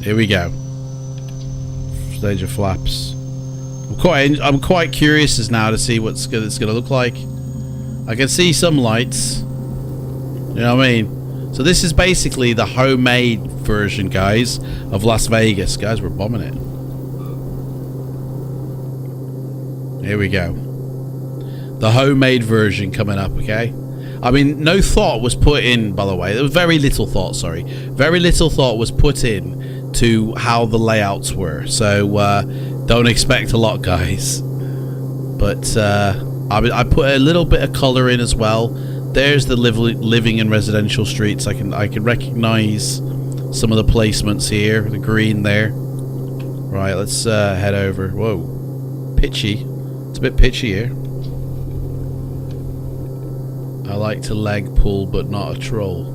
Here we go. Stage of flaps. I'm quite curious as now to see what's it's gonna look like. I can see some lights. You know what I mean? So this is basically the homemade version, guys, of Las Vegas. Guys, we're bombing it. Here we go. The homemade version coming up, okay? I mean, no thought was put in, by the way. There was very little thought, sorry. Very little thought was put in to how the layouts were. So, don't expect a lot, guys. But, I put a little bit of color in as well. There's the living and residential streets. I can recognize some of the placements here. The green there. Right, let's head over. Whoa, pitchy. It's a bit pitchy here. I like to leg pull, but not a troll.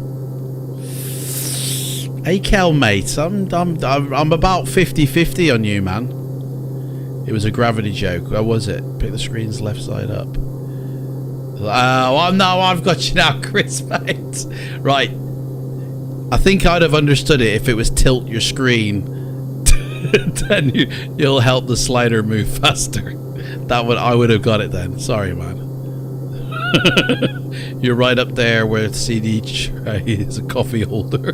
Hey, Kel, mate. I'm about 50-50 on you, man. It was a gravity joke. Where was it? Pick the screens left side up. Oh, no, I've got you now, Chris, mate. Right. I think I'd have understood it if it was tilt your screen. Then you'll help the slider move faster. I would have got it then. Sorry, man. You're right up there where the CD tray is a coffee holder.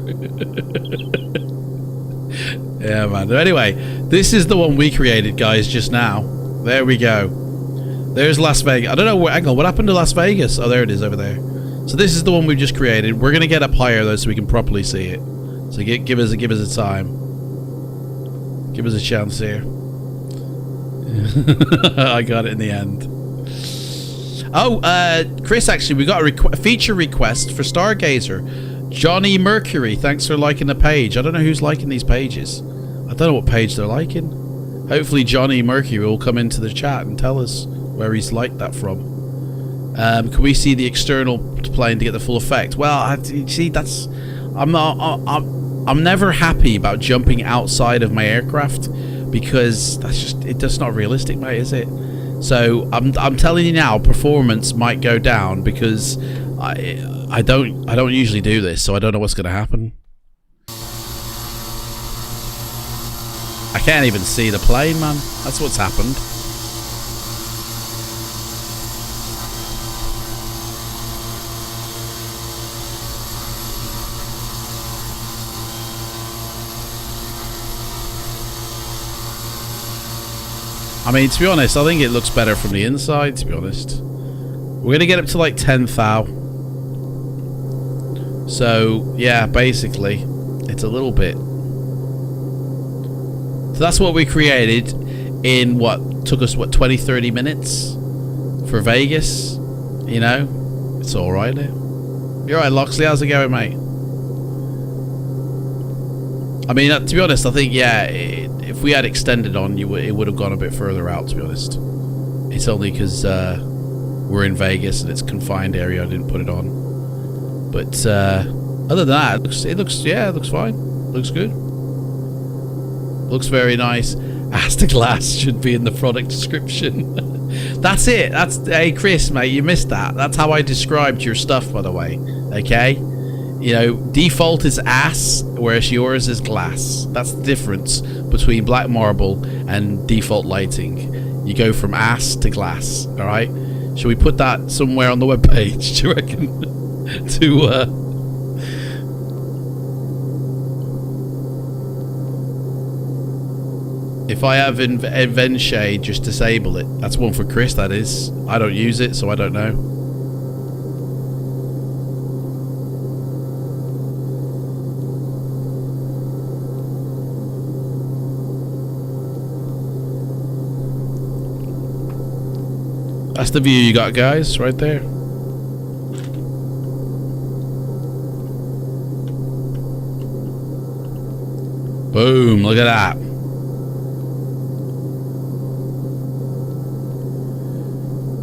Yeah, man. Anyway, this is the one we created, guys, just now. There we go. There's Las Vegas. I don't know where. Hang on, what happened to Las Vegas? Oh, there it is over there. So this is the one we've just created. We're gonna get up higher though, so we can properly see it. So give us a time. Give us a chance here. I got it in the end. Oh, Chris, actually, we got a feature request for Stargazer. Johnny Mercury, thanks for liking the page. I don't know who's liking these pages. I don't know what page they're liking. Hopefully Johnny Mercury will come into the chat and tell us where he's liked that from. Can we see the external plane to get the full effect? Well, see, that's... I'm never happy about jumping outside of my aircraft because that's just... It's just not realistic, mate, is it? So I'm telling you now, performance might go down because I don't usually do this, so I don't know what's going to happen. I can't even see the plane, man. That's what's happened. I mean, to be honest, I think it looks better from the inside, to be honest. We're going to get up to like 10,000. So, yeah, basically, it's a little bit. So that's what we created in what took us, 20, 30 minutes for Vegas. You know, it's alright now. You're right, Loxley, how's it going, mate? I mean, to be honest, I think, yeah, if we had extended on, it would have gone a bit further out, to be honest. It's only because we're in Vegas and it's a confined area I didn't put it on. But other than that, it looks fine. Looks good. Looks very nice. Astaglass should be in the product description. That's it. Hey, Chris, mate, you missed that. That's how I described your stuff, by the way. Okay? You know, default is ass, whereas yours is glass. That's the difference between black marble and default lighting. You go from ass to glass, alright? Should we put that somewhere on the webpage, do you reckon? If I have Event Shade, just disable it. That's one for Chris, that is. I don't use it, so I don't know. That's the view you got, guys, right there. Boom, look at that.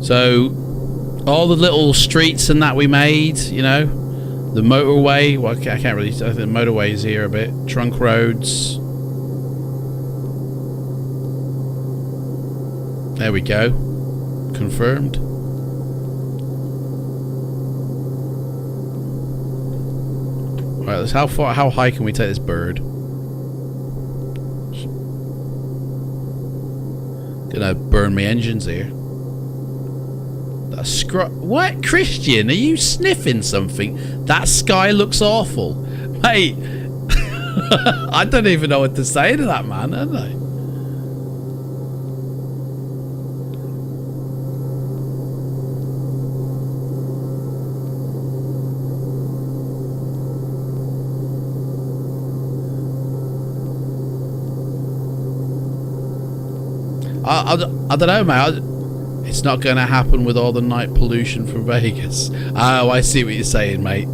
So, all the little streets and that we made, you know, the motorway, well, I can't really, I think the motorway is here a bit, trunk roads. There we go. Confirmed. Alright, let's how high can we take this bird? Gonna burn my engines here. What? Christian, are you sniffing something? That sky looks awful. Mate, I don't even know what to say to that, man, don't I? I don't know, mate. It's not going to happen with all the night pollution from Vegas. Oh, I see what you're saying, mate.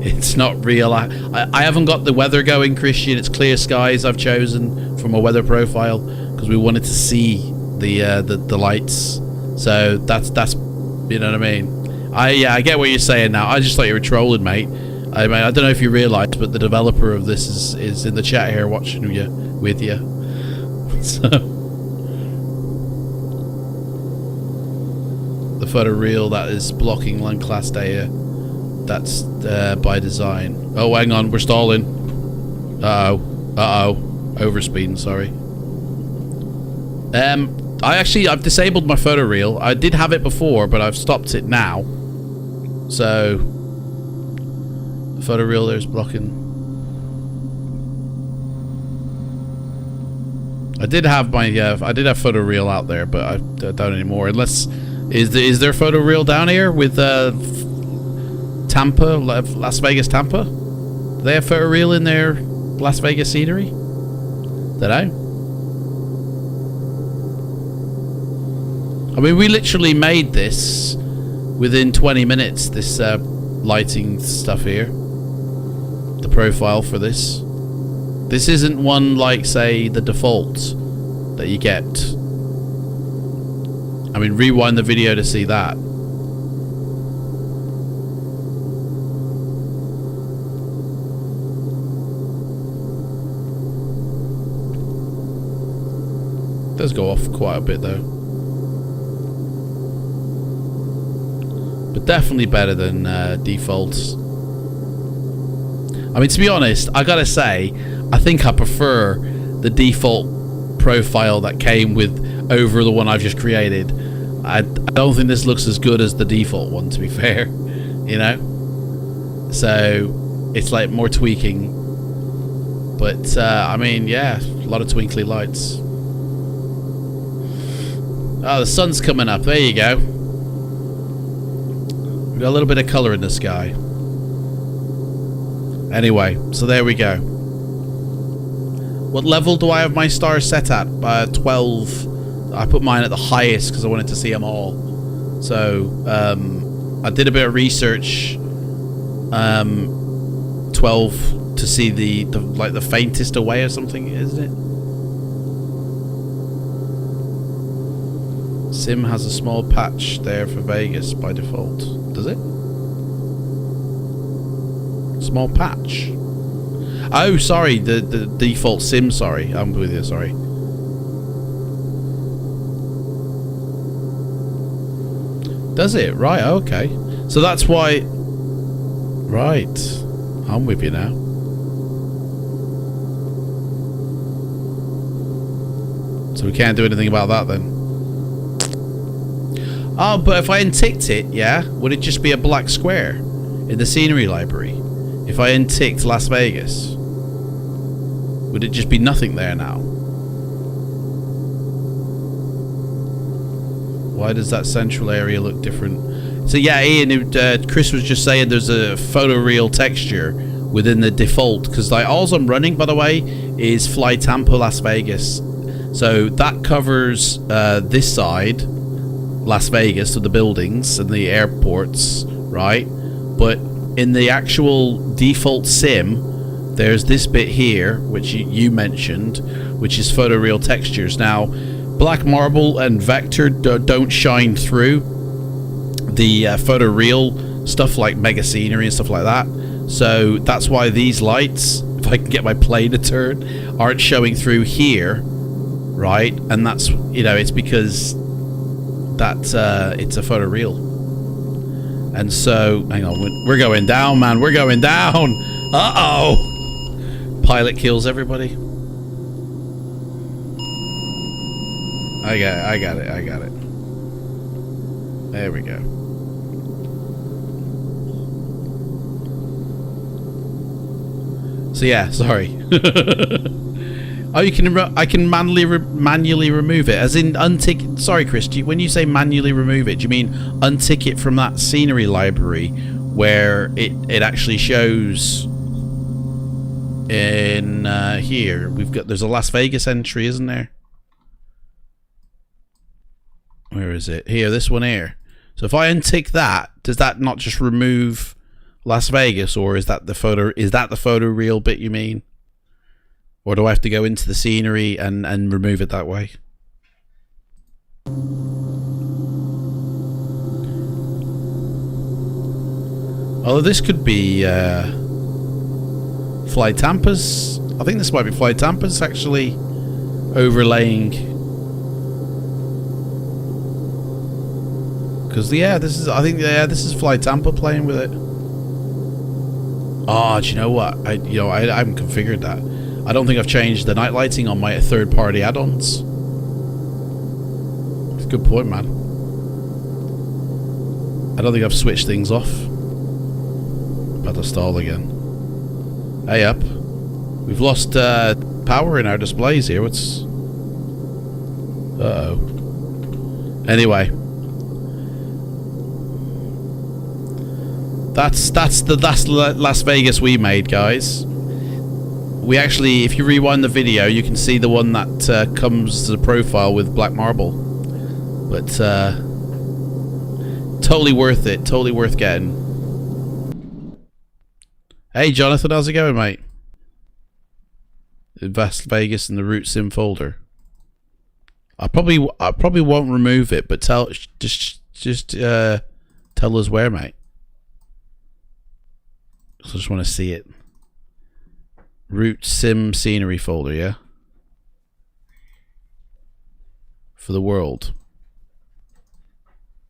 It's not real. I haven't got the weather going, Christian. It's clear skies I've chosen from a weather profile because we wanted to see the lights. So that's you know what I mean. I get what you're saying now. I just thought you were trolling, mate. I mean, I don't know if you realised, but the developer of this is in the chat here watching you with you. So. Photoreal that is blocking land class data. That's by design. Oh, hang on, we're stalling. Overspeeding, sorry. I've disabled my photoreal. I did have it before, but I've stopped it now. So the photoreal there's blocking. I did have photoreal out there, but I don't anymore. Unless is there photoreal down here with Tampa, Las Vegas, Tampa? Do they have photoreal in their Las Vegas scenery? Did I? I mean, we literally made this within 20 minutes. This lighting stuff here, the profile for this. This isn't one like, say, the default that you get. I mean, rewind the video to see that. It does go off quite a bit though. But definitely better than defaults. I mean, to be honest, I gotta say, I think I prefer the default profile that came with over the one I've just created. I don't think this looks as good as the default one, to be fair. You know? So it's like more tweaking. But I mean, yeah, a lot of twinkly lights. Oh, the sun's coming up. There you go. We've got a little bit of colour in the sky. Anyway, so there we go. What level do I have my stars set at? 12. I put mine at the highest because I wanted to see them all. So, I did a bit of research. 12 to see the like the faintest away or something, isn't it? Sim has a small patch there for Vegas by default. Does it? Small patch. Oh, sorry, the default sim, sorry. I'm with you, sorry. Does it? Right, okay. So that's why... Right. I'm with you now. So we can't do anything about that then. Oh, but if I unticked it, yeah, would it just be a black square in the scenery library? If I unticked Las Vegas, would it just be nothing there now? Why does that central area look different? So yeah, Ian, Chris was just saying there's a photoreal texture within the default, because like all I'm running, by the way, is Fly Tampa Las Vegas. So that covers this side, Las Vegas, of the buildings and the airports, right? But in the actual default sim, there's this bit here, which you mentioned, which is photoreal textures. Now, black marble and vector don't shine through the photoreal stuff like mega scenery and stuff like that. So that's why these lights, if I can get my plane to turn, aren't showing through here, right? And that's, you know, it's because that's it's a photoreal. And so, hang on, we're going down, man. We're going down. Uh-oh. Pilot kills everybody. I got it. There we go. So yeah, sorry. Oh, you can. I can manually remove it, as in untick. Sorry, Chris. When you say manually remove it, do you mean untick it from that scenery library where it actually shows? In here, there's a Las Vegas entry, isn't there? Where is it? Here, this one here. So if I untick that, does that not just remove Las Vegas, or is that the photo? Is that the photoreal bit you mean? Or do I have to go into the scenery and remove it that way? Although this could be Fly Tampa's. I think this might be Fly Tampa's actually overlaying. Because yeah, this is. I think this is Fly Tampa playing with it. Oh, do you know what? I haven't configured that. I don't think I've changed the night lighting on my third-party add-ons. That's a good point, man. I don't think I've switched things off. About to stall again. Hey up. We've lost power in our displays here. What's... Uh-oh. Anyway. That's Las Vegas we made, guys. We actually, if you rewind the video, you can see the one that comes to the profile with black marble. But totally worth it. Totally worth getting. Hey Jonathan, how's it going, mate? Las Vegas in the root sim folder. I probably won't remove it, but just tell us where, mate. I just want to see it. Root sim scenery folder, yeah? For the world.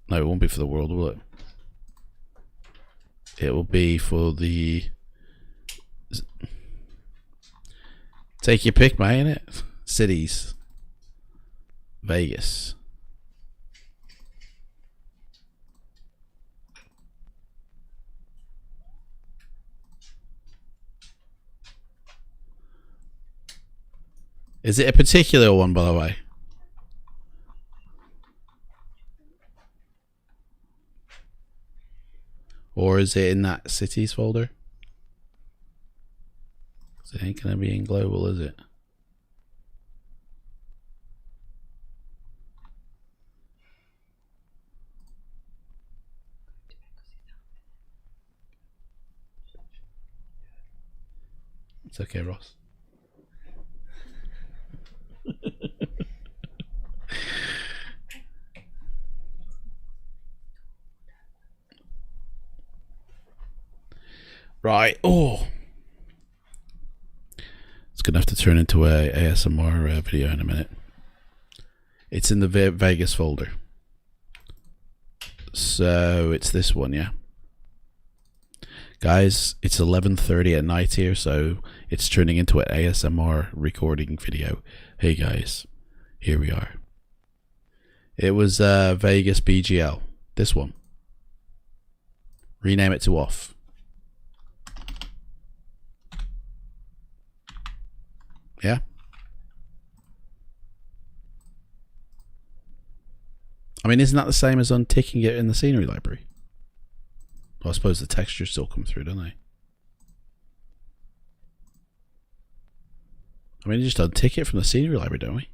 No, it won't be for the world, will it? It will be for the... Take your pick, mate, innit? Cities. Vegas. Is it a particular one, by the way? Or is it in that cities folder? It ain't gonna be in global, is it? It's okay, Ross. Right. Oh, it's gonna have to turn into a ASMR video in a minute. It's in the Vegas folder. So it's this one, yeah. Guys, it's 11:30 at night here, so it's turning into an ASMR recording video. Hey guys, here we are. It was Vegas BGL. This one. Rename it to off. Yeah. I mean, isn't that the same as unticking it in the scenery library? Well, I suppose the textures still come through, don't they? I mean, you just untick it from the scenery library, don't we?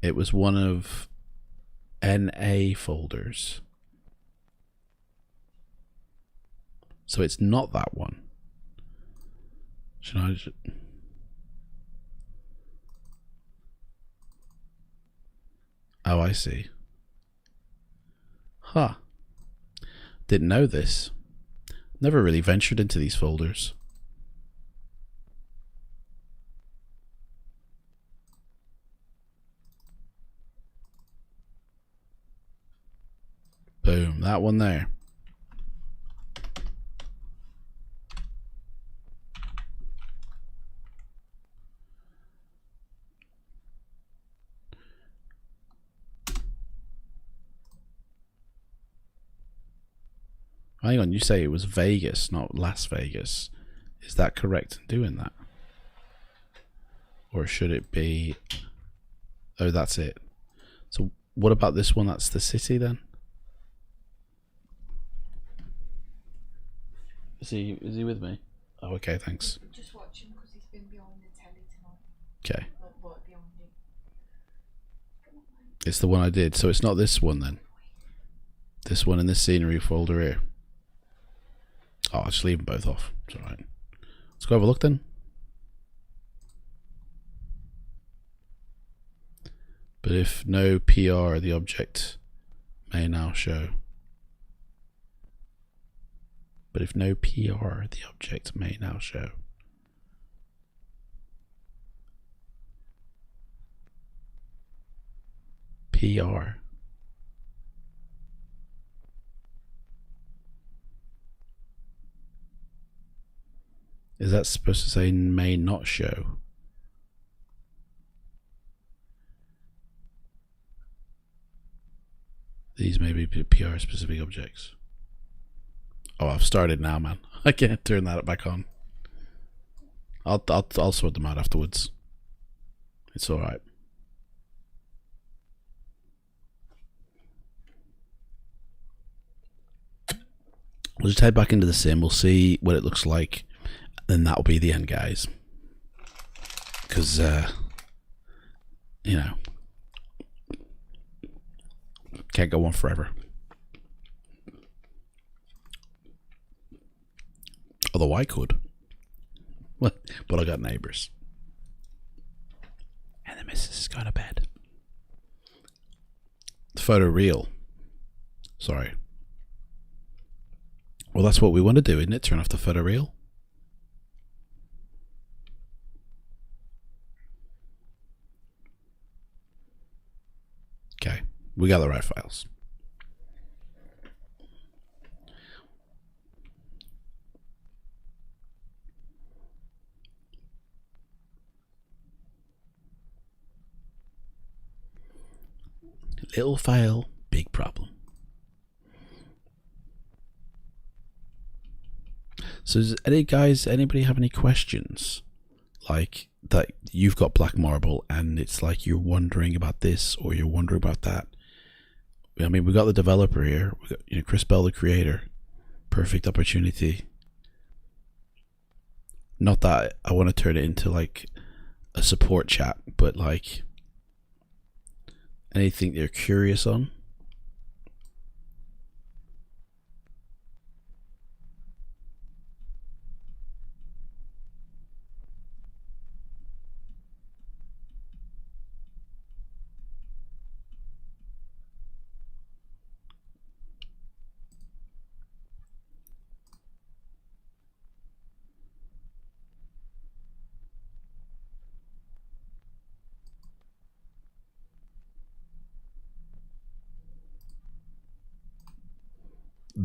It was one of NA folders. So it's not that one. Should I just... Oh, I see. Huh. Didn't know this. Never really ventured into these folders. Boom, that one there. Hang on, you say it was Vegas, not Las Vegas. Is that correct in doing that? Or should it be... Oh, that's it. So what about this one? That's the city then? Is he with me? Oh, okay, thanks. Just watch him because he's been behind the telly tonight. Okay. Right behind him. It's the one I did. So it's not this one then. This one in this scenery folder here. Oh, I'll just leave them both off. It's alright. Let's go have a look then. But if no PR, the object may now show. But if no PR, the object may now show. PR. Is that supposed to say may not show? These may be PR specific objects. Oh, I've started now, man. I can't turn that back on. I'll sort them out afterwards. It's all right. We'll just head back into the sim. We'll see what it looks like. Then that'll be the end, guys. Because, you know, can't go on forever. Although I could. But I got neighbors. And the missus is going to bed. The photo reel. Sorry. Well, that's what we want to do, isn't it? Turn off the photo reel. Okay, we got the right files. Little fail, big problem. So does anybody have any questions? Like that you've got Black Marble and it's like you're wondering about this or you're wondering about that. I mean, we got the developer here. We got, Chris Bell, the creator. Perfect opportunity. Not that I want to turn it into like a support chat, but like anything they're curious on.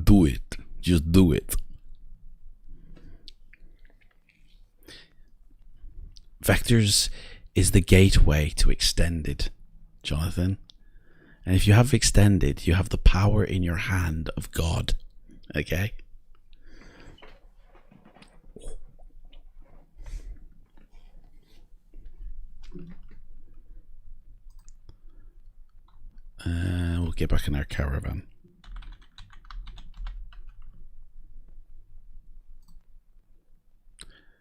Do it. Just do it. Vectors is the gateway to extended, Jonathan. And if you have extended, you have the power in your hand of God. Okay? We'll get back in our caravan.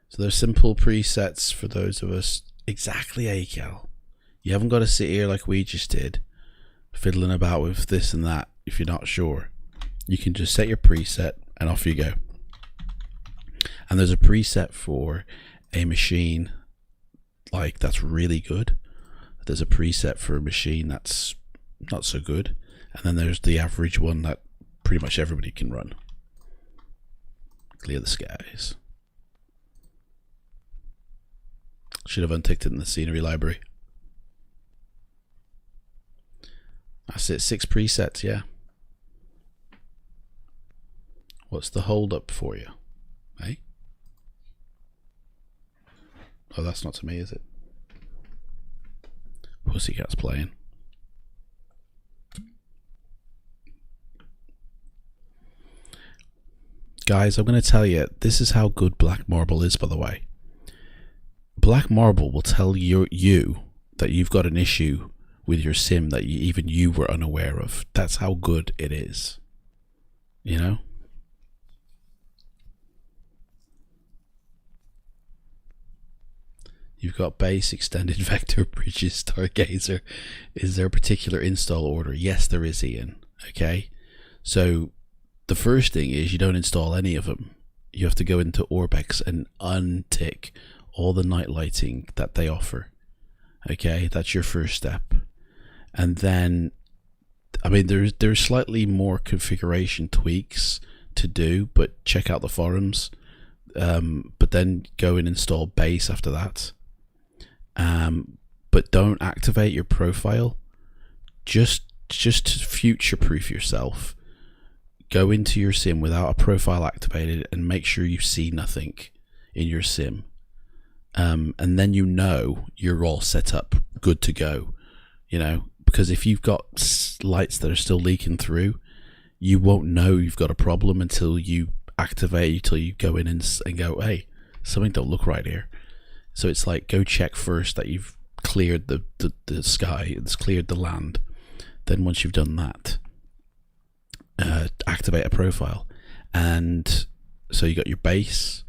So there's simple presets for those of us. Exactly, Akel. You haven't got to sit here like we just did, fiddling about with this and that if you're not sure. You can just set your preset and off you go. And there's a preset for a machine like that's really good. There's a preset for a machine that's not so good. And then there's the average one that pretty much everybody can run. Clear the skies. Should have unticked it in the scenery library. That's it, 6 presets, yeah. What's the hold up for you? Hey? Oh, that's not to me, is it? Pussycat's playing. Guys, I'm going to tell you, this is how good Black Marble is, by the way. Black Marble will tell you that you've got an issue with your sim that even you were unaware of. That's how good it is. You know? You've got base, extended vector, bridges, Stargazer. Is there a particular install order? Yes, there is, Ian. Okay? So the first thing is you don't install any of them. You have to go into Orbex and untick all the night lighting that they offer. Okay, that's your first step. And then, I mean, there's slightly more configuration tweaks to do, but check out the forums. But then go and install base after that. But don't activate your profile. Just to future-proof yourself. Go into your sim without a profile activated and make sure you see nothing in your sim. And then you know you're all set up, good to go, you know, because if you've got lights that are still leaking through, you won't know you've got a problem until you activate, until you go in and go, hey, something don't look right here. So it's like, go check first that you've cleared the sky, it's cleared the land. Then once you've done that, activate a profile. And so you got your base.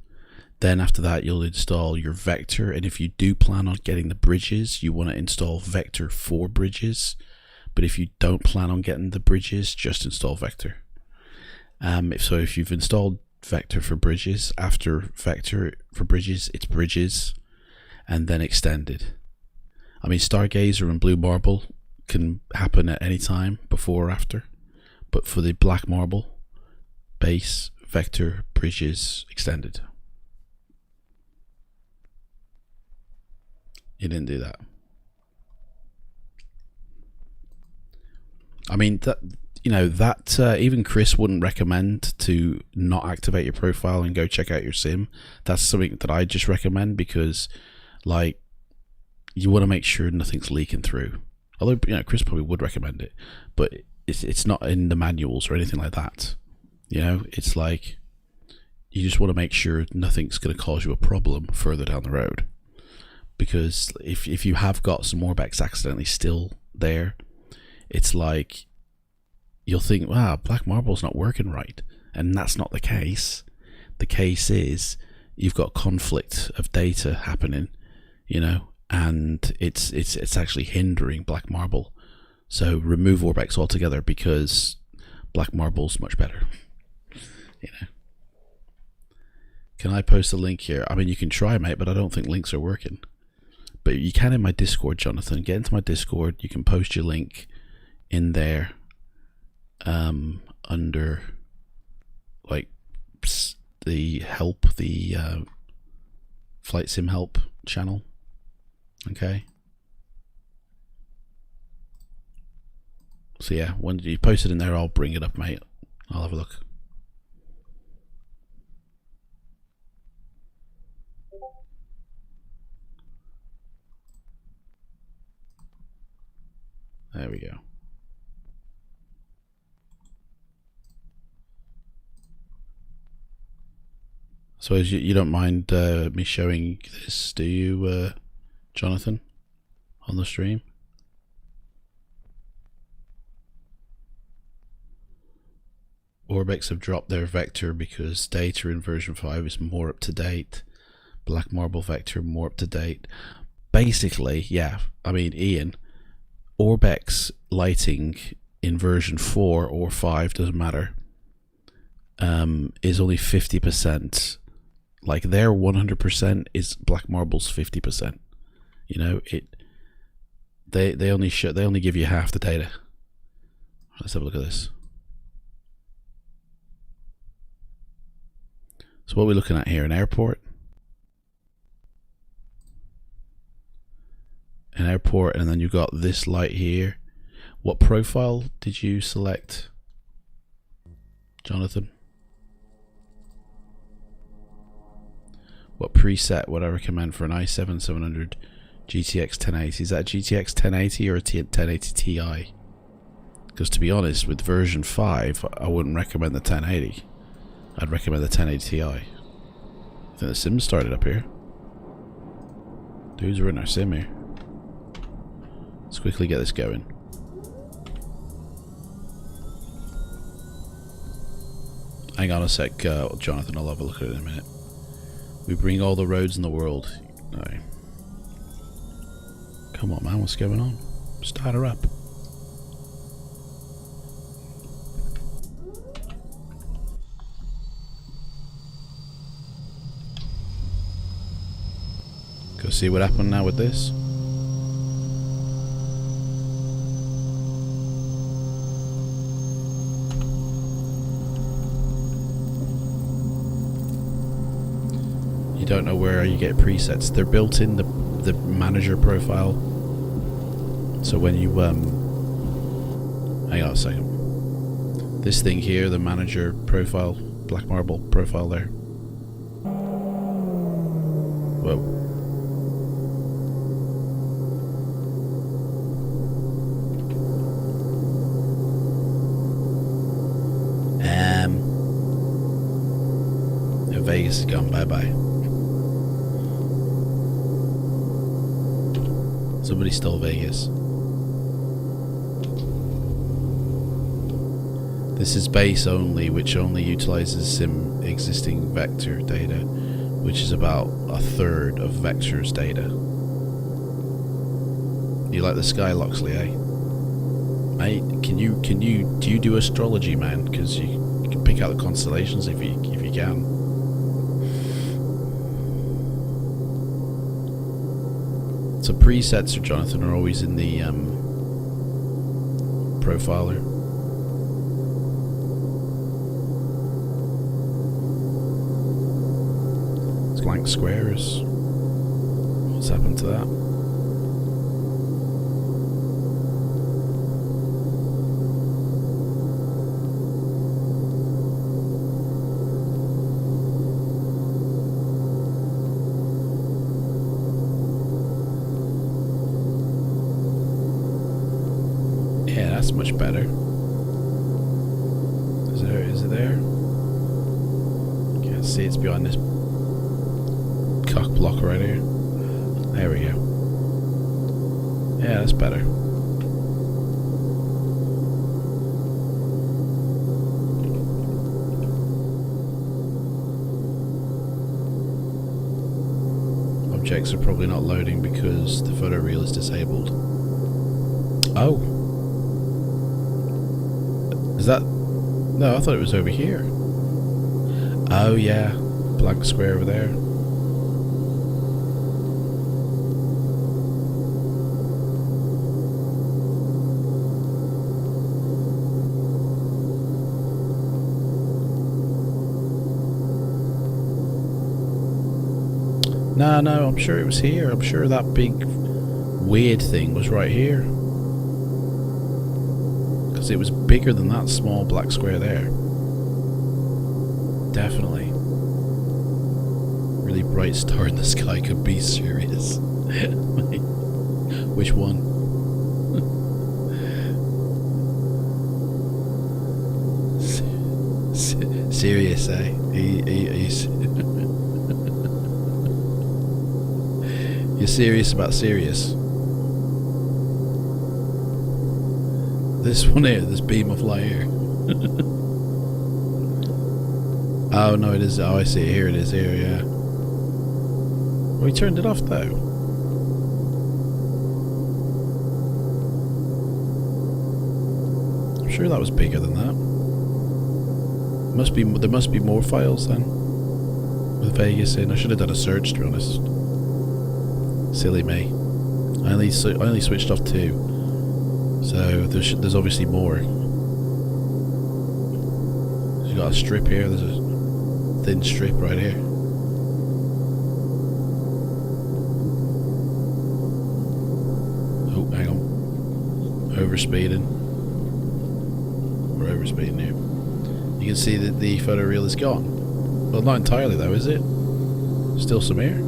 Then after that, you'll install your vector. And if you do plan on getting the bridges, you want to install vector for bridges. But if you don't plan on getting the bridges, just install vector. If you've installed vector for bridges, after vector for bridges, it's bridges and then extended. I mean, Stargazer and Blue Marble can happen at any time, before or after. But for the Black Marble, base, vector, bridges, extended. You didn't do that. I mean, even Chris wouldn't recommend to not activate your profile and go check out your sim. That's something that I just recommend because, like, you want to make sure nothing's leaking through. Although, you know, Chris probably would recommend it, but it's not in the manuals or anything like that. You know, it's like you just want to make sure nothing's going to cause you a problem further down the road. Because if you have got some Orbex accidentally still there, it's like you'll think, wow, Black Marble's not working right. And that's not the case. The case is you've got conflict of data happening, you know, and it's actually hindering Black Marble. So remove Orbex altogether, because Black Marble's much better. You know. Can I post a link here? I mean, you can try, mate, but I don't think links are working. But you can in my Discord, Jonathan. Get into my Discord. You can post your link in there, under like the help, the Flight Sim help channel. Okay. So yeah, when you post it in there, I'll bring it up, mate. I'll have a look. There we go. So you don't mind me showing this, do you, Jonathan, on the stream? Orbex have dropped their vector because data in version 5 is more up to date. Black Marble vector more up to date. Basically, yeah, I mean, Ian, Orbex lighting in version 4 or 5, doesn't matter, is only 50%. Like their 100% is Black Marble's 50%. You know, they only give you half the data. Let's have a look at this. So what are we looking at here? An airport? An airport, and then you've got this light here. What profile did you select, Jonathan? What preset would I recommend for an i7-700 GTX 1080? Is that a GTX 1080 or a 1080 Ti? Because to be honest, with version 5, I wouldn't recommend the 1080. I'd recommend the 1080 Ti. I think the sim started up here. Dudes are in our sim here. Let's quickly get this going. Hang on a sec, Jonathan, I'll have a look at it in a minute. We bring all the roads in the world. No. Come on, man, what's going on? Start her up. Go see what happened now with this. You don't know where you get presets. They're built in the manager profile. So when you hang on a second. This thing here, the manager profile, Black Marble profile there. Whoa. Vegas is gone, bye-bye. Somebody stole Vegas. This is base only, which only utilizes sim existing vector data, which is about a third of vector's data. You like the sky, Loxley, eh? Mate, do you do astrology, man? Because you can pick out the constellations if you can. So presets, Jonathan, are always in the profiler. It's blank squares. What's happened to that? Yeah, that's much better. Is it there? Can't see, it's behind this cock block right here. There we go. Yeah, that's better. Objects are probably not loading because the photoreal is disabled. Oh. Is that... No, I thought it was over here. Oh yeah, blank square over there. No, I'm sure it was here. I'm sure that big weird thing was right here. Because it was bigger than that small black square there. Definitely. Really bright star in the sky could be serious. Which one? Serious, eh? You're serious about serious. This one here, this beam of light here. Oh no, it is. Oh, I see it. Here it is. Here, yeah. Well, he turned it off though. I'm sure that was bigger than that. There must be more files then with Vegas in. I should have done a search, to be honest. Silly me. I only switched off 2, so there's obviously more. You got a strip here. There's a thin strip right here. Oh, hang on. Overspeeding. We're overspeeding here. You can see that the photoreal is gone. Well, not entirely though, is it? Still some air.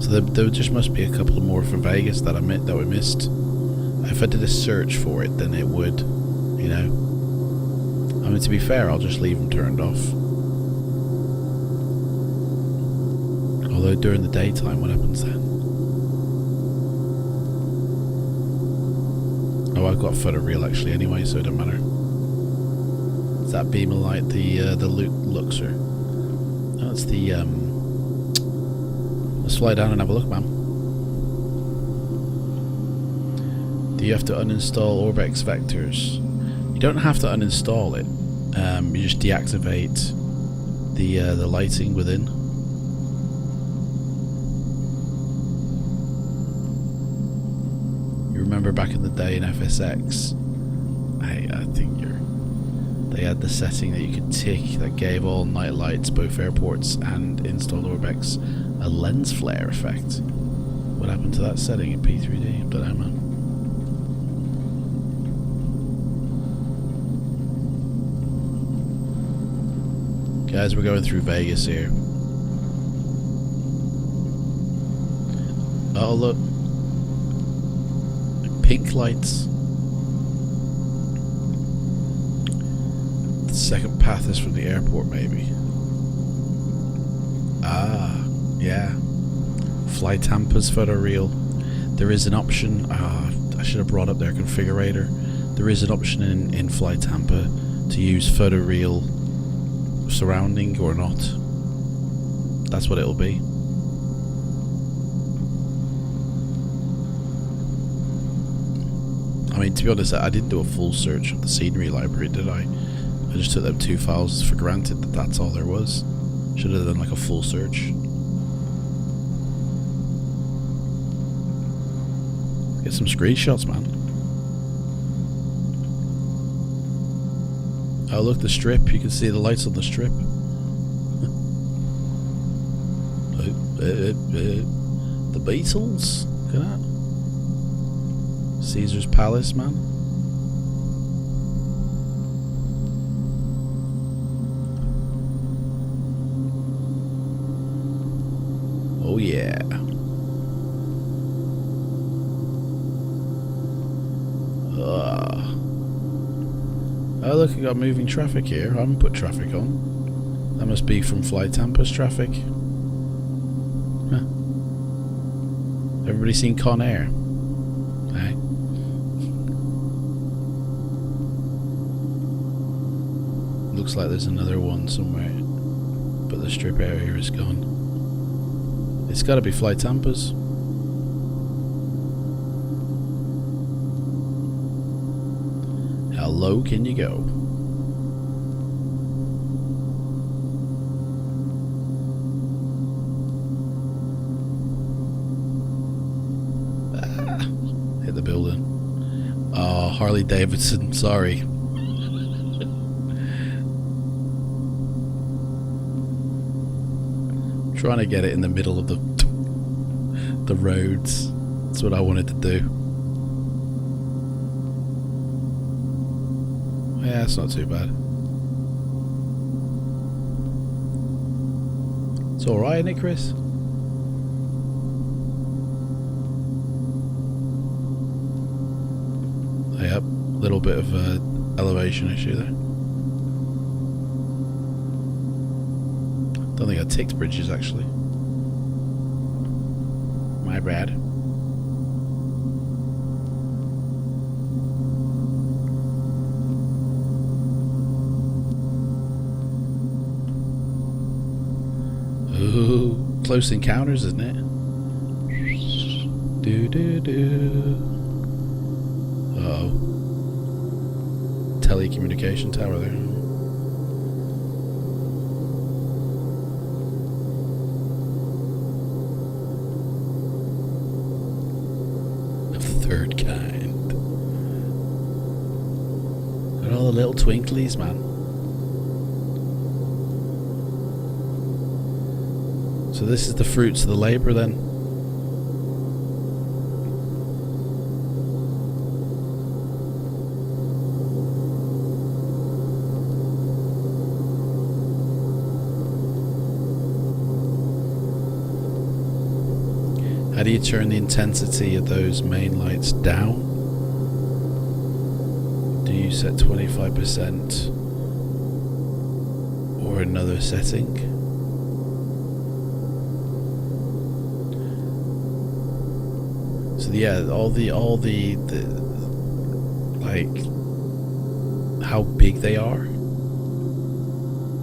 So there just must be a couple more for Vegas that we missed. If I did a search for it, then it would, you know. I mean, to be fair, I'll just leave them turned off. Although during the daytime, what happens then? Oh, I've got photoreal actually anyway, so it doesn't matter. Is that beam of light the Luxor? No, it's the Let's fly down and have a look, man. Do you have to uninstall Orbex vectors? You don't have to uninstall it. You just deactivate the lighting within. You remember back in the day in FSX, I think they had the setting that you could tick that gave all night lights, both airports and installed Orbex, a lens flare effect. What happened to that setting in P3D? I don't know, man. Guys, we're going through Vegas here. Oh, look. Pink lights. The second path is from the airport, maybe. Ah, yeah. Fly Tampa's photoreal. There is an option. I should have brought up their configurator. There is an option in Fly Tampa to use photoreal surrounding or not. That's what it'll be. I mean, to be honest, I didn't do a full search of the scenery library, did I? I just took them 2 files for granted that that's all there was. Should have done like a full search. Get some screenshots, man. Oh look, the strip. You can see the lights on the strip. The Beatles. Look at that. Caesar's Palace, man. Oh yeah. Oh look, I got moving traffic here. I haven't put traffic on. That must be from Fly Tampa's traffic. Huh. Everybody seen Con Air? Hey. Looks like there's another one somewhere, but the strip area is gone. It's gotta be Fly Tampa's. How low can you go? Hit the building. Oh, Harley Davidson, sorry. Trying to get it in the middle of the roads. That's what I wanted to do. Yeah, it's not too bad. It's alright, isn't it, Chris? Yep, a little bit of elevation issue there. Don't think I ticked bridges actually. My bad. Ooh, close encounters, isn't it? Do do do. Uh-oh. Telecommunication tower there. Third kind. Look at all the little twinklies, man. So this is the fruits of the labour then. How do you turn the intensity of those main lights down? Do you set 25% or another setting? So yeah, all the like how big they are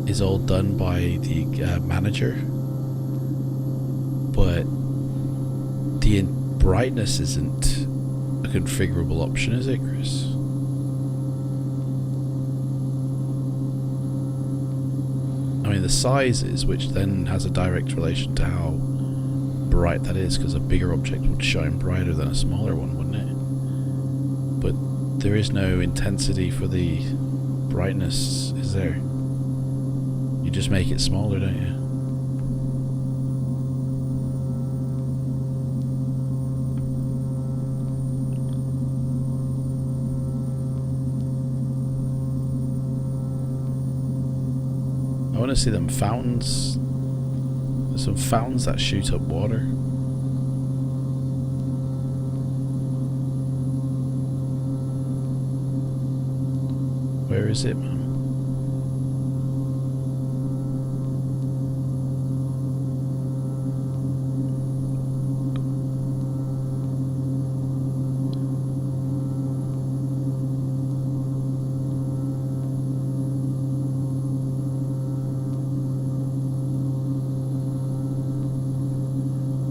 is all done by the manager, but the brightness isn't a configurable option, is it, Chris? I mean, the size is, which then has a direct relation to how bright that is, because a bigger object would shine brighter than a smaller one, wouldn't it? But there is no intensity for the brightness, is there? You just make it smaller, don't you? I want to see them fountains. There's some fountains that shoot up water. Where is it, man?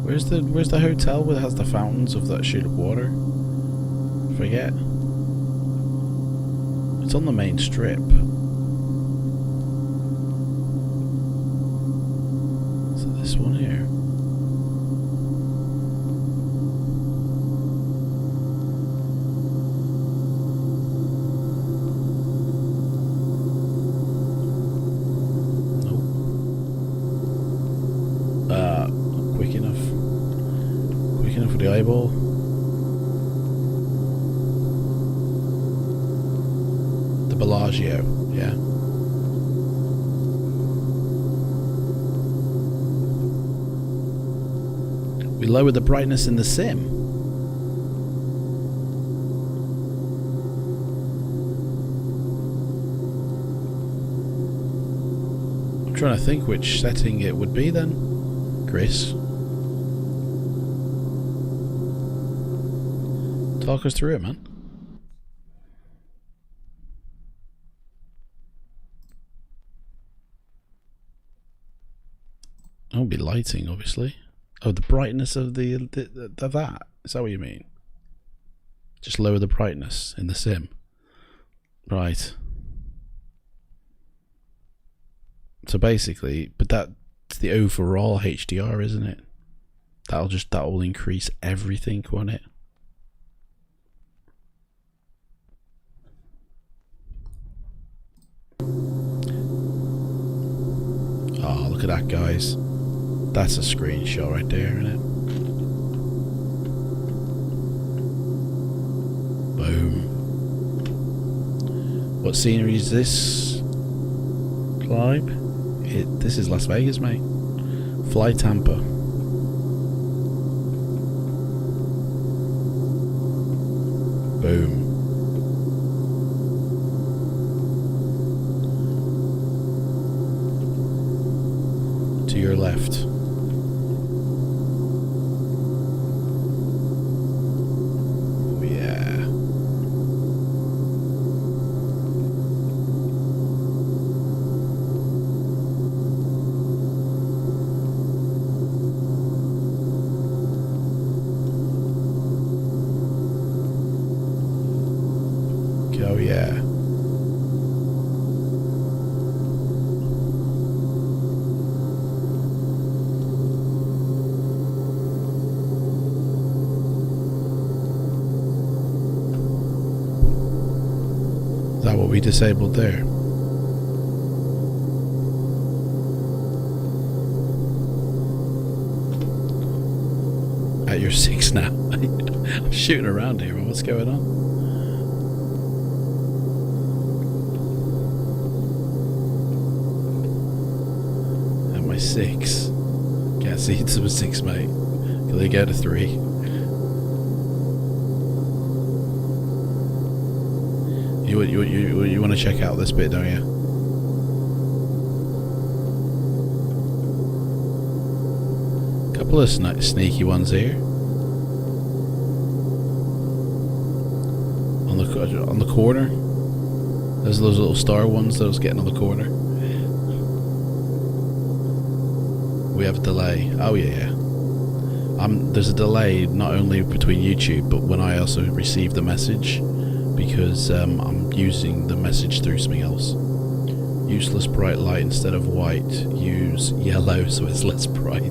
Where's the hotel that has the fountains of that shoot of water? Forget. It's on the main strip. this one here? Not quick enough. Quick enough for the eyeball. The Bellagio, yeah. We lower the brightness in the sim. I'm trying to think which setting it would be then, Chris. Talk us through it, man. I'll be lighting, obviously. Oh, the brightness of the that. Is that what you mean? Just lower the brightness in the sim. Right. So basically, but that's the overall HDR, isn't it? That will increase everything, won't it? Oh, look at that, guys. That's a screenshot right there, isn't it? Boom. What scenery is this? Clive? This is Las Vegas, mate. Fly Tampa. Boom. To your left. Oh yeah. Is that what we disabled there? At your 6 now. I'm shooting around here, what's going on? At my 6. Can't see it's a 6, mate. Can they get a 3? You want to check out this bit, don't you? Couple of sneaky ones here. On the corner. There's those little star ones that I was getting on the corner. We have a delay. Oh yeah. There's a delay not only between YouTube, but when I also receive the message, because I'm using the message through something else. Useless bright light instead of white. Use yellow so it's less bright.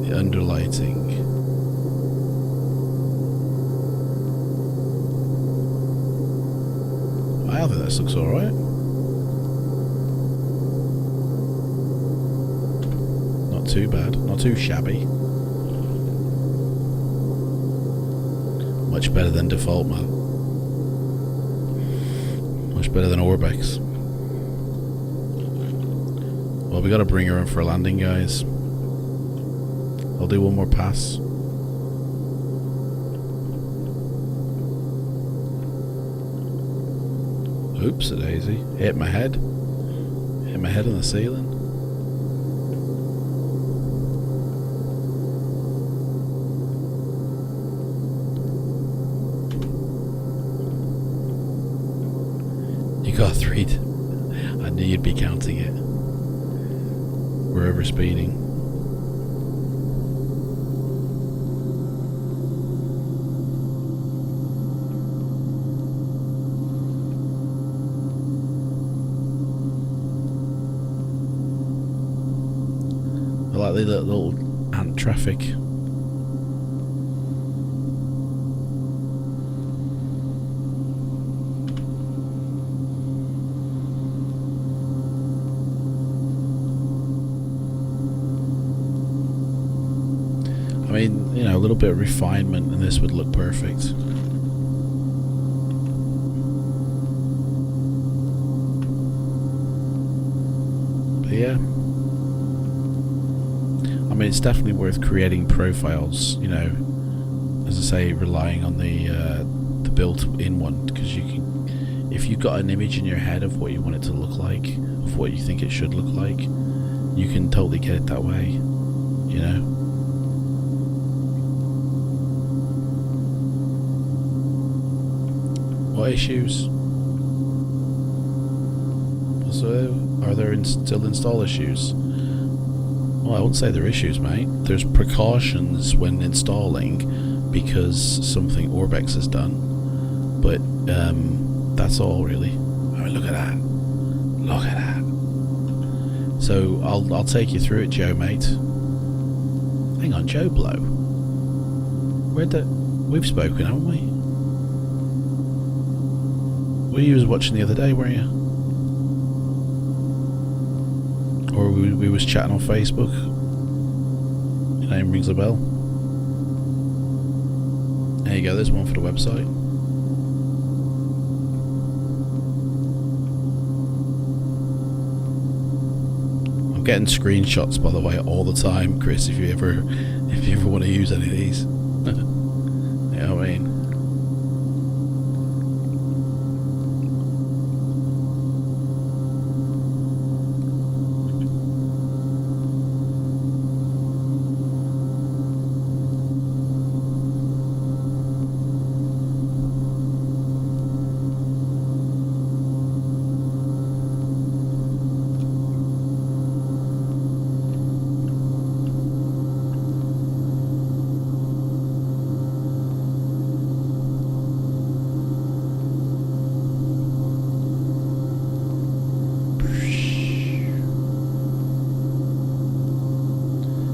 The underlighting. I think this looks alright. Not too bad, not too shabby. Much better than default, man. Much better than Orbex. Well, we gotta bring her in for a landing, guys. I'll do one more pass. Oops, a daisy. Hit my head. Hit my head on the ceiling. You got 3. I knew you'd be counting it. We're over speeding. like the little ant traffic. I mean, you know, a little bit of refinement and this would look perfect. But yeah. I mean, it's definitely worth creating profiles, you know, as I say, relying on the built-in one, because you can, if you've got an image in your head of what you want it to look like, of what you think it should look like, you can totally get it that way, you know. What issues? So, are there still install issues? Well, I wouldn't say they're issues, mate. There's precautions when installing because something Orbex has done. But that's all, really. I mean, look at that. Look at that. So I'll take you through it, Joe, mate. Hang on, Joe Blow. We've spoken, haven't we? Well, you was watching the other day, weren't you? Or we was chatting on Facebook. Your name rings a bell. There you go, there's one for the website. I'm getting screenshots, by the way, all the time, Chris, if you ever want to use any of these. You know what I mean?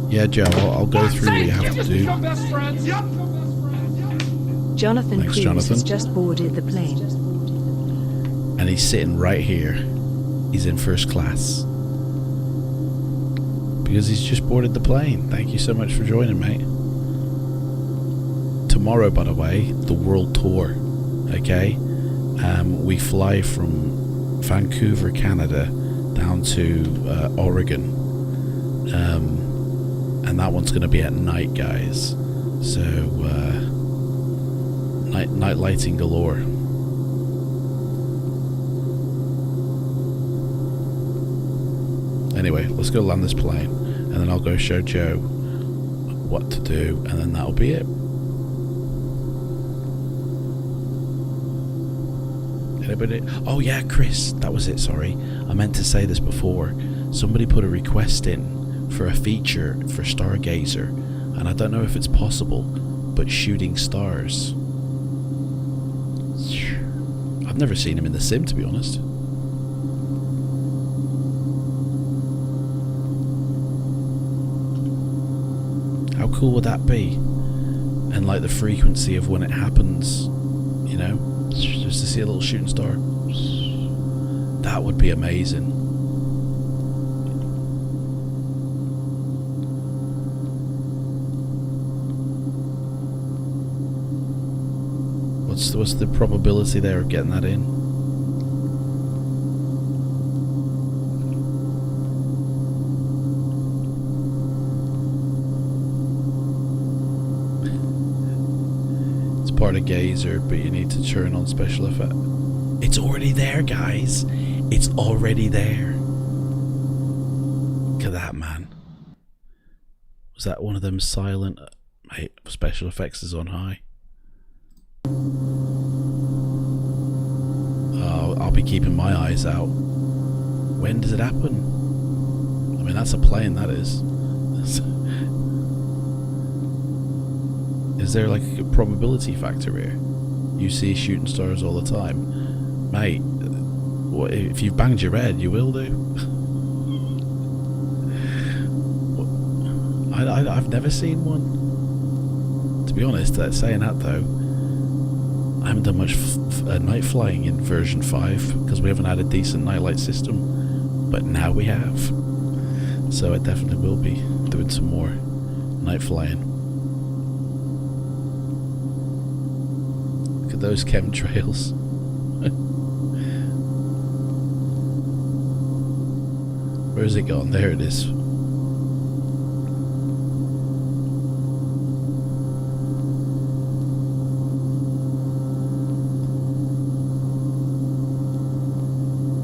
Yeah, Joe, I'll go through what you have to do. Jonathan Thanks, Cruz Jonathan. has just boarded the plane. And he's sitting right here. He's in first class. Because he's just boarded the plane. Thank you so much for joining, mate. Tomorrow, by the way, the world tour. Okay? We fly from Vancouver, Canada, down to Oregon. And that one's going to be at night, guys. So, night lighting galore. Anyway, let's go land this plane, and then I'll go show Joe what to do, and then that'll be it. Anybody? Oh yeah, Chris, that was it, sorry. I meant to say this before. Somebody put a request in for a feature for Stargazer, and I don't know if it's possible, but shooting stars. I've never seen him in the sim, to be honest. How cool would that be? And like the frequency of when it happens, you know, just to see a little shooting star. That would be amazing. What's the probability there of getting that in? It's part of Gazer, but you need to turn on special effect. It's already there, guys. It's already there. Look at that, man. Was that one of them silent? Mate, special effects is on high. I'll be keeping my eyes out. When does it happen? I mean, that's a plane, that is. Is there like a probability factor here? You see shooting stars all the time. Mate, if you've banged your head, you will do. I've never seen one. To be honest, saying that though, I haven't done much night flying in version 5 because we haven't had a decent nightlight system, but now we have. So I definitely will be doing some more night flying. Look at those chemtrails. Where's it gone? There it is.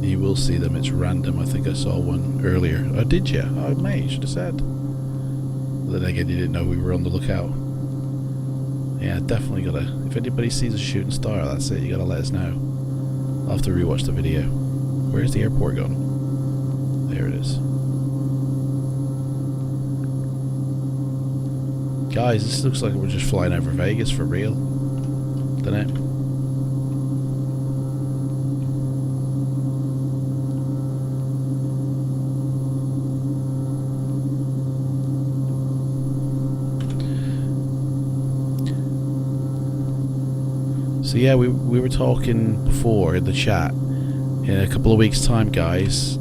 You will see them, it's random. I think I saw one earlier. Oh, did you? Oh, mate, you should have said. But then again, you didn't know we were on the lookout. Yeah, definitely gotta... If anybody sees a shooting star, that's it, you gotta let us know. I'll have to rewatch the video. Where's the airport gone? There it is. Guys, this looks like we're just flying over Vegas for real. Doesn't it? So yeah, we were talking before in the chat. In a couple of weeks' time, guys,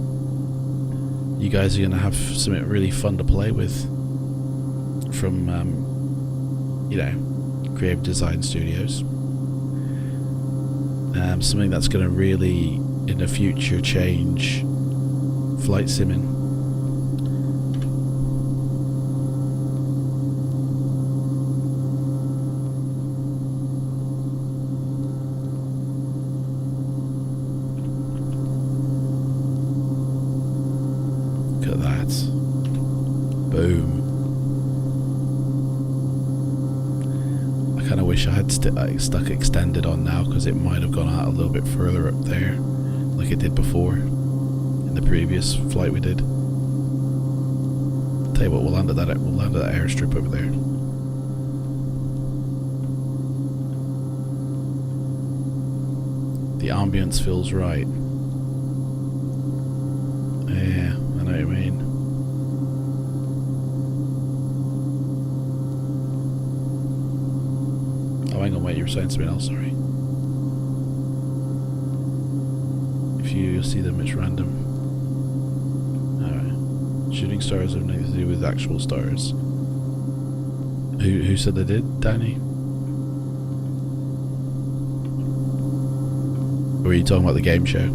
you guys are going to have something really fun to play with from, you know, Creative Design Studios. Something that's going to really, in the future, change flight simming. Look at that. Boom. I kind of wish I had stuck extended on now, because it might have gone out a little bit further up there like it did before in the previous flight we did. Tell you what, we'll land at that airstrip over there. The ambience feels right. Yeah, I know what you mean. Oh, hang on, wait, you were saying something else, sorry. If you'll see them, it's random. Alright. Shooting stars have nothing to do with actual stars. Who said they did? Danny? Or are you talking about the game show?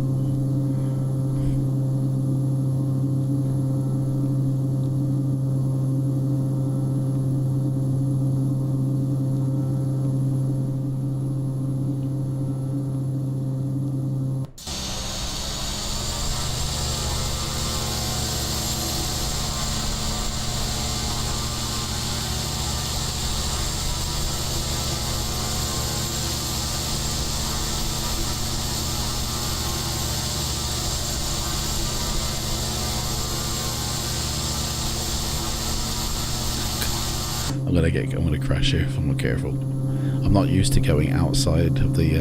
I'm gonna crash here if I'm not careful. I'm not used to going outside of the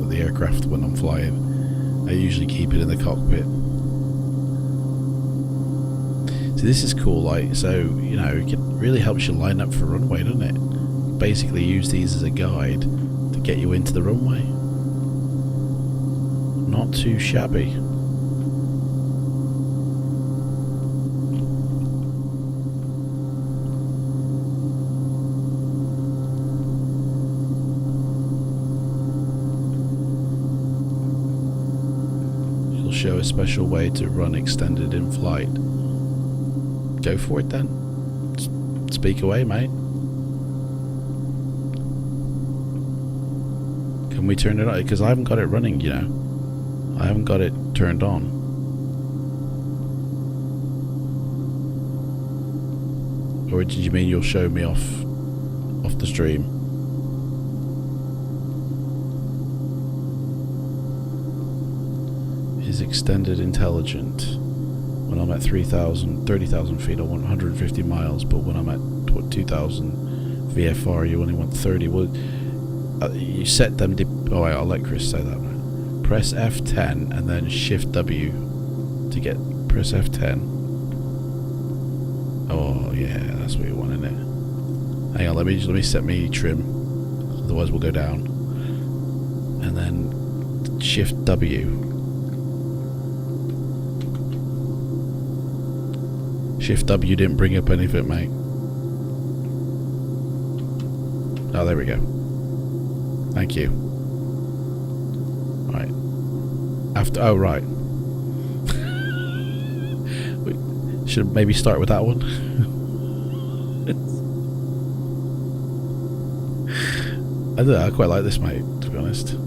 the aircraft when I'm flying. I usually keep it in the cockpit. So this is cool, like, so, you know, it really helps you line up for runway, doesn't it? Basically use these as a guide to get you into the runway. Not too shabby. Show a special way to run extended in flight. Go for it then. Speak away, mate. Can we turn it on? Because I haven't got it running, you know. I haven't got it turned on. Or did you mean you'll show me off the stream? Is extended intelligent. When I'm at 30,000 feet I want 150 miles, but when I'm at 2,000 VFR you only want 30. Well, you set them oh wait, I'll let Chris say that. Press F10 and then shift W to get, press F10. Oh yeah, that's what you want, isn't it? Hang on, let me set me trim. Otherwise we'll go down. And then Shift W. Shift W didn't bring up anything, mate. Oh, there we go. Thank you. Right. After, oh, right. We should maybe start with that one. I don't know, I quite like this, mate, to be honest.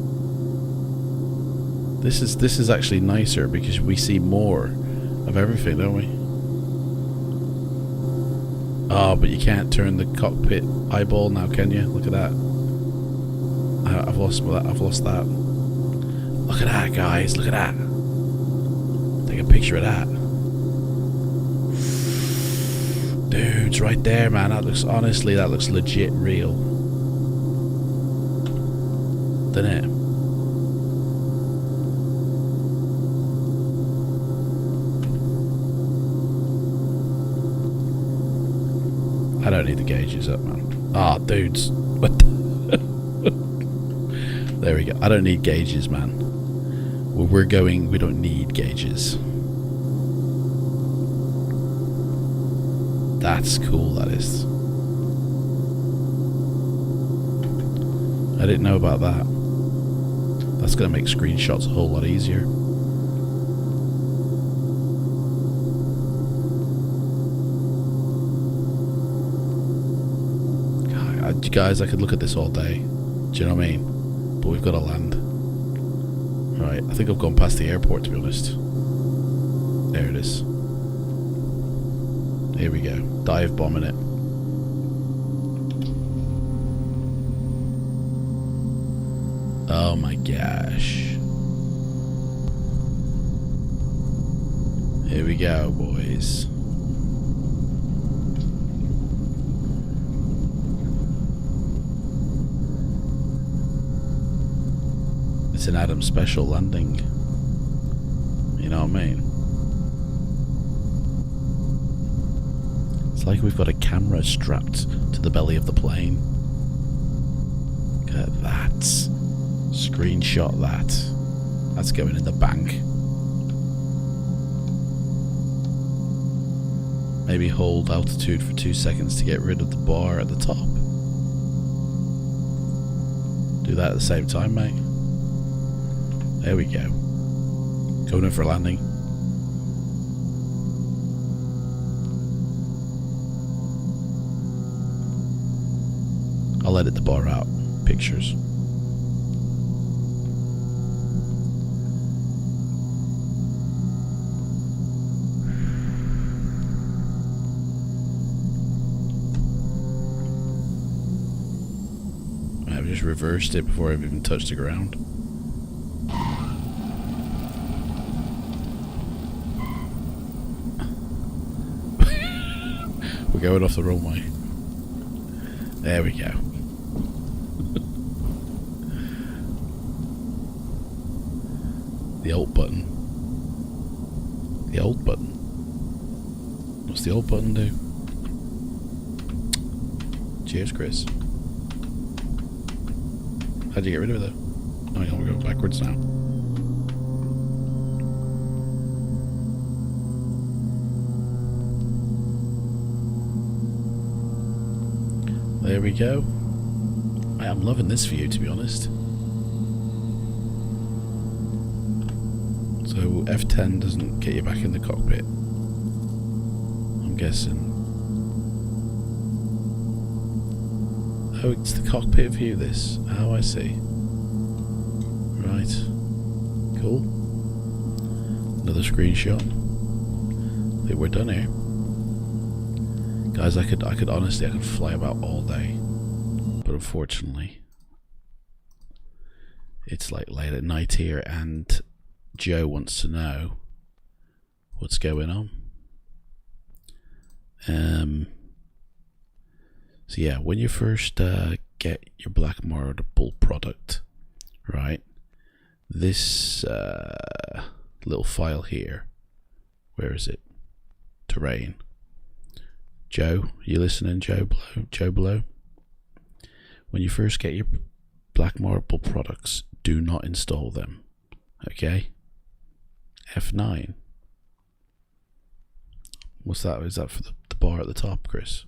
This is actually nicer because we see more of everything, don't we? Oh, but you can't turn the cockpit eyeball now, can you? Look at that. I've lost that. I've lost that. Look at that, guys. Look at that. Take a picture of that. Dude, it's right there, man. That looks, honestly, that looks legit real. Doesn't it? I don't need the gauges up, man. Ah, dudes. What the there we go. I don't need gauges, man. Where we're going, we don't need gauges. That's cool, that is. I didn't know about that. That's going to make screenshots a whole lot easier. Guys, I could look at this all day. Do you know what I mean? But we've got to land. Right, I think I've gone past the airport, to be honest. There it is. Here we go. Dive bombing it. Oh my gosh. Here we go, boys. It's an Adam special landing. You know what I mean? It's like we've got a camera strapped to the belly of the plane. Look at that. Screenshot that. That's going in the bank. Maybe hold altitude for 2 seconds to get rid of the bar at the top. Do that at the same time, mate. There we go. Going in for landing. I'll edit the bar out. Pictures. I've just reversed it before I've even touched the ground. We're going off the runway. There we go. The alt button. The alt button. What's the alt button do? Cheers, Chris. How'd you get rid of it though? Oh yeah, we're going backwards now. There we go. I'm loving this view, to be honest. So F10 doesn't get you back in the cockpit, I'm guessing. Oh, it's the cockpit view, this. Oh, I see. Right. Cool. Another screenshot. I think we're done here. Guys, I could honestly, I could fly about all day, but unfortunately, it's like late at night here, and Joe wants to know what's going on. So yeah, when you first get your black marble product, right? This little file here, where is it? Terrain. Joe, you listening, Joe Blow? Joe Blow? When you first get your Black Marble products, do not install them. Okay? F9. What's that? Is that for the bar at the top, Chris?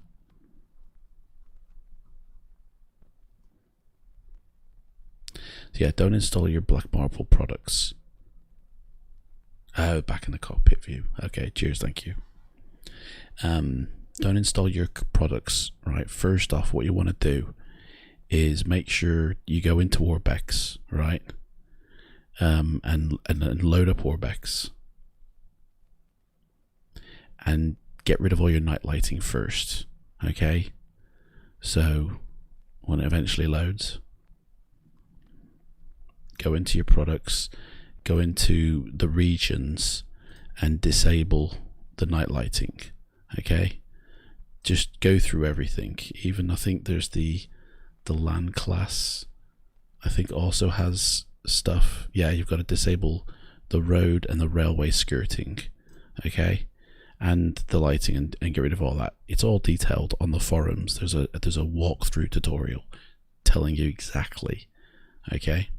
So yeah, don't install your Black Marble products. Oh, back in the cockpit view. Okay, cheers, thank you. Don't install your products, right? First off, what you want to do is make sure you go into Orbex, right? And load up Orbex. And get rid of all your night lighting first, okay? So when it eventually loads, go into your products, go into the regions and disable the night lighting, okay? Just go through everything. Even I think there's the LAN class, I think also has stuff. Yeah, you've got to disable the road and the railway skirting, okay? And the lighting, and get rid of all that. It's all detailed on the forums. There's a walkthrough tutorial telling you exactly, okay?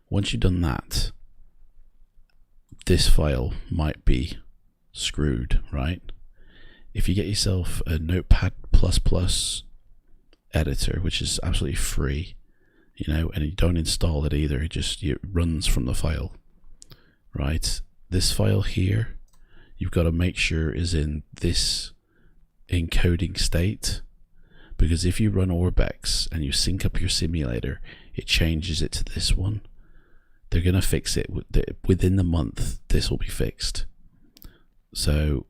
Once you've done that, this file might be screwed, right? If you get yourself a Notepad++ editor, which is absolutely free, you know, and you don't install it either, it runs from the file, right? This file here, you've got to make sure is in this encoding state, because if you run Orbex and you sync up your simulator, it changes it to this one. They're going to fix it within the month. This will be fixed. So,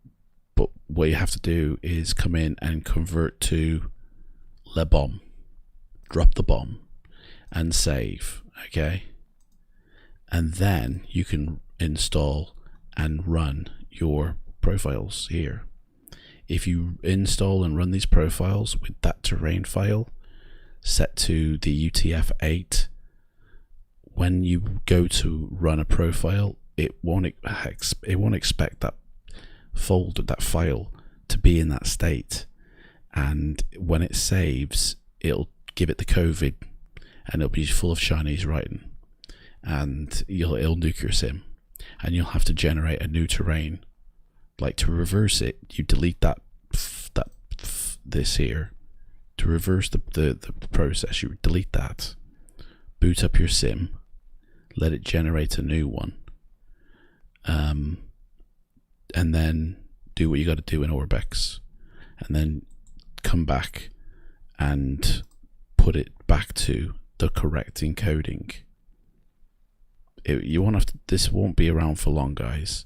but what you have to do is come in and convert to le bomb, drop the bomb and save, okay? And then you can install and run your profiles here. If you install and run these profiles with that terrain file set to the UTF-8, when you go to run a profile, it won't expect that folder, that file, to be in that state. And when it saves, it'll give it the COVID, and it'll be full of Chinese writing, and it'll nuke your sim, and you'll have to generate a new terrain. Like, to reverse it, you delete this here. To reverse the process, you delete that, boot up your sim, let it generate a new one, and then do what you got to do in Orbex, and then come back and put it back to the correct encoding. You won't have to. This won't be around for long, guys.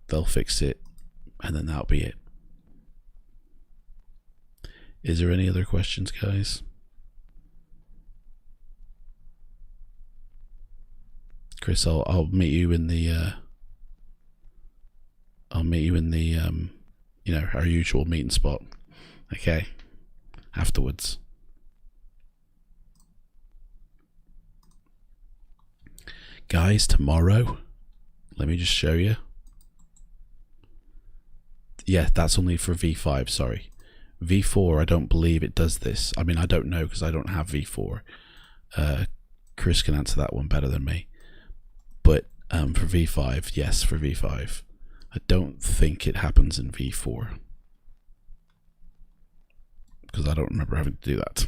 They'll fix it, and then that'll be it. Is there any other questions, guys? Chris, I'll meet you in the you know, our usual meeting spot, okay, afterwards. Guys, tomorrow, let me just show you. Yeah, that's only for V5, sorry. V4, I don't believe it does this. I mean, I don't know because I don't have V4. Chris can answer that one better than me. But for V5, yes, for V5. I don't think it happens in V4, because I don't remember having to do that.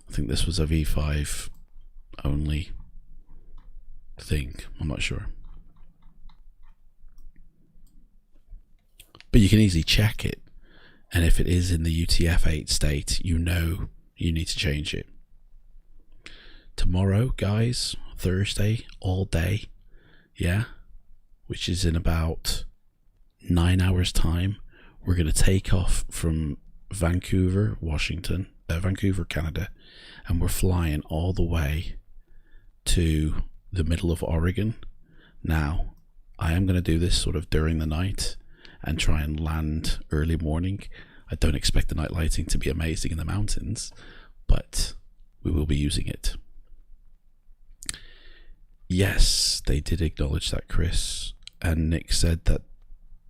I think this was a V5 only thing. I'm not sure. But you can easily check it, and if it is in the UTF-8 state, you know you need to change it. Tomorrow, guys, Thursday, all day, yeah, which is in about 9 hours time, we're going to take off from Vancouver, Vancouver, Canada, and we're flying all the way to the middle of Oregon. Now, I am going to do this sort of during the night and try and land early morning. I don't expect the night lighting to be amazing in the mountains, but we will be using it. Yes, they did acknowledge that, Chris, and Nick said that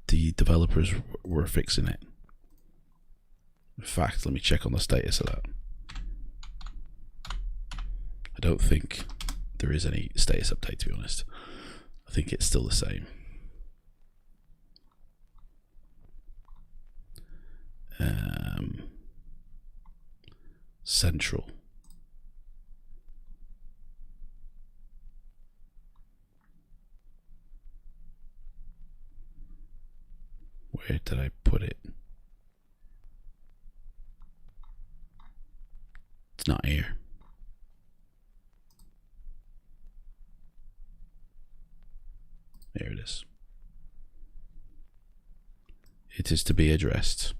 the developers were fixing it. In fact, let me check on the status of that. I don't think there is any status update, to be honest. I think it's still the same. Central. Where did I put it? It's not here. There it is. It is to be addressed.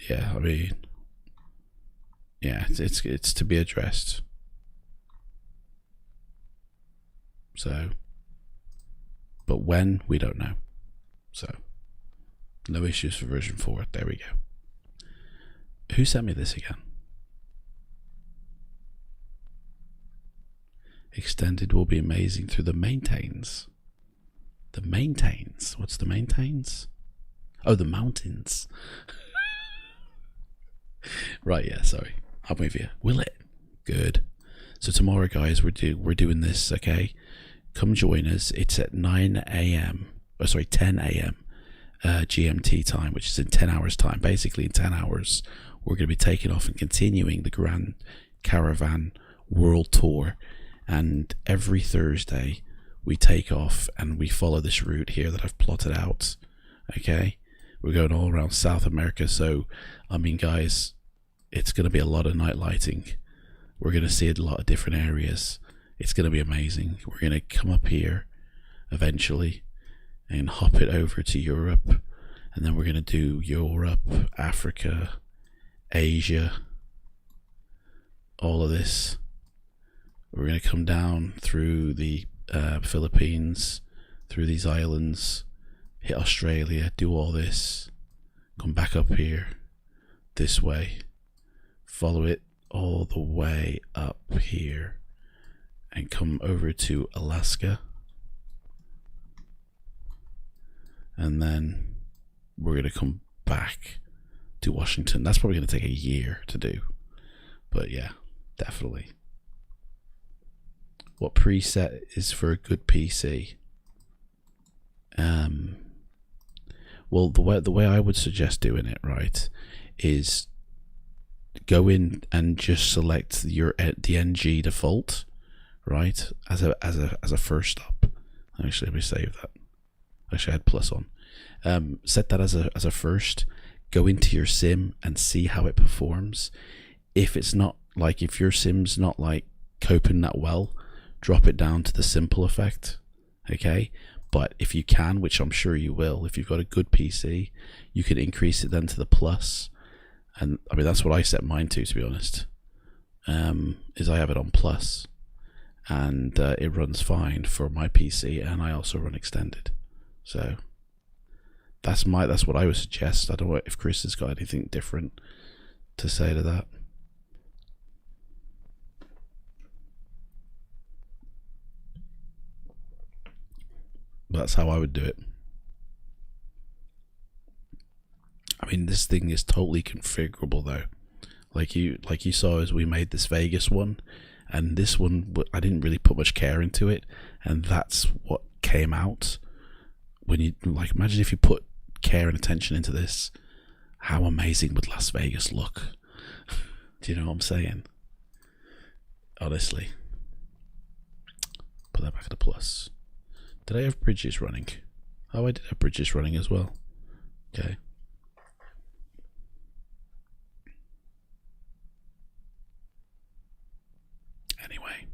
Yeah, I mean, yeah, it's to be addressed. So, but when, we don't know. So, no issues for version 4. There we go. Who sent me this again? Extended will be amazing through the maintains. The maintains? What's the maintains? Oh, the mountains. Right, yeah, sorry. I'm with you. Will it? Good. So tomorrow, guys, we're doing this, okay? Come join us. It's at 9 a.m. Oh, sorry, 10 a.m. GMT time, which is in 10 hours time. Basically, in 10 hours, we're going to be taking off and continuing the Grand Caravan World Tour. And every Thursday, we take off and we follow this route here that I've plotted out, okay? We're going all around South America, so, I mean, guys, it's going to be a lot of night lighting. We're going to see a lot of different areas. It's going to be amazing. We're going to come up here eventually and hop it over to Europe, and then we're going to do Europe, Africa, Asia, all of this. We're going to come down through the Philippines, through these islands, hit Australia, do all this, come back up here, this way, follow it all the way up here, and come over to Alaska. And then we're going to come back to Washington. That's probably going to take a year to do. But yeah, definitely. What preset is for a good PC? Well, the way I would suggest doing it, right, is go in and just select the NG default, right, as a first stop. Actually, let me save that. Actually, I had plus on. Set that as a first. Go into your sim and see how it performs. If it's not like, if your sim's not like coping that well, drop it down to the simple effect, okay? But if you can, which I'm sure you will, if you've got a good PC, you can increase it then to the plus. And I mean, that's what I set mine to be honest, is I have it on plus, and it runs fine for my PC, and I also run extended. So that's what I would suggest. I don't know if Chris has got anything different to say to that. But that's how I would do it. I mean, this thing is totally configurable though. Like you saw as we made this Vegas one, and this one I didn't really put much care into it, and that's what came out. When you, like, imagine if you put care and attention into this, how amazing would Las Vegas look? Do you know what I'm saying? Honestly. Put that back at a plus. Did I have bridges running? Oh, I did have bridges running as well. Okay. Anyway,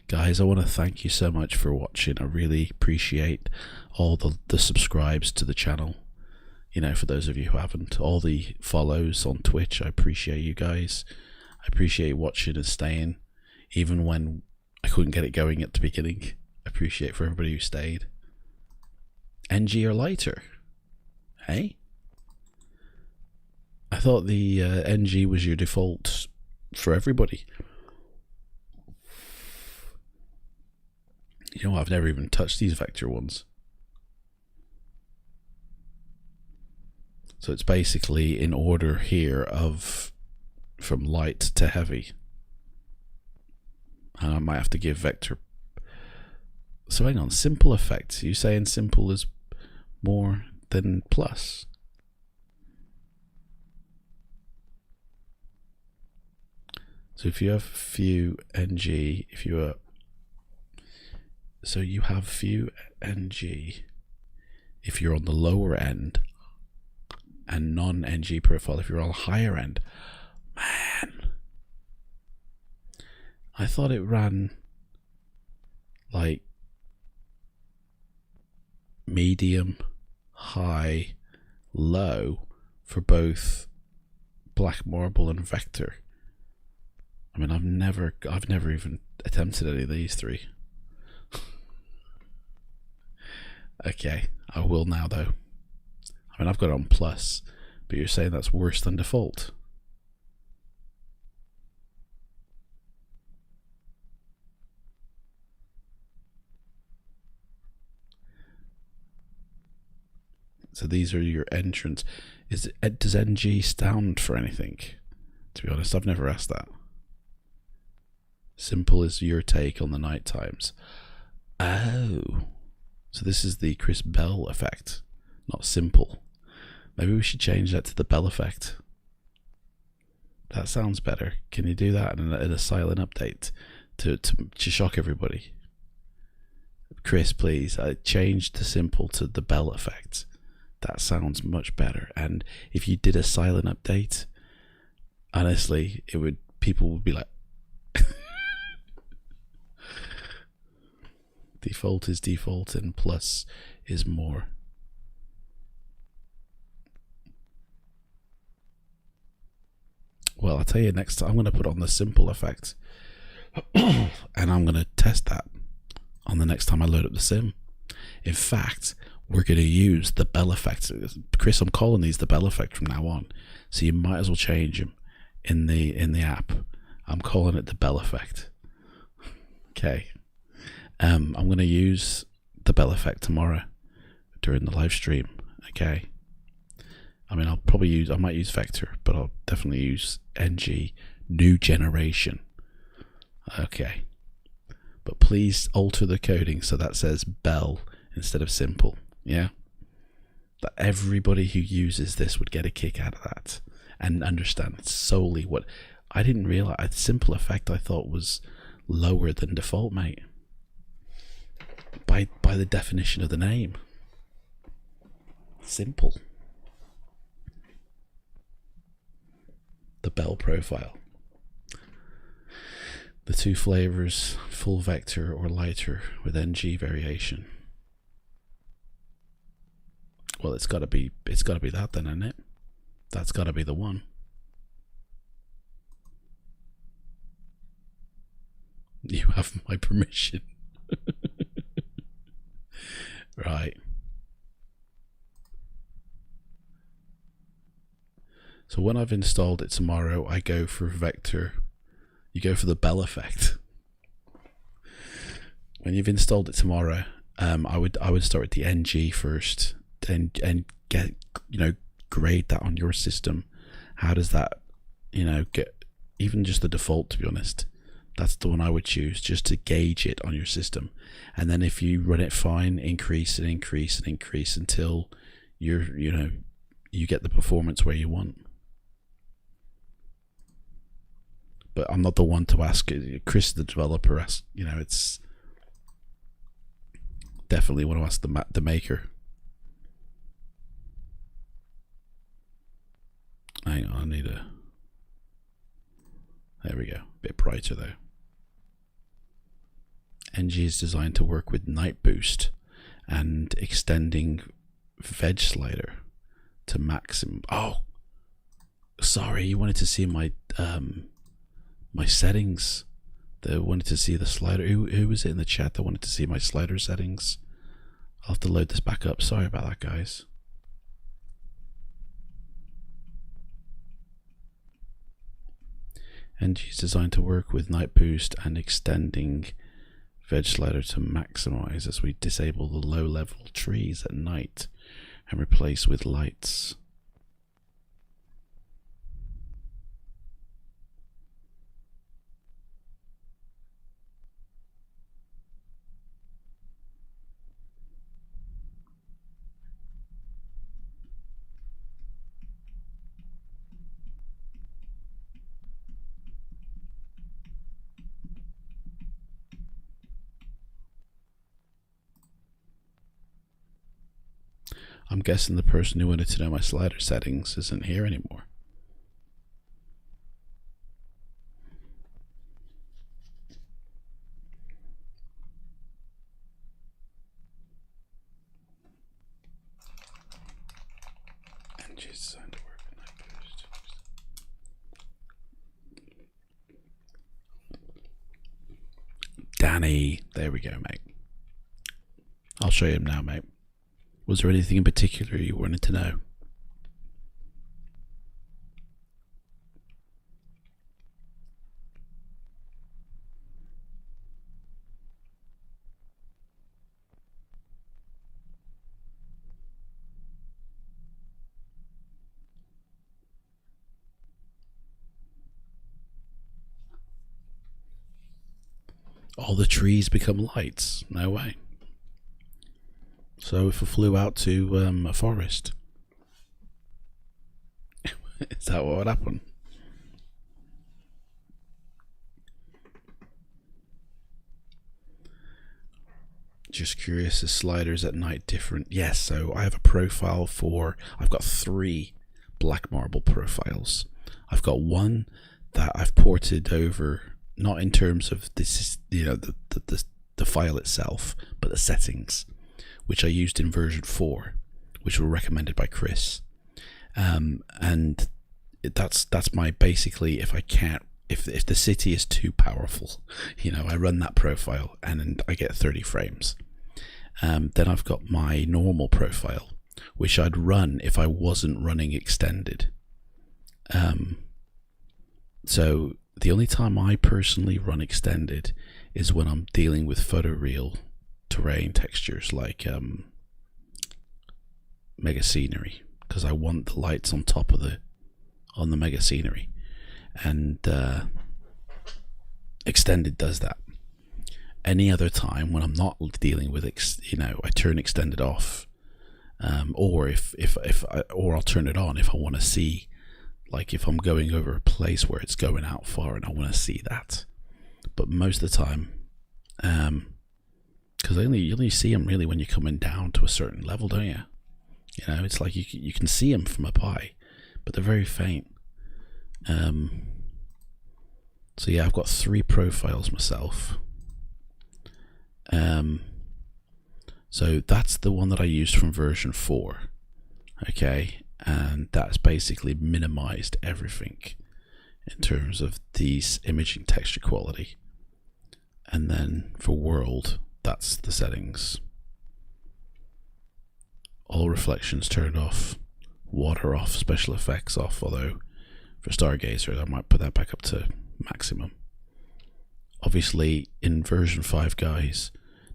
guys, I want to thank you so much for watching. I really appreciate all the subscribes to the channel. You know, for those of you who haven't, all the follows on Twitch, I appreciate you guys. I appreciate you watching and staying, even when I couldn't get it going at the beginning. I appreciate for everybody who stayed. NG or lighter? Hey? I thought the NG was your default for everybody. You know, I've never even touched these vector ones. So it's basically in order here of from light to heavy. And I might have to give vector. So hang on, simple effects. Are you saying simple is more than plus? So if you have few ng, if you are, so you have few ng if you're on the lower end, and non-ng profile if you're on the higher end. Man, I thought it ran like medium, high, low for both black marble and vector. I mean, I've never even attempted any of these three. Okay, I will now though. I mean, I've got it on plus, but you're saying that's worse than default. So these are your entrance. Does NG stand for anything? To be honest, I've never asked that. Simple is your take on the night times. Oh, so this is the Chris Bell effect, not simple. Maybe we should change that to the Bell effect. That sounds better. Can you do that in a silent update to shock everybody? Chris, please, change the simple to the Bell effect. That sounds much better. And if you did a silent update, honestly, people would be like, default is default and plus is more. Well, I'll tell you next time. I'm going to put on the simple effect and I'm going to test that on the next time I load up the sim. In fact, we're going to use the Bell effect. Chris, I'm calling these the Bell effect from now on, so you might as well change them in the app. I'm calling it the Bell effect. Okay. I'm going to use the Bell effect tomorrow during the live stream. Okay. I mean, I might use vector, but I'll definitely use ng new generation. Okay. But please alter the coding so that says Bell instead of simple. Yeah. That everybody who uses this would get a kick out of that and understand it's solely what I didn't realize. Simple effect I thought was lower than default, mate. By the definition of the name. Simple. The Bell profile. The two flavors, full vector or lighter with NG variation. Well, it's got to be that then, isn't it? That's got to be the one. You have my permission. Right. So when I've installed it tomorrow, I go for vector. You go for the Bell effect. When you've installed it tomorrow, I would start with the NG first, and get grade that on your system. How does that get even just the default? To be honest, that's the one I would choose just to gauge it on your system. And then if you run it fine, increase and increase and increase until you get the performance where you want. But I'm not the one to ask. Chris, the developer, asks. It's definitely want to ask the maker. Hang on, I need a. There we go. A bit brighter though. NG is designed to work with night boost and extending veg slider to maximum. Oh, sorry, you wanted to see my my settings. They wanted to see the slider. Who was it in the chat that wanted to see my slider settings? I'll have to load this back up. Sorry about that, guys. NG is designed to work with night boost and extending Veg slider to maximize as we disable the low level trees at night and replace with lights. I'm guessing the person who wanted to know my slider settings isn't here anymore. And she's designed to work at night boost. Danny, there we go, mate. I'll show you him now, mate. Was there anything in particular you wanted to know? All the trees become lights? No way. So if I flew out to a forest, is that what would happen? Just curious, is sliders at night different? Yes, so I have a profile for, I've got 3 black marble profiles. I've got one that I've ported over, not in terms of this, you know, the file itself, but the settings, which I used in version 4, which were recommended by Chris. And that's my, basically, if I can't, if the city is too powerful, you know, I run that profile and I get 30 frames. Then I've got my normal profile, which I'd run if I wasn't running extended. So the only time I personally run extended is when I'm dealing with photoreal terrain textures like mega scenery, because I want the lights on top of the mega scenery, and extended does that. Any other time when I'm not dealing with you know, I turn extended off, or or I'll turn it on if I want to see, like if I'm going over a place where it's going out far and I want to see that. But most of the time, because you only see them really when you're coming down to a certain level, don't you? You know, it's like you can see them from up high, but they're very faint. So yeah, I've got 3 profiles myself. So that's the one that I used from version 4. Okay, and that's basically minimized everything in terms of these imaging texture quality. And then for world, that's the settings. All reflections turned off, water off, special effects off, although for Stargazer I might put that back up to maximum. Obviously in version 5, guys,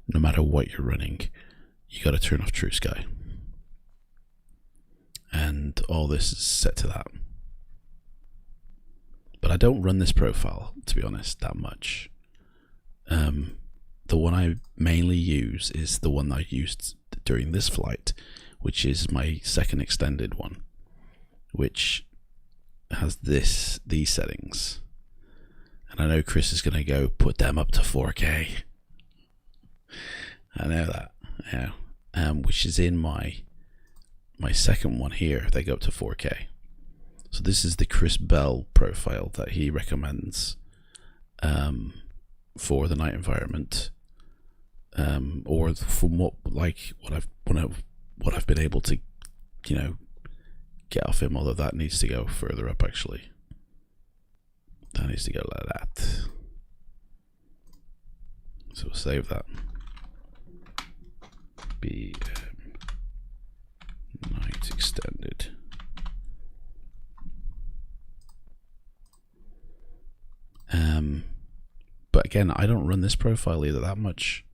no matter what you're running, you got to turn off True Sky. And all this is set to that. But I don't run this profile, to be honest, that much. The one I mainly use is the one I used during this flight, which is my second extended one, which has these settings. And I know Chris is going to go put them up to 4K. I know that, yeah. Which is in my second one here. They go up to 4K. So this is the Chris Bell profile that he recommends for the night environment, or from what I've been able to, you know, get off him. Although that needs to go further up, actually. That needs to go like that. So we'll save that. Night extended. But again, I don't run this profile either that much,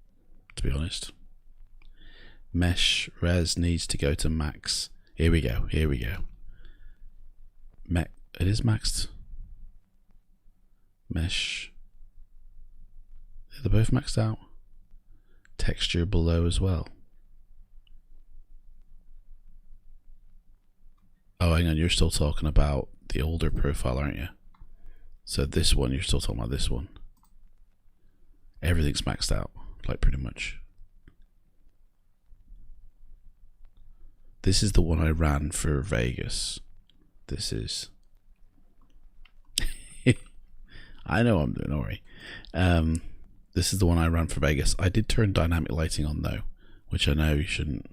to be honest. Mesh res needs to go to max. Here we go. Here we go. It is maxed. Mesh. They're both maxed out. Texture below as well. Oh, hang on. You're still talking about the older profile, aren't you? So this one, you're still talking about this one. Everything's maxed out, like pretty much. This is the one I ran for Vegas. This is. I know I'm doing, don't worry. This is the one I ran for Vegas. I did turn dynamic lighting on though, which I know you shouldn't.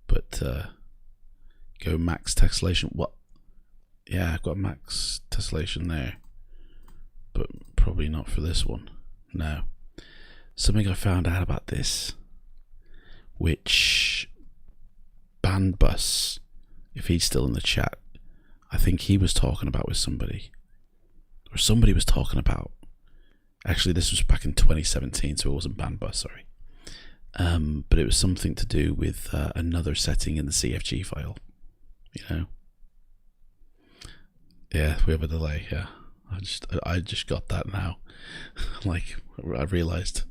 But go max tessellation. What? Yeah, I've got max tessellation there, but probably not for this one. No. Something I found out about this, which Bandbus, if he's still in the chat, I think he was talking about with somebody, or somebody was talking about. Actually, this was back in 2017, so it wasn't Bandbus, sorry. But it was something to do with another setting in the CFG file. You know. Yeah, we have a delay. Yeah, I just got that now. Like I realized,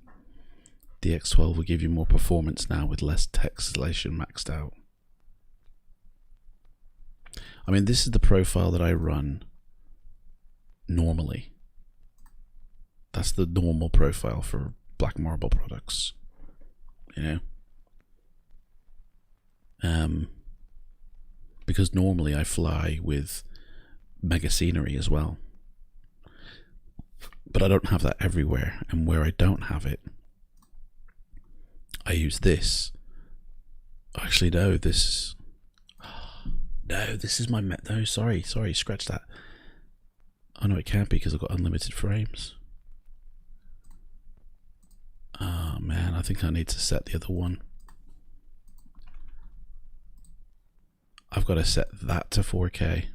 DX12 will give you more performance now with less tessellation maxed out. I mean, this is the profile that I run normally. That's the normal profile for Black Marble products. You know, because normally I fly with mega scenery as well, but I don't have that everywhere, and where I don't have it, I use this. Actually, no, this is my no. Sorry, scratch that. Oh no, it can't be because I've got unlimited frames. Oh man, I think I need to set the other one. I've got to set that to 4K.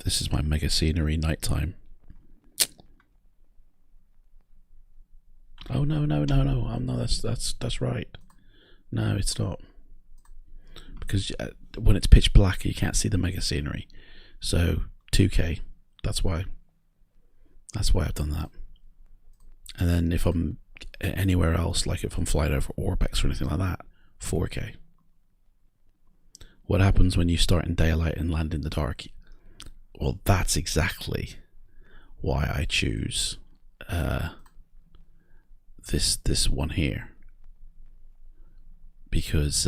This is my mega scenery nighttime. Oh no! No, that's right. No, it's not. Because when it's pitch black, you can't see the mega scenery. So 2K. That's why. That's why I've done that. And then if I'm anywhere else, like if I'm flying over Orbex or anything like that, 4K. What happens when you start in daylight and land in the dark? Well, that's exactly why I choose this one here. Because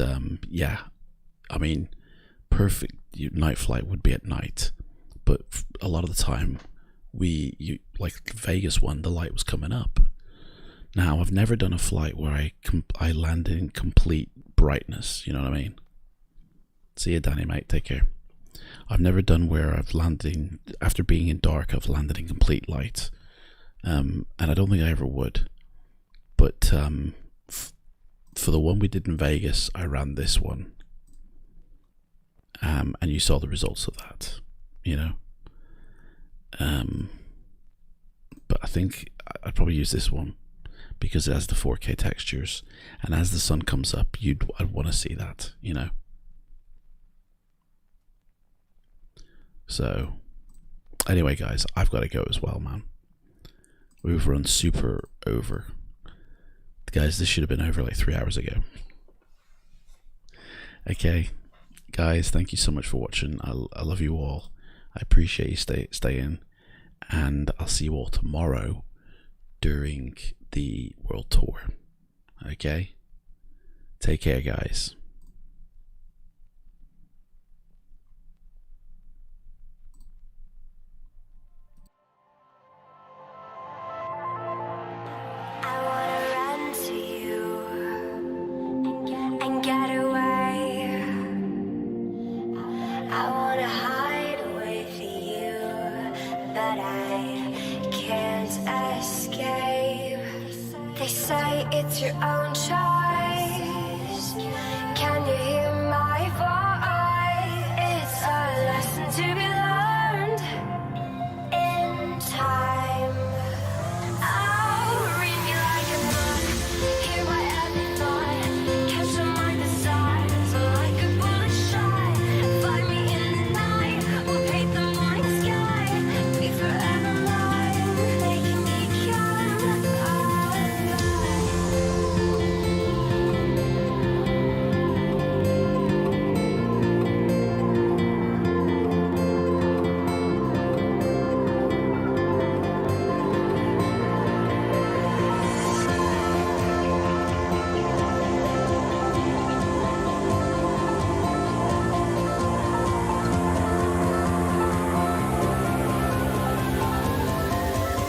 yeah, I mean, perfect night flight would be at night, but a lot of the time like the Vegas one, the light was coming up. Now I've never done a flight where I landed in complete brightness. You know what I mean? See you, Danny, mate. Take care. I've never done where I've landed after being in dark. I've landed in complete light, and I don't think I ever would. But for the one we did in Vegas, I ran this one, and you saw the results of that. You know. But I think I'd probably use this one because it has the 4K textures, and as the sun comes up, I'd want to see that. You know. So, anyway, guys, I've got to go as well, man. We've run super over. Guys, this should have been over like 3 hours ago. Okay, guys, thank you so much for watching. I love you all. I appreciate you staying. And I'll see you all tomorrow during the World Tour. Okay? Take care, guys. It's your own choice.